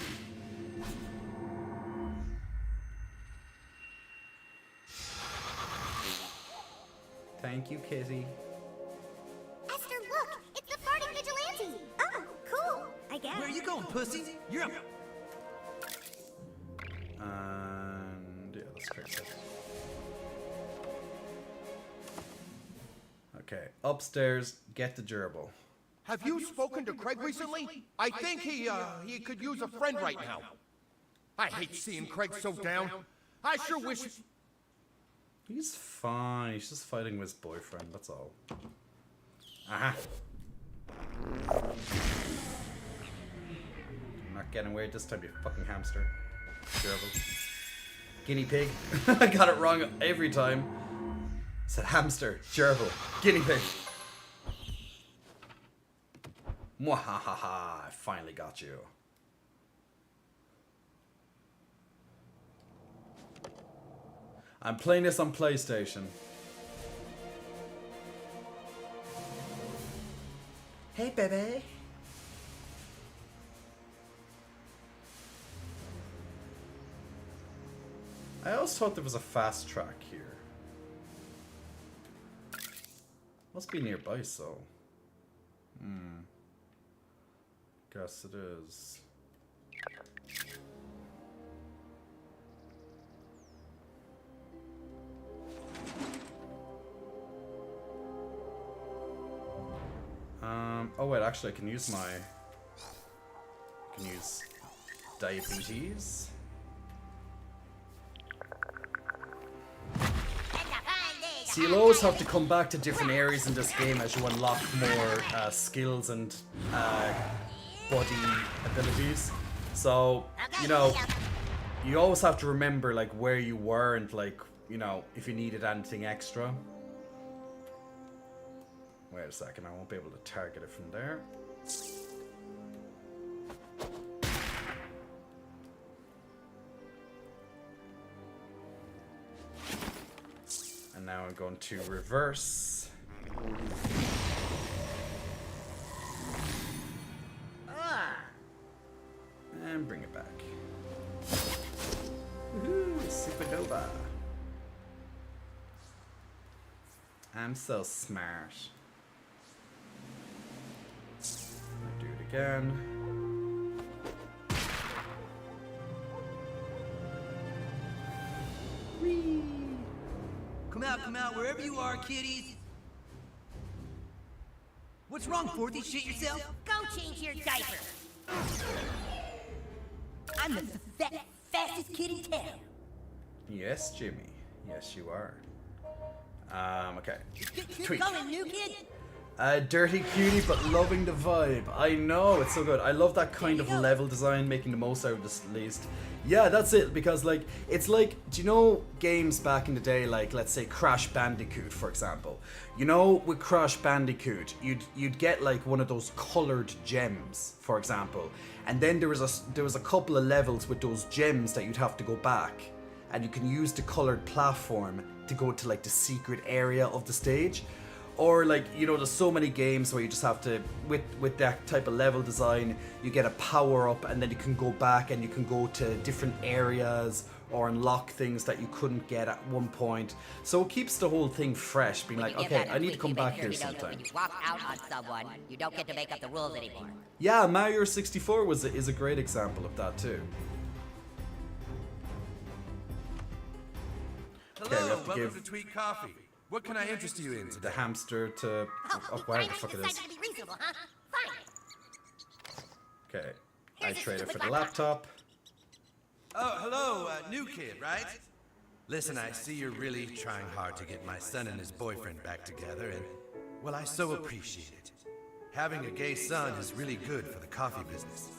Thank you, Kitty. Esther, look! It's the farting vigilante! Oh, cool! I guess. Where are you going, pussy? You're up. And yeah, let's fix it. Okay, upstairs, get the gerbil. Have you spoken to Craig recently? I think he could use a friend right now. I hate seeing Craig so down. I sure wish... He's fine, he's just fighting with his boyfriend, that's all. Aha! I'm not getting away this time, you fucking hamster. Gerbil. Guinea pig. I got it wrong every time. I said hamster, gerbil, guinea pig. Mwahaha, I finally got you. I'm playing this on PlayStation. Hey, baby. I always thought there was a fast track here. Must be nearby, so. Guess it is. Oh wait, actually I can use diabetes. So you'll always have to come back to different areas in this game as you unlock more skills and body abilities. So, you know, you always have to remember like where you were and like, you know, if you needed anything extra. Wait a second, I won't be able to target it from there. And now I'm going to reverse. And bring it back. Woohoo! Supernova! I'm so smart. Do it again. Whee! Come out, wherever you are, kiddies. What's wrong, Forthy? Shit yourself? Go change your diaper. I'm the fastest kid in town. Yes, Jimmy. Yes, you are. Okay. Good Tweet. going, new kid. Dirty cutie, but loving the vibe. I know, it's so good. I love that kind of level design, making the most out of this list. Yeah, that's it, because like, it's like, do you know games back in the day, like, let's say Crash Bandicoot, for example? You know, with Crash Bandicoot, you'd get like one of those colored gems, for example. And then there was a couple of levels with those gems that you'd have to go back. And you can use the colored platform to go to like the secret area of the stage. Or like, you know, there's so many games where you just have to, with that type of level design, you get a power up and then you can go back and you can go to different areas or unlock things that you couldn't get at one point. So it keeps the whole thing fresh, being like, okay, I need to come back here sometime. When you walk out on someone, you don't get to make up the rules anymore. Yeah, Mario 64 is a great example of that too. Hello, Okay, we have to welcome give to Tweet Coffee. What can I interest you in today? the hamster to... Oh, whatever the fuck it is. Decided to be reasonable, huh? Fine. Okay, I traded for the laptop. Oh, hello, new kid, right? Listen, I see you're really trying hard to get my son and his boyfriend back together, and, well, I so appreciate it. Having a gay son is really good for the coffee business.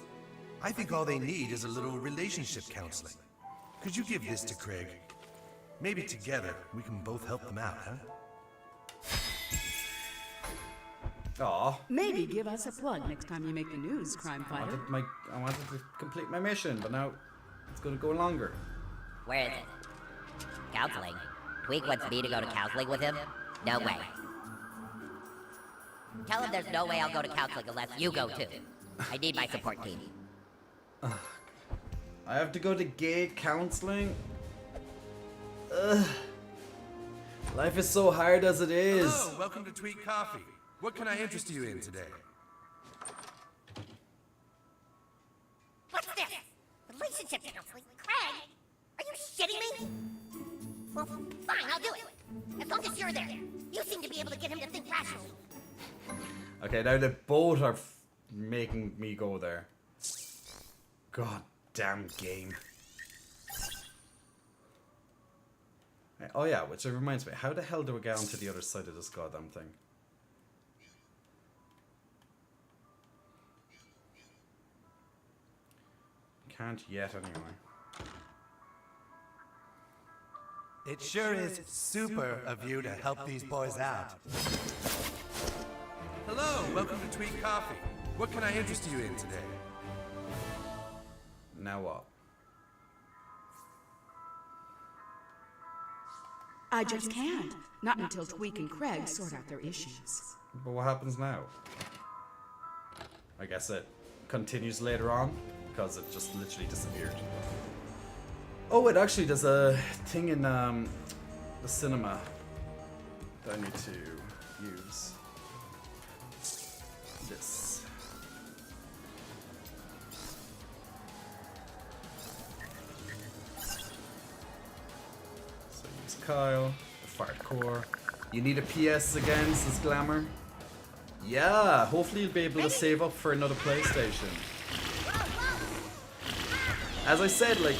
I think all they need is a little relationship counseling. Could you give this to Craig? Maybe together we can both help them out, huh? Aw. Maybe give us a plug next time you make the news, crime fighter. I wanted to complete my mission, but now it's gonna go longer. Where is it? Counseling? Tweak wants me to go to counseling with him? No way. Tell him there's no way I'll go to counseling unless you go too. I need my support team. I have to go to gay counseling? Ugh. Life is so hard as it is. Hello, welcome to Tweak Coffee. What can I interest you in today? What's this? Relationship counseling? Craig? Are you shitting me? Well, fine, I'll do it. As long as you're there. You seem to be able to get him to think rationally. Okay, now they both are making me go there. God damn game. Oh yeah, which reminds me, how the hell do we get onto the other side of this goddamn thing? Can't yet anyway. It sure is super of you to help these boys out. Hello, welcome to Tweak Coffee. What can I interest you in today? Now what? I just can't. Not until Tweak and Craig sort out their issues. But what happens now? I guess it continues later on, because it just literally disappeared. Oh, it actually does a thing in the cinema that I need to use. This. So use Kyle, fart core. You need a PS again, says Glamour. Yeah, hopefully you'll be able to save up for another PlayStation. As I said, like,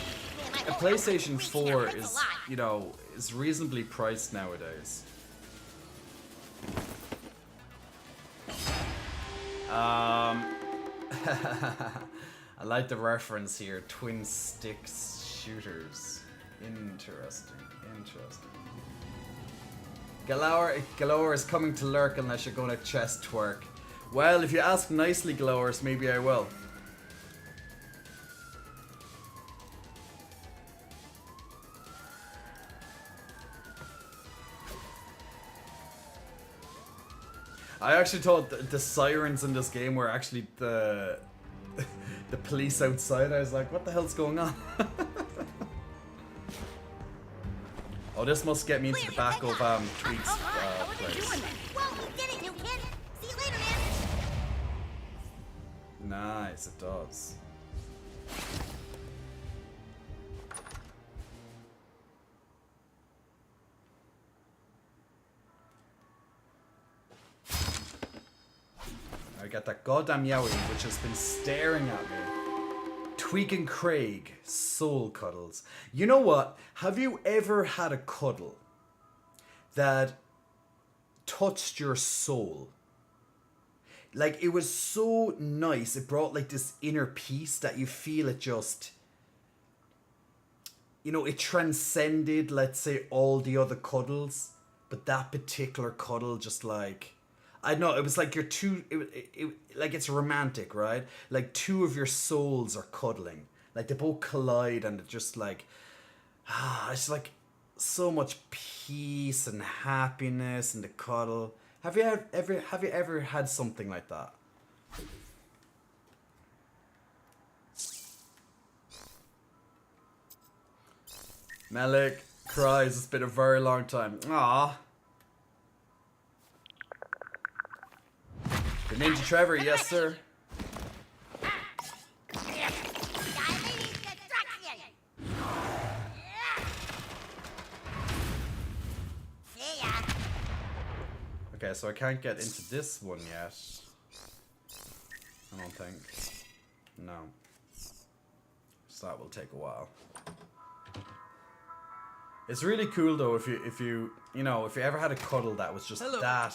a PlayStation 4 is, you know, is reasonably priced nowadays. I like the reference here, twin sticks shooters. Interesting, interesting. Galore is coming to lurk unless you're going to chest twerk. Well, if you ask nicely, Galores, maybe I will. I actually thought the sirens in this game were actually the police outside. I was like, what the hell's going on? Oh, this must get me into the back of Tweak's place. Well, we did it, new kid. See you later, man. Nice, it does. I got that goddamn Yowie, which has been staring at me. Tweak and Craig, soul cuddles. You know what? Have you ever had a cuddle that touched your soul? Like, it was so nice. It brought like this inner peace that you feel it just, you know, it transcended, let's say, all the other cuddles. But that particular cuddle just like, I don't know, it was like you're two, like it's romantic, right? Like two of your souls are cuddling. Like they both collide and it's just like, it's like so much peace and happiness in the cuddle. Have you ever had something like that? Malik cries, it's been a very long time. Aww. The Ninja Trevor, yes sir. Okay, so I can't get into this one yet. I don't think. No. So that will take a while. It's really cool though if you ever had a cuddle that was just that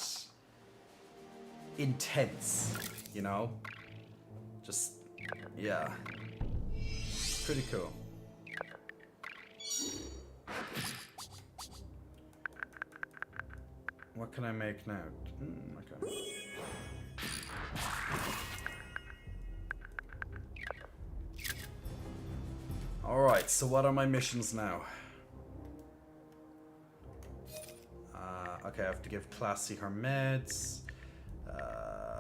intense, you know? Just, yeah. Pretty cool. What can I make now? Okay. Alright, so what are my missions now? Okay, I have to give Classy her meds.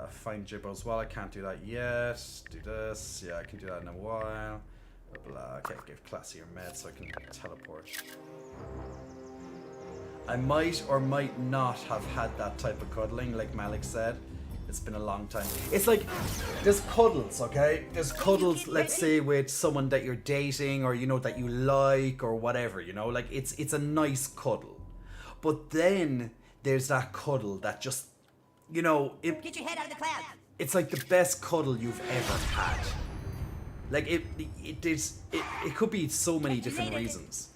Find Jibbo as well. I can't do that yet. Do this. Yeah, I can do that in a while. Blah, blah. Okay, give Classy her meds so I can teleport. I might or might not have had that type of cuddling, like Malik said. It's been a long time. It's like, there's cuddles, okay? There's cuddles, let's say, with someone that you're dating or, you know, that you like or whatever, you know? Like, it's a nice cuddle. But then there's that cuddle that just, you know... Get your head out of the clouds! It's like the best cuddle you've ever had. Like, it could be so many different reasons.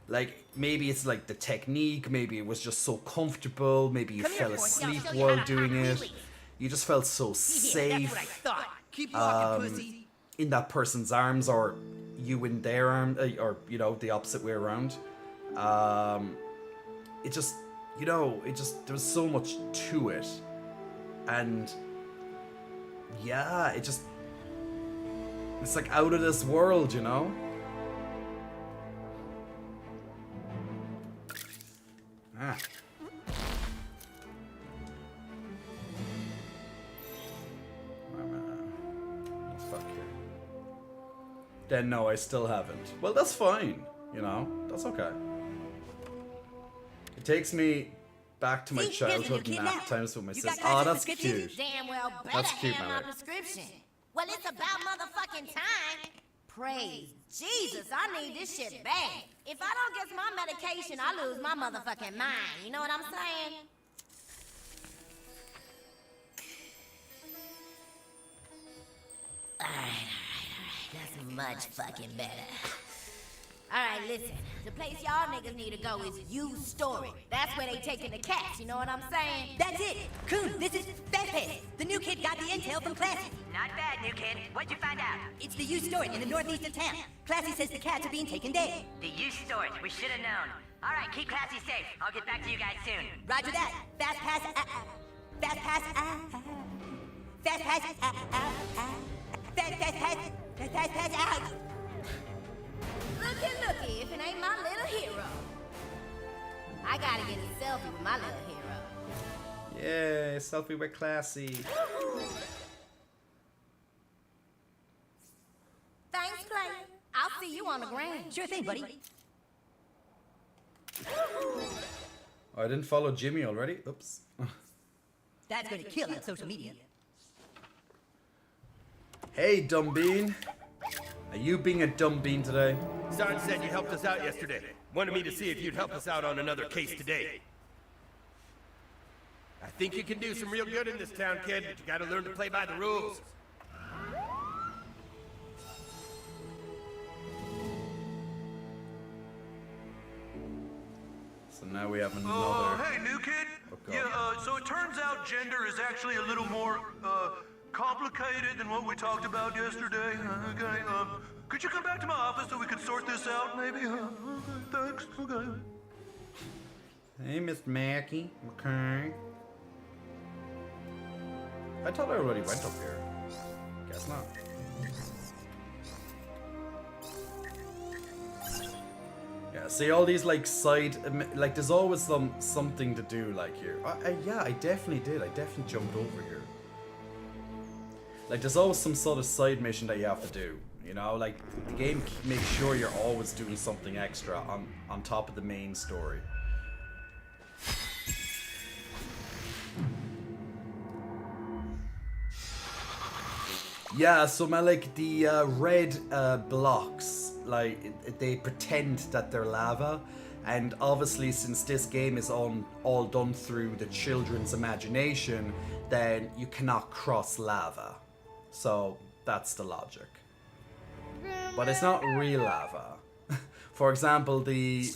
Like, maybe it's like the technique, maybe it was just so comfortable, maybe you fell asleep while doing it. You just felt so safe Keep walking, pussy. in that person's arms, or you in their arms, or, you know, the opposite way around. It just, you know, there was so much to it. And, yeah, it's like out of this world, you know? Ah. Fuck you. Then no, I still haven't. Well, that's fine. You know, that's okay. It takes me back to my childhood nap times with my sister. Oh, that's cute. Damn well better That's cute, have Malik. my prescription. Well, it's about motherfucking time. Praise Jesus, I need this shit bad. If I don't get my medication, I lose my motherfucking mind. You know what I'm saying? Alright. That's much fucking better. Alright, listen. The place y'all niggas need to go is U-Story. That's where they taking the cats, you know what I'm saying? That's it! Coon, this is Fast. The new kid got the intel from Classy. Not bad, new kid. What'd you find out? It's the U-Story in the northeast of town. Classy says the cats are being taken dead. The U storage. We should have known. All right, keep Classy safe. I'll get back to you guys soon. Roger that. Fast pass. Fast pass. Fast pass. Fast pass out. Looky, if it ain't my little hero. I gotta get a selfie with my little hero. Yay, selfie with Classy. Thanks, Clay. I'll see you on the ground. Sure thing, buddy. Oh, I didn't follow Jimmy already. Oops. That's gonna kill on social media. Hey, dumb bean. Are you being a dumb bean today? Sarge said you helped us out yesterday. Wanted me to see if you'd help us out on another case today. I think you can do some real good in this town, kid, but you gotta learn to play by the rules. So now we have another... Hey, new kid. Yeah, so it turns out gender is actually a little more, complicated than what we talked about yesterday. Okay, could you come back to my office so we could sort this out, maybe? Okay, thanks. Okay. Hey, Miss Mackie. Okay. I thought I already went up here. Guess not. Yeah, see all these like side, like there's always something to do like here. Yeah, I definitely did. I definitely jumped over here. Like there's always some sort of side mission that you have to do. You know, like the game makes sure you're always doing something extra on top of the main story. Yeah, so Malik, the red blocks, like they pretend that they're lava, and obviously since this game is all done through the children's imagination, then you cannot cross lava. So that's the logic. but it's not real lava. For example, the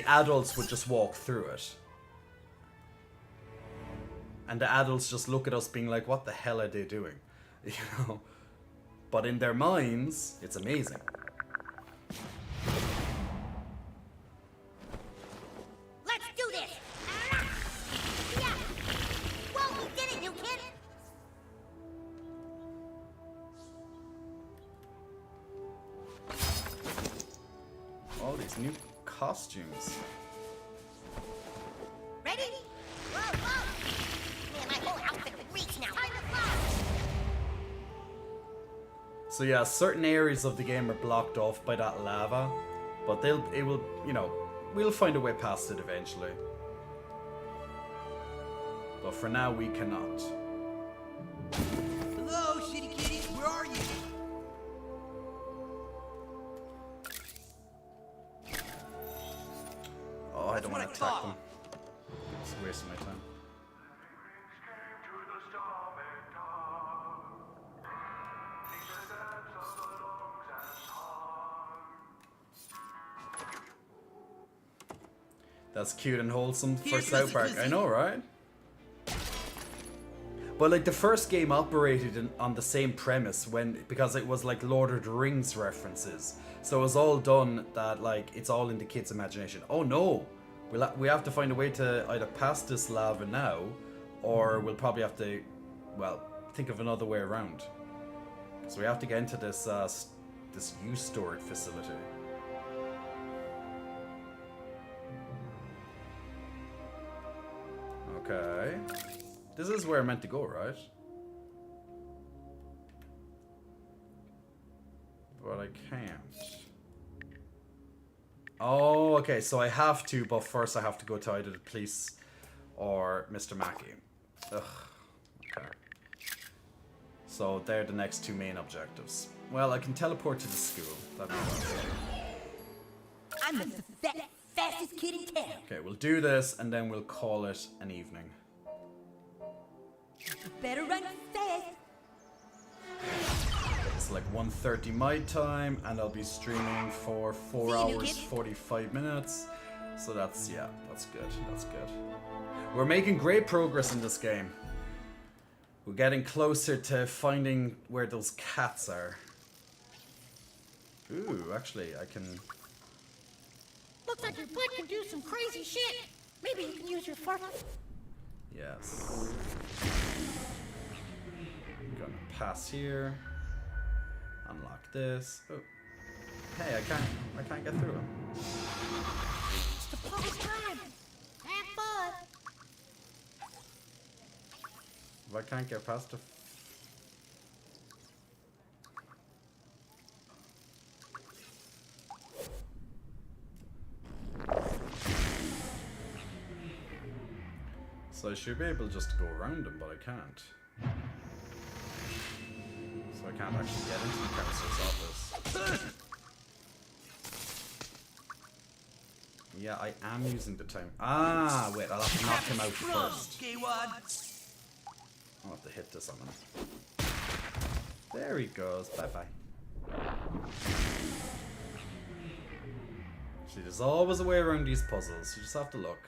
adults would just walk through it. And the adults just look at us being like, what the hell are they doing? You know? But in their minds, it's amazing. Let's do this! Yeah! Whoa, you did it, new kid! All these new costumes. Ready? Whoa, whoa! Man, my whole outfit reeks now. Time to fly! So yeah, certain areas of the game are blocked off by that lava, but it will, you know, we'll find a way past it eventually. But for now, we cannot. Hello, shitty kitties, where are you? Oh, I don't want to attack them. It's wasting my time. That's cute and wholesome for South Park. I know, right? But like the first game operated on the same premise because it was like Lord of the Rings references. So it was all done that like it's all in the kids' imagination. Oh no, we have to find a way to either pass this lava now, or we'll probably have to, well, think of another way around. So we have to get into this this storage facility. Okay. This is where I'm meant to go, right? But I can't. Oh, okay, so I have to, but first I have to go to either the police or Mr. Mackey. Ugh. Okay. So they're the next two main objectives. Well, I can teleport to the school. That'd be fun. I'm the fastest kid in town. Okay, we'll do this and then we'll call it an evening. Better run fast. It's like 1:30 my time, and I'll be streaming for 4 hours 45 minutes. So that's, yeah, that's good. That's good. We're making great progress in this game. We're getting closer to finding where those cats are. Ooh, actually, I can. Looks like your butt can do some crazy shit. Maybe you can use your fork. Yes. I'm gonna pass here. Unlock this. Oh. Hey, I can't get through him. It's the perfect time. Have fun. If I can't get past it. So I should be able just to go around him, but I can't. So I can't actually get into the council's office. Yeah, I am using the time. Ah, wait, I'll have to knock him out first. I'll have to hit this on him. There he goes. Bye-bye. See, there's always a way around these puzzles. You just have to look.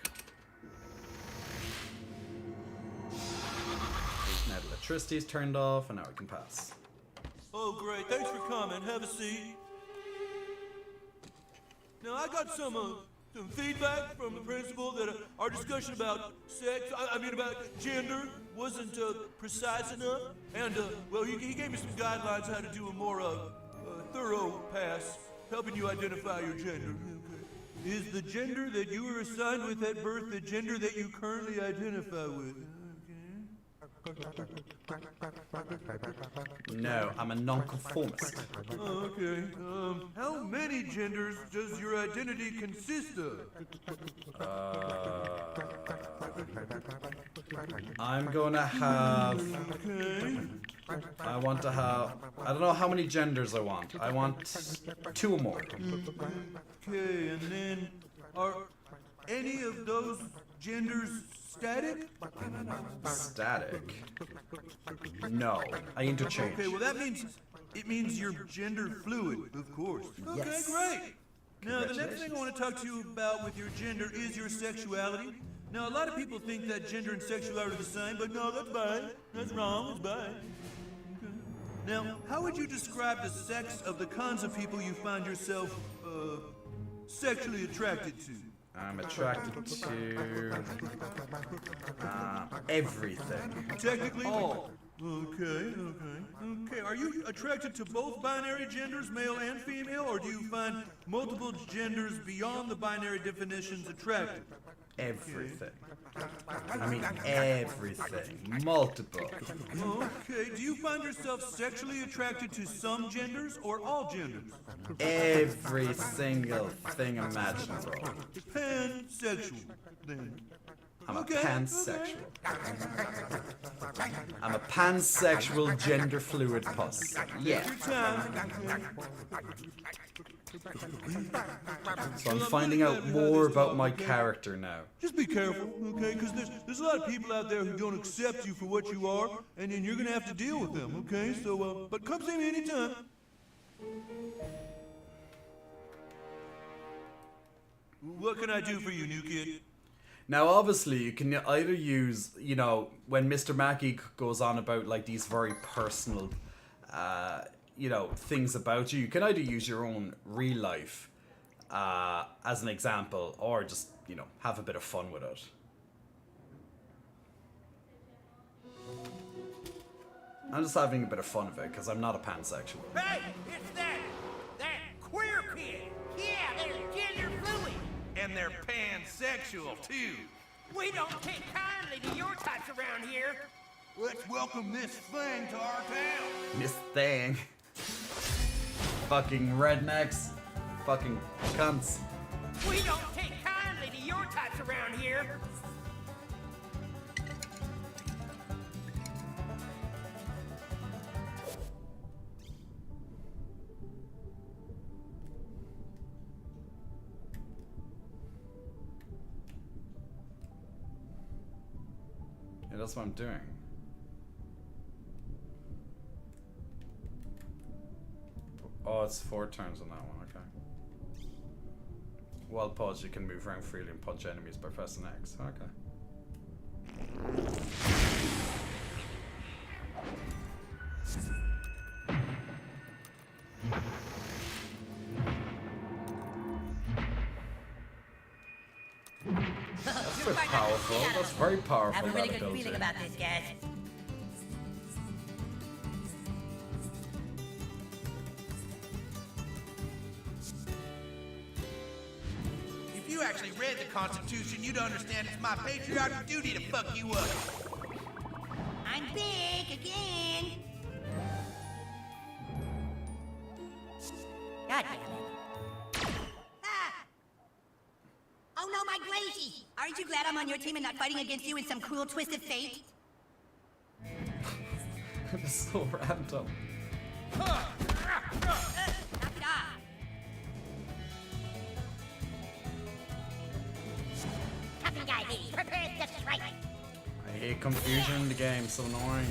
Now the electricity's turned off, and now we can pass. Oh, great. Thanks for coming. Have a seat. Now, I got some feedback from the principal that our discussion about sex, about gender, wasn't precise enough. And, well, he gave me some guidelines how to do a more thorough pass, helping you identify your gender. Okay. Is the gender that you were assigned with at birth the gender that you currently identify with? No, I'm a nonconformist. Oh, okay. How many genders does your identity consist of? I'm gonna have. Okay. I want to have. I don't know how many genders I want. I want 2 or more. Okay, and then any of those genders static? Static? No, I interchange. Okay, well that means it means you're gender fluid, of course. Okay, Yes. great. Now the next thing I want to talk to you about with your gender is your sexuality. Now a lot of people think that gender and sexuality are the same, but no, that's bad. That's wrong. It's bad. Okay. Now, how would you describe the sex of the kinds of people you find yourself sexually attracted to? I'm attracted to everything. Technically? All. Okay. Are you attracted to both binary genders, male and female, or do you find multiple genders beyond the binary definitions attractive? Everything. I mean everything. Multiple. Okay. Do you find yourself sexually attracted to some genders or all genders? Every single thing imaginable. Pansexual, then. I'm a pansexual. I'm a pansexual gender fluid puss. Yeah. So I'm finding out more about my character now. Just be careful, okay? Because there's a lot of people out there who don't accept you for what you are, and then you're gonna have to deal with them, okay? So, but come see me anytime. What can I do for you, new kid? Now, obviously, you can either use, you know, when Mr. Mackey goes on about, like, these very personal, you know, things about you, you can either use your own real life as an example, or just, you know, have a bit of fun with it. I'm just having a bit of fun of it, because I'm not a pansexual. Hey, it's that queer kid. Yeah, they're gender fluid. And they're pansexual, too. We don't take kindly to your types around here. Let's welcome this thing to our town. This thing. Fucking rednecks. Fucking cunts. We don't take kindly to your types around here. Yeah, that's what I'm doing. Oh, it's 4 turns on that one, okay. While paused, you can move around freely and punch enemies by pressing X. Okay. That's very powerful. That's very powerful. I have a really that good ability. feeling about this, guys. If you actually read the Constitution, you'd understand it's my patriotic duty to fuck you up. I'm big again. God damn it. Ah! Oh no, my Glazy! Aren't you glad I'm on your team and not fighting against you in some cruel twist of fate? It's so random. Knock it off! Captain Guy, prepare the strike. I hate confusion in the game, so annoying.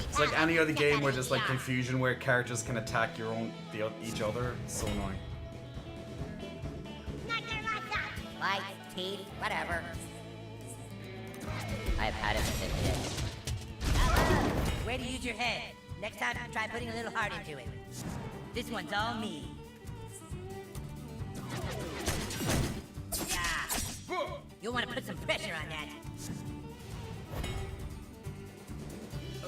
It's like any other game where there's like confusion where characters can attack each other. It's so annoying. Lights, teeth, whatever. I've had it since today. Way to use your head. Next time, try putting a little heart into it. This one's all me. Yeah. You'll want to put some pressure on that.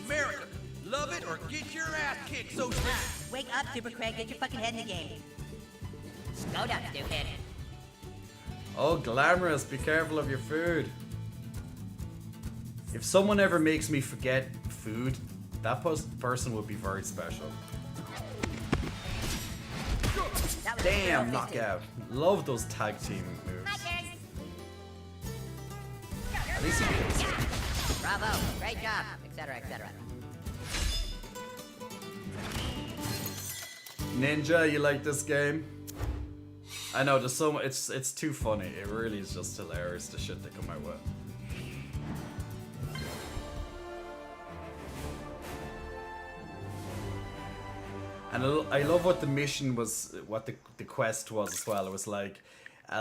America, love it or get your ass kicked, so Wake up, Super Craig. Get your fucking head in the game. Go down, stupid. Oh, glamorous. Be careful of your food. If someone ever makes me forget food, that person would be very special. Damn, knockout. Love those tag team moves. At least he kills it. Bravo, great job, etc., etc. Ninja, you like this game? I know, there's so much. It's too funny. It really is just hilarious, the shit they come out with. And I love what the mission was, what the quest was as well. It was like,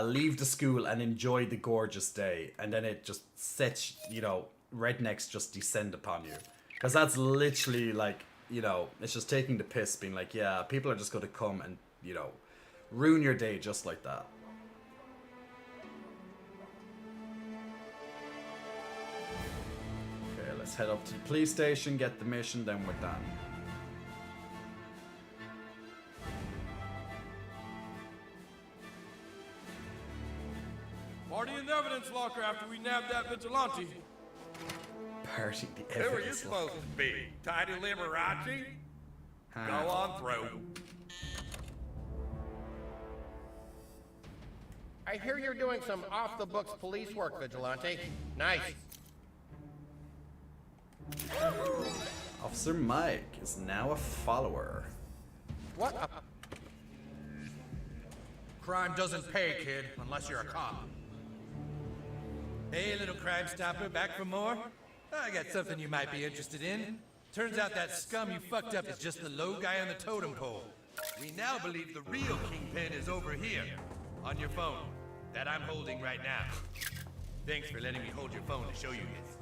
leave the school and enjoy the gorgeous day. And then it just sets, you know, rednecks just descend upon you. Because that's literally like, you know, it's just taking the piss, being like, yeah, people are just going to come and, you know, ruin your day just like that. Okay, let's head up to the police station, get the mission, then we're done. Party in the evidence locker after we nabbed that vigilante. Party the Who are you evidence. supposed to be? Tidy Liberace? Huh. Go on through. I hear you're doing some off-the-books police work, Vigilante. Nice. Officer Mike is now a follower. What a... Crime doesn't pay, kid, unless you're a cop. Hey, little Crime Stopper, back for more? I got something you might be interested in. Turns out that scum you fucked up is just the low guy on the totem pole. We now believe the real kingpin is over here, on your phone, that I'm holding right now. Thanks for letting me hold your phone to show you this.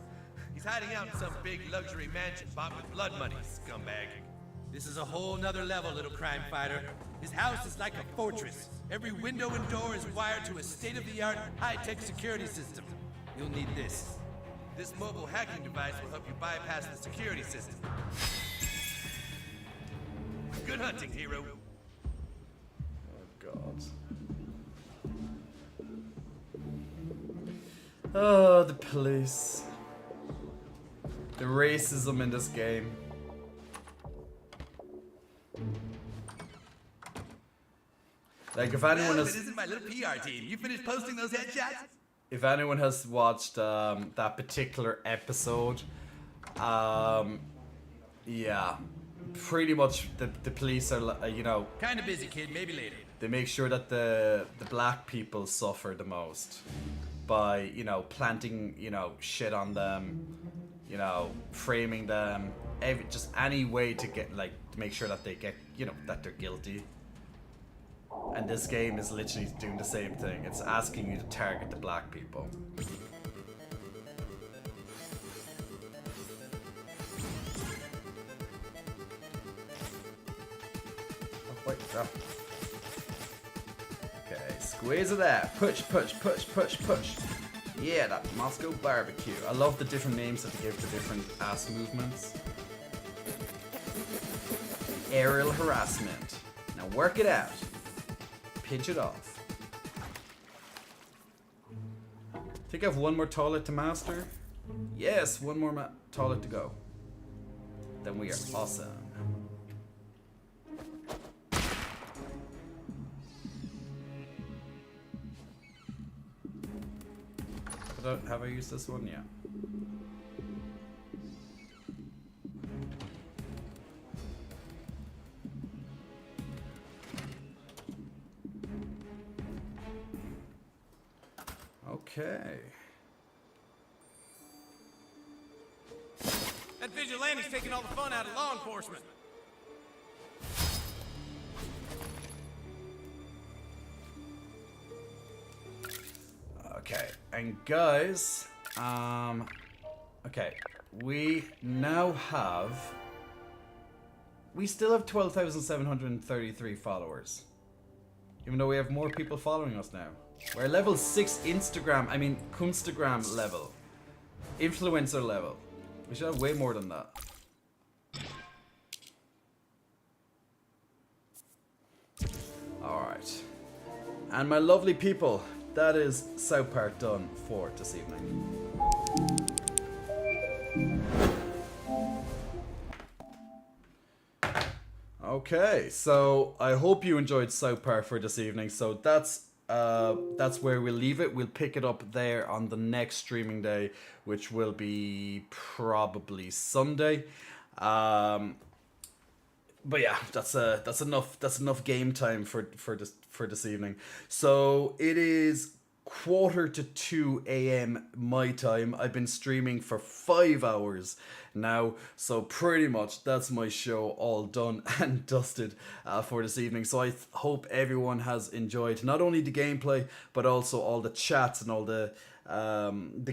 He's hiding out in some big luxury mansion bought with blood money, scumbag. This is a whole nother level, little crime fighter. His house is like a fortress. Every window and door is wired to a state-of-the-art, high-tech security system. You'll need this. This mobile hacking device will help you bypass the security system. Good hunting, hero. Oh, God. Oh, the police. The racism in this game. Like, if anyone Well, has... it isn't my little PR team. You finished posting those headshots? If anyone has watched that particular episode, yeah, pretty much the police are, you know, Kinda busy, kid. Maybe later. they make sure that the black people suffer the most by, you know, planting, you know, shit on them, you know, framing them, just any way to get, like, to make sure that they get, you know, that they're guilty. And this game is literally doing the same thing. It's asking you to target the black people. Oh, wait, drop. Okay, squeeze it there. Push, push, push, push, push. Yeah, that Moscow barbecue. I love the different names that they give to different ass movements. Aerial harassment. Now work it out. Pinch it off. Think I have one more toilet to master? Yes, one more toilet to go. Then we are awesome. Have I used this one? Yeah. Okay. That vigilante's taking all the fun out of law enforcement. Okay, and guys, okay, we still have 12,733 followers. Even though we have more people following us now. We're level 6 Kunstagram level. Influencer level. We should have way more than that. Alright. And my lovely people, that is South Park done for this evening. Okay, so I hope you enjoyed South Park for this evening. So that's where we'll leave it. We'll pick it up there on the next streaming day, which will be probably Sunday. But yeah, that's enough game time for this evening. So it is 1:45 a.m. my time. I've been streaming for 5 hours now, so pretty much that's my show all done and dusted for this evening. So I hope everyone has enjoyed not only the gameplay but also all the chats and all the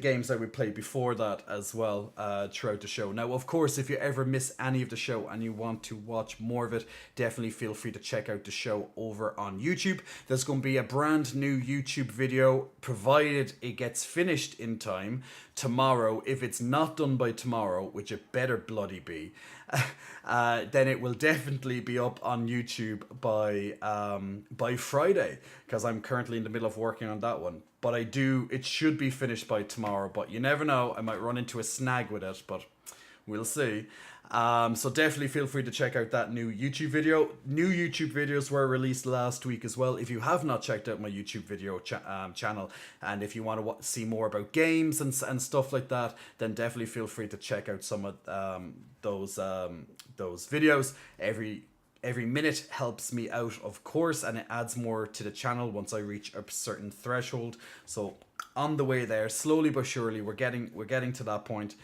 games that we played before that as well throughout the show. Now, of course, if you ever miss any of the show and you want to watch more of it, definitely feel free to check out the show over on YouTube. There's going to be a brand new YouTube video, provided it gets finished in time, tomorrow. If it's not done by tomorrow, which it better bloody be, then it will definitely be up on YouTube by Friday, because I'm currently in the middle of working on that one. But it should be finished by tomorrow, but you never know, I might run into a snag with it, but we'll see. So definitely feel free to check out that new YouTube video. New YouTube videos were released last week as well. If you have not checked out my YouTube video channel, and if you want to see more about games and stuff like that, then definitely feel free to check out some of those videos. Every minute helps me out, of course, and it adds more to the channel once I reach a certain threshold. So on the way there, slowly but surely, we're getting to that point.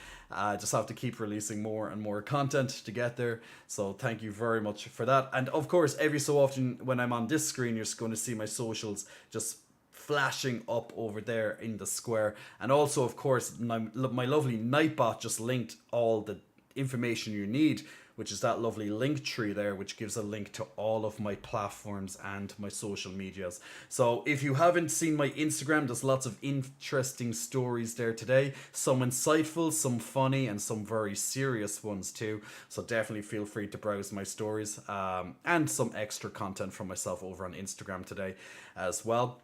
Just have to keep releasing more and more content to get there. So thank you very much for that. And of course, every so often when I'm on this screen, you're just going to see my socials just flashing up over there in the square. And also, of course, my lovely Nightbot just linked all the information you need, which is that lovely link tree there, which gives a link to all of my platforms and my social medias. So if you haven't seen my Instagram, there's lots of interesting stories there today. Some insightful, some funny, and some very serious ones too. So definitely feel free to browse my stories, and some extra content from myself over on Instagram today as well.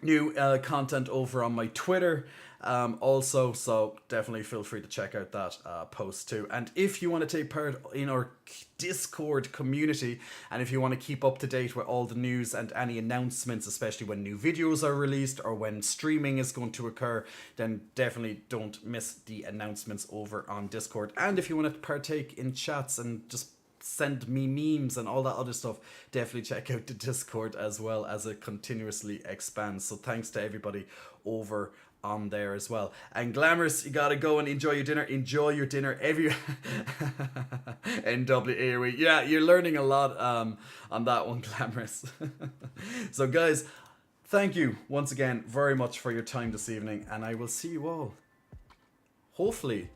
New content over on my Twitter also, so definitely feel free to check out that post too. And if you want to take part in our Discord community, and if you want to keep up to date with all the news and any announcements, especially when new videos are released or when streaming is going to occur, then definitely don't miss the announcements over on Discord. And if you want to partake in chats and just send me memes and all that other stuff, definitely check out the Discord as well, as it continuously expands. So thanks to everybody over on there as well. And Glamorous, you gotta go and enjoy your dinner. Enjoy your dinner. NWA. Yeah, you're learning a lot on that one, Glamorous. So guys, thank you once again very much for your time this evening, and I will see you all hopefully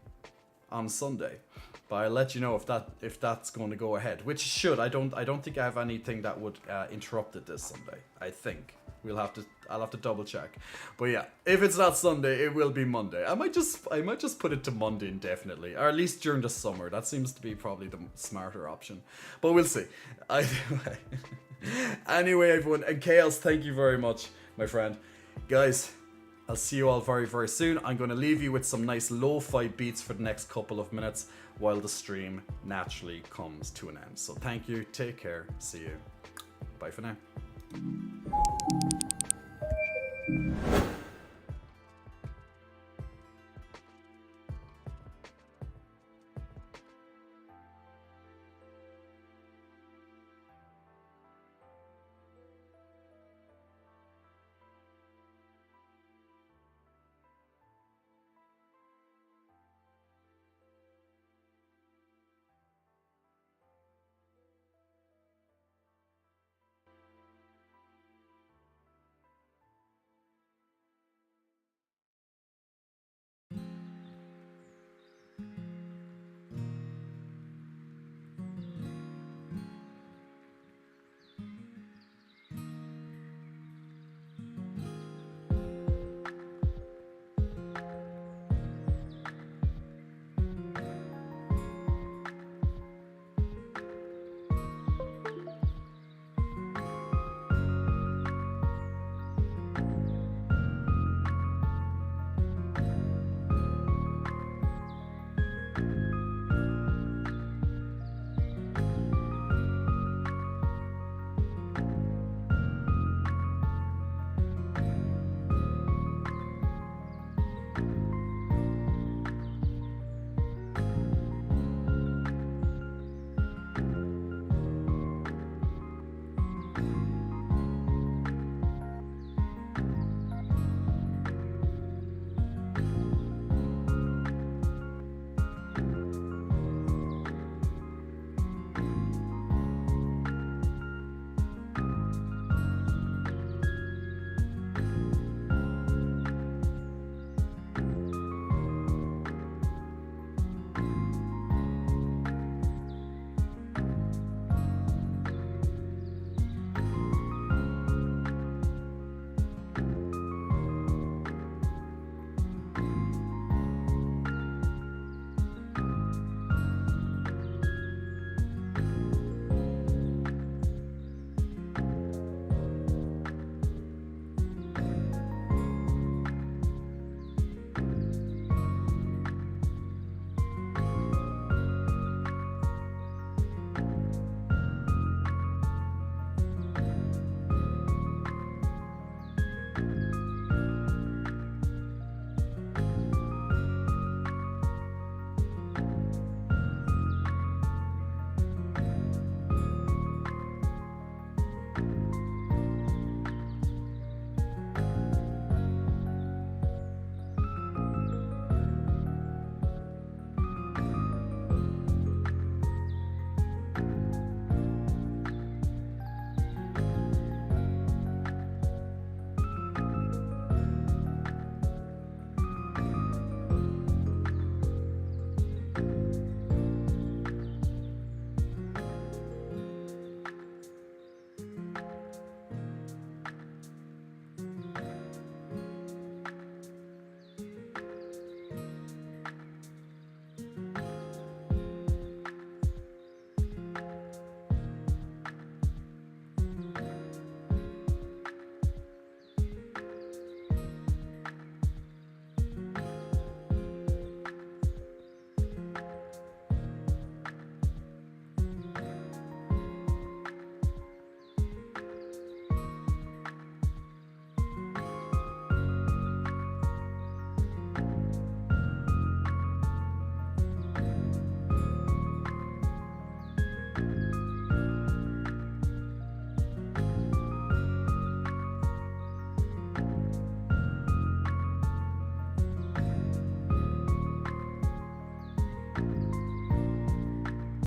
on Sunday. But I'll let you know if that's going to go ahead, which should. I don't think I have anything that would interrupt it this Sunday. I think I'll have to double check. But yeah, if it's not Sunday, it will be Monday. I might just put it to Monday indefinitely, or at least during the summer. That seems to be probably the smarter option. But we'll see. Anyway, everyone, and Chaos, thank you very much, my friend. Guys, I'll see you all very, very soon. I'm going to leave you with some nice lo-fi beats for the next couple of minutes while the stream naturally comes to an end. So thank you, take care, see you. Bye for now.